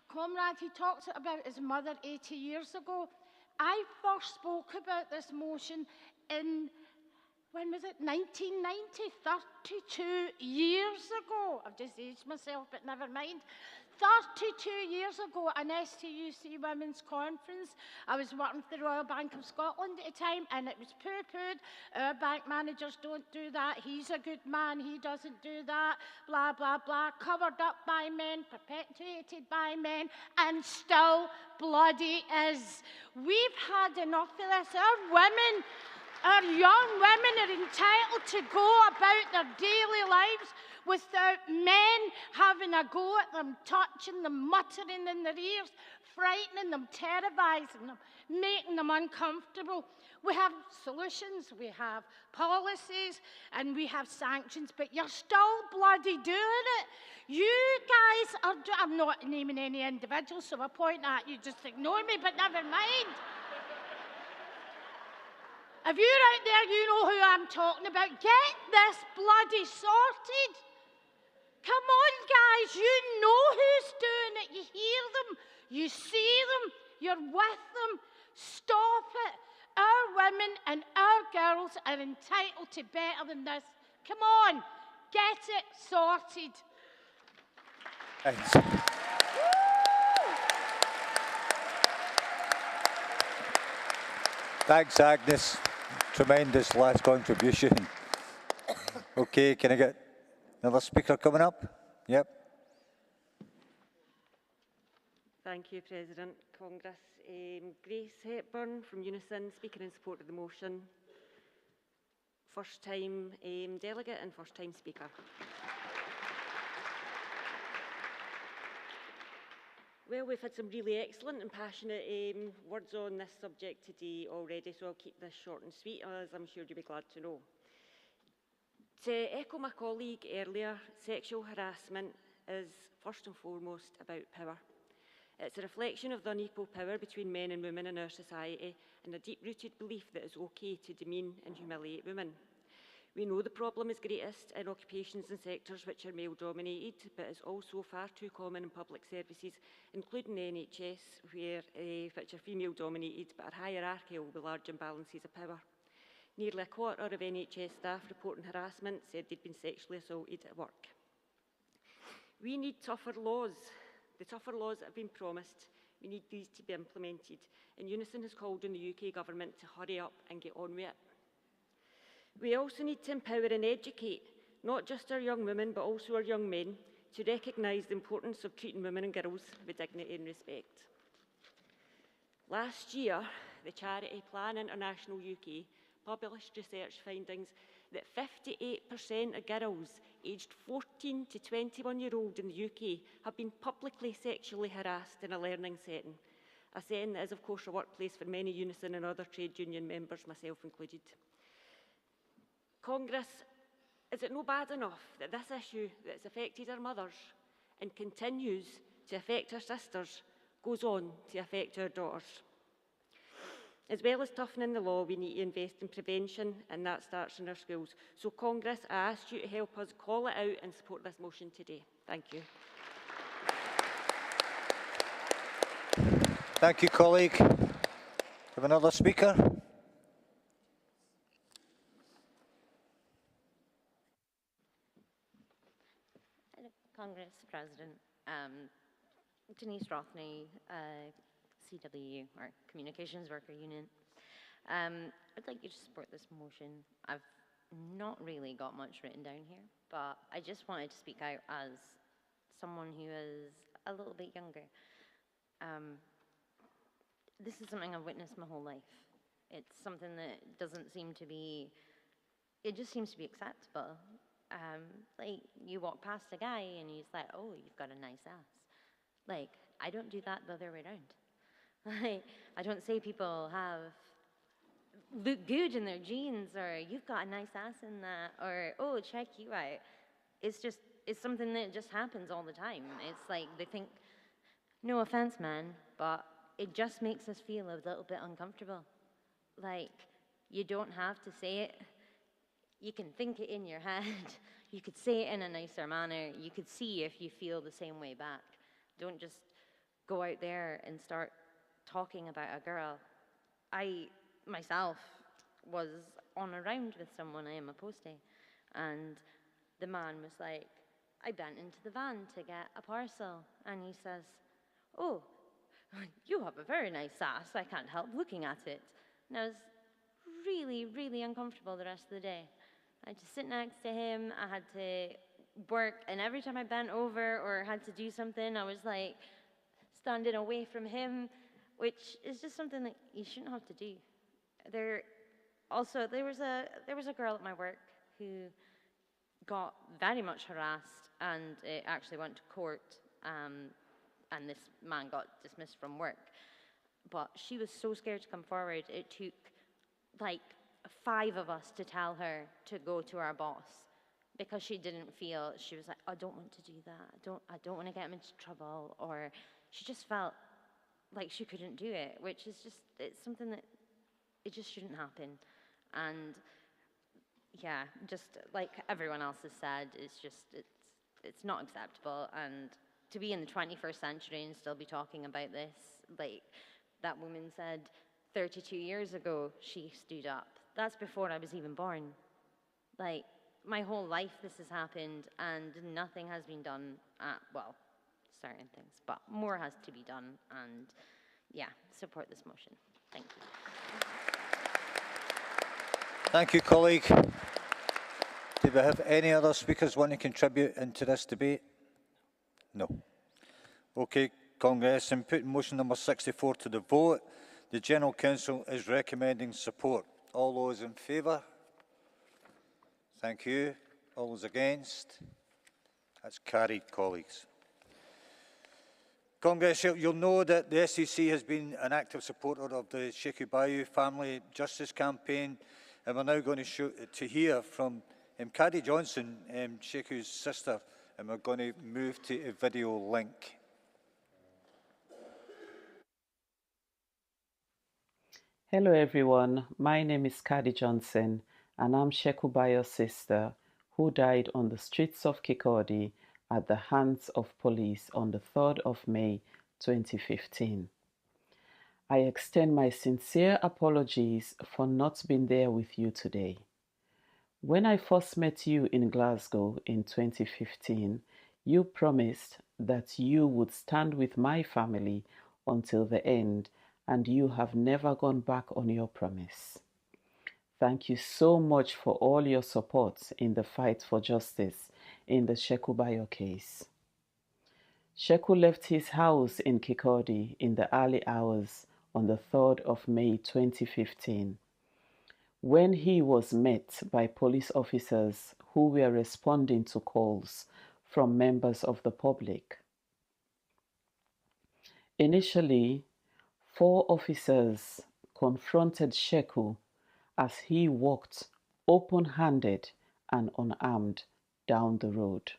Comrade, he talked about his mother 80 years ago. I first spoke about this motion in, when was it, 1990, 32 years ago. I've just aged myself, but never mind. 32 years ago, an STUC Women's Conference. I was working for the Royal Bank of Scotland at the time, and it was poo-pooed. Our bank managers don't do that. He's a good man. He doesn't do that. Blah, blah, blah. Covered up by men, perpetuated by men, and still bloody is. We've had enough of this. Our women, our young women are entitled to go about their daily lives without men having a go at them, touching them, muttering in their ears, frightening them, terrorising them, making them uncomfortable. We have solutions, we have policies, and we have sanctions, but you're still bloody doing it. You guys are, I'm not naming any individuals, so I point at you, just ignore me, but never mind. If you're out there, you know who I'm talking about. Get this bloody sorted. Come on, guys, you know who's doing it. You hear them, you see them, you're with them. Stop it. Our women and our girls are entitled to better than this. Come on, get it sorted. Thanks. Thanks, Agnes. Tremendous last contribution. Okay, can I get another speaker coming up? Yep. Thank you, President. Congress. Grace Hepburn from Unison, speaking in support of the motion. First time delegate and first time speaker. Well, we've had some really excellent and passionate words on this subject today already, so I'll keep this short and sweet, as I'm sure you'll be glad to know. To echo my colleague earlier, sexual harassment is first and foremost about power. It's a reflection of the unequal power between men and women in our society and a deep-rooted belief that it's okay to demean and humiliate women. We know the problem is greatest in occupations and sectors which are male-dominated, but it's also far too common in public services, including the NHS, which are female-dominated but are hierarchical with large imbalances of power. Nearly a quarter of NHS staff reporting harassment said they'd been sexually assaulted at work. We need tougher laws. The tougher laws that have been promised, we need these to be implemented. And Unison has called on the UK Government to hurry up and get on with it. We also need to empower and educate, not just our young women, but also our young men, to recognise the importance of treating women and girls with dignity and respect. Last year, the charity Plan International UK published research findings that 58% of girls aged 14 to 21-year-old in the UK have been publicly sexually harassed in a learning setting, a setting that is, of course, a workplace for many Unison and other trade union members, myself included. Congress, is it no bad enough that this issue that's affected our mothers and continues to affect our sisters goes on to affect our daughters? As well as toughening the law, we need to invest in prevention, and that starts in our schools. So, Congress, I ask you to help us call it out and support this motion today. Thank you. Thank you, colleague. Have another speaker? Congress President, Denise Rothney, CW, or Communications Worker Union. I'd like you to support this motion. I've not really got much written down here, but I just wanted to speak out as someone who is a little bit younger. This is something I've witnessed my whole life. It's something that doesn't seem to be, it just seems to be acceptable. Like, you walk past a guy and he's like, oh, you've got a nice ass. Like, I don't do that the other way around. I don't say people look good in their jeans, or you've got a nice ass in that, or oh, check you out. It's something that just happens all the time. It's like they think, no offense, man, but it just makes us feel a little bit uncomfortable. Like, you don't have to say it. You can think it in your head. You could say it in a nicer manner. You could see if you feel the same way back. Don't just go out there and start talking about a girl. I, myself, was on a round with someone I am opposed to, and the man was like, I bent into the van to get a parcel, and he says, oh, you have a very nice ass, I can't help looking at it. And I was really, really uncomfortable the rest of the day. I had to sit next to him, I had to work, and every time I bent over or had to do something, I was like standing away from him, which is just something that you shouldn't have to do. There was a girl at my work who got very much harassed, and it actually went to court, and this man got dismissed from work. But she was so scared to come forward, it took like 5 of us to tell her to go to our boss, because she didn't feel, she was like, I don't want to do that, I don't want to get him into trouble, or she just felt like she couldn't do it, which is just, it's something that, it just shouldn't happen. And yeah, just like everyone else has said, it's not acceptable. And to be in the 21st century and still be talking about this, like that woman said 32 years ago, she stood up. That's before I was even born. Like, my whole life this has happened, and nothing has been done well, certain things, but more has to be done. And yeah, support this motion. Thank you. Thank you, colleague. Do we have any other speakers want to contribute into this debate? No. Okay, Congress, in putting motion number 64 to the vote, the General Counsel is recommending support. All those in favour? Thank you. All those against? That's carried, colleagues. Congress, you'll know that the SEC has been an active supporter of the Sheku Bayu Family Justice Campaign, and we're now going to hear from Caddy Johnson, Sheku's sister, and we're going to move to a video link. Hello everyone, my name is Caddy Johnson, and I'm Sheku Bayu's sister, who died on the streets of Kirkcaldy at the hands of police on the 3rd of May 2015. I extend my sincere apologies for not being there with you today. When I first met you in Glasgow in 2015, you promised that you would stand with my family until the end, and you have never gone back on your promise. Thank you so much for all your support in the fight for justice in the Sheku Bayu case. Sheku left his house in Kirkcaldy in the early hours on the 3rd of May 2015, when he was met by police officers who were responding to calls from members of the public. Initially, 4 officers confronted Sheku as he walked open-handed and unarmed down the road.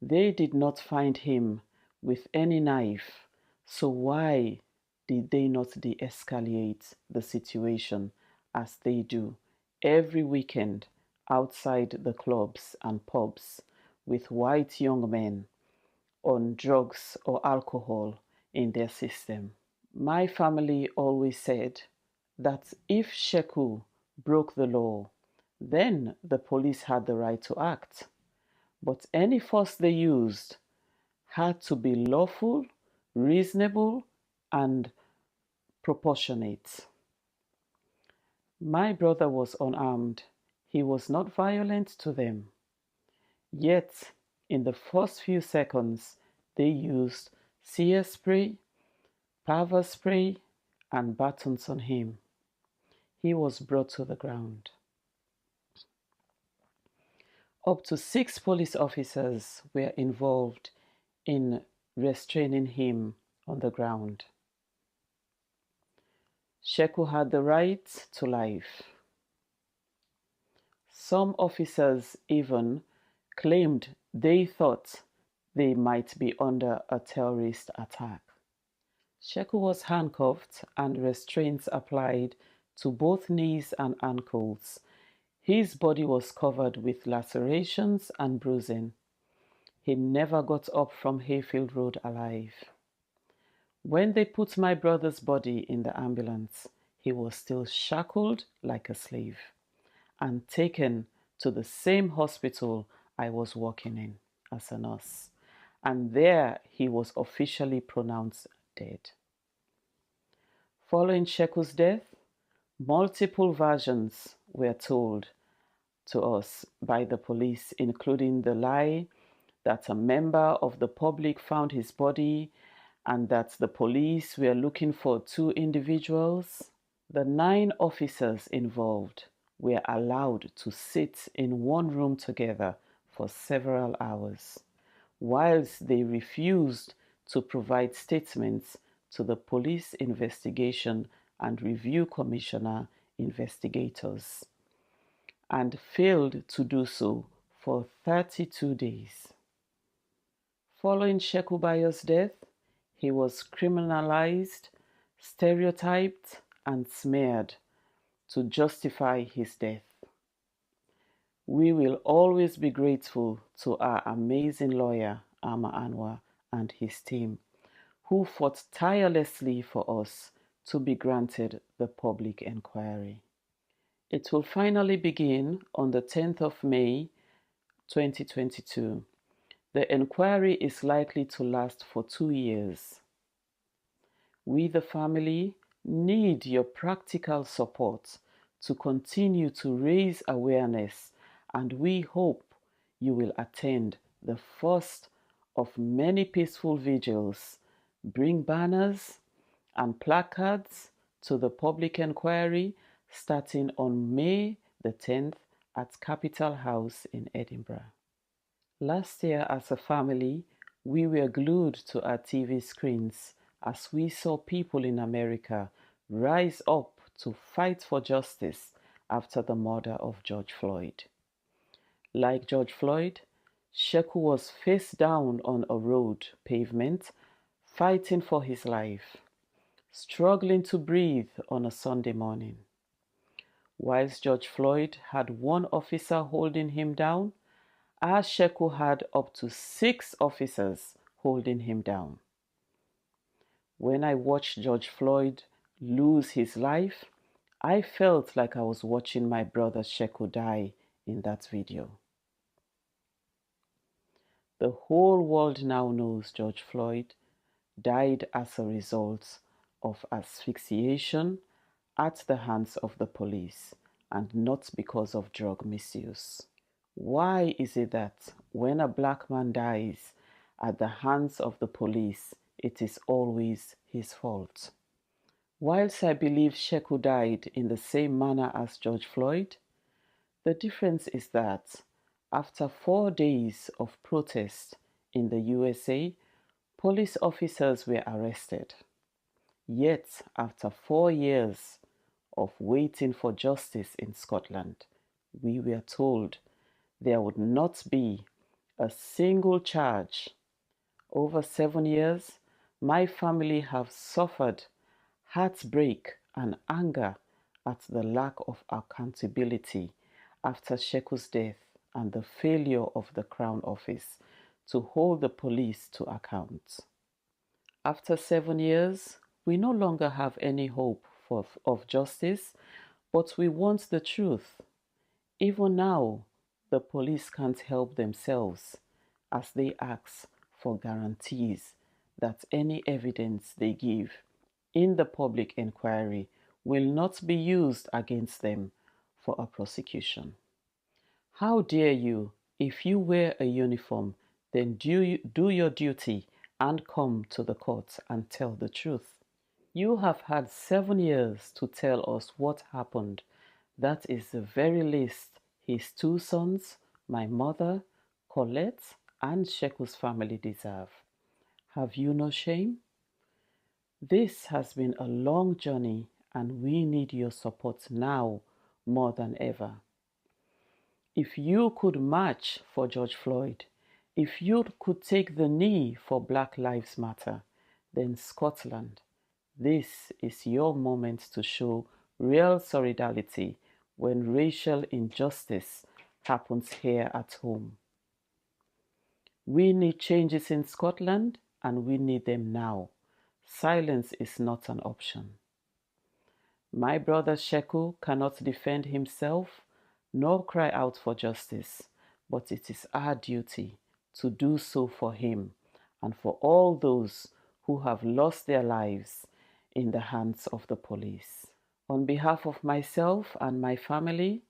They did not find him with any knife, so why did they not de-escalate the situation as they do every weekend outside the clubs and pubs with white young men on drugs or alcohol in their system? My family always said that if Sheku broke the law, then the police had the right to act. But any force they used had to be lawful, reasonable, and proportionate. My brother was unarmed. He was not violent to them. Yet, in the first few seconds, they used sear spray, pepper spray, and batons on him. He was brought to the ground. Up to 6 police officers were involved in restraining him on the ground. Sheku had the right to life. Some officers even claimed they thought they might be under a terrorist attack. Sheku was handcuffed and restraints applied to both knees and ankles. His body was covered with lacerations and bruising. He never got up from Hayfield Road alive. When they put my brother's body in the ambulance, he was still shackled like a slave and taken to the same hospital I was working in as a nurse. And there he was officially pronounced dead. Following Sheku's death, multiple versions were told to us by the police, including the lie that a member of the public found his body and that the police were looking for 2 individuals. The 9 officers involved were allowed to sit in one room together for several hours, whilst they refused to provide statements to the Police Investigation and Review Commissioner investigators, and failed to do so for 32 days. Following Sheku Bayo's death, he was criminalized, stereotyped, and smeared to justify his death. We will always be grateful to our amazing lawyer, Ama Anwar, and his team, who fought tirelessly for us to be granted the public inquiry. It will finally begin on the 10th of May, 2022. The inquiry is likely to last for 2 years. We, the family, need your practical support to continue to raise awareness, and we hope you will attend the first of many peaceful vigils, bring banners and placards to the public inquiry starting on May the 10th at Capitol House in Edinburgh. Last year, as a family, we were glued to our TV screens as we saw people in America rise up to fight for justice after the murder of George Floyd. Like George Floyd, Sheku was face down on a road pavement, fighting for his life, struggling to breathe on a Sunday morning. Whilst George Floyd had 1 officer holding him down, our Sheku had up to 6 officers holding him down. When I watched George Floyd lose his life, I felt like I was watching my brother Sheku die in that video. The whole world now knows George Floyd died as a result of asphyxiation at the hands of the police and not because of drug misuse. Why is it that when a black man dies at the hands of the police, it is always his fault? Whilst I believe Sheku died in the same manner as George Floyd, the difference is that after 4 days of protest in the USA, police officers were arrested. Yet, after 4 years of waiting for justice in Scotland, we were told there would not be a single charge. Over 7 years, my family have suffered heartbreak and anger at the lack of accountability after Sheku's death and the failure of the Crown Office to hold the police to account. After 7 years, we no longer have any hope of justice, but we want the truth. Even now, the police can't help themselves as they ask for guarantees that any evidence they give in the public inquiry will not be used against them for a prosecution. How dare you, if you wear a uniform, then do your duty and come to the court and tell the truth. You have had 7 years to tell us what happened. That is the very least his 2 sons, my mother, Colette, and Sheku's family deserve. Have you no shame? This has been a long journey, and we need your support now more than ever. If you could march for George Floyd, if you could take the knee for Black Lives Matter, then Scotland, this is your moment to show real solidarity when racial injustice happens here at home. We need changes in Scotland, and we need them now. Silence is not an option. My brother Sheku cannot defend himself nor cry out for justice, but it is our duty to do so for him and for all those who have lost their lives in the hands of the police. On behalf of myself and my family,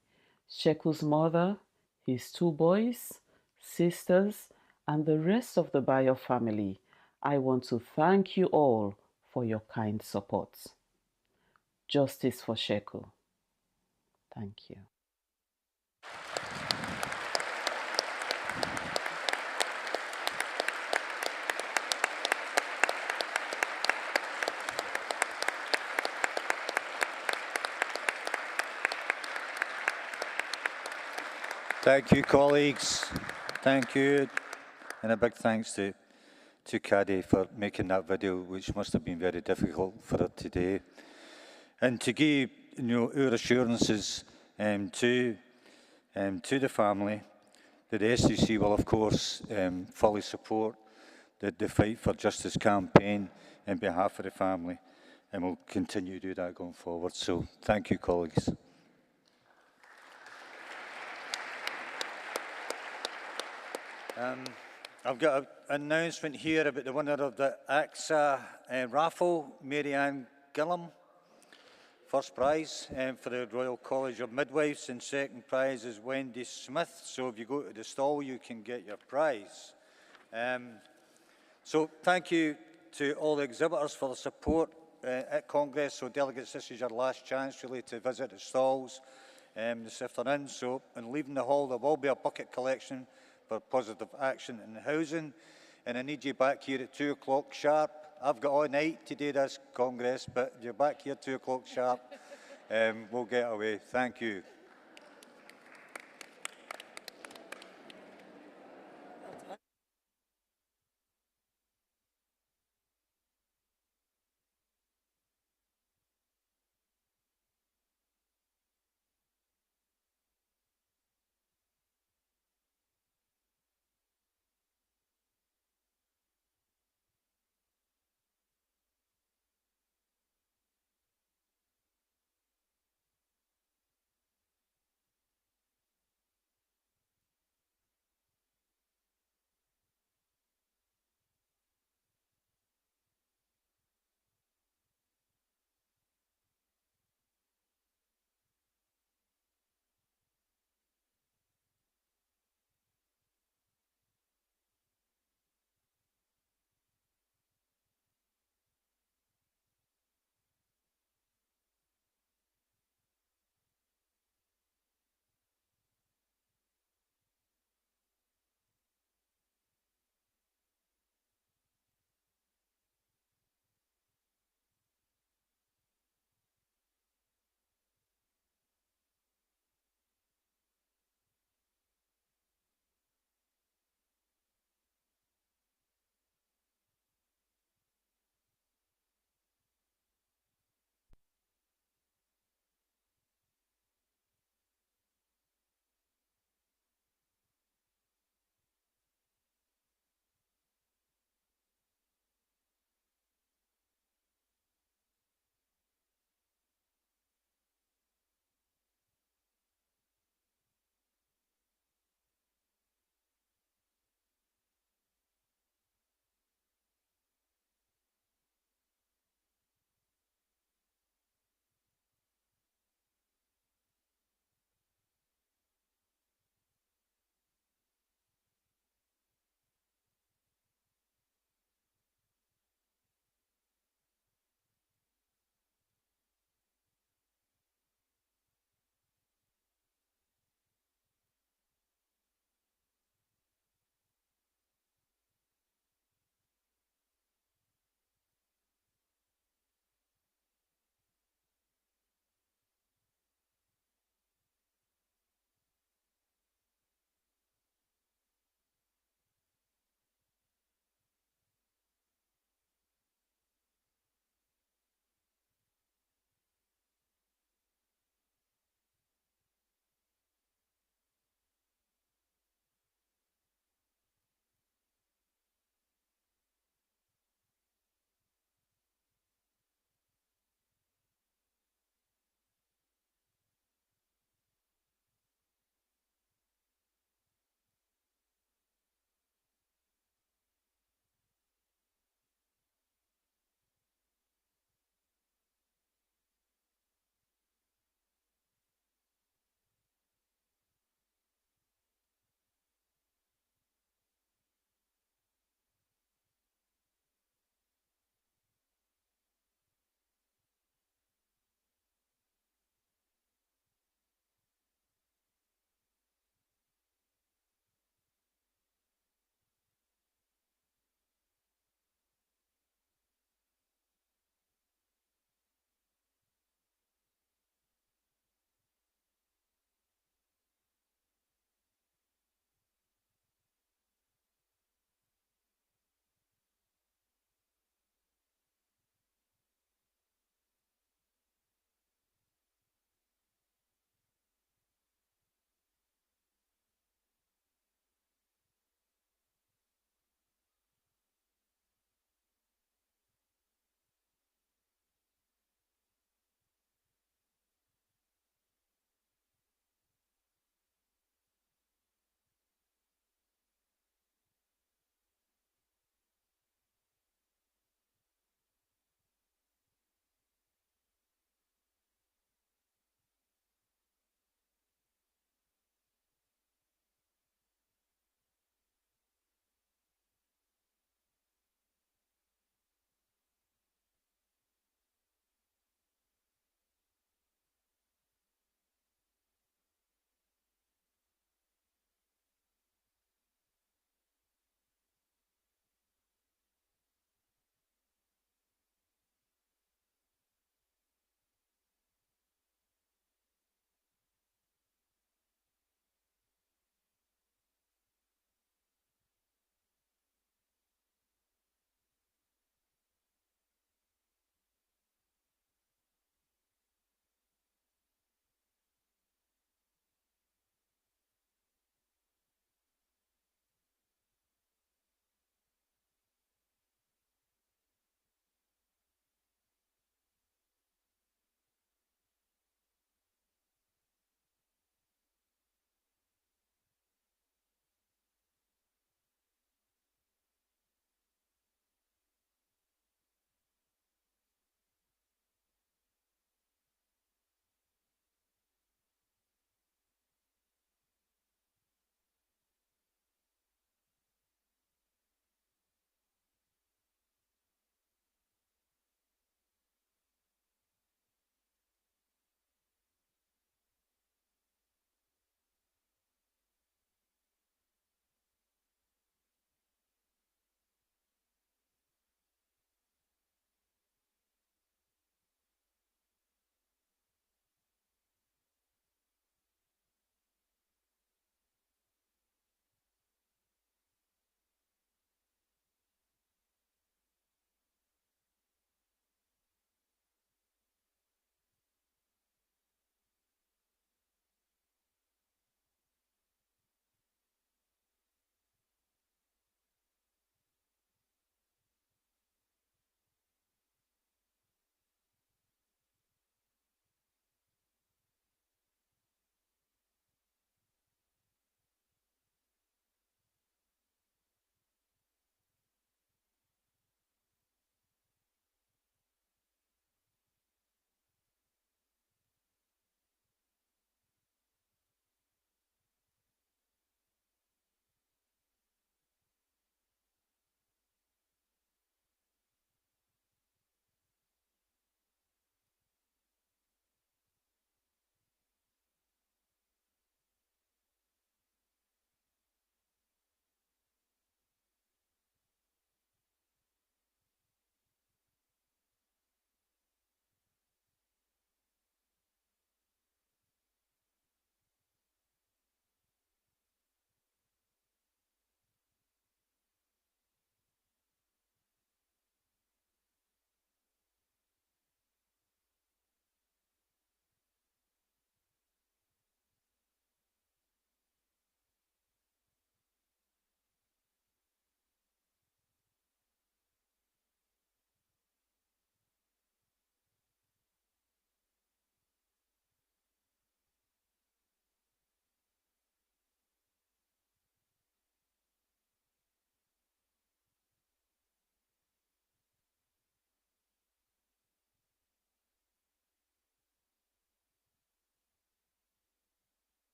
Sheku's mother, his 2 boys, sisters, and the rest of the Bayo family, I want to thank you all for your kind support. Justice for Sheku. Thank you. Thank you, colleagues. Thank you. And a big thanks to Caddy for making that video, which must have been very difficult for her today. And to give our assurances to the family that the STUC will, of course, fully support the Fight for Justice campaign on behalf of the family, and we'll continue to do that going forward. So thank you, colleagues. I've got an announcement here about the winner of the AXA raffle, Mary Ann Gillum. First prize for the Royal College of Midwives, and second prize is Wendy Smith. So if you go to the stall, you can get your prize. So thank you to all the exhibitors for the support at Congress. So delegates, this is your last chance really to visit the stalls this afternoon. So in leaving the hall, there will be a bucket collection for positive action in housing. And I need you back here at 2 o'clock sharp. I've got all night to do this, Congress, but if you're back here 2 o'clock sharp, we'll get away. Thank you.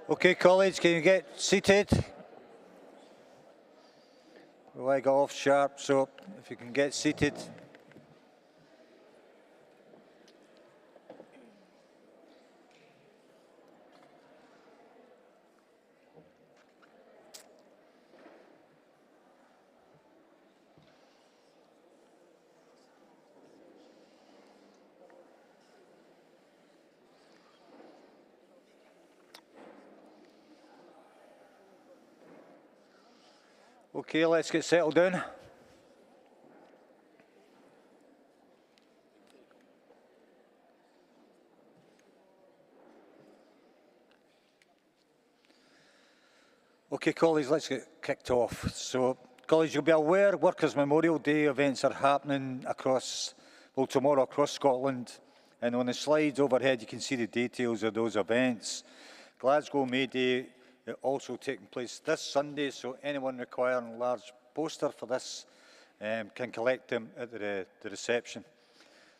Okay, colleagues, can you get seated? Well, I got off sharp, so if you can get seated. Okay, let's get settled down. Okay, colleagues, let's get kicked off. So, colleagues, you'll be aware Workers' Memorial Day events are happening tomorrow across Scotland. And on the slides overhead, you can see the details of those events. Glasgow May Day also taking place this Sunday, so anyone requiring a large poster for this can collect them at the reception.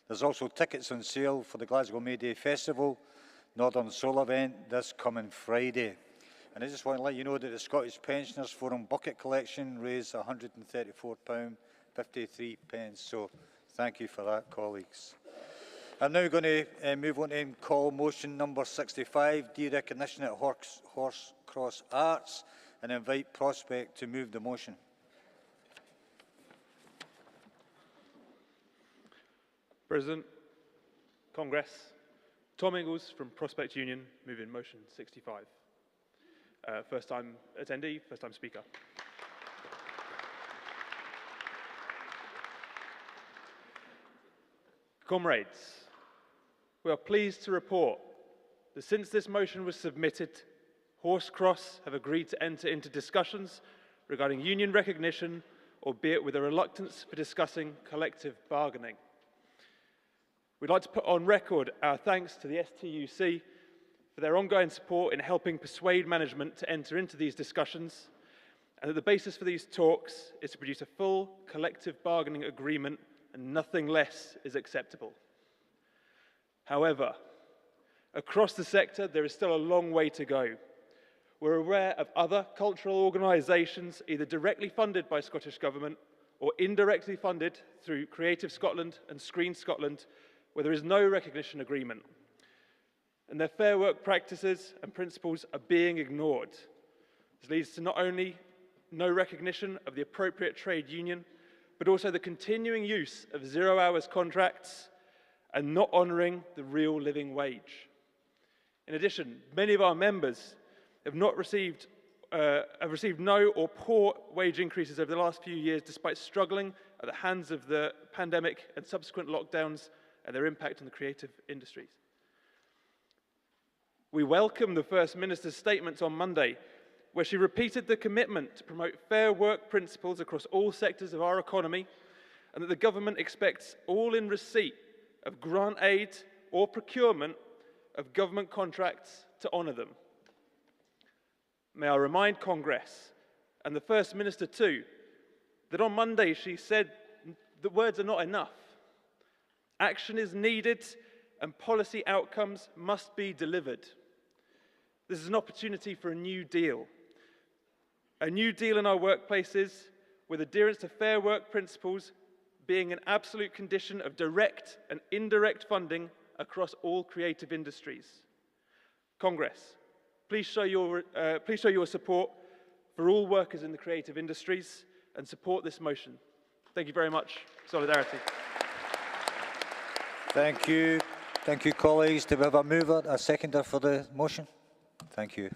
There's also tickets on sale for the Glasgow May Day Festival, Northern Soul event this coming Friday. And I just want to let you know that the Scottish Pensioners Forum bucket collection raised £134.53. So thank you for that, colleagues. I'm now going to move on and call motion number 65, de-recognition at Horse Cross Arts, and invite Prospect to move the motion. President, Congress, Tom Ingles from Prospect Union, moving motion 65. First time attendee, first time speaker. Comrades, we are pleased to report that since this motion was submitted, Horse Cross have agreed to enter into discussions regarding union recognition, albeit with a reluctance for discussing collective bargaining. We'd like to put on record our thanks to the STUC for their ongoing support in helping persuade management to enter into these discussions, and that the basis for these talks is to produce a full collective bargaining agreement, and nothing less is acceptable. However, across the sector, there is still a long way to go. We're aware of other cultural organisations, either directly funded by Scottish Government or indirectly funded through Creative Scotland and Screen Scotland, where there is no recognition agreement. And their fair work practices and principles are being ignored. This leads to not only no recognition of the appropriate trade union, but also the continuing use of 0 hours contracts and not honouring the real living wage. In addition, many of our members have received no or poor wage increases over the last few years, despite struggling at the hands of the pandemic and subsequent lockdowns and their impact on the creative industries. We welcome the First Minister's statements on Monday, where she repeated the commitment to promote fair work principles across all sectors of our economy, and that the government expects all in receipt of grant aid or procurement of government contracts to honour them. May I remind Congress, and the First Minister too, that on Monday she said that words are not enough. Action is needed and policy outcomes must be delivered. This is an opportunity for a new deal in our workplaces, with adherence to fair work principles being an absolute condition of direct and indirect funding across all creative industries. Congress, please show your support for all workers in the creative industries and support this motion. Thank you very much. Solidarity. Thank you. Thank you, colleagues. Do we have a mover, a seconder for the motion? Thank you.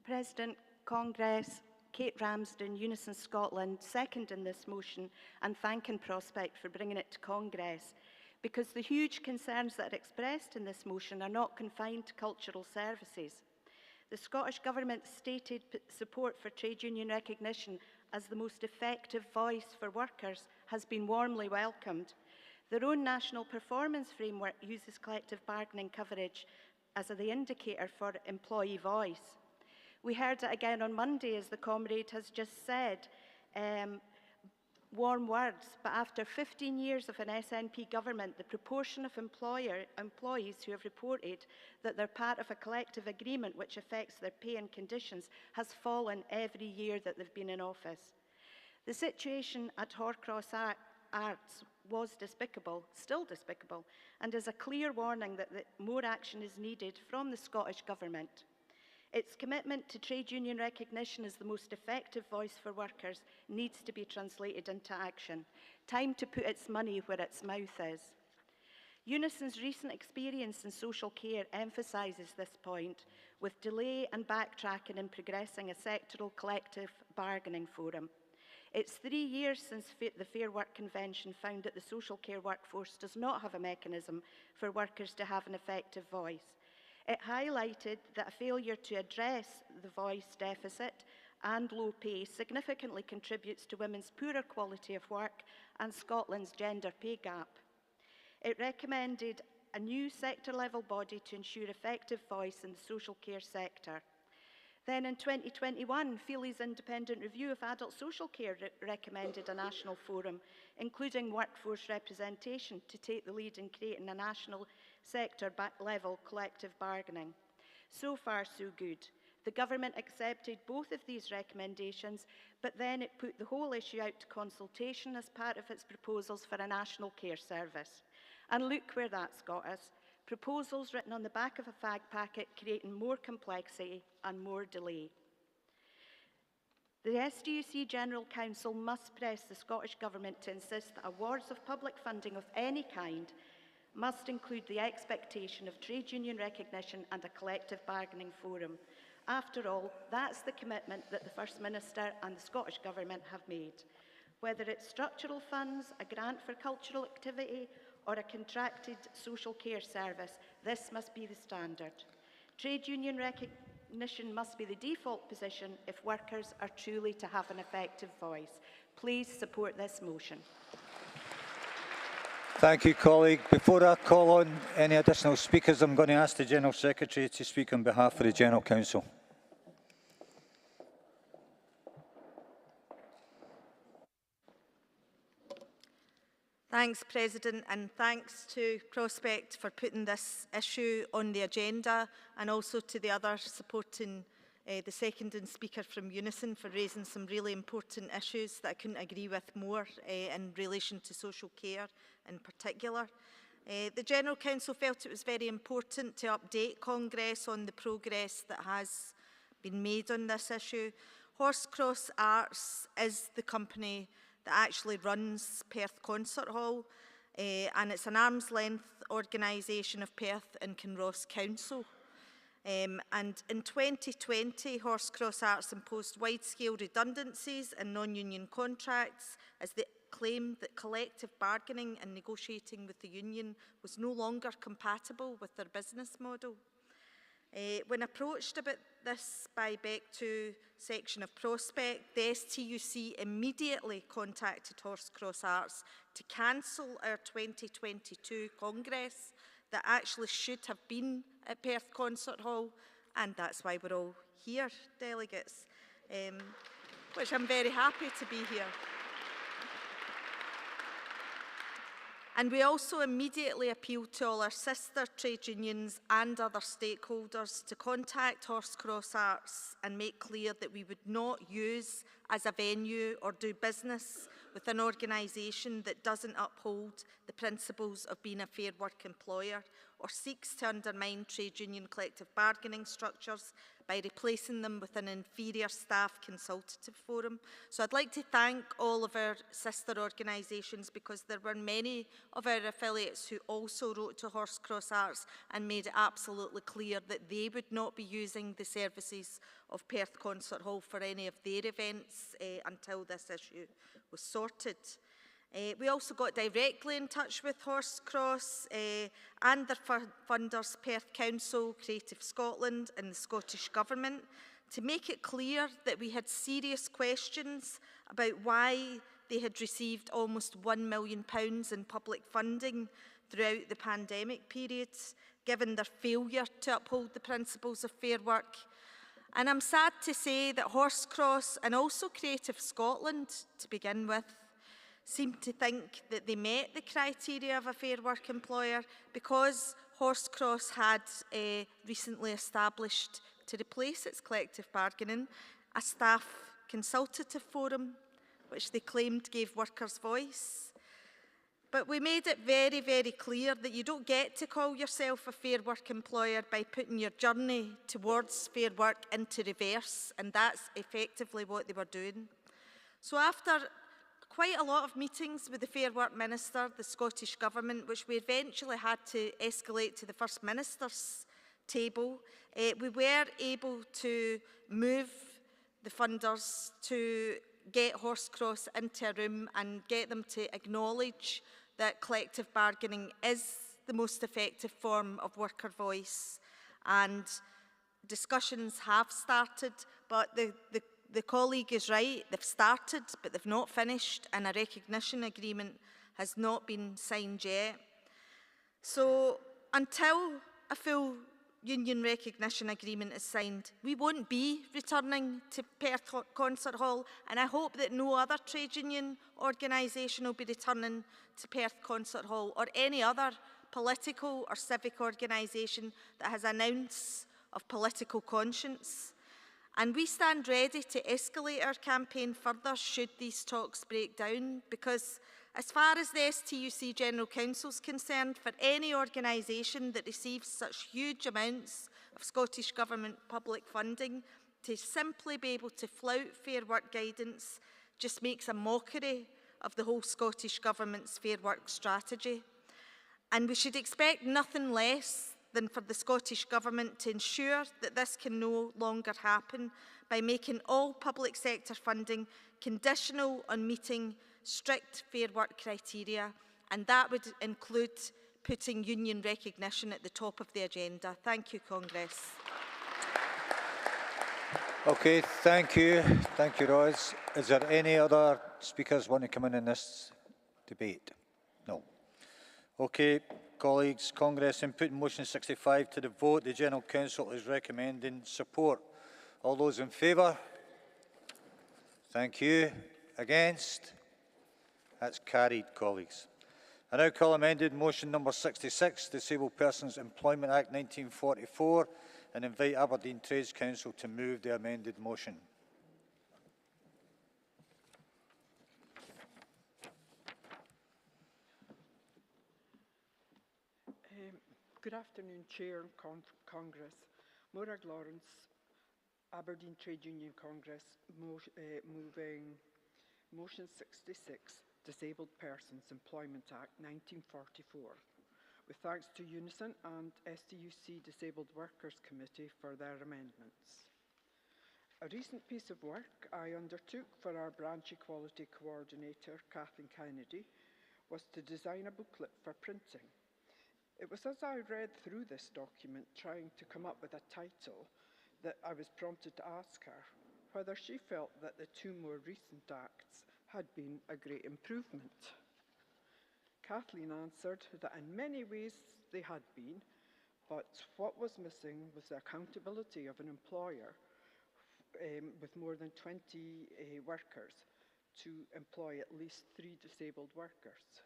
President, Congress, Kate Ramsden, Unison Scotland, seconding this motion and thanking Prospect for bringing it to Congress, because the huge concerns that are expressed in this motion are not confined to cultural services. The Scottish Government's stated support for trade union recognition as the most effective voice for workers has been warmly welcomed. Their own national performance framework uses collective bargaining coverage as the indicator for employee voice. We heard it again on Monday, as the comrade has just said. warm words, but after 15 years of an SNP government, the proportion of employees who have reported that they're part of a collective agreement which affects their pay and conditions has fallen every year that they've been in office. The situation at Horcross Arts was despicable, still despicable, and is a clear warning that more action is needed from the Scottish Government. Its commitment to trade union recognition as the most effective voice for workers needs to be translated into action. Time to put its money where its mouth is. Unison's recent experience in social care emphasises this point, with delay and backtracking in progressing a sectoral collective bargaining forum. It's 3 years since the Fair Work Convention found that the social care workforce does not have a mechanism for workers to have an effective voice. It highlighted that a failure to address the voice deficit and low pay significantly contributes to women's poorer quality of work and Scotland's gender pay gap. It recommended a new sector-level body to ensure effective voice in the social care sector. Then in 2021, Feely's independent review of adult social care recommended a national forum, including workforce representation, to take the lead in creating a national sector-level collective bargaining. So far, so good. The government accepted both of these recommendations, but then it put the whole issue out to consultation as part of its proposals for a national care service. And look where that's got us. Proposals written on the back of a fag packet, creating more complexity and more delay. The STUC General Council must press the Scottish Government to insist that awards of public funding of any kind must include the expectation of trade union recognition and a collective bargaining forum. After all, that's the commitment that the First Minister and the Scottish Government have made. Whether it's structural funds, a grant for cultural activity, or a contracted social care service, this must be the standard. Trade union recognition must be the default position if workers are truly to have an effective voice. Please support this motion. Thank you, colleague. Before I call on any additional speakers, I'm going to ask the General Secretary to speak on behalf of the General Council. Thanks, President, and thanks to Prospect for putting this issue on the agenda, and also to the others supporting the seconding speaker from Unison for raising some really important issues that I couldn't agree with more in relation to social care in particular. The General Council felt it was very important to update Congress on the progress that has been made on this issue. Horsecross Arts is the company that actually runs Perth Concert Hall, and it's an arm's length organisation of Perth and Kinross Council. And in 2020, Horsecross Arts imposed wide-scale redundancies in non-union contracts as they claimed that collective bargaining and negotiating with the union was no longer compatible with their business model. When approached about this by BEC2 section of Prospect, the STUC immediately contacted Horsecross Arts to cancel our 2022 Congress that actually should have been at Perth Concert Hall, and that's why we're all here, delegates, which I'm very happy to be here. And we also immediately appealed to all our sister trade unions and other stakeholders to contact Horsecross Arts and make clear that we would not use as a venue or do business with an organisation that doesn't uphold the principles of being a fair work employer or seeks to undermine trade union collective bargaining structures by replacing them with an inferior staff consultative forum. So I'd like to thank all of our sister organisations, because there were many of our affiliates who also wrote to Horsecross Arts and made it absolutely clear that they would not be using the services of Perth Concert Hall for any of their events until this issue was sorted. We also got directly in touch with Horsecross and their funders, Perth Council, Creative Scotland and the Scottish Government, to make it clear that we had serious questions about why they had received almost £1 million in public funding throughout the pandemic period, given their failure to uphold the principles of fair work. And I'm sad to say that Horsecross and also Creative Scotland, to begin with, seemed to think that they met the criteria of a Fair Work employer because Horsecross had recently established, to replace its collective bargaining, a staff consultative forum, which they claimed gave workers voice. But we made it very, very clear that you don't get to call yourself a Fair Work employer by putting your journey towards fair work into reverse, and that's effectively what they were doing. So after quite a lot of meetings with the Fair Work Minister, the Scottish Government, which we eventually had to escalate to the First Minister's table, we were able to move the funders to get Horsecross into a room and get them to acknowledge that collective bargaining is the most effective form of worker voice. And discussions have started, but the colleague is right, they've started, but they've not finished, and a recognition agreement has not been signed yet. So until a full union recognition agreement is signed, we won't be returning to Perth Concert Hall, and I hope that no other trade union organisation will be returning to Perth Concert Hall, or any other political or civic organisation that has an ounce of political conscience. And we stand ready to escalate our campaign further should these talks break down, because as far as the STUC General Council is concerned, for any organisation that receives such huge amounts of Scottish Government public funding, to simply be able to flout Fair Work guidance just makes a mockery of the whole Scottish Government's Fair Work strategy. And we should expect nothing less than for the Scottish Government to ensure that this can no longer happen by making all public sector funding conditional on meeting strict Fair Work criteria, and that would include putting union recognition at the top of the agenda. Thank you, Congress. Okay, thank you. Thank you, Roz. Is there any other speakers want to come in this debate? No. Okay, colleagues, Congress, in putting motion 65 to the vote, the General Council is recommending support. All those in favour? Thank you. Against? That's carried, colleagues. I now call amended motion number 66, Disabled Persons Employment Act 1944, and invite Aberdeen Trades Council to move the amended motion. Good afternoon, Chair and Congress. Morag Lawrence, Aberdeen Trade Union Congress, moving motion 66, Disabled Persons Employment Act 1944. With thanks to Unison and STUC Disabled Workers Committee for their amendments. A recent piece of work I undertook for our branch equality coordinator, Kathleen Kennedy, was to design a booklet for printing. It was as I read through this document, trying to come up with a title, that I was prompted to ask her whether she felt that the two more recent acts had been a great improvement. Kathleen answered that in many ways they had been, but what was missing was the accountability of an employer with more than 20 workers to employ at least 3 disabled workers.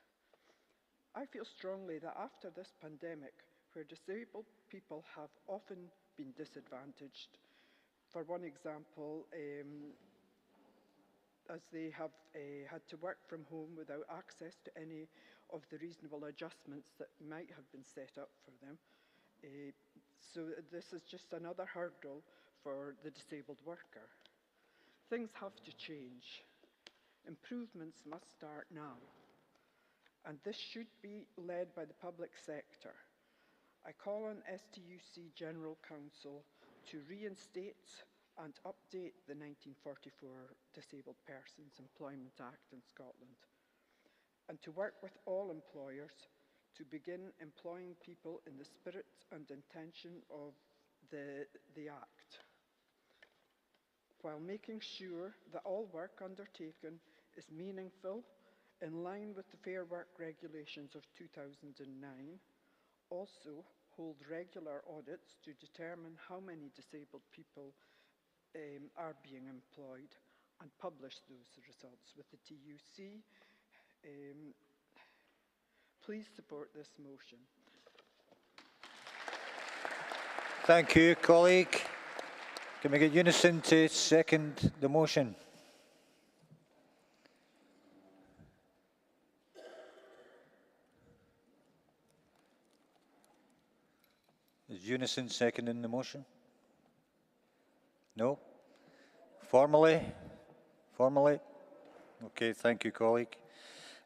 I feel strongly that after this pandemic, where disabled people have often been disadvantaged, for one example, as they have had to work from home without access to any of the reasonable adjustments that might have been set up for them. So this is just another hurdle for the disabled worker. Things have to change. Improvements must start now. And this should be led by the public sector. I call on STUC General Council to reinstate and update the 1944 Disabled Persons Employment Act in Scotland, and to work with all employers to begin employing people in the spirit and intention of the Act, while making sure that all work undertaken is meaningful, in line with the Fair Work Regulations of 2009, also hold regular audits to determine how many disabled people are being employed, and publish those results with the TUC Please support this motion. Thank you, colleague. Can we get unison to second the motion? Is unison seconding the motion? No? Formally? Formally? Okay, thank you, colleague.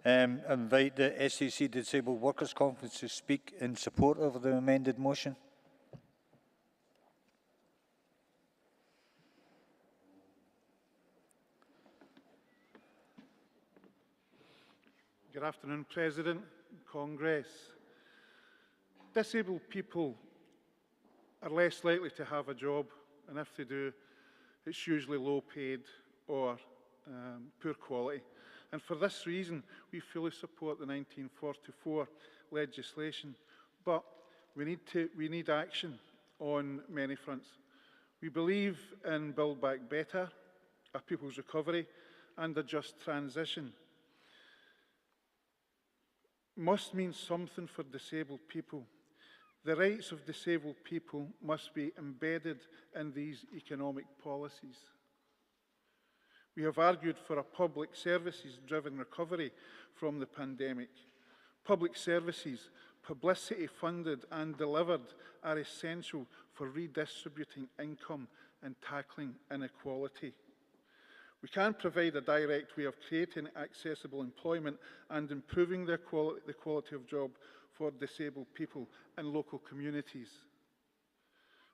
Invite the STUC Disabled Workers Conference to speak in support of the amended motion. Good afternoon, President, Congress. Disabled people are less likely to have a job, and if they do, it's usually low paid or poor quality. And for this reason, we fully support the 1944 legislation. But we need action on many fronts. We believe in Build Back Better, a people's recovery, and a just transition. Must mean something for disabled people. The rights of disabled people must be embedded in these economic policies. We have argued for a public services-driven recovery from the pandemic. Public services, publicity funded and delivered, are essential for redistributing income and tackling inequality. We can provide a direct way of creating accessible employment and improving the quality of job for disabled people in local communities.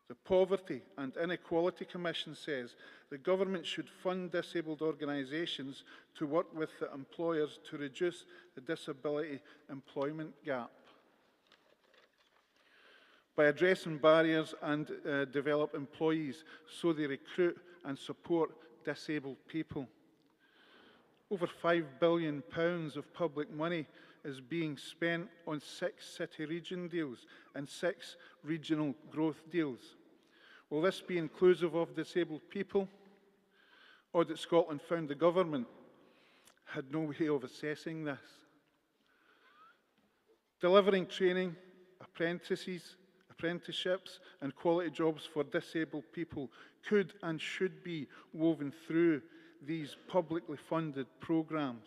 The Poverty and Inequality Commission says the government should fund disabled organisations to work with the employers to reduce the disability employment gap by addressing barriers and develop employees so they recruit and support disabled people. Over £5 billion of public money is being spent on 6 city region deals and 6 regional growth deals. Will this be inclusive of disabled people? Audit Scotland found the government had no way of assessing this. Delivering training, apprenticeships and quality jobs for disabled people could and should be woven through these publicly funded programmes.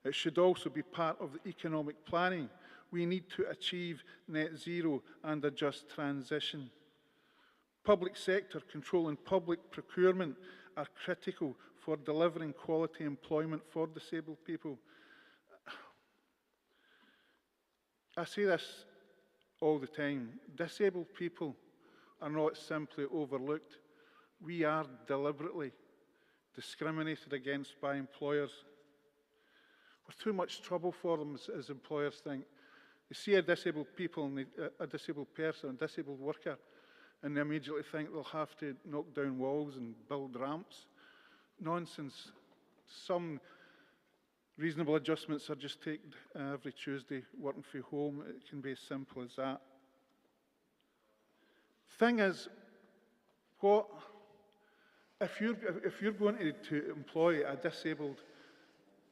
It should also be part of the economic planning. We need to achieve net zero and a just transition. Public sector control and public procurement are critical for delivering quality employment for disabled people. I say this all the time. Disabled people are not simply overlooked. We are deliberately discriminated against by employers. We're too much trouble for them, as employers think. They see a disabled a disabled person, a disabled worker, and they immediately think they'll have to knock down walls and build ramps. Nonsense. Some reasonable adjustments are just taken every Tuesday working from home. It can be as simple as that. Thing is, if you're going to employ a disabled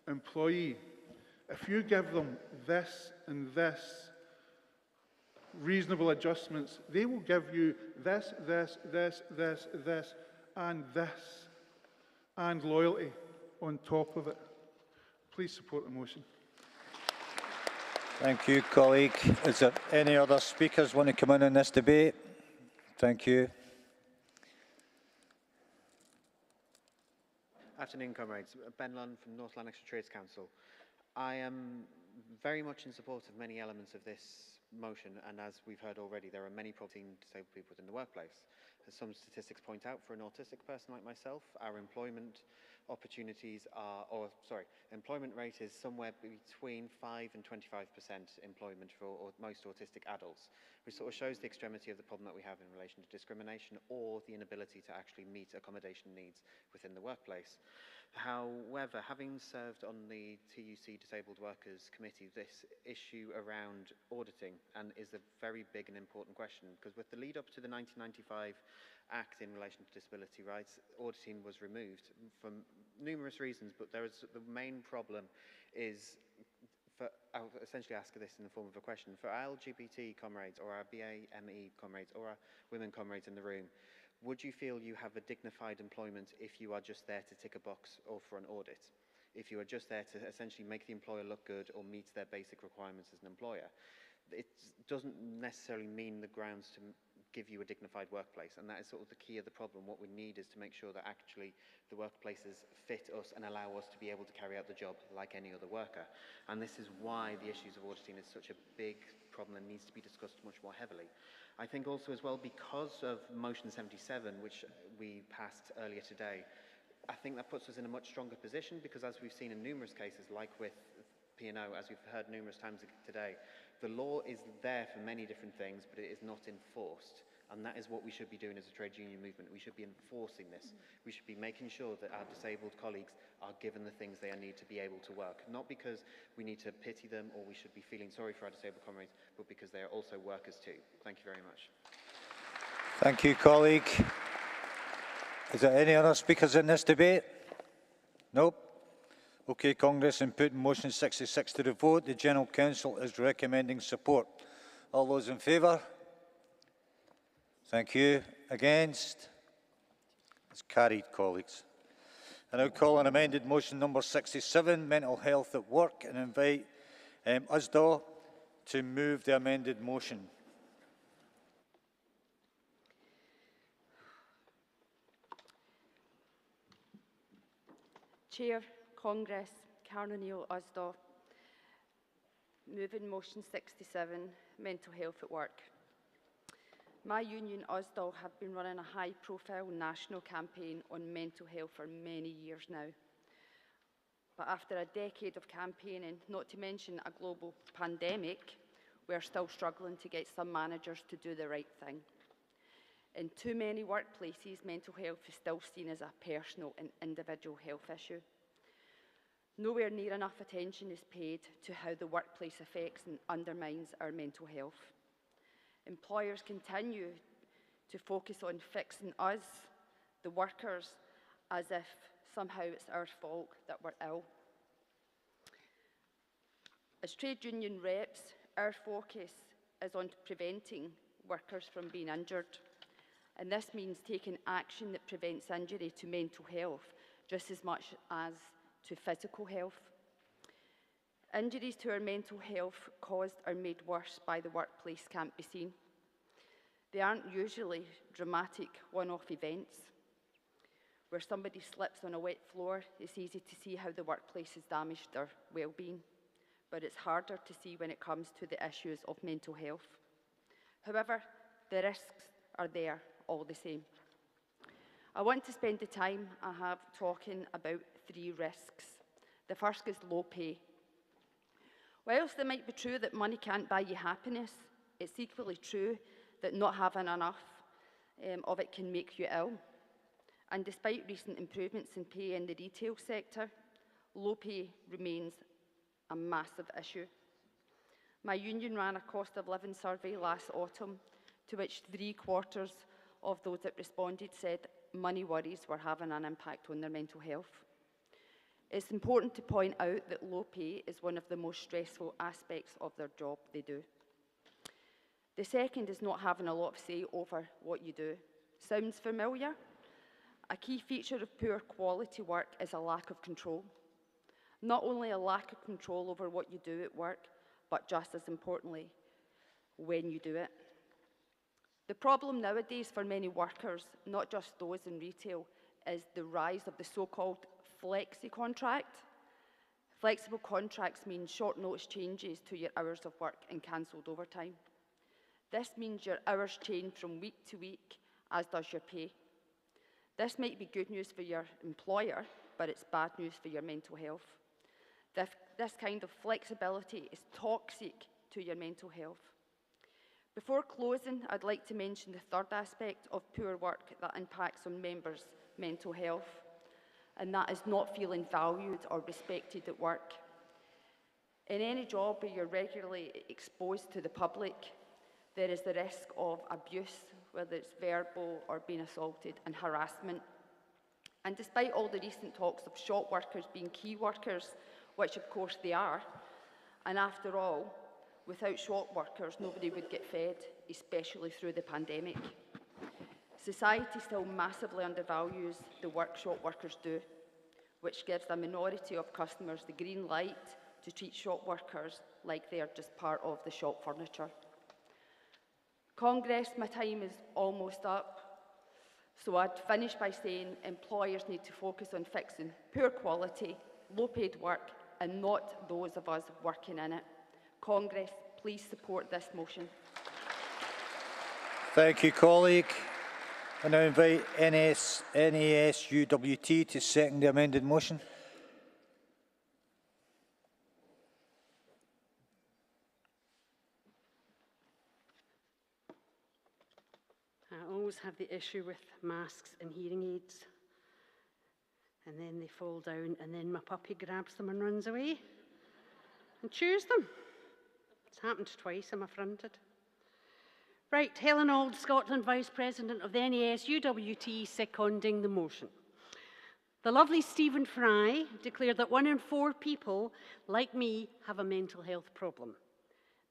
employee, if you give them this and this reasonable adjustments, they will give you this, and loyalty on top of it. Please support the motion. Thank you, colleague. Is there any other speakers want to come in this debate? Thank you. Afternoon, comrades. Ben Lunn from North Lanarkshire Trades Council. I am very much in support of many elements of this motion, and as we've heard already, there are many disabled people within the workplace. As some statistics point out, for an autistic person like myself, our employment opportunities are, employment rate is somewhere between 5 and 25% employment for most autistic adults, which sort of shows the extremity of the problem that we have in relation to discrimination or the inability to actually meet accommodation needs within the workplace. However, having served on the TUC Disabled Workers Committee, this issue around auditing is a very big and important question, because with the lead up to the 1995 Act in relation to disability rights, auditing was removed from numerous reasons, but there is the main problem is, I'll essentially ask this in the form of a question, for our LGBT comrades or our BAME comrades or our women comrades in the room, would you feel you have a dignified employment if you are just there to tick a box or for an audit? If you are just there to essentially make the employer look good or meet their basic requirements as an employer? It doesn't necessarily mean the grounds to give you a dignified workplace, and that is sort of the key of the problem. What we need is to make sure that actually the workplaces fit us and allow us to be able to carry out the job like any other worker. And this is why the issues of auditing is such a big problem and needs to be discussed much more heavily. I think also as well, because of Motion 77, which we passed earlier today, I think that puts us in a much stronger position, because as we've seen in numerous cases, like with P&O, as we've heard numerous times today, the law is there for many different things, but it is not enforced. And that is what we should be doing as a trade union movement. We should be enforcing this. We should be making sure that our disabled colleagues are given the things they need to be able to work. Not because we need to pity them or we should be feeling sorry for our disabled comrades, but because they are also workers too. Thank you very much. Thank you, colleague. Is there any other speakers in this debate? Nope. Okay, Congress, in putting motion 66 to the vote, the General Counsel is recommending support. All those in favour? Thank you. Against? It's carried, colleagues. I now call on amended motion number 67, mental health at work, and invite USDAW to move the amended motion. Chair, Congress, Karen O'Neill, USDAW. Moving motion 67, mental health at work. My union, USDAW, have been running a high-profile national campaign on mental health for many years now. But after a decade of campaigning, not to mention a global pandemic, we're still struggling to get some managers to do the right thing. In too many workplaces, mental health is still seen as a personal and individual health issue. Nowhere near enough attention is paid to how the workplace affects and undermines our mental health. Employers continue to focus on fixing us, the workers, as if somehow it's our fault that we're ill. As trade union reps, our focus is on preventing workers from being injured. And this means taking action that prevents injury to mental health just as much as to physical health. Injuries to our mental health caused or made worse by the workplace can't be seen. They aren't usually dramatic one-off events. Where somebody slips on a wet floor, it's easy to see how the workplace has damaged their well-being, but it's harder to see when it comes to the issues of mental health. However, the risks are there all the same. I want to spend the time I have talking about 3 risks. The first is low pay. Whilst it might be true that money can't buy you happiness, it's equally true that not having enough of it can make you ill. And despite recent improvements in pay in the retail sector, low pay remains a massive issue. My union ran a cost of living survey last autumn, to which 3/4 of those that responded said money worries were having an impact on their mental health. It's important to point out that low pay is one of the most stressful aspects of their job they do. The second is not having a lot of say over what you do. Sounds familiar? A key feature of poor quality work is a lack of control. Not only a lack of control over what you do at work, but just as importantly, when you do it. The problem nowadays for many workers, not just those in retail, is the rise of the so-called flexi contract. Flexible contracts mean short notice changes to your hours of work and cancelled overtime. This means your hours change from week to week, as does your pay. This might be good news for your employer, but it's bad news for your mental health. This kind of flexibility is toxic to your mental health. Before closing, I'd like to mention the third aspect of poor work that impacts on members' mental health, and that is not feeling valued or respected at work. In any job where you're regularly exposed to the public, there is the risk of abuse, whether it's verbal or being assaulted, and harassment. And despite all the recent talks of shop workers being key workers, which of course they are, and after all, without shop workers, nobody would get fed, especially through the pandemic. Society still massively undervalues the work shop workers do, which gives a minority of customers the green light to treat shop workers like they are just part of the shop furniture. Congress, my time is almost up. So I'd finish by saying employers need to focus on fixing poor quality, low-paid work, and not those of us working in it. Congress, please support this motion. Thank you, colleague. I now invite NASUWT to second the amended motion. I always have the issue with masks and hearing aids. And then they fall down, and then my puppy grabs them and runs away and chews them. It's happened twice, I'm affronted. Right, Helen Auld, Scotland Vice President of the NASUWT, seconding the motion. The lovely Stephen Fry declared that 1 in 4 people, like me, have a mental health problem.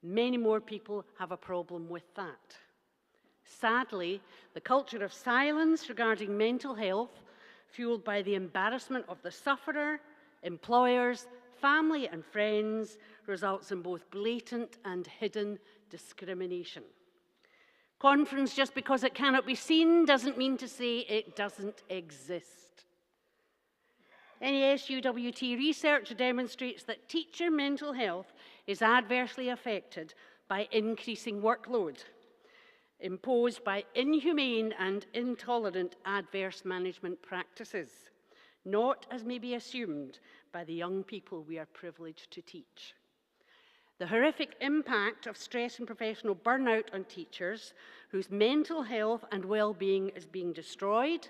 Many more people have a problem with that. Sadly, the culture of silence regarding mental health, fueled by the embarrassment of the sufferer, employers, family and friends, results in both blatant and hidden discrimination. Conference, just because it cannot be seen, doesn't mean to say it doesn't exist. NASUWT research demonstrates that teacher mental health is adversely affected by increasing workload, imposed by inhumane and intolerant adverse management practices, not, as may be assumed, by the young people we are privileged to teach. The horrific impact of stress and professional burnout on teachers whose mental health and well-being is being destroyed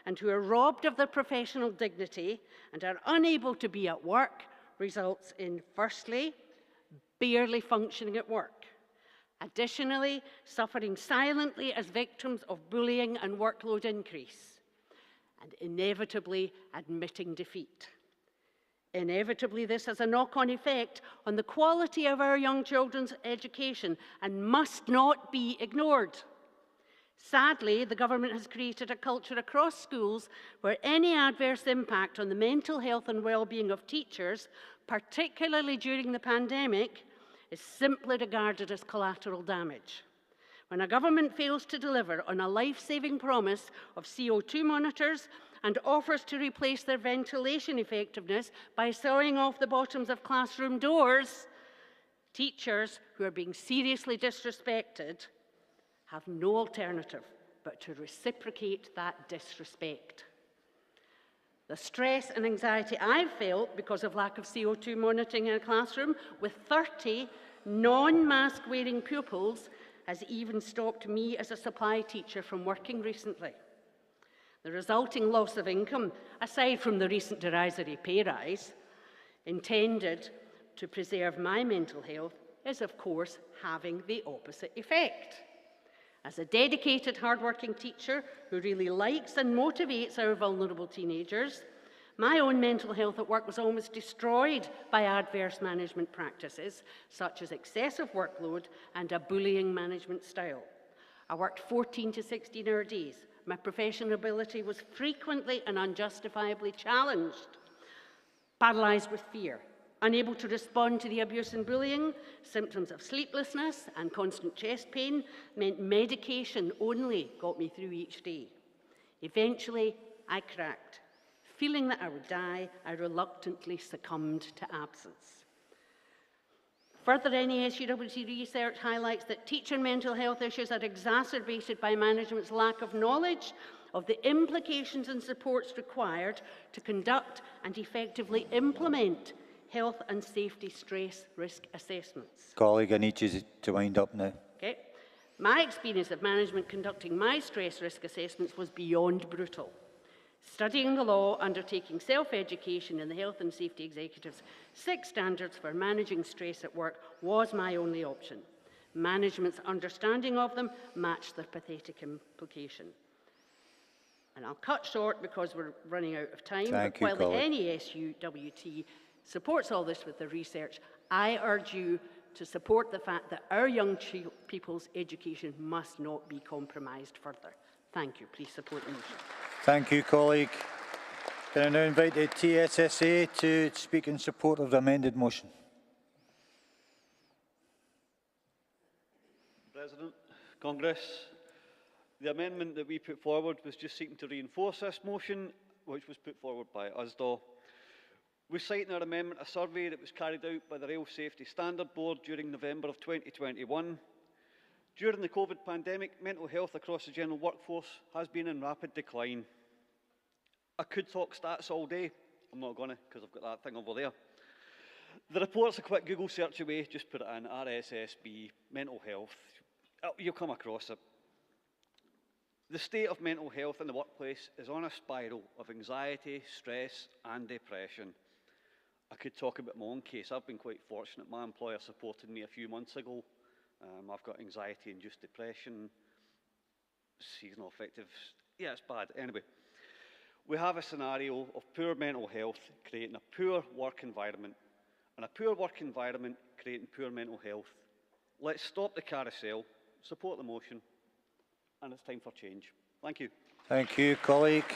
and who are robbed of their professional dignity and are unable to be at work results in, firstly, barely functioning at work. Additionally, suffering silently as victims of bullying and workload increase, and inevitably admitting defeat. Inevitably, this has a knock-on effect on the quality of our young children's education and must not be ignored. Sadly, the government has created a culture across schools where any adverse impact on the mental health and well-being of teachers, particularly during the pandemic, is simply regarded as collateral damage. When a government fails to deliver on a life-saving promise of CO2 monitors and offers to replace their ventilation effectiveness by sawing off the bottoms of classroom doors, teachers who are being seriously disrespected have no alternative but to reciprocate that disrespect. The stress and anxiety I've felt because of lack of CO2 monitoring in a classroom with 30 non-mask wearing pupils has even stopped me as a supply teacher from working recently. The resulting loss of income, aside from the recent derisory pay rise, intended to preserve my mental health, is of course having the opposite effect. As a dedicated, hard-working teacher who really likes and motivates our vulnerable teenagers, my own mental health at work was almost destroyed by adverse management practices, such as excessive workload and a bullying management style. I worked 14 to 16-hour days. My professional ability was frequently and unjustifiably challenged. Paralysed with fear, unable to respond to the abuse and bullying, symptoms of sleeplessness and constant chest pain meant medication only got me through each day. Eventually, I cracked. Feeling that I would die, I reluctantly succumbed to absence. Further NASUWT research highlights that teacher mental health issues are exacerbated by management's lack of knowledge of the implications and supports required to conduct and effectively implement health and safety stress risk assessments. Colleague, I need you to wind up now. Okay. My experience of management conducting my stress risk assessments was beyond brutal. Studying the law, undertaking self-education in the Health and Safety Executive's 6 standards for managing stress at work was my only option. Management's understanding of them matched their pathetic implication. And I'll cut short because we're running out of time. Thank but you, while the colleague. NASUWT supports all this with the research, I urge you to support the fact that our young people's education must not be compromised further. Thank you. Please support the motion. Thank you, colleague. Can I now invite the TSSA to speak in support of the amended motion? President, Congress, the amendment that we put forward was just seeking to reinforce this motion, which was put forward by USDAW. We cite in our amendment a survey that was carried out by the Rail Safety Standard Board during November of 2021. During the COVID pandemic, mental health across the general workforce has been in rapid decline. I could talk stats all day. I'm not going to, because I've got that thing over there. The report's a quick Google search away. Just put it in RSSB, mental health. You'll come across it. The state of mental health in the workplace is on a spiral of anxiety, stress and depression. I could talk about my own case. I've been quite fortunate. My employer supported me a few months ago. I've got anxiety-induced depression, seasonal affective. Yeah, it's bad. Anyway, we have a scenario of poor mental health creating a poor work environment, and a poor work environment creating poor mental health. Let's stop the carousel, support the motion, and it's time for change. Thank you. Thank you, colleague.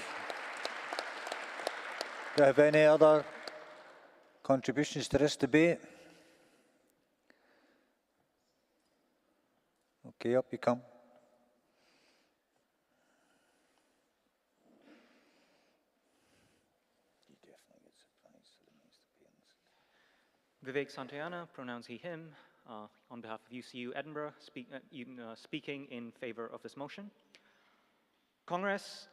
Do I have any other contributions to this debate? Okay, up you come. Vivek Santayana, pronouns he, him, on behalf of UCU Edinburgh, speaking in favour of this motion. Congress,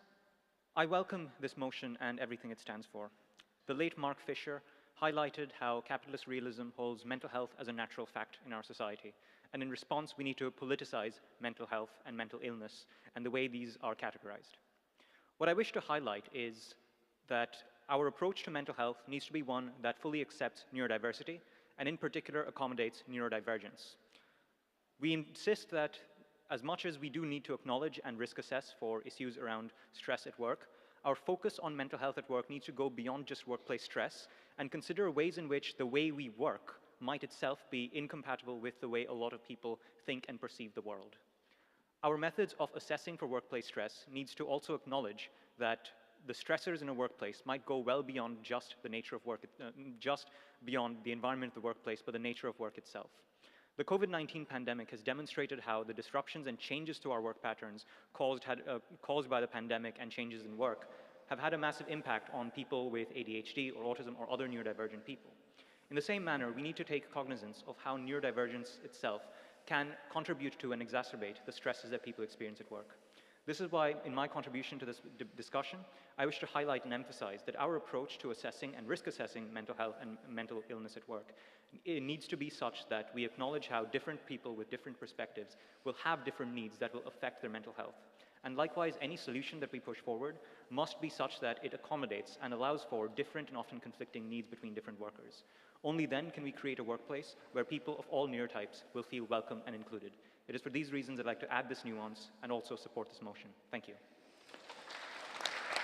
I welcome this motion and everything it stands for. The late Mark Fisher highlighted how capitalist realism holds mental health as a natural fact in our society. And in response, we need to politicize mental health and mental illness and the way these are categorized. What I wish to highlight is that our approach to mental health needs to be one that fully accepts neurodiversity and in particular accommodates neurodivergence. We insist that as much as we do need to acknowledge and risk assess for issues around stress at work, our focus on mental health at work needs to go beyond just workplace stress and consider ways in which the way we work might itself be incompatible with the way a lot of people think and perceive the world. Our methods of assessing for workplace stress needs to also acknowledge that the stressors in a workplace might go well beyond just the nature of work, just beyond the environment of the workplace, but the nature of work itself. The COVID-19 pandemic has demonstrated how the disruptions and changes to our work patterns caused by the pandemic and changes in work have had a massive impact on people with ADHD or autism or other neurodivergent people. In the same manner, we need to take cognizance of how neurodivergence itself can contribute to and exacerbate the stresses that people experience at work. This is why, in my contribution to this discussion, I wish to highlight and emphasize that our approach to assessing and risk assessing mental health and mental illness at work, it needs to be such that we acknowledge how different people with different perspectives will have different needs that will affect their mental health. And likewise, any solution that we push forward must be such that it accommodates and allows for different and often conflicting needs between different workers. Only then can we create a workplace where people of all neurotypes will feel welcome and included. It is for these reasons I'd like to add this nuance and also support this motion. Thank you.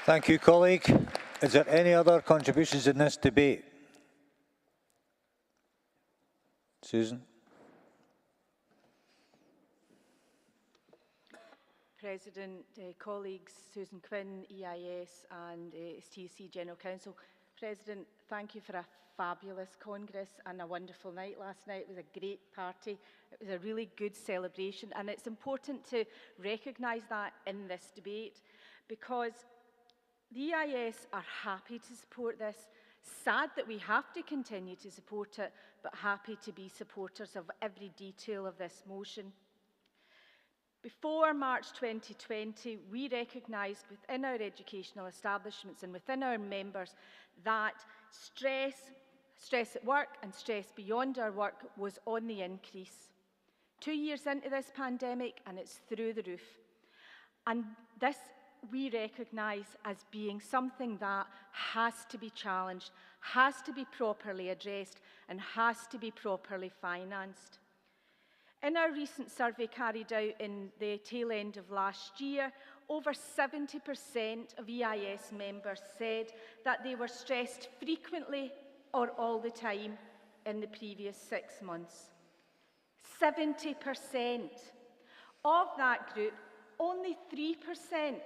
Thank you, colleague. Is there any other contributions in this debate? Susan? President, colleagues, Susan Quinn, EIS and STUC General Counsel. President, thank you for a fabulous Congress and a wonderful night last night. It was a great party. It was a really good celebration, and it's important to recognise that in this debate because the EIS are happy to support this. Sad that we have to continue to support it, but happy to be supporters of every detail of this motion. Before March 2020, we recognised within our educational establishments and within our members that stress at work and stress beyond our work was on the increase. 2 years into this pandemic and it's through the roof. And this we recognise as being something that has to be challenged, has to be properly addressed and has to be properly financed. In our recent survey carried out in the tail end of last year, over 70% of EIS members said that they were stressed frequently or all the time in the previous 6 months. 70%. Of that group, only 3%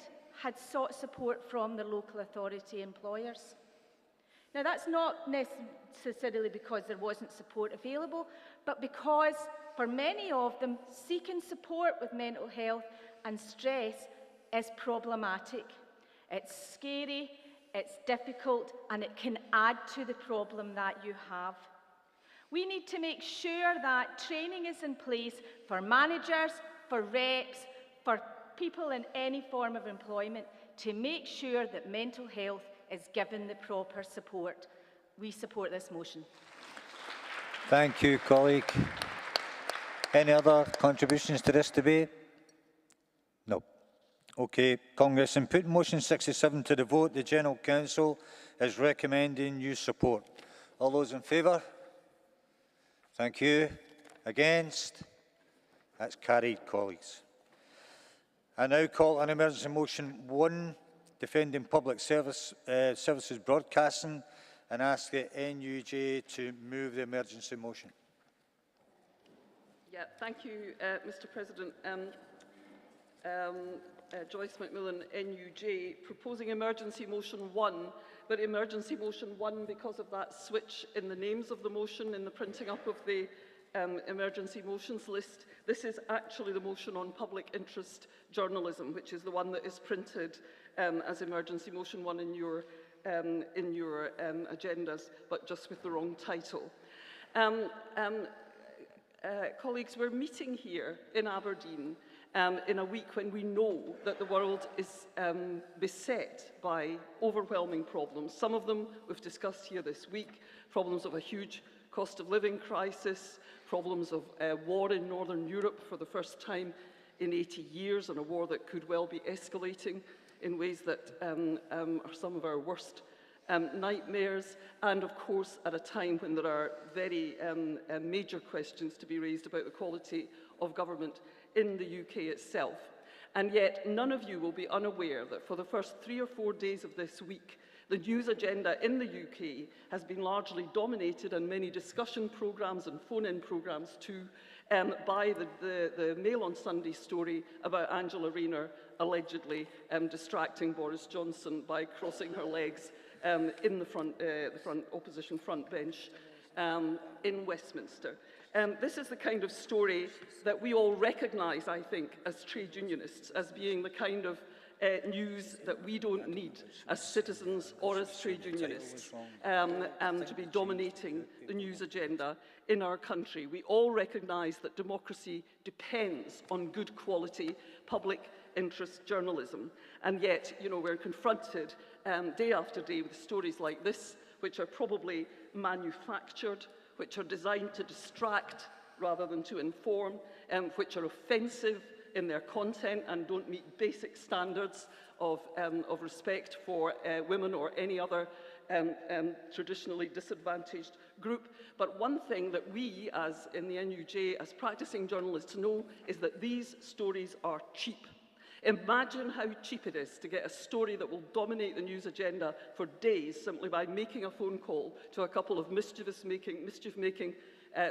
had sought support from their local authority employers. Now, that's not necessarily because there wasn't support available, but because for many of them, seeking support with mental health and stress is problematic. It's scary, it's difficult, and it can add to the problem that you have. We need to make sure that training is in place for managers, for reps, for people in any form of employment to make sure that mental health is given the proper support. We support this motion. Thank you, colleague. Any other contributions to this debate? No. Okay, Congress, in putting motion 67 to the vote, the General Counsel is recommending you support. All those in favour? Thank you. Against? That's carried, colleagues. I now call on emergency motion 1, defending public services broadcasting, and ask the NUJ to move the emergency motion. Yeah, thank you, Mr. President. Joyce McMillan, NUJ, proposing emergency motion 1, but emergency motion 1 because of that switch in the names of the motion in the printing up of the emergency motions list. This is actually the motion on public interest journalism, which is the one that is printed as emergency motion 1 in your agendas, but just with the wrong title. Colleagues, we're meeting here in Aberdeen in a week when we know that the world is beset by overwhelming problems. Some of them we've discussed here this week, problems of a huge cost of living crisis, problems of war in Northern Europe for the first time in 80 years, and a war that could well be escalating in ways that are some of our worst nightmares, and of course at a time when there are very major questions to be raised about the quality of government in the UK itself. And yet none of you will be unaware that for the first 3 or 4 days of this week, the news agenda in the UK has been largely dominated, and many discussion programmes and phone-in programmes too, by the Mail on Sunday story about Angela Raynor allegedly distracting Boris Johnson by crossing her legs in the opposition front bench in Westminster. This is the kind of story that we all recognise, I think, as trade unionists, as being the kind of news that we don't need as citizens or as trade unionists to be dominating the news agenda in our country. We all recognise that democracy depends on good quality public interest journalism, and yet, you know, we're confronted day after day with stories like this, which are probably manufactured, which are designed to distract rather than to inform, which are offensive in their content and don't meet basic standards of respect for women or any other traditionally disadvantaged group. But one thing that we, as in the NUJ, as practicing journalists know is that these stories are cheap. Imagine how cheap it is to get a story that will dominate the news agenda for days simply by making a phone call to a couple of mischief-making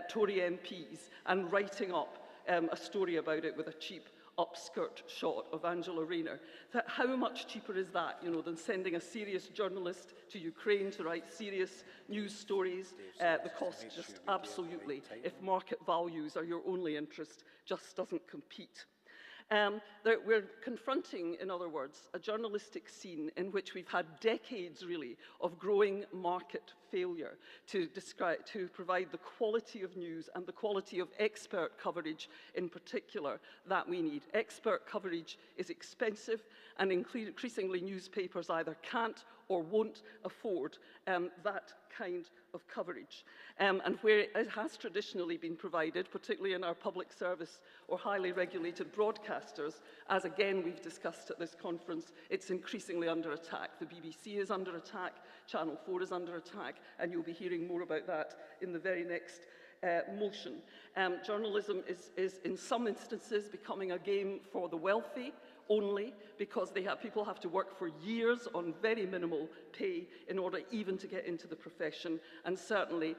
Tory MPs and writing up a story about it with a cheap upskirt shot of Angela Raynor. How much cheaper is that, you know, than sending a serious journalist to Ukraine to write serious news stories? The cost just absolutely, if market values are your only interest, just doesn't compete. We're confronting, in other words, a journalistic scene in which we've had decades, really, of growing market failure to provide the quality of news and the quality of expert coverage in particular that we need. Expert coverage is expensive, and increasingly newspapers either can't or won't afford that kind of coverage. And where it has traditionally been provided, particularly in our public service or highly regulated broadcasters, as again we've discussed at this conference, it's increasingly under attack. The BBC is under attack, Channel 4 is under attack, and you'll be hearing more about that in the very next motion. Journalism is in some instances becoming a game for the wealthy only, because people have to work for years on very minimal pay in order even to get into the profession. And certainly,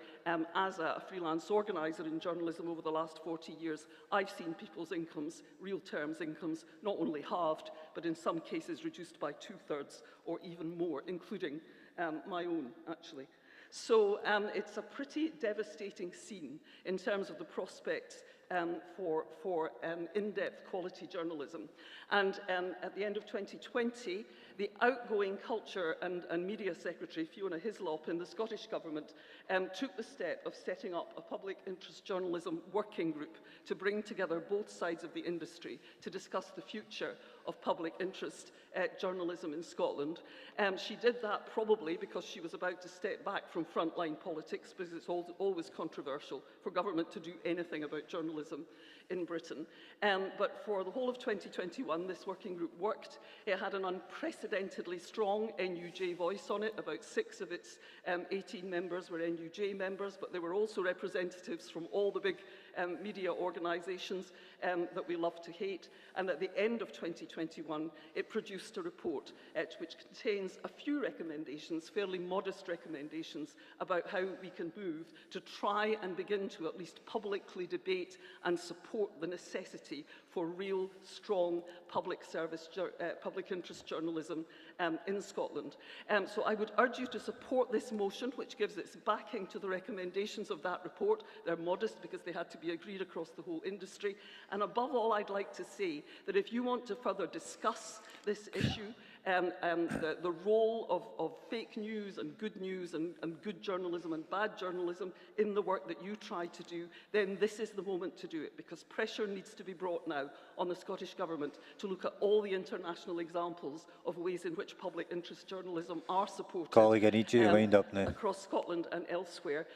as a freelance organiser in journalism over the last 40 years, I've seen people's incomes, real terms incomes, not only halved, but in some cases reduced by 2/3 or even more, including my own, actually. So it's a pretty devastating scene in terms of the prospects for in-depth quality journalism. And at the end of 2020, the outgoing Culture and Media Secretary, Fiona Hislop, in the Scottish Government, took the step of setting up a public interest journalism working group to bring together both sides of the industry to discuss the future of public interest journalism in Scotland. She did that probably because she was about to step back from frontline politics, because it's always controversial for government to do anything about journalism in Britain. But for the whole of 2021, this working group worked. It had an unprecedentedly strong NUJ voice on it. About 6 of its 18 members were NUJ members, but there were also representatives from all the big media organisations that we love to hate. And at the end of 2021, it produced a report which contains a few recommendations, fairly modest recommendations, about how we can move to try and begin to at least publicly debate and support the necessity for real, strong public interest journalism in Scotland. So I would urge you to support this motion, which gives its backing to the recommendations of that report. They're modest because they had to be agreed across the whole industry. And above all, I'd like to say that if you want to further discuss this issue, the role of fake news and good journalism and bad journalism in the work that you try to do, then this is the moment to do it, because pressure needs to be brought now on the Scottish Government to look at all the international examples of ways in which public interest journalism are supported. Colleague, I need you to wind up now. Across Scotland and elsewhere.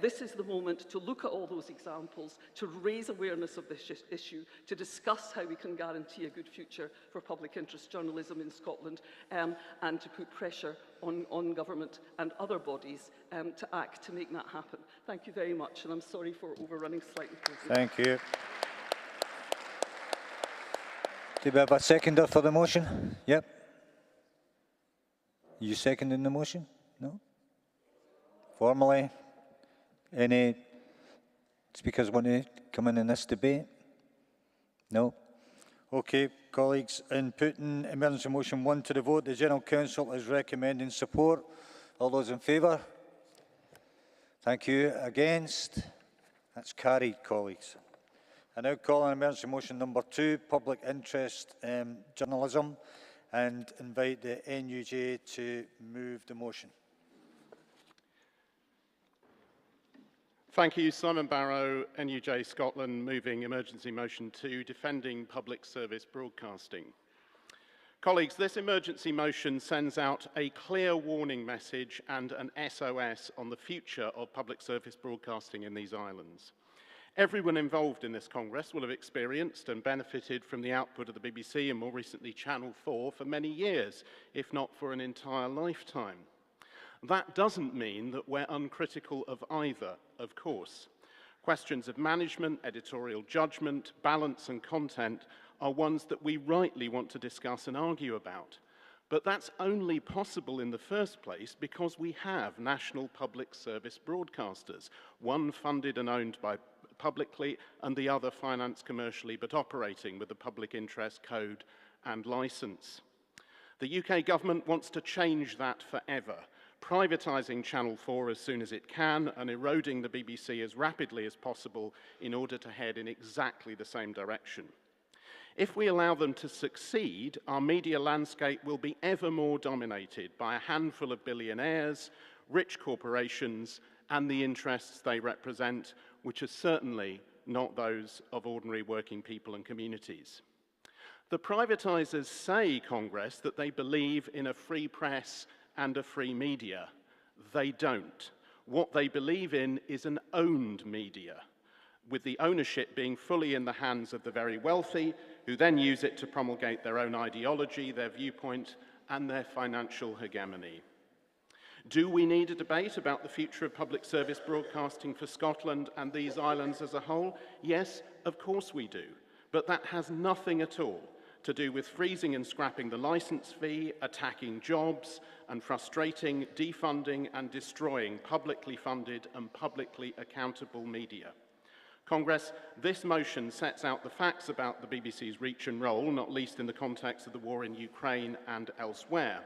This is the moment to look at all those examples, to raise awareness of this issue, to discuss how we can guarantee a good future for public interest journalism in Scotland, and to put pressure on government and other bodies to act to make that happen. Thank you very much, and I'm sorry for overrunning slightly. Thank you. Do we have a seconder for the motion? Yep. You seconding the motion? No? Formally? Any speakers want to come in this debate? No? Okay, colleagues, in putting emergency motion 1 to the vote, the General Counsel is recommending support. All those in favour? Thank you. Against? That's carried, colleagues. I now call on emergency motion number 2, public interest journalism, and invite the NUJ to move the motion. Thank you. Simon Barrow, NUJ Scotland, moving emergency motion 2, defending public service broadcasting. Colleagues, this emergency motion sends out a clear warning message and an SOS on the future of public service broadcasting in these islands. Everyone involved in this Congress will have experienced and benefited from the output of the BBC and more recently Channel 4 for many years, if not for an entire lifetime. That doesn't mean that we're uncritical of either, of course. Questions of management, editorial judgment, balance and content are ones that we rightly want to discuss and argue about. But that's only possible in the first place because we have national public service broadcasters, one funded and owned by publicly and the other financed commercially but operating with a public interest code and licence. The UK government wants to change that forever, privatising Channel 4 as soon as it can and eroding the BBC as rapidly as possible in order to head in exactly the same direction. If we allow them to succeed, our media landscape will be ever more dominated by a handful of billionaires, rich corporations, and the interests they represent, which are certainly not those of ordinary working people and communities. The privatisers say, Congress, that they believe in a free press and a free media. They don't. What they believe in is an owned media, with the ownership being fully in the hands of the very wealthy, who then use it to promulgate their own ideology, their viewpoint, and their financial hegemony. Do we need a debate about the future of public service broadcasting for Scotland and these islands as a whole? Yes, of course we do. But that has nothing at all to do with freezing and scrapping the licence fee, attacking jobs, and frustrating, defunding and destroying publicly funded and publicly accountable media. Congress, this motion sets out the facts about the BBC's reach and role, not least in the context of the war in Ukraine and elsewhere.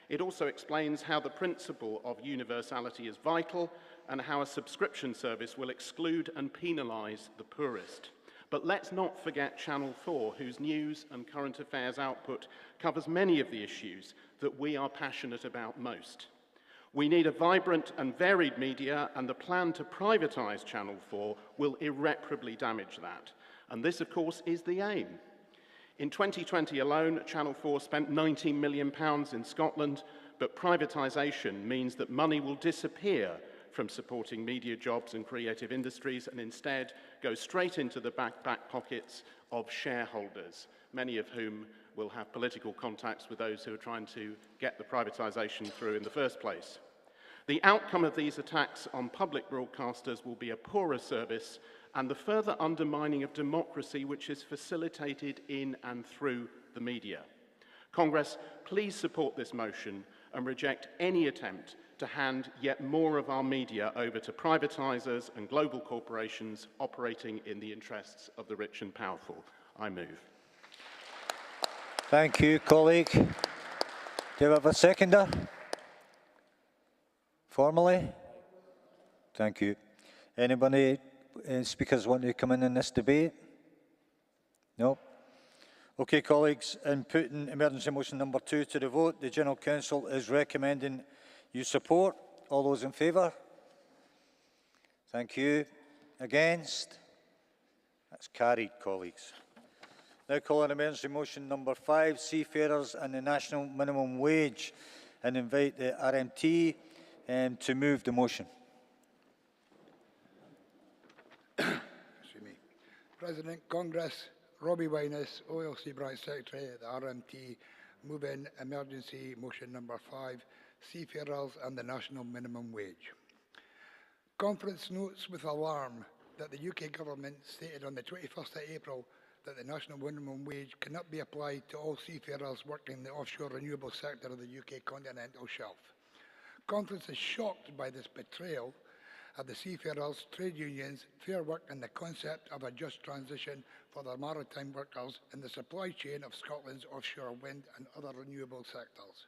It also explains how the principle of universality is vital and how a subscription service will exclude and penalise the poorest. But let's not forget Channel 4, whose news and current affairs output covers many of the issues that we are passionate about most. We need a vibrant and varied media, and the plan to privatise Channel 4 will irreparably damage that. And this, of course, is the aim. In 2020 alone, Channel 4 spent £19 million in Scotland, but privatisation means that money will disappear from supporting media jobs and creative industries and instead go straight into the back pockets of shareholders, many of whom will have political contacts with those who are trying to get the privatisation through in the first place. The outcome of these attacks on public broadcasters will be a poorer service and the further undermining of democracy which is facilitated in and through the media. Congress, please support this motion and reject any attempt to hand yet more of our media over to privatisers and global corporations operating in the interests of the rich and powerful. I move. Thank you, colleague. Do you have a seconder? Formally? Thank you. Anybody, speakers want to come in this debate? No? Okay, colleagues, in putting emergency motion number 2 to the vote, the General Counsel is recommending you support. All those in favour? Thank you. Against? That's carried, colleagues. Now call on emergency motion number 5, Seafarers and the National Minimum Wage, and invite the RMT to move the motion. President, Congress, Robbie Wyness, OLC Branch Secretary at the RMT, move in emergency motion number 5, Seafarers and the National Minimum Wage. Conference notes with alarm that the UK Government stated on the 21st of April that the national minimum wage cannot be applied to all seafarers working in the offshore renewable sector of the UK continental shelf. Conference is shocked by this betrayal of the seafarers, trade unions, fair work and the concept of a just transition for the maritime workers in the supply chain of Scotland's offshore wind and other renewable sectors.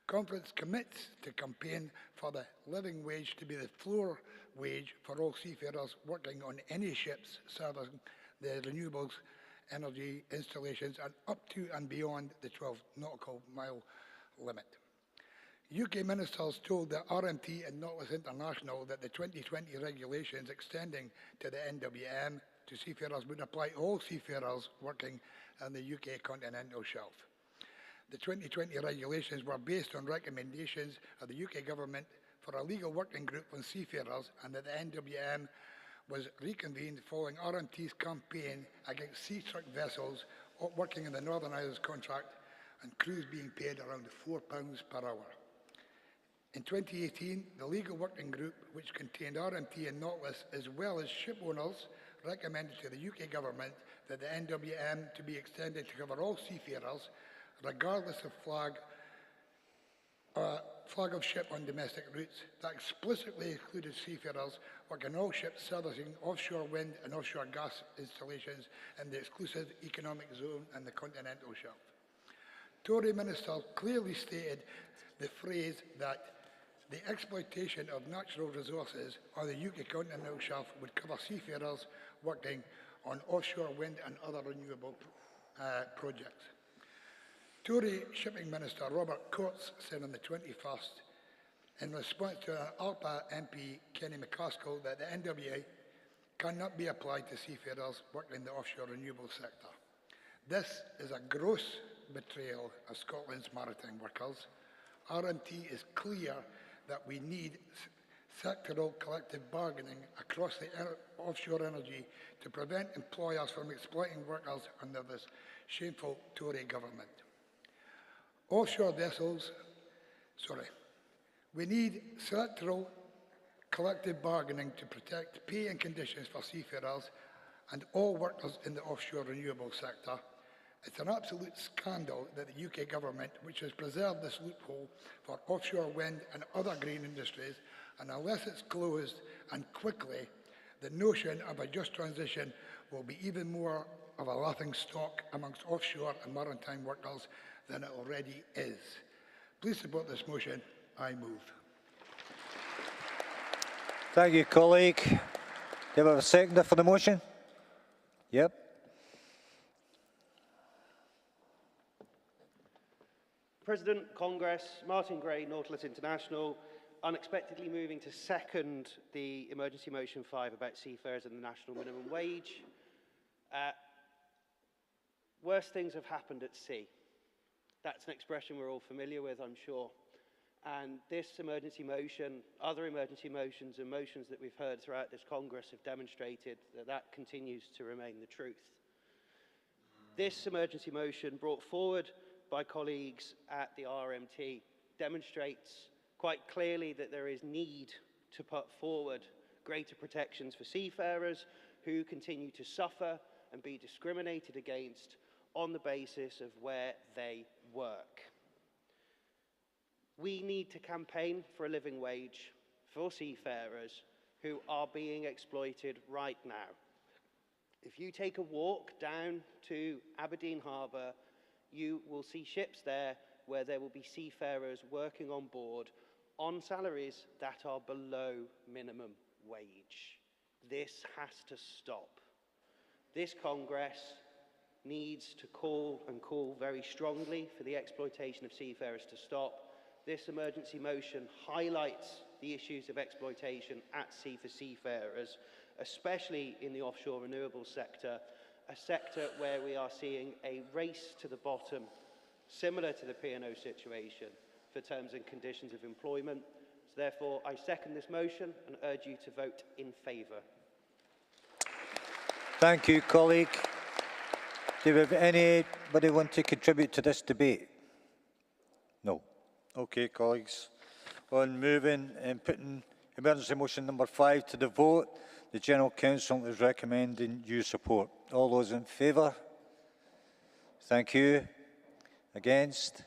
Conference commits to campaign for the living wage to be the floor wage for all seafarers working on any ships serving the renewables energy installations and up to and beyond the 12 nautical mile limit. UK ministers told the RMT and Nautilus International that the 2020 regulations extending to the NWM to seafarers would apply to all seafarers working on the UK continental shelf. The 2020 regulations were based on recommendations of the UK government for a legal working group on seafarers, and that the NWM was reconvened following RMT's campaign against sea-struck vessels working in the Northern Isles contract and crews being paid around £4 per hour. In 2018, the legal working group, which contained RMT and Nautilus as well as ship owners, recommended to the UK government that the NWM to be extended to cover all seafarers, regardless of flag of ship on domestic routes. That explicitly included seafarers working all ships servicing offshore wind and offshore gas installations in the exclusive economic zone and the continental shelf. Tory ministers clearly stated the phrase that the exploitation of natural resources on the UK continental shelf would cover seafarers working on offshore wind and other renewable projects. Tory Shipping Minister Robert Coates said on the 21st, in response to an ALPA MP, Kenny McCaskill, that the NWA cannot be applied to seafarers working in the offshore renewable sector. This is a gross betrayal of Scotland's maritime workers. RMT is clear that we need sectoral collective bargaining across the offshore energy to prevent employers from exploiting workers under this shameful Tory government. We need sectoral collective bargaining to protect pay and conditions for seafarers and all workers in the offshore renewable sector. It's an absolute scandal that the UK government, which has preserved this loophole for offshore wind and other green industries, and unless it's closed and quickly, the notion of a just transition will be even more of a laughingstock amongst offshore and maritime workers than it already is. Please support this motion. I move. Thank you, colleague. Do you have a seconder for the motion? Yep. President, Congress, Martin Gray, Nautilus International, unexpectedly moving to second the emergency motion 5 about seafarers and the national minimum wage. Worse things have happened at sea. That's an expression we're all familiar with, I'm sure. And this emergency motion, other emergency motions and motions that we've heard throughout this Congress have demonstrated that that continues to remain the truth. This emergency motion brought forward by colleagues at the RMT demonstrates quite clearly that there is need to put forward greater protections for seafarers who continue to suffer and be discriminated against on the basis of where they work. We need to campaign for a living wage for seafarers who are being exploited right now. If you take a walk down to Aberdeen Harbour, you will see ships there where there will be seafarers working on board on salaries that are below minimum wage. This has to stop. This Congress needs to call very strongly for the exploitation of seafarers to stop. This emergency motion highlights the issues of exploitation at sea for seafarers, especially in the offshore renewables sector, a sector where we are seeing a race to the bottom, similar to the P&O situation, for terms and conditions of employment. So therefore, I second this motion and urge you to vote in favour. Thank you, colleague. Do we have anybody want to contribute to this debate? No. Okay, colleagues. On moving and putting emergency motion number 5 to the vote, the General Counsel is recommending you support. All those in favour? Thank you. Against?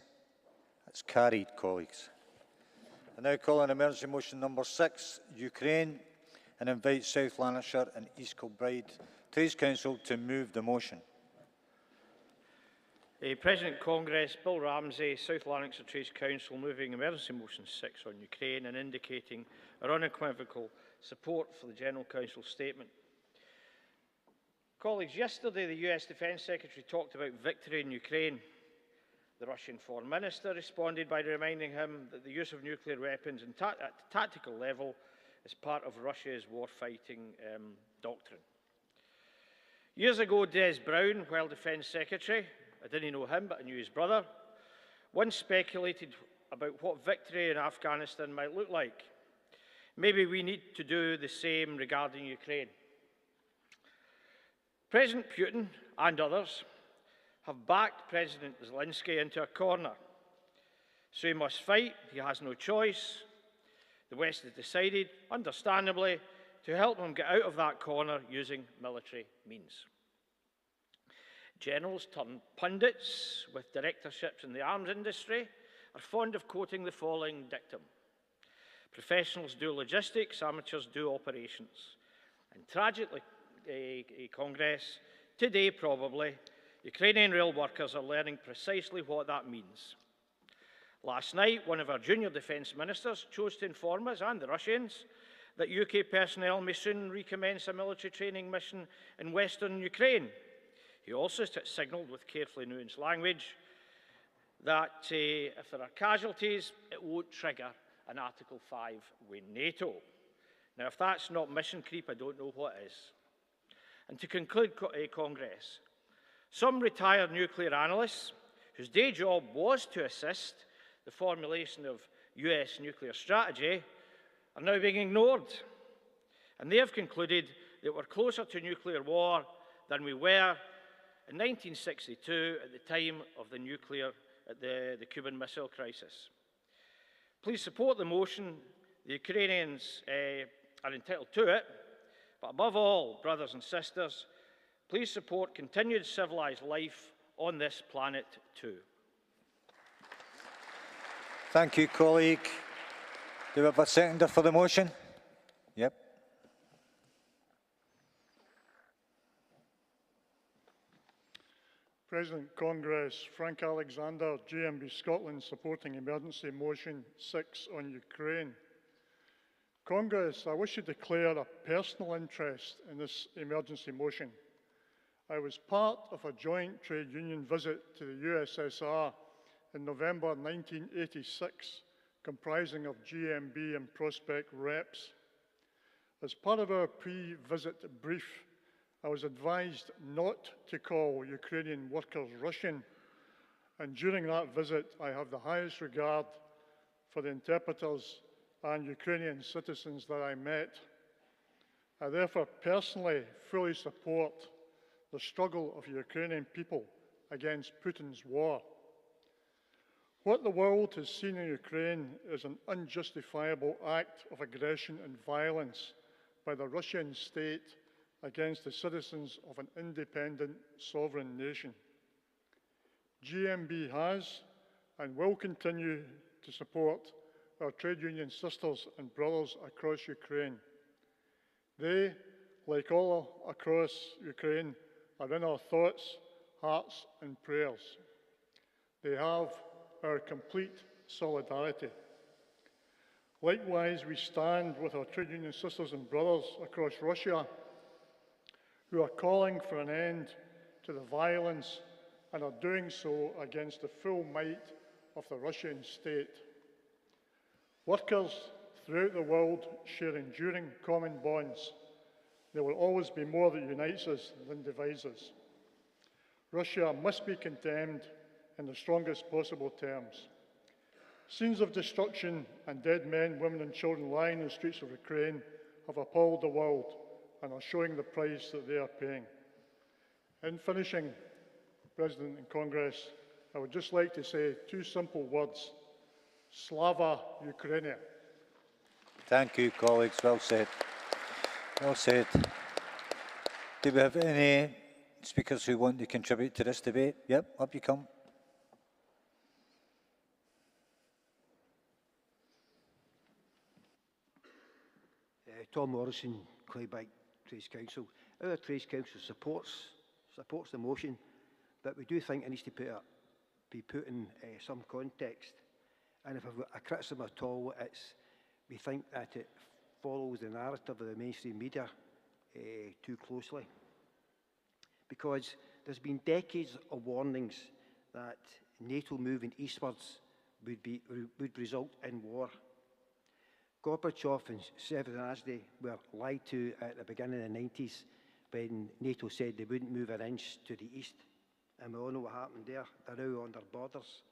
That's carried, colleagues. I now call on emergency motion number 6, Ukraine, and invite South Lanarkshire and East Kilbride Trades Council to move the motion. President Congress, Bill Ramsey, South Lanarkshire Trades Council moving emergency motion 6 on Ukraine and indicating our unequivocal support for the General Council's statement. Colleagues, yesterday the US Defence Secretary talked about victory in Ukraine. The Russian Foreign Minister responded by reminding him that the use of nuclear weapons at the tactical level is part of Russia's war-fighting doctrine. Years ago, Des Brown, while Defence Secretary, I didn't know him, but I knew his brother, once speculated about what victory in Afghanistan might look like. Maybe we need to do the same regarding Ukraine. President Putin and others have backed President Zelensky into a corner. So he must fight, he has no choice. The West has decided, understandably, to help him get out of that corner using military means. Generals turned pundits with directorships in the arms industry are fond of quoting the following dictum: professionals do logistics, amateurs do operations. And tragically, Congress, today probably, Ukrainian rail workers are learning precisely what that means. Last night, one of our junior defence ministers chose to inform us and the Russians that UK personnel may soon recommence a military training mission in western Ukraine. He also signalled with carefully nuanced language that if there are casualties, it won't trigger an Article 5 with NATO. Now, if that's not mission creep, I don't know what is. And to conclude, Congress, some retired nuclear analysts whose day job was to assist the formulation of US nuclear strategy are now being ignored. And they have concluded that we're closer to nuclear war than we were in 1962 at the time of the Cuban Missile Crisis. Please support the motion. The Ukrainians are entitled to it. But above all, brothers and sisters, please support continued civilised life on this planet too. Thank you, colleague. Do we have a seconder for the motion? Yep. President Congress, Frank Alexander, GMB Scotland, supporting emergency motion 6 on Ukraine. Congress, I wish to declare a personal interest in this emergency motion. I was part of a joint trade union visit to the USSR in November 1986, comprising of GMB and Prospect reps. As part of our pre-visit brief, I was advised not to call Ukrainian workers Russian, and during that visit I have the highest regard for the interpreters and Ukrainian citizens that I met. I therefore personally fully support the struggle of the Ukrainian people against Putin's war. What the world has seen in Ukraine is an unjustifiable act of aggression and violence by the Russian state against the citizens of an independent sovereign nation. GMB has and will continue to support our trade union sisters and brothers across Ukraine. They, like all across Ukraine, are in our thoughts, hearts and prayers. They have our complete solidarity. Likewise, we stand with our trade union sisters and brothers across Russia who are calling for an end to the violence and are doing so against the full might of the Russian state. Workers throughout the world share enduring common bonds. There will always be more that unites us than divides us. Russia must be condemned in the strongest possible terms. Scenes of destruction and dead men, women and children lying in the streets of Ukraine have appalled the world and are showing the price that they are paying. In finishing, President and Congress, I would just like to say two simple words: Slava Ukraini. Thank you, colleagues. Well said. Well said. Do we have any speakers who want to contribute to this debate? Yep, up you come. Tom Morrison, Claybank Trades Council. Our Trades Council supports the motion, but we do think it needs to be put in some context. And if I've got a criticism at all, we think that it follows the narrative of the mainstream media too closely. Because there's been decades of warnings that NATO moving eastwards would result in war. Gorbachev and Shevardnadze were lied to at the beginning of the 90s when NATO said they wouldn't move an inch to the east. And we all know what happened there. They're now on their borders.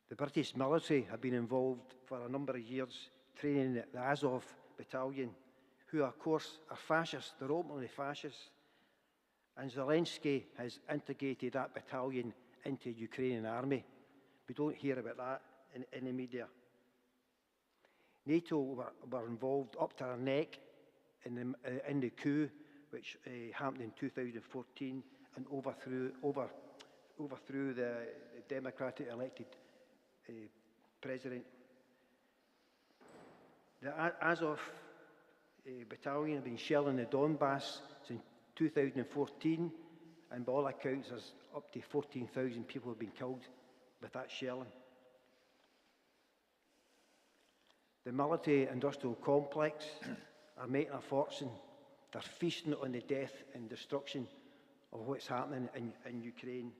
The British military have been involved for a number of years training the Azov battalion, who of course are fascists. They're openly fascists. And Zelensky has integrated that battalion into the Ukrainian army. We don't hear about that in the media. NATO were involved up to their neck in the coup, which happened in 2014 and overthrew the democratic elected president. The Azov battalion have been shelling the Donbass since 2014, and by all accounts, there's up to 14,000 people have been killed with that shelling. The military-industrial complex are making a fortune. They're feasting on the death and destruction of what's happening in Ukraine.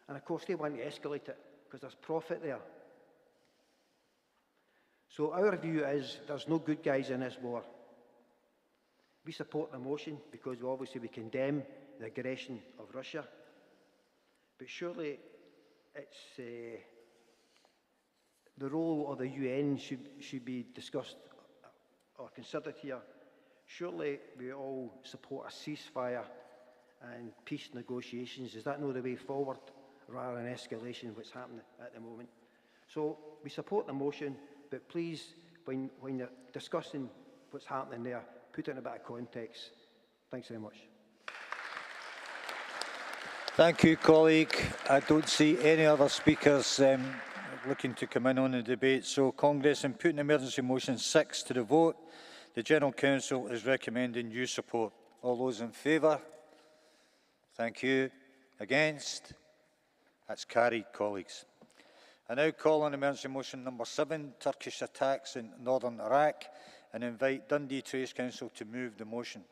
And of course, they want to escalate it because there's profit there. So our view is there's no good guys in this war. We support the motion because obviously we condemn the aggression of Russia. But surely it's the role of the UN should be discussed or considered here. Surely we all support a ceasefire and peace negotiations. Is that not the way forward rather than escalation of what's happening at the moment? So we support the motion, but please, when you're discussing what's happening there, put it in a bit of context. Thanks very much. Thank you, colleague. I don't see any other speakers looking to come in on the debate. So, Congress, in putting emergency motion 6 to the vote, the General Counsel is recommending you support. All those in favour? Thank you. Against? That's carried, colleagues. I now call on emergency motion number 7, Turkish attacks in northern Iraq, and invite Dundee Trades Council to move the motion.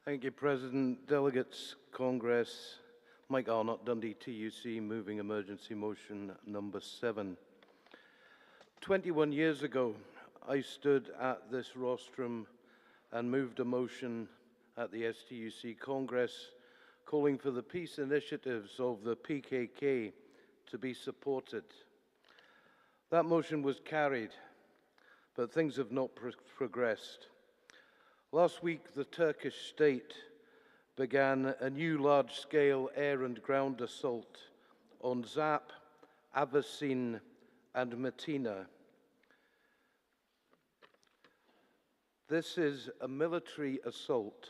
Thank you, President. Delegates, Congress. Mike Arnott, Dundee TUC, moving emergency motion number 7. 21 years ago, I stood at this rostrum and moved a motion at the STUC Congress calling for the peace initiatives of the PKK to be supported. That motion was carried, but things have not progressed. Last week, the Turkish state began a new large-scale air and ground assault on Zap, Aberdeen, and Metina. This is a military assault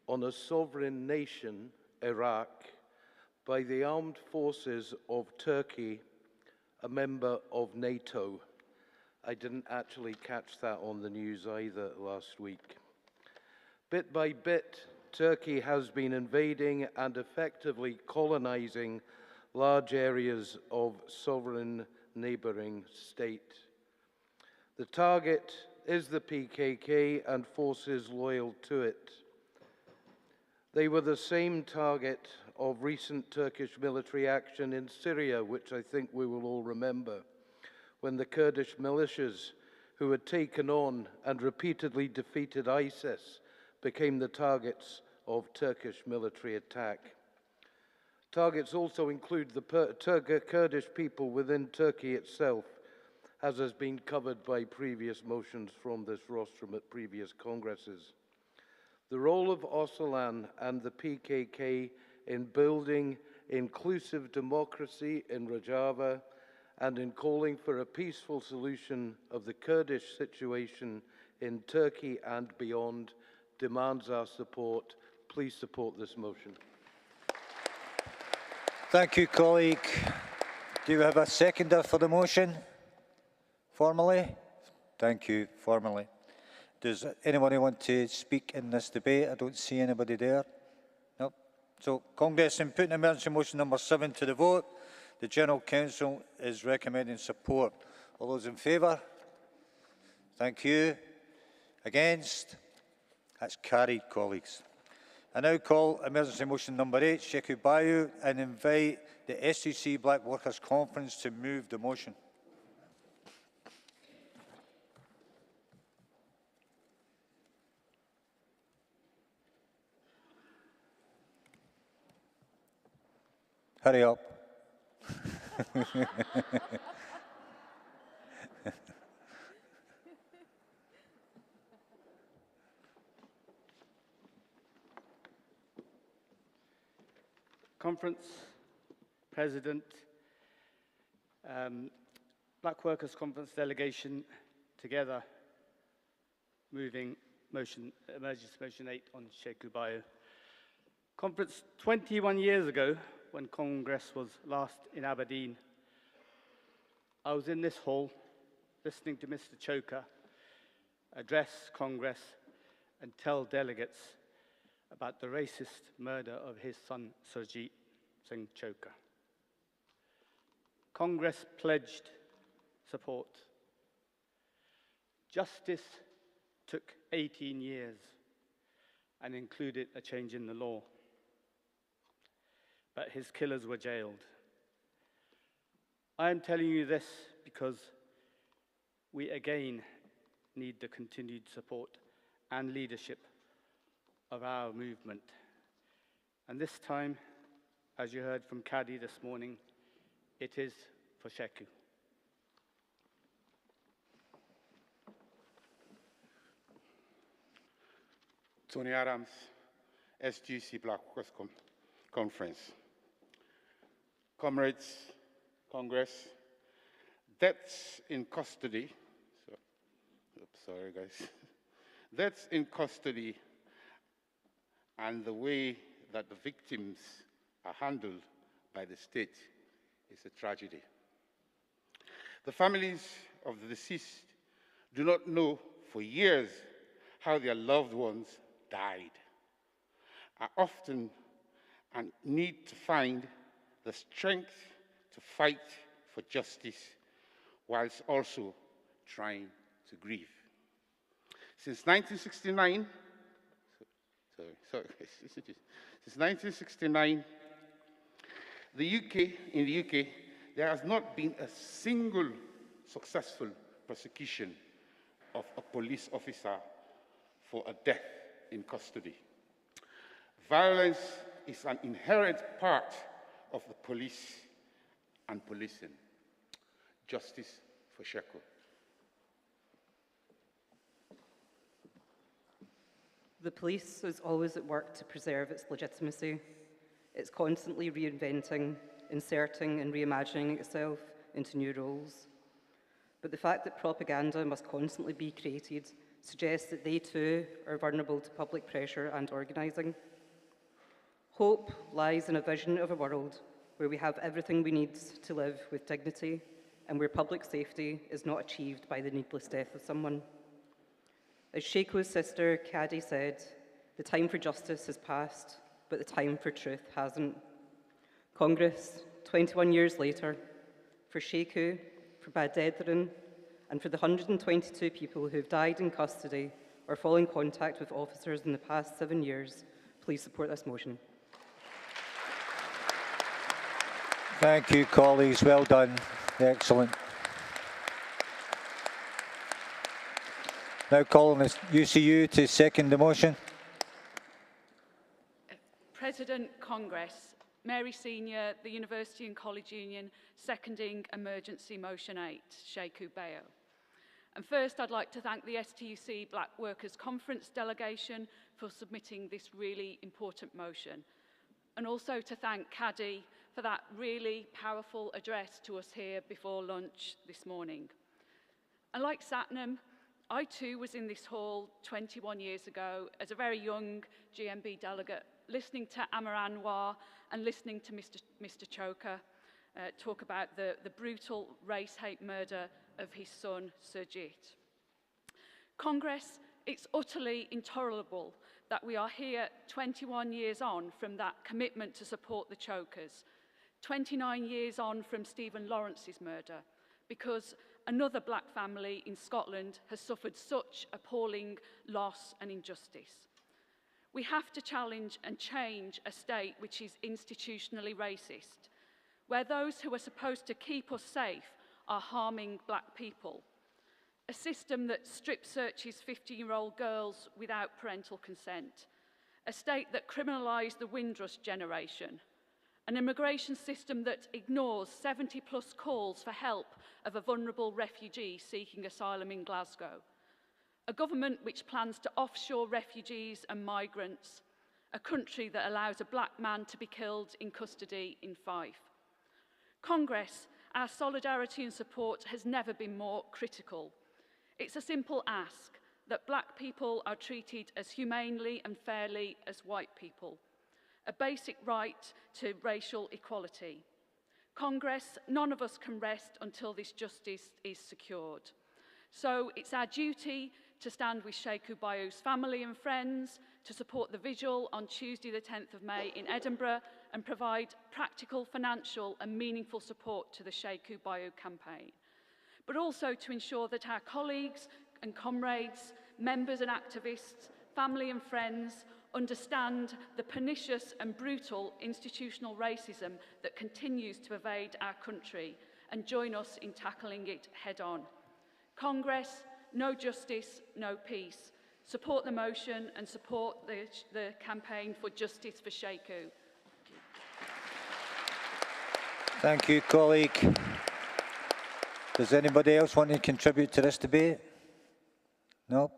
on a sovereign nation, Iraq, by the armed forces of Turkey, a member of NATO. I didn't actually catch that on the news either last week. Bit by bit, Turkey has been invading and effectively colonizing large areas of sovereign neighboring state. The target is the PKK and forces loyal to it. They were the same target of recent Turkish military action in Syria, which I think we will all remember, when the Kurdish militias who had taken on and repeatedly defeated ISIS became the targets of Turkish military attack. Targets also include the Kurdish people within Turkey itself, as has been covered by previous motions from this rostrum at previous congresses. The role of Öcalan and the PKK in building inclusive democracy in Rojava and in calling for a peaceful solution of the Kurdish situation in Turkey and beyond demands our support. Please support this motion. Thank you, colleague. Do we have a seconder for the motion? Formally? Thank you, formally. Does anyone want to speak in this debate? I don't see anybody there. No. So, Congress, in putting emergency motion number 7 to the vote, the General Counsel is recommending support. All those in favour? Thank you. Against? That's carried, colleagues. I now call emergency motion number 8, Sheku Bayu, and invite the STUC Black Workers Conference to move the motion. Hurry up. Conference, President, Black Workers Conference delegation together moving motion, emergency motion 8 on Sheku Bayu. Conference 21 years ago, when Congress was last in Aberdeen, I was in this hall listening to Mr. Choker address Congress and tell delegates about the racist murder of his son, Surjit Singh Choker. Congress pledged support. Justice took 18 years and included a change in the law. But his killers were jailed. I am telling you this because we again need the continued support and leadership of our movement. And this time, as you heard from Kadi this morning, it is for Sheku. Tony Adams, STUC Black Workers Conference. Comrades, Congress, deaths in custody, sorry guys, deaths in custody and the way that the victims are handled by the state is a tragedy. The families of the deceased do not know for years how their loved ones died, are often and need to find the strength to fight for justice whilst also trying to grieve. Since 1969, since 1969, in the UK, there has not been a single successful prosecution of a police officer for a death in custody. Violence is an inherent part of the police and policing. Justice for Sheko. The police is always at work to preserve its legitimacy. It's constantly reinventing, inserting and reimagining itself into new roles. But the fact that propaganda must constantly be created suggests that they too are vulnerable to public pressure and organising. Hope lies in a vision of a world where we have everything we need to live with dignity and where public safety is not achieved by the needless death of someone. As Sheiko's sister, Caddy, said, the time for justice has passed, but the time for truth hasn't. Congress, 21 years later, for Sheiko, for Badedrin, and for the 122 people who have died in custody or fallen in contact with officers in the past 7 years, please support this motion. Thank you, colleagues. Well done. Excellent. Now calling the UCU to second the motion. President Congress, Mary Senior, the University and College Union, seconding emergency motion 8, Sheikhu Bayo. And first, I'd like to thank the STUC Black Workers Conference delegation for submitting this really important motion. And also to thank Caddy for that really powerful address to us here before lunch this morning. And like Satnam, I too was in this hall 21 years ago as a very young GMB delegate, listening to Amar Anwar and listening to Mr. Choker talk about the brutal race-hate murder of his son, Surjit. Congress, it's utterly intolerable that we are here 21 years on from that commitment to support the Chokers, 29 years on from Stephen Lawrence's murder, because another black family in Scotland has suffered such appalling loss and injustice. We have to challenge and change a state which is institutionally racist, where those who are supposed to keep us safe are harming black people, a system that strip searches 15-year-old girls without parental consent, a state that criminalised the Windrush generation, an immigration system that ignores 70-plus calls for help of a vulnerable refugee seeking asylum in Glasgow, a government which plans to offshore refugees and migrants, a country that allows a black man to be killed in custody in Fife. Congress, our solidarity and support has never been more critical. It's a simple ask that black people are treated as humanely and fairly as white people, a basic right to racial equality. Congress, none of us can rest until this justice is secured. So it's our duty to stand with Sheikhu Bayo's family and friends, to support the vigil on Tuesday the 10th of May in Edinburgh and provide practical, financial and meaningful support to the Sheikhu Bayo campaign. But also to ensure that our colleagues and comrades, members and activists, family and friends understand the pernicious and brutal institutional racism that continues to pervade our country and join us in tackling it head on. Congress, no justice, no peace. Support the motion and support the campaign for justice for Sheikhu. Thank you, colleague. Does anybody else want to contribute to this debate? No?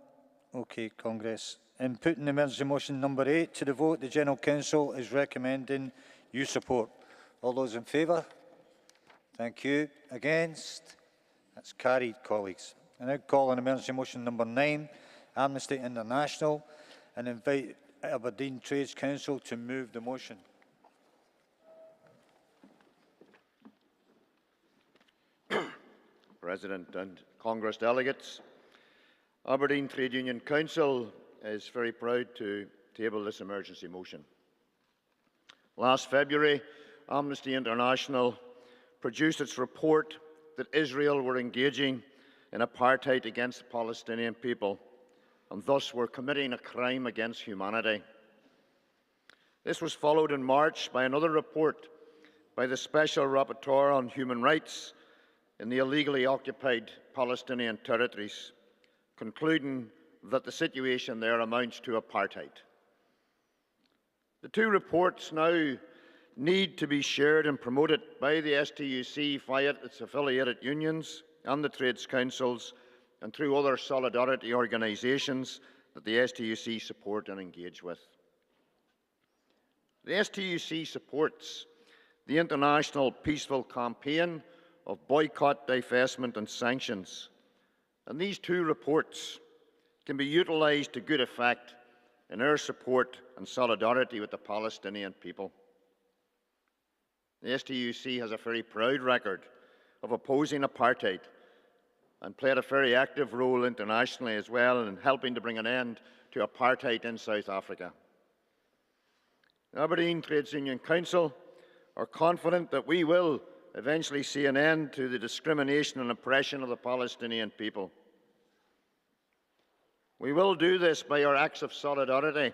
Okay, Congress. In putting emergency motion number 8 to the vote, the General Counsel is recommending you support. All those in favour? Thank you. Against? That's carried, colleagues. I now call on emergency motion number 9, Amnesty International, and invite Aberdeen Trades Council to move the motion. President and Congress delegates, Aberdeen Trade Union Council is very proud to table this emergency motion. Last February, Amnesty International produced its report that Israel were engaging in apartheid against the Palestinian people and thus were committing a crime against humanity. This was followed in March by another report by the Special Rapporteur on Human Rights in the illegally occupied Palestinian territories, concluding that the situation there amounts to apartheid. The two reports now need to be shared and promoted by the STUC via its affiliated unions and the trades councils and through other solidarity organisations that the STUC support and engage with. The STUC supports the international peaceful campaign of boycott, divestment and sanctions, and these two reports can be utilised to good effect in our support and solidarity with the Palestinian people. The STUC has a very proud record of opposing apartheid and played a very active role internationally as well in helping to bring an end to apartheid in South Africa. The Aberdeen Trades Union Council are confident that we will eventually see an end to the discrimination and oppression of the Palestinian people. We will do this by our acts of solidarity,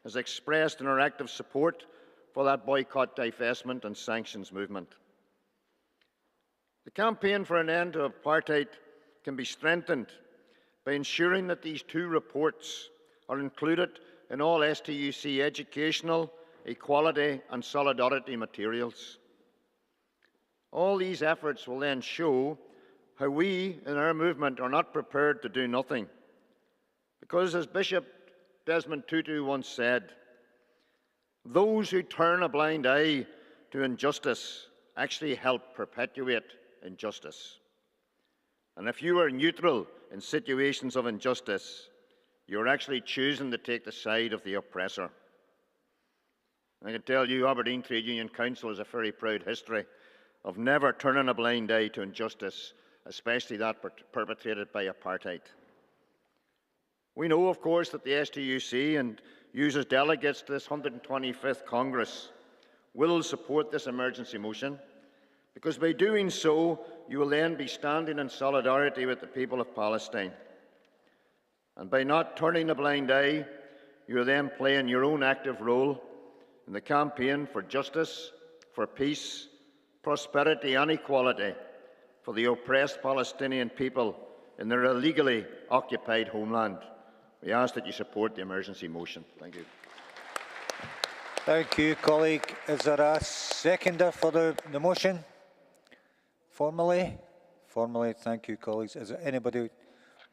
as expressed in our active support for that boycott, divestment and sanctions movement. The campaign for an end to apartheid can be strengthened by ensuring that these two reports are included in all STUC educational, equality and solidarity materials. All these efforts will then show how we in our movement are not prepared to do nothing. Because as Bishop Desmond Tutu once said, those who turn a blind eye to injustice actually help perpetuate injustice. And if you are neutral in situations of injustice, you're actually choosing to take the side of the oppressor. I can tell you Aberdeen Trade Union Council has a very proud history of never turning a blind eye to injustice, especially that perpetrated by apartheid. We know, of course, that the STUC and uses delegates to this 125th Congress will support this emergency motion, because by doing so, you will then be standing in solidarity with the people of Palestine. And by not turning a blind eye, you are then playing your own active role in the campaign for justice, for peace, prosperity and equality for the oppressed Palestinian people in their illegally occupied homeland. We ask that you support the emergency motion. Thank you. Thank you, colleague. Is there a seconder for the motion? Formally? Formally, thank you, colleagues. Is there anybody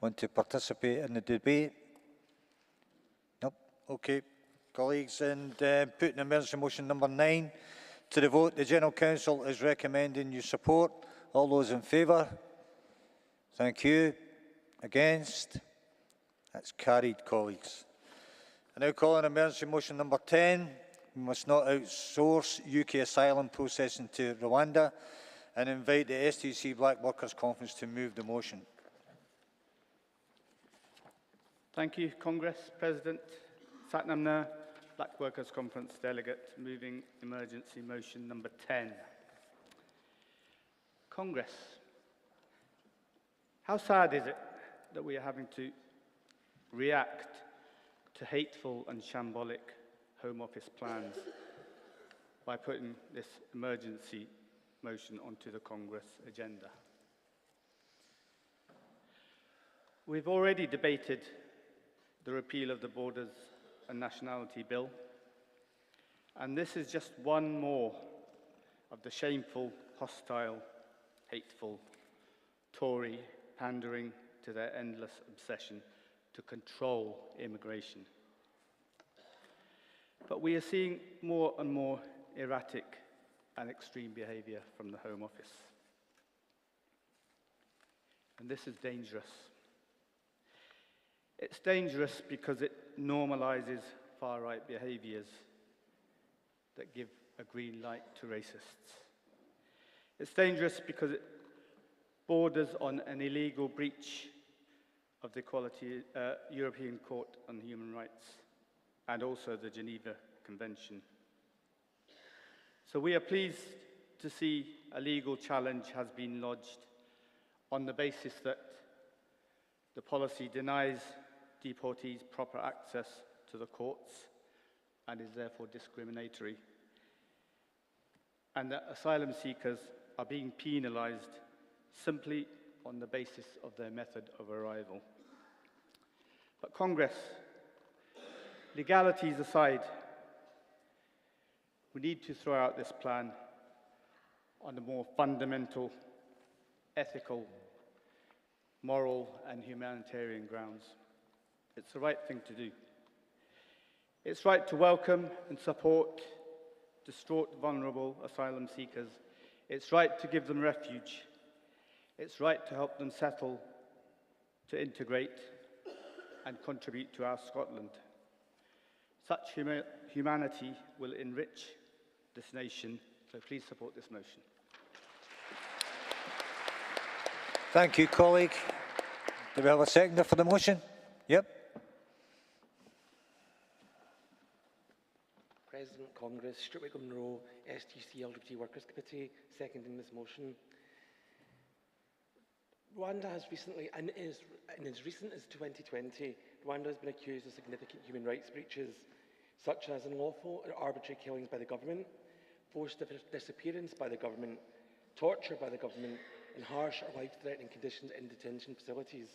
want to participate in the debate? Nope. Okay, colleagues, and putting emergency motion number 9 to the vote, the General Counsel is recommending you support. All those in favour? Thank you. Against? That's carried, colleagues. I now call on emergency motion number 10. We must not outsource UK asylum processing to Rwanda, and invite the STUC Black Workers Conference to move the motion. Thank you, Congress. President Satnamna, Black Workers Conference delegate, moving emergency motion number 10. Congress, how sad is it that we are having to react to hateful and shambolic Home Office plans by putting this emergency motion onto the Congress agenda? We've already debated the repeal of the Borders and Nationality Bill, and this is just one more of the shameful, hostile, hateful Tory pandering to their endless obsession to control immigration. But we are seeing more and more erratic and extreme behaviour from the Home Office. And this is dangerous. It's dangerous because it normalises far-right behaviours that give a green light to racists. It's dangerous because it borders on an illegal breach of the European Court on Human Rights and also the Geneva Convention. So we are pleased to see a legal challenge has been lodged on the basis that the policy denies deportees proper access to the courts and is therefore discriminatory, and that asylum seekers are being penalised simply on the basis of their method of arrival. But Congress, legalities aside, we need to throw out this plan on the more fundamental, ethical, moral and humanitarian grounds. It's the right thing to do. It's right to welcome and support distraught, vulnerable asylum seekers. It's right to give them refuge. It's right to help them settle, to integrate and contribute to our Scotland. Such humanity will enrich this nation, so please support this motion. Thank you, colleague. Do we have a seconder for the motion? Yep. President Congress, Stuart Monroe, STUC LGBT Workers Committee, seconding this motion. Rwanda has recently, and as recent as 2020, Rwanda has been accused of significant human rights breaches, such as unlawful and arbitrary killings by the government, forced disappearance by the government, torture by the government, and harsh or life-threatening conditions in detention facilities.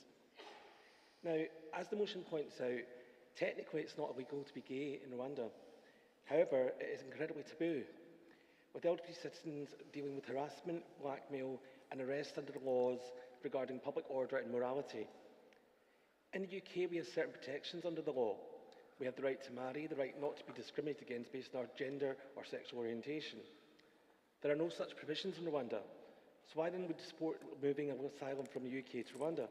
Now, as the motion points out, technically it's not illegal to be gay in Rwanda. However, it is incredibly taboo, with elderly citizens dealing with harassment, blackmail, and arrest under the laws regarding public order and morality. In the UK, we have certain protections under the law. We have the right to marry, the right not to be discriminated against based on our gender or sexual orientation. There are no such provisions in Rwanda, so why then would you support moving asylum from the UK to Rwanda?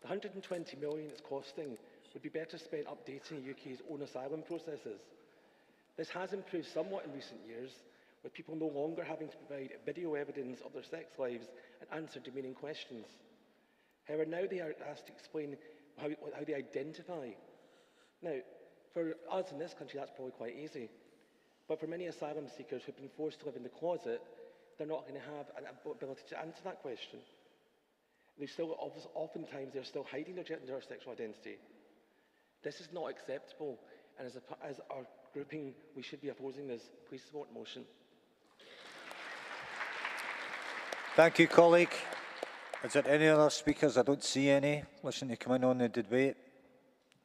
The 120 million it's costing would be better spent updating the UK's own asylum processes. This has improved somewhat in recent years, with people no longer having to provide video evidence of their sex lives and answer demeaning questions. However, now they are asked to explain how they identify. Now, for us in this country, that's probably quite easy. But for many asylum seekers who've been forced to live in the closet, they're not going to have an ability to answer that question. Oftentimes, they're still hiding their gender or sexual identity. This is not acceptable, and as our grouping, we should be opposing this. Please support the motion. Thank you, colleague. Is there any other speakers? I don't see any wishing to come in on the debate.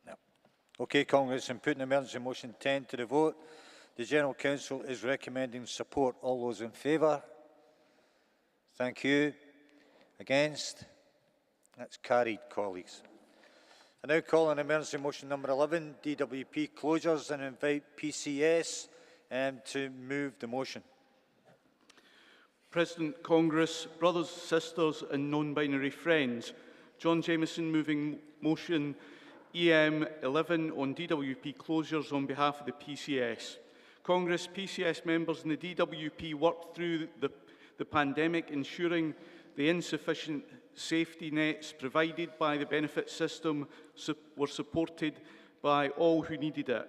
No. Okay, Congress, in putting emergency motion 10 to the vote, the General Counsel is recommending support. All those in favour? Thank you. Against? That's carried, colleagues. I now call on emergency motion number 11, DWP closures, and invite PCS to move the motion. President Congress, brothers, sisters and non-binary friends, John Jamieson moving motion EM 11 on DWP closures on behalf of the PCS. Congress, PCS members and the DWP worked through the pandemic, ensuring the insufficient safety nets provided by the benefit system were supported by all who needed it.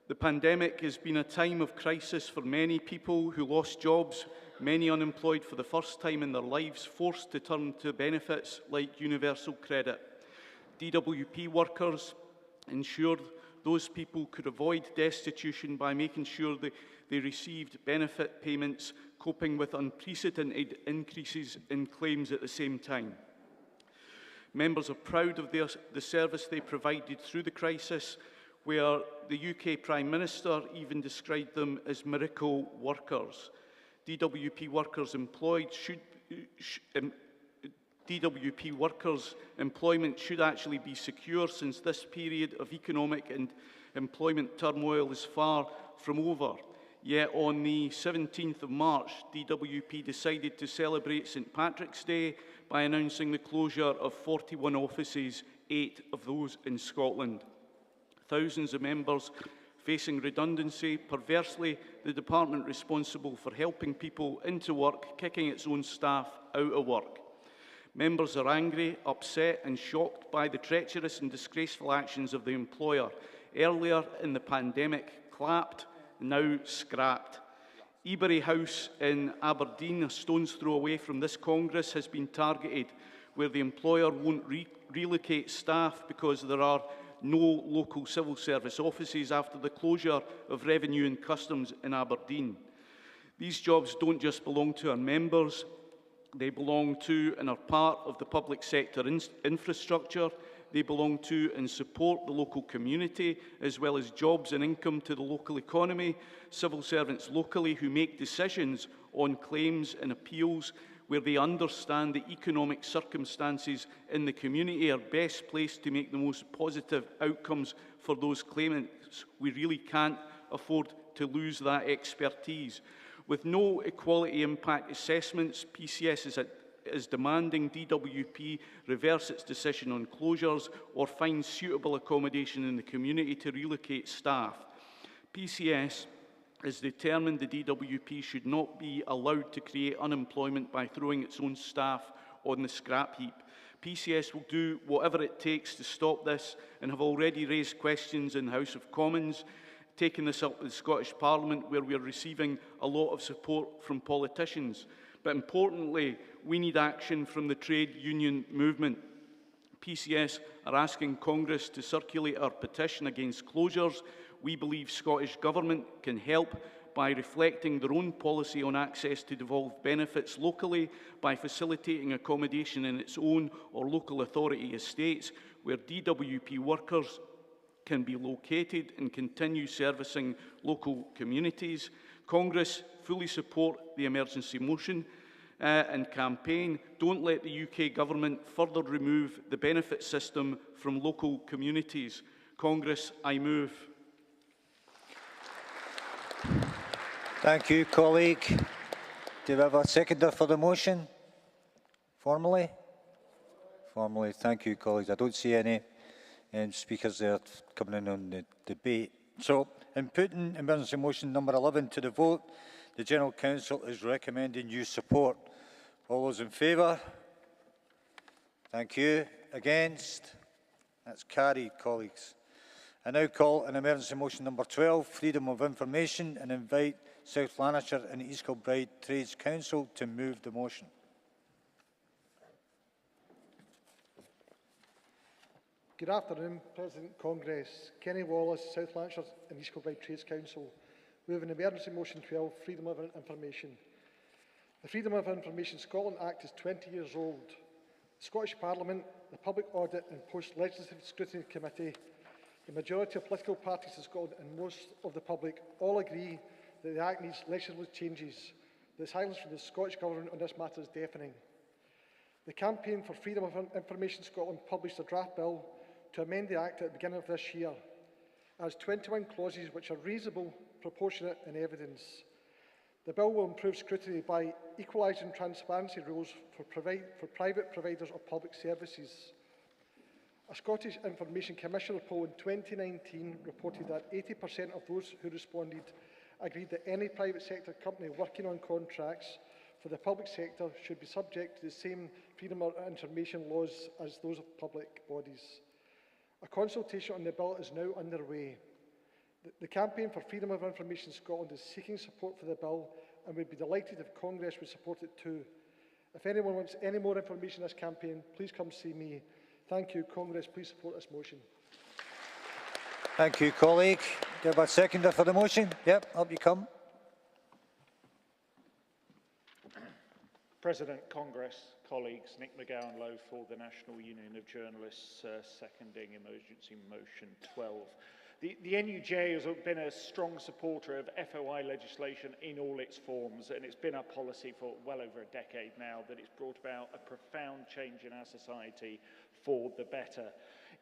The pandemic has been a time of crisis for many people who lost jobs, many unemployed for the first time in their lives, forced to turn to benefits like universal credit. DWP workers ensured those people could avoid destitution by making sure they received benefit payments, coping with unprecedented increases in claims at the same time. Members are proud of the service they provided through the crisis, where the UK Prime Minister even described them as miracle workers. DWP workers employment should actually be secure, since this period of economic and employment turmoil is far from over. Yet on the 17th of March, DWP decided to celebrate St Patrick's Day by announcing the closure of 41 offices, 8 of those in Scotland. Thousands of members facing redundancy. Perversely, the department responsible for helping people into work, kicking its own staff out of work. Members are angry, upset and shocked by the treacherous and disgraceful actions of the employer. Earlier in the pandemic, clapped, now scrapped. Ebury House in Aberdeen, a stone's throw away from this Congress, has been targeted, where the employer won't relocate staff because there are no local civil service offices after the closure of Revenue and Customs in Aberdeen. These jobs don't just belong to our members, they belong to and are part of the public sector infrastructure. They belong to and support the local community, as well as jobs and income to the local economy. Civil servants locally who make decisions on claims and appeals where they understand the economic circumstances in the community are best placed to make the most positive outcomes for those claimants. We really can't afford to lose that expertise. With no equality impact assessments, PCS is demanding DWP reverse its decision on closures or find suitable accommodation in the community to relocate staff. PCS is determined the DWP should not be allowed to create unemployment by throwing its own staff on the scrap heap. PCS will do whatever it takes to stop this and have already raised questions in the House of Commons, taking this up with the Scottish Parliament, where we are receiving a lot of support from politicians. But importantly, we need action from the trade union movement. PCS are asking Congress to circulate our petition against closures. We believe Scottish Government can help by reflecting their own policy on access to devolved benefits locally, by facilitating accommodation in its own or local authority estates, where DWP workers can be located and continue servicing local communities. Congress fully support the emergency motion and campaign. Don't let the UK Government further remove the benefit system from local communities. Congress, I move. Thank you, colleague. Do we have a seconder for the motion? Formally? Formally. Thank you, colleagues. I don't see any speakers there coming in on the debate. So, in putting emergency motion number 11 to the vote, the General Counsel is recommending you support. All those in favour? Thank you. Against? That's carried, colleagues. I now call on emergency motion number 12, freedom of information, and invite South Lanarkshire and East Kilbride Trades Council to move the motion. Good afternoon, President Congress. Kenny Wallace, South Lanarkshire and East Kilbride Trades Council, moving emergency motion 12, freedom of information. The Freedom of Information Scotland Act is 20 years old. The Scottish Parliament, the Public Audit and Post-Legislative Scrutiny Committee, the majority of political parties in Scotland and most of the public all agree that the Act needs legislative changes. The silence from the Scottish Government on this matter is deafening. The Campaign for Freedom of Information Scotland published a draft bill to amend the Act at the beginning of this year. It has 21 clauses which are reasonable, proportionate and evidence. The bill will improve scrutiny by equalising transparency rules for private providers of public services. A Scottish Information Commissioner poll in 2019 reported that 80% of those who responded agreed that any private sector company working on contracts for the public sector should be subject to the same freedom of information laws as those of public bodies. A consultation on the bill is now underway. The Campaign for Freedom of Information Scotland is seeking support for the bill and would be delighted if Congress would support it too. If anyone wants any more information on this campaign, please come see me. Thank you. Congress, please support this motion. Thank you, colleague. Do you have a seconder for the motion? Yep, up you come. President, Congress, colleagues, Nick McGowan Lowe for the National Union of Journalists, seconding emergency motion 12. The NUJ has been a strong supporter of FOI legislation in all its forms, and it's been our policy for well over a decade now that it's brought about a profound change in our society for the better.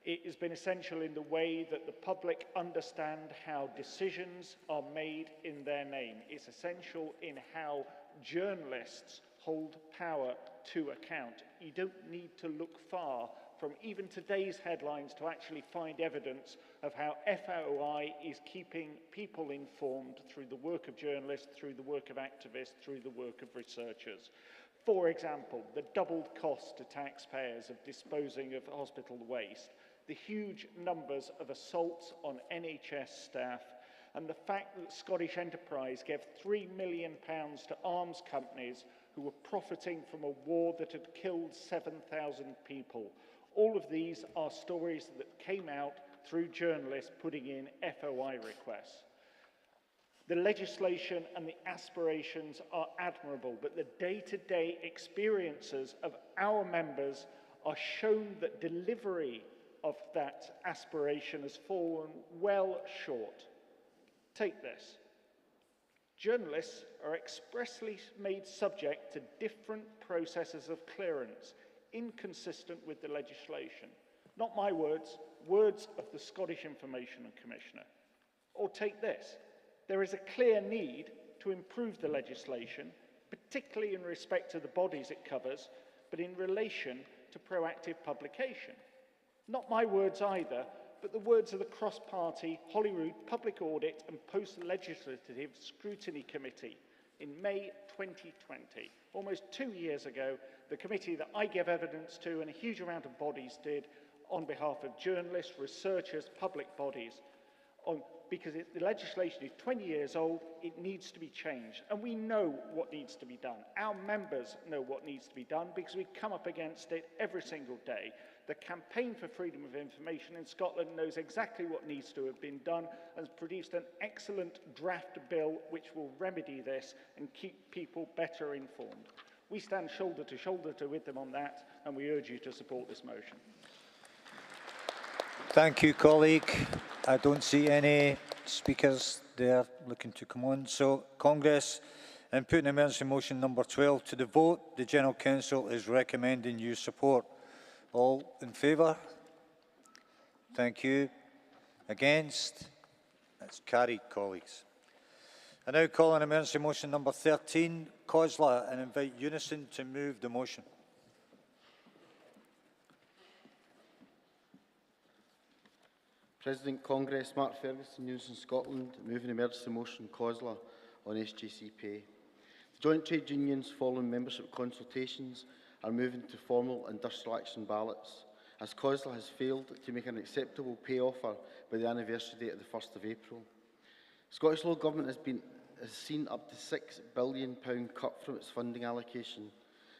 It has been essential in the way that the public understand how decisions are made in their name. It's essential in how journalists hold power to account. You don't need to look far from even today's headlines to actually find evidence of how FOI is keeping people informed through the work of journalists, through the work of activists, through the work of researchers. For example, the doubled cost to taxpayers of disposing of hospital waste, the huge numbers of assaults on NHS staff, and the fact that Scottish Enterprise gave £3 million to arms companies who were profiting from a war that had killed 7,000 people. All of these are stories that came out through journalists putting in FOI requests. The legislation and the aspirations are admirable, but the day-to-day experiences of our members are shown that delivery of that aspiration has fallen well short. Take this. Journalists are expressly made subject to different processes of clearance, inconsistent with the legislation. Not my words, words of the Scottish Information Commissioner. Or take this. There is a clear need to improve the legislation, particularly in respect to the bodies it covers, but in relation to proactive publication. Not my words either, but the words of the cross-party Holyrood Public Audit and Post-Legislative Scrutiny Committee in May 2020. Almost 2 years ago, the committee that I gave evidence to and a huge amount of bodies did on behalf of journalists, researchers, public bodies, because the legislation is 20 years old, it needs to be changed. And we know what needs to be done. Our members know what needs to be done because we come up against it every single day. The Campaign for Freedom of Information in Scotland knows exactly what needs to have been done and has produced an excellent draft bill which will remedy this and keep people better informed. We stand shoulder to shoulder with them on that, and we urge you to support this motion. Thank you, colleague. I don't see any speakers there looking to come on. So, Congress, in putting emergency motion number 12 to the vote, the General Counsel is recommending you support. All in favour? Thank you. Against? That's carried, colleagues. I now call on emergency motion number 13, COSLA, and invite Unison to move the motion. President Congress, Mark Ferguson, Unison Scotland, move an emergency motion COSLA on SJC pay. The joint trade unions following membership consultations are moving to formal industrial action ballots, as COSLA has failed to make an acceptable pay offer by the anniversary date of the 1st of April. Scottish Labour Government has seen up to £6 billion cut from its funding allocation,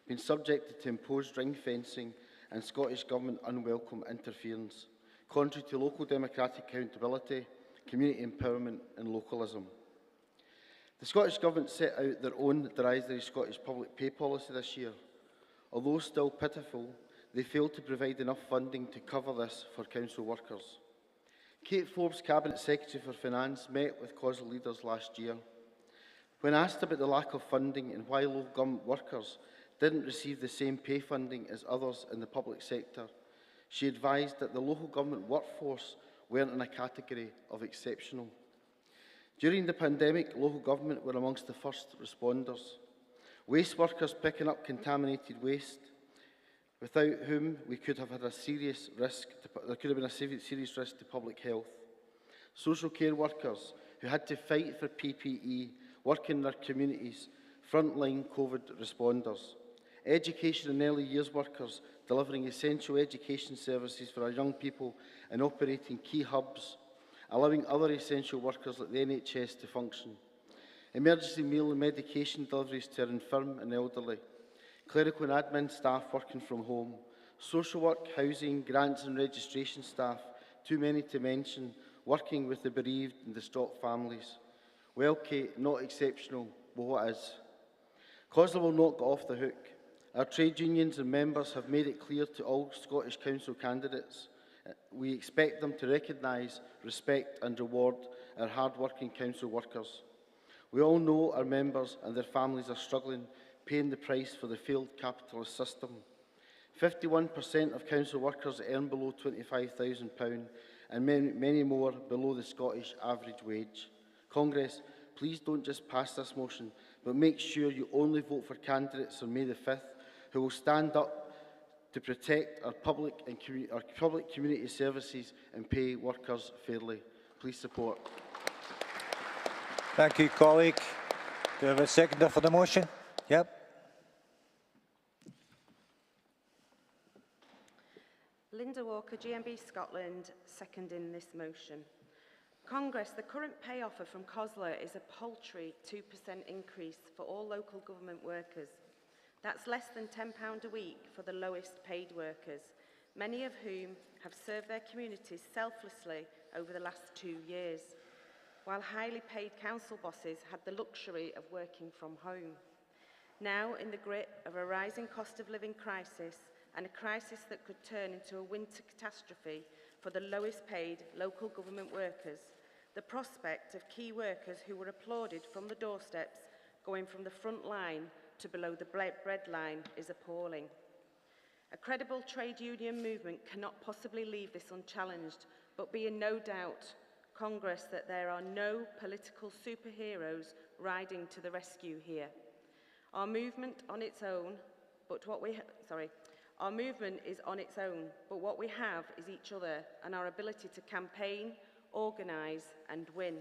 been subjected to imposed ring fencing and Scottish Government unwelcome interference, contrary to local democratic accountability, community empowerment and localism. The Scottish Government set out their own derisory Scottish public pay policy this year. Although still pitiful, they failed to provide enough funding to cover this for council workers. Kate Forbes, Cabinet Secretary for Finance, met with COSLA leaders last year. When asked about the lack of funding and why local government workers didn't receive the same pay funding as others in the public sector, she advised that the local government workforce weren't in a category of exceptional. During the pandemic, local government were amongst the first responders. Waste workers picking up contaminated waste, without whom we could have had a serious risk. There could have been a serious risk to public health. Social care workers who had to fight for PPE, work in their communities, frontline COVID responders. Education and early years workers delivering essential education services for our young people and operating key hubs, allowing other essential workers like the NHS to function. Emergency meal and medication deliveries to our infirm and elderly. Clerical and admin staff working from home. Social work, housing, grants and registration staff, too many to mention, working with the bereaved and distraught families. Well, Kate, not exceptional, but what is? COSLA will not get off the hook. Our trade unions and members have made it clear to all Scottish Council candidates we expect them to recognise, respect and reward our hard-working council workers. We all know our members and their families are struggling, paying the price for the failed capitalist system. 51% of council workers earn below £25,000 and many more below the Scottish average wage. Congress, please don't just pass this motion, but make sure you only vote for candidates on May the 5th who will stand up to protect our public community services and pay workers fairly. Please support. Thank you, colleague. Do we have a seconder for the motion? Yep. Linda Walker, GMB Scotland, seconding this motion. Congress, the current pay offer from COSLA is a paltry 2% increase for all local government workers. That's less than £10 a week for the lowest paid workers, many of whom have served their communities selflessly over the last 2 years, while highly paid council bosses had the luxury of working from home. Now, in the grip of a rising cost of living crisis and a crisis that could turn into a winter catastrophe for the lowest paid local government workers, the prospect of key workers who were applauded from the doorsteps going from the front line to below the bread line is appalling. A credible trade union movement cannot possibly leave this unchallenged, but be in no doubt, Congress, that there are no political superheroes riding to the rescue here. Our movement on its own, but what we Our movement is on its own, but what we have is each other and our ability to campaign, organise and win.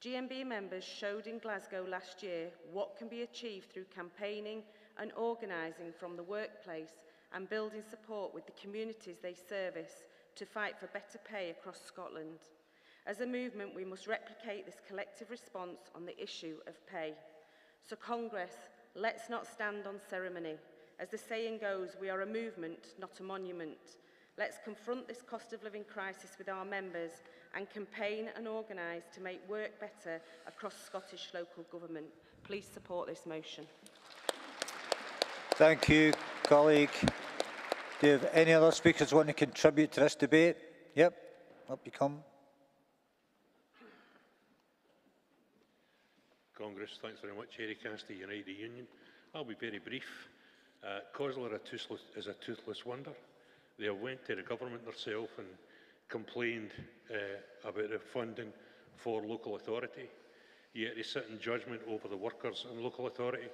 GMB members showed in Glasgow last year what can be achieved through campaigning and organising from the workplace and building support with the communities they service to fight for better pay across Scotland. As a movement, we must replicate this collective response on the issue of pay. So Congress, let's not stand on ceremony. As the saying goes, we are a movement, not a monument. Let's confront this cost of living crisis with our members and campaign and organise to make work better across Scottish local government. Please support this motion. Thank you, colleague. Do you have any other speakers want to contribute to this debate? Yep, up you come. Congress, thanks very much. Eradicating, United Union. I'll be very brief. COSLA is a toothless wonder. They went to the government themselves and complained about the funding for local authority. Yet they sit in judgment over the workers in local authority,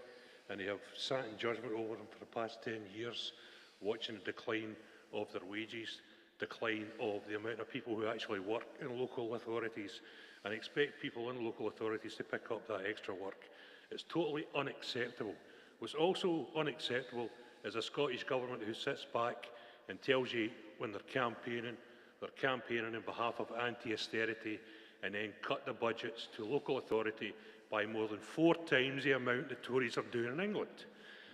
and they have sat in judgment over them for the past 10 years, watching the decline of their wages, decline of the amount of people who actually work in local authorities, and expect people in local authorities to pick up that extra work. It's totally unacceptable. What's also unacceptable is a Scottish government who sits back and tells you when they're campaigning on behalf of anti-austerity and then cut the budgets to local authority by more than 4 times the amount the Tories are doing in England.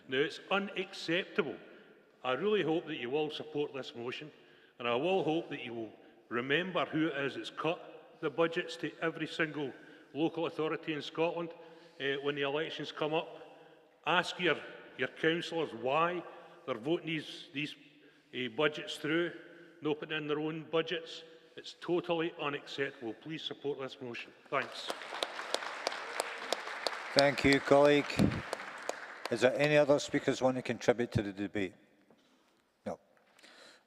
Now, it's unacceptable. I really hope that you will support this motion, and I will hope that you will remember who it is that's cut the budgets to every single local authority in Scotland when the elections come up. Ask your councillors why they're voting these budgets through, not putting in their own budgets. It's totally unacceptable. Please support this motion. Thanks. Thank you, colleague. Is there any other speakers want to contribute to the debate? No.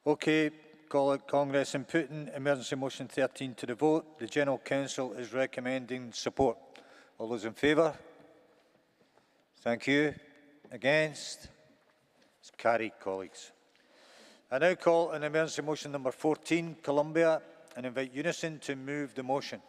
Okay, Congress, in putting Emergency Motion 13 to the vote, the General Counsel is recommending support. All those in favour? Thank you. Against? It's carried, colleagues. I now call on Emergency Motion number 14, Columbia, and invite Unison to move the motion.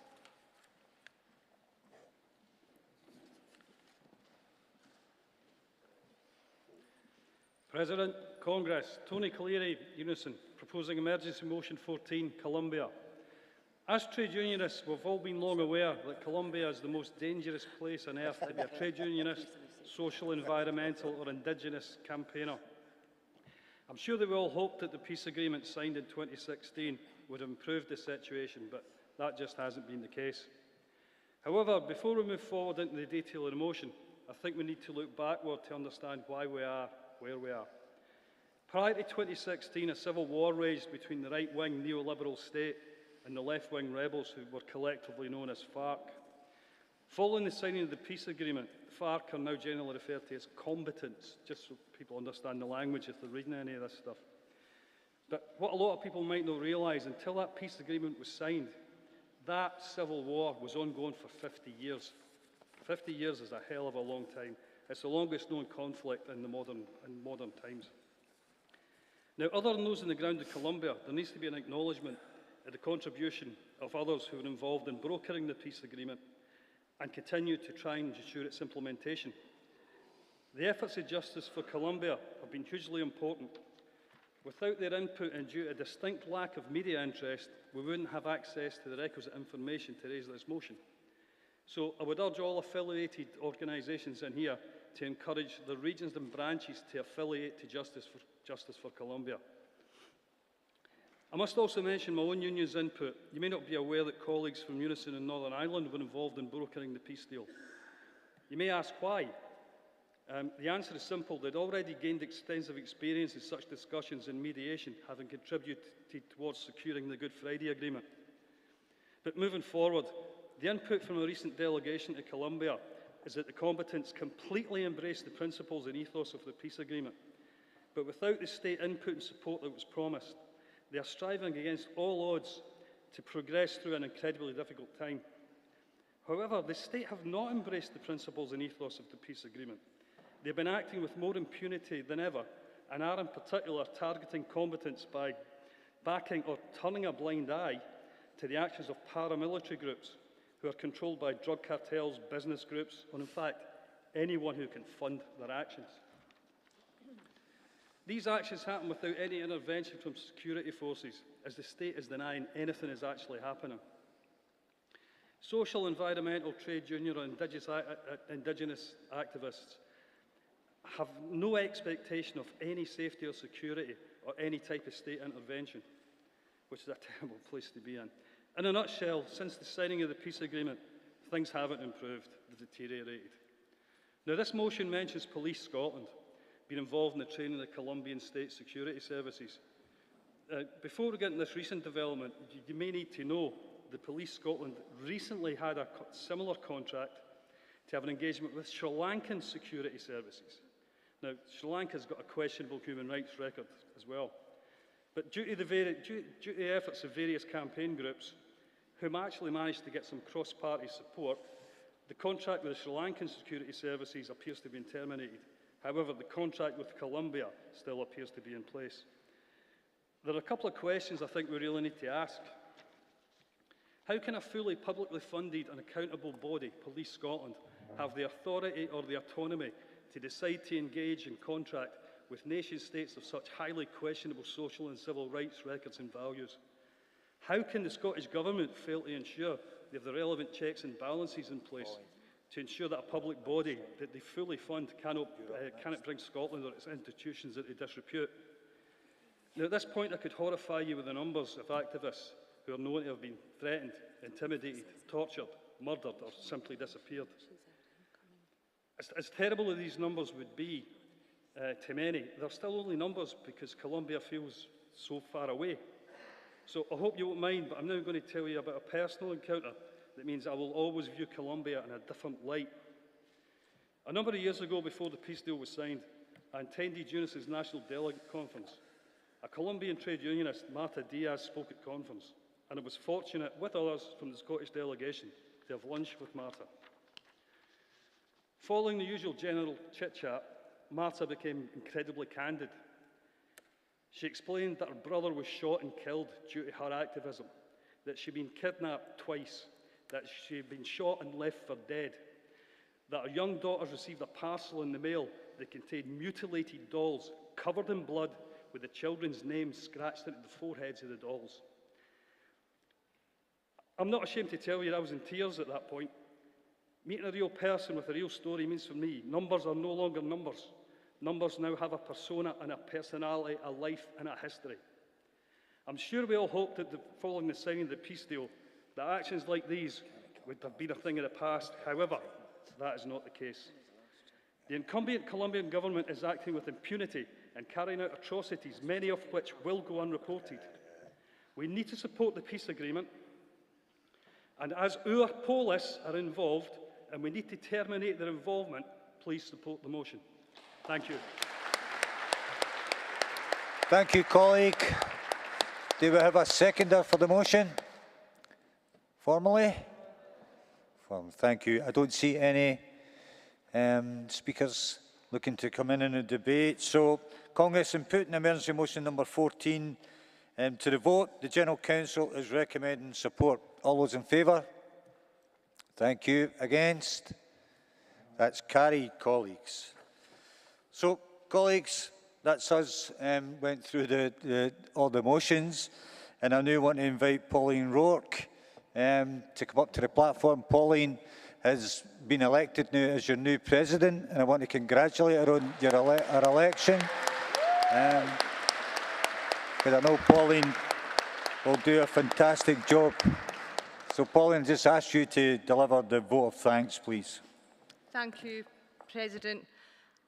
President, Congress, Tony Cleary, Unison, proposing Emergency Motion 14, Columbia. As trade unionists, we've all been long aware that Columbia is the most dangerous place on earth to be a trade unionist, social, environmental or Indigenous campaigner. I'm sure that we all hoped that the peace agreement signed in 2016 would improve the situation, but that just hasn't been the case. However, before we move forward into the detail of the motion, I think we need to look backward to understand why we are where we are. Prior to 2016, a civil war raged between the right-wing neoliberal state and the left-wing rebels who were collectively known as FARC. Following the signing of the peace agreement, FARC are now generally referred to as combatants, just so people understand the language if they're reading any of this stuff. But what a lot of people might not realise, until that peace agreement was signed, that civil war was ongoing for 50 years. 50 years is a hell of a long time. It's the longest known conflict in modern times. Now, other than those on the ground in Colombia, there needs to be an acknowledgement of the contribution of others who were involved in brokering the peace agreement and continue to try and ensure its implementation. The efforts of Justice for Colombia have been hugely important. Without their input and due to a distinct lack of media interest, we wouldn't have access to the requisite information to raise this motion. So I would urge all affiliated organisations in here to encourage the regions and branches to affiliate to Justice for Colombia. I must also mention my own union's input. You may not be aware that colleagues from Unison in Northern Ireland were involved in brokering the peace deal. You may ask why. The answer is simple. They'd already gained extensive experience in such discussions and mediation, having contributed towards securing the Good Friday Agreement. But moving forward, the input from a recent delegation to Colombia is that the combatants completely embrace the principles and ethos of the peace agreement. But without the state input and support that was promised, they are striving against all odds to progress through an incredibly difficult time. However, the state have not embraced the principles and ethos of the peace agreement. They've been acting with more impunity than ever, and are in particular targeting combatants by backing or turning a blind eye to the actions of paramilitary groups who are controlled by drug cartels, business groups, or in fact, anyone who can fund their actions. These actions happen without any intervention from security forces, as the state is denying anything is actually happening. Social, environmental, trade union, or indigenous activists have no expectation of any safety or security or any type of state intervention, which is a terrible place to be in. In a nutshell, since the signing of the peace agreement, things haven't improved, they've deteriorated. Now, this motion mentions Police Scotland being involved in the training of the Colombian State Security Services. Before we get into this recent development, you may need to know that Police Scotland recently had a similar contract to have an engagement with Sri Lankan security services. Now, Sri Lanka's got a questionable human rights record as well. But due to the efforts of various campaign groups, whom actually managed to get some cross-party support, the contract with the Sri Lankan security services appears to have been terminated. However, the contract with Colombia still appears to be in place. There are a couple of questions I think we really need to ask. How can a fully publicly funded and accountable body, Police Scotland, have the authority or the autonomy to decide to engage in contract with nation-states of such highly questionable social and civil rights records and values? How can the Scottish Government fail to ensure they have the relevant checks and balances in place to ensure that a public body that they fully fund cannot bring Scotland or its institutions into disrepute? Now, at this point, I could horrify you with the numbers of activists who are known to have been threatened, intimidated, tortured, murdered, or simply disappeared. As terrible as these numbers would be to many, they're still only numbers because Colombia feels so far away. So I hope you won't mind, but I'm now going to tell you about a personal encounter that means I will always view Colombia in a different light. A number of years ago, before the peace deal was signed, I attended UNICEF's National Delegate Conference. A Colombian trade unionist, Marta Diaz, spoke at conference, and I was fortunate, with others from the Scottish delegation, to have lunch with Marta. Following the usual general chit-chat, Marta became incredibly candid. She explained that her brother was shot and killed due to her activism, that she'd been kidnapped twice, that she'd been shot and left for dead, that her young daughters received a parcel in the mail that contained mutilated dolls covered in blood with the children's names scratched into the foreheads of the dolls. I'm not ashamed to tell you I was in tears at that point. Meeting a real person with a real story means for me, numbers are no longer numbers. Numbers now have a persona and a personality, a life and a history. I'm sure we all hoped that following the signing of the peace deal, that actions like these would have been a thing of the past. However, that is not the case. The incumbent Colombian government is acting with impunity and carrying out atrocities, many of which will go unreported. We need to support the peace agreement, and as our police are involved, and we need to terminate their involvement, please support the motion. Thank you. Thank you, colleague. Do we have a seconder for the motion? Formally? Thank you. I don't see any speakers looking to come in the debate. So, Congress, in putting emergency motion number 14 to the vote, the General Counsel is recommending support. All those in favour? Thank you. Against? That's carried, colleagues. So, colleagues, that's us went through all the motions, and I now want to invite Pauline Rourke to come up to the platform. Pauline has been elected now as your new president, and I want to congratulate her on her election. Because I know Pauline will do a fantastic job. So, Pauline, just ask you to deliver the vote of thanks, please. Thank you, President.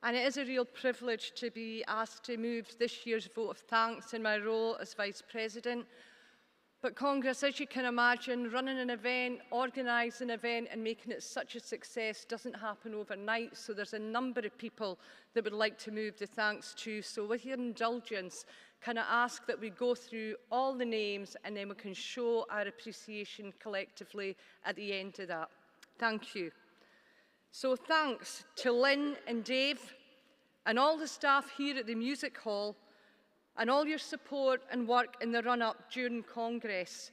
And it is a real privilege to be asked to move this year's vote of thanks in my role as Vice President. But Congress, as you can imagine, running an event, organising an event and making it such a success doesn't happen overnight. So there's a number of people that would like to move the thanks to. So with your indulgence, can I ask that we go through all the names and then we can show our appreciation collectively at the end of that. Thank you. So thanks to Lynn and Dave and all the staff here at the Music Hall and all your support and work in the run-up during Congress.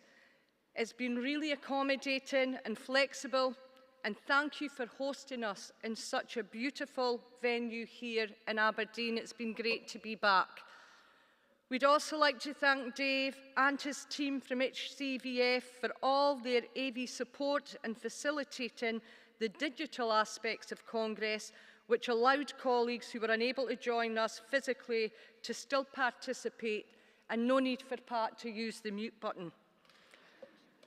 It's been really accommodating and flexible, and thank you for hosting us in such a beautiful venue here in Aberdeen. It's been great to be back. We'd also like to thank Dave and his team from HCVF for all their AV support and facilitating the digital aspects of Congress, which allowed colleagues who were unable to join us physically to still participate, and no need for Pat to use the mute button.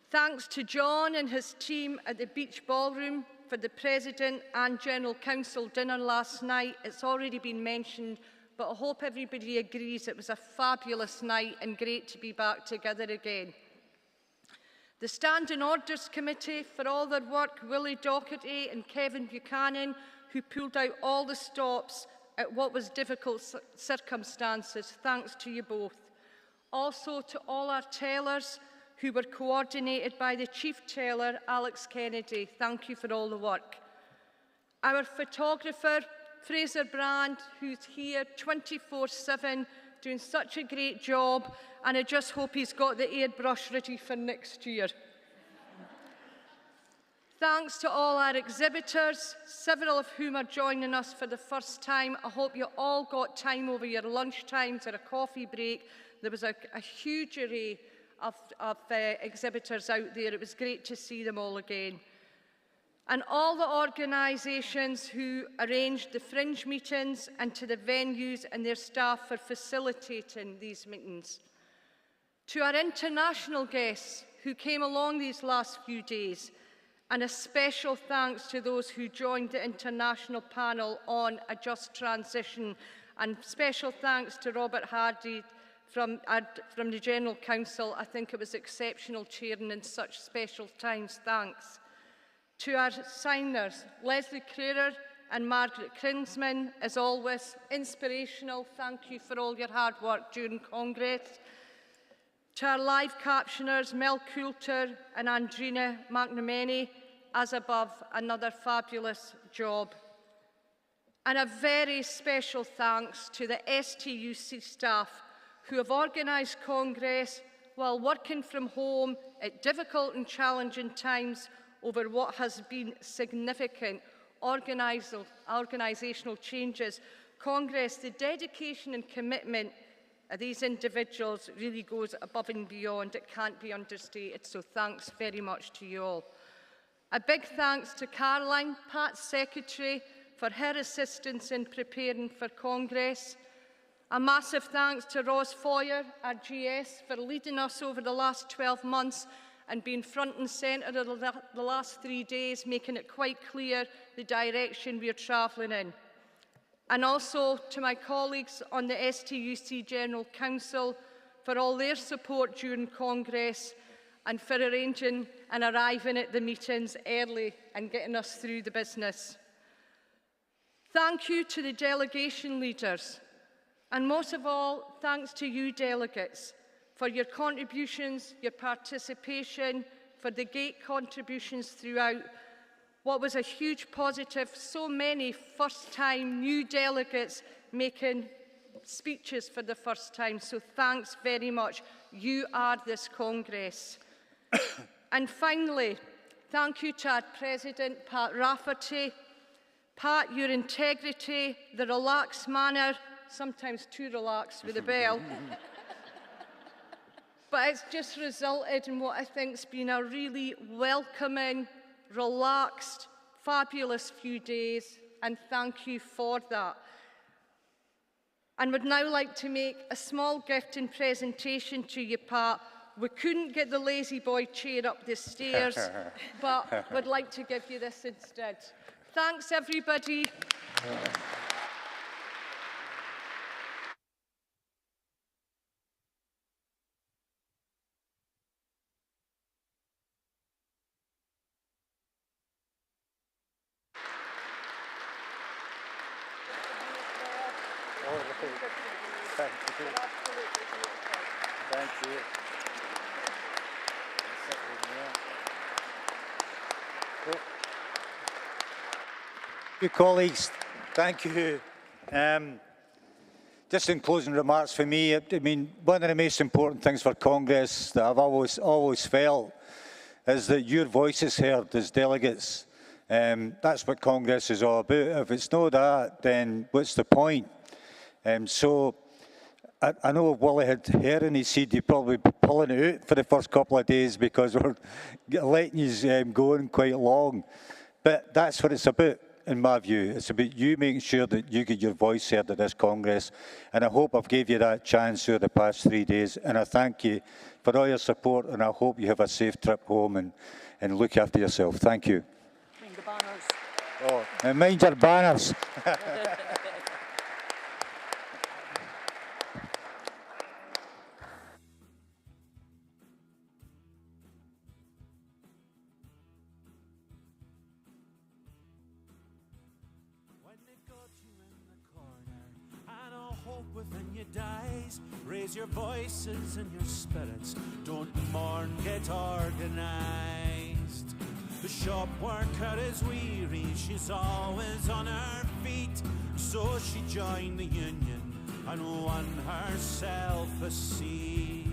Thanks to John and his team at the Beach Ballroom for the President and General Counsel dinner last night. It's already been mentioned, but I hope everybody agrees it was a fabulous night and great to be back together again. The Standing Orders Committee for all their work, Willie Doherty and Kevin Buchanan, who pulled out all the stops at what was difficult circumstances. Thanks to you both. Also to all our tellers who were coordinated by the Chief Teller, Alex Kennedy. Thank you for all the work. Our photographer, Fraser Brand, who's here 24/7, doing such a great job, and I just hope he's got the airbrush ready for next year. Thanks to all our exhibitors, several of whom are joining us for the first time. I hope you all got time over your lunch times or a coffee break. There was a huge array of exhibitors out there. It was great to see them all again. And all the organisations who arranged the fringe meetings, and to the venues and their staff for facilitating these meetings. To our international guests who came along these last few days, and a special thanks to those who joined the international panel on a just transition, and special thanks to Robert Hardy from the General Counsel. I think it was exceptional chairing in such special times. Thanks. To our signers, Leslie Crerar and Margaret Krinsman, as always, inspirational. Thank you for all your hard work during Congress. To our live captioners, Mel Coulter and Andrina McNamee, as above, another fabulous job. And a very special thanks to the STUC staff who have organised Congress while working from home at difficult and challenging times over what has been significant organisational changes. Congress, the dedication and commitment of these individuals really goes above and beyond. It can't be understated, so thanks very much to you all. A big thanks to Caroline, Pat's secretary, for her assistance in preparing for Congress. A massive thanks to Ros Foyer, our GS, for leading us over the last 12 months and being front and centre the last 3 days, making it quite clear the direction we are travelling in. And also to my colleagues on the STUC General Council for all their support during Congress, and for arranging and arriving at the meetings early and getting us through the business. Thank you to the delegation leaders, and most of all, thanks to you delegates for your contributions, your participation, for the great contributions throughout what was a huge positive. So many first-time new delegates making speeches for the first time, so thanks very much. You are this Congress. And finally, thank you to our President, Pat Rafferty. Pat, your integrity, the relaxed manner, sometimes too relaxed with the bell, but it's just resulted in what I think's been a really welcoming, relaxed, fabulous few days, and thank you for that. And would now like to make a small gift and presentation to you, Pat. We couldn't get the lazy boy chair up the stairs, but would like to give you this instead. Thanks, everybody. Thank you. Thank you. Good colleagues, thank you. Just in closing remarks for me, I mean, one of the most important things for Congress that I've always felt is that your voice is heard as delegates. That's what Congress is all about. If it's not that, then what's the point? So I know if Willie had hair in his seed, he'd probably be pulling it out for the first couple of days because we're letting you go on quite long. But that's what it's about, in my view. It's about you making sure that you get your voice heard at this Congress. And I hope I've gave you that chance over the past 3 days. And I thank you for all your support, and I hope you have a safe trip home and look after yourself. Thank you. Mind the banners. Oh, and mind your banners. Within your dies, raise your voices and your spirits. Don't mourn, get organised. The shop worker is weary, she's always on her feet. So she joined the union and won herself a seat.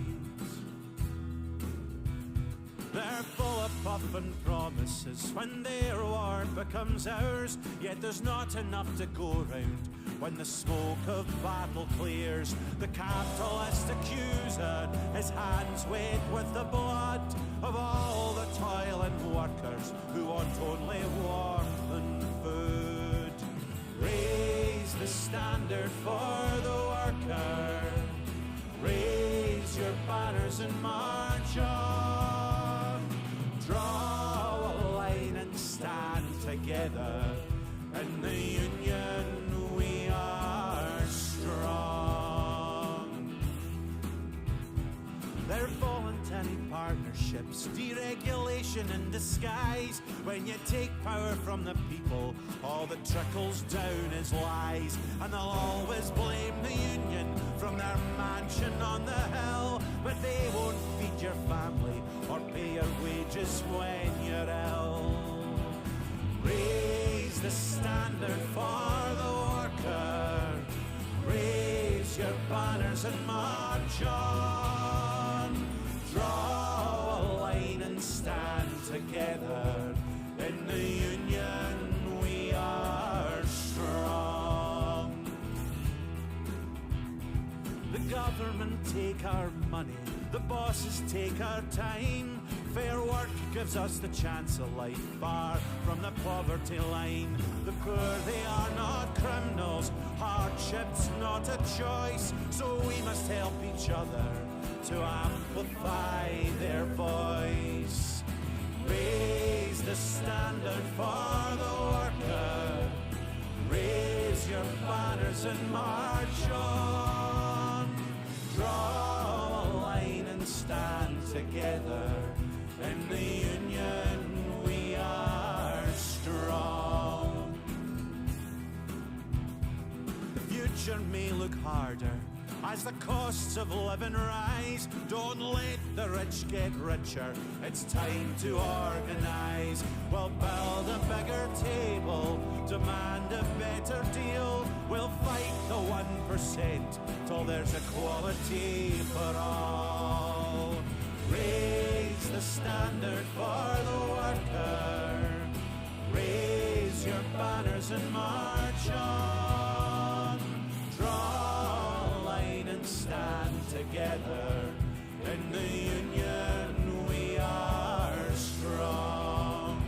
They're full of puff and promises when their reward becomes ours. Yet there's not enough to go round. When the smoke of battle clears, the capitalist accuser, his hands wet with the blood of all the toiling workers who want only warmth and food. Raise the standard for the worker. Raise your banners and march on. Draw a line and stand together in the union. We are strong. They're voluntary partnerships, deregulation in disguise. When you take power from the people, all that trickles down is lies. And they'll always blame the union from their mansion on the hill. But they won't feed your family or pay your wages when you're ill. Raise the standard for the worker. Raise your banners and march on. Draw a line and stand together. In the union we are strong. The government take our money, the bosses take our time. Fair work gives us the chance of life far from the poverty line. The poor, they are not criminals, hardship's not a choice. So we must help each other to amplify their voice. Raise the standard for the worker. Raise your banners and march on. Draw a line and stand together. In the union we are strong. The future may look harder as the costs of living rise. Don't let the rich get richer, it's time to organise. We'll build a bigger table, demand a better deal. We'll fight the 1% till there's equality for all. Raise the standard for the worker, raise your banners and march on. Draw a line and stand together. In the union we are strong.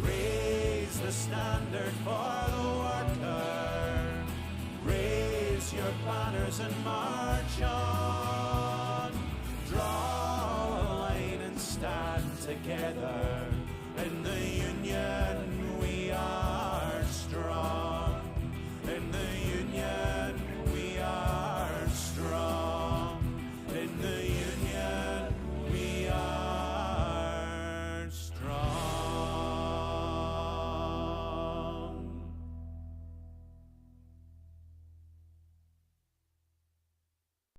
Raise the standard for the worker, raise your banners and march on. Draw a line and stand together. In the union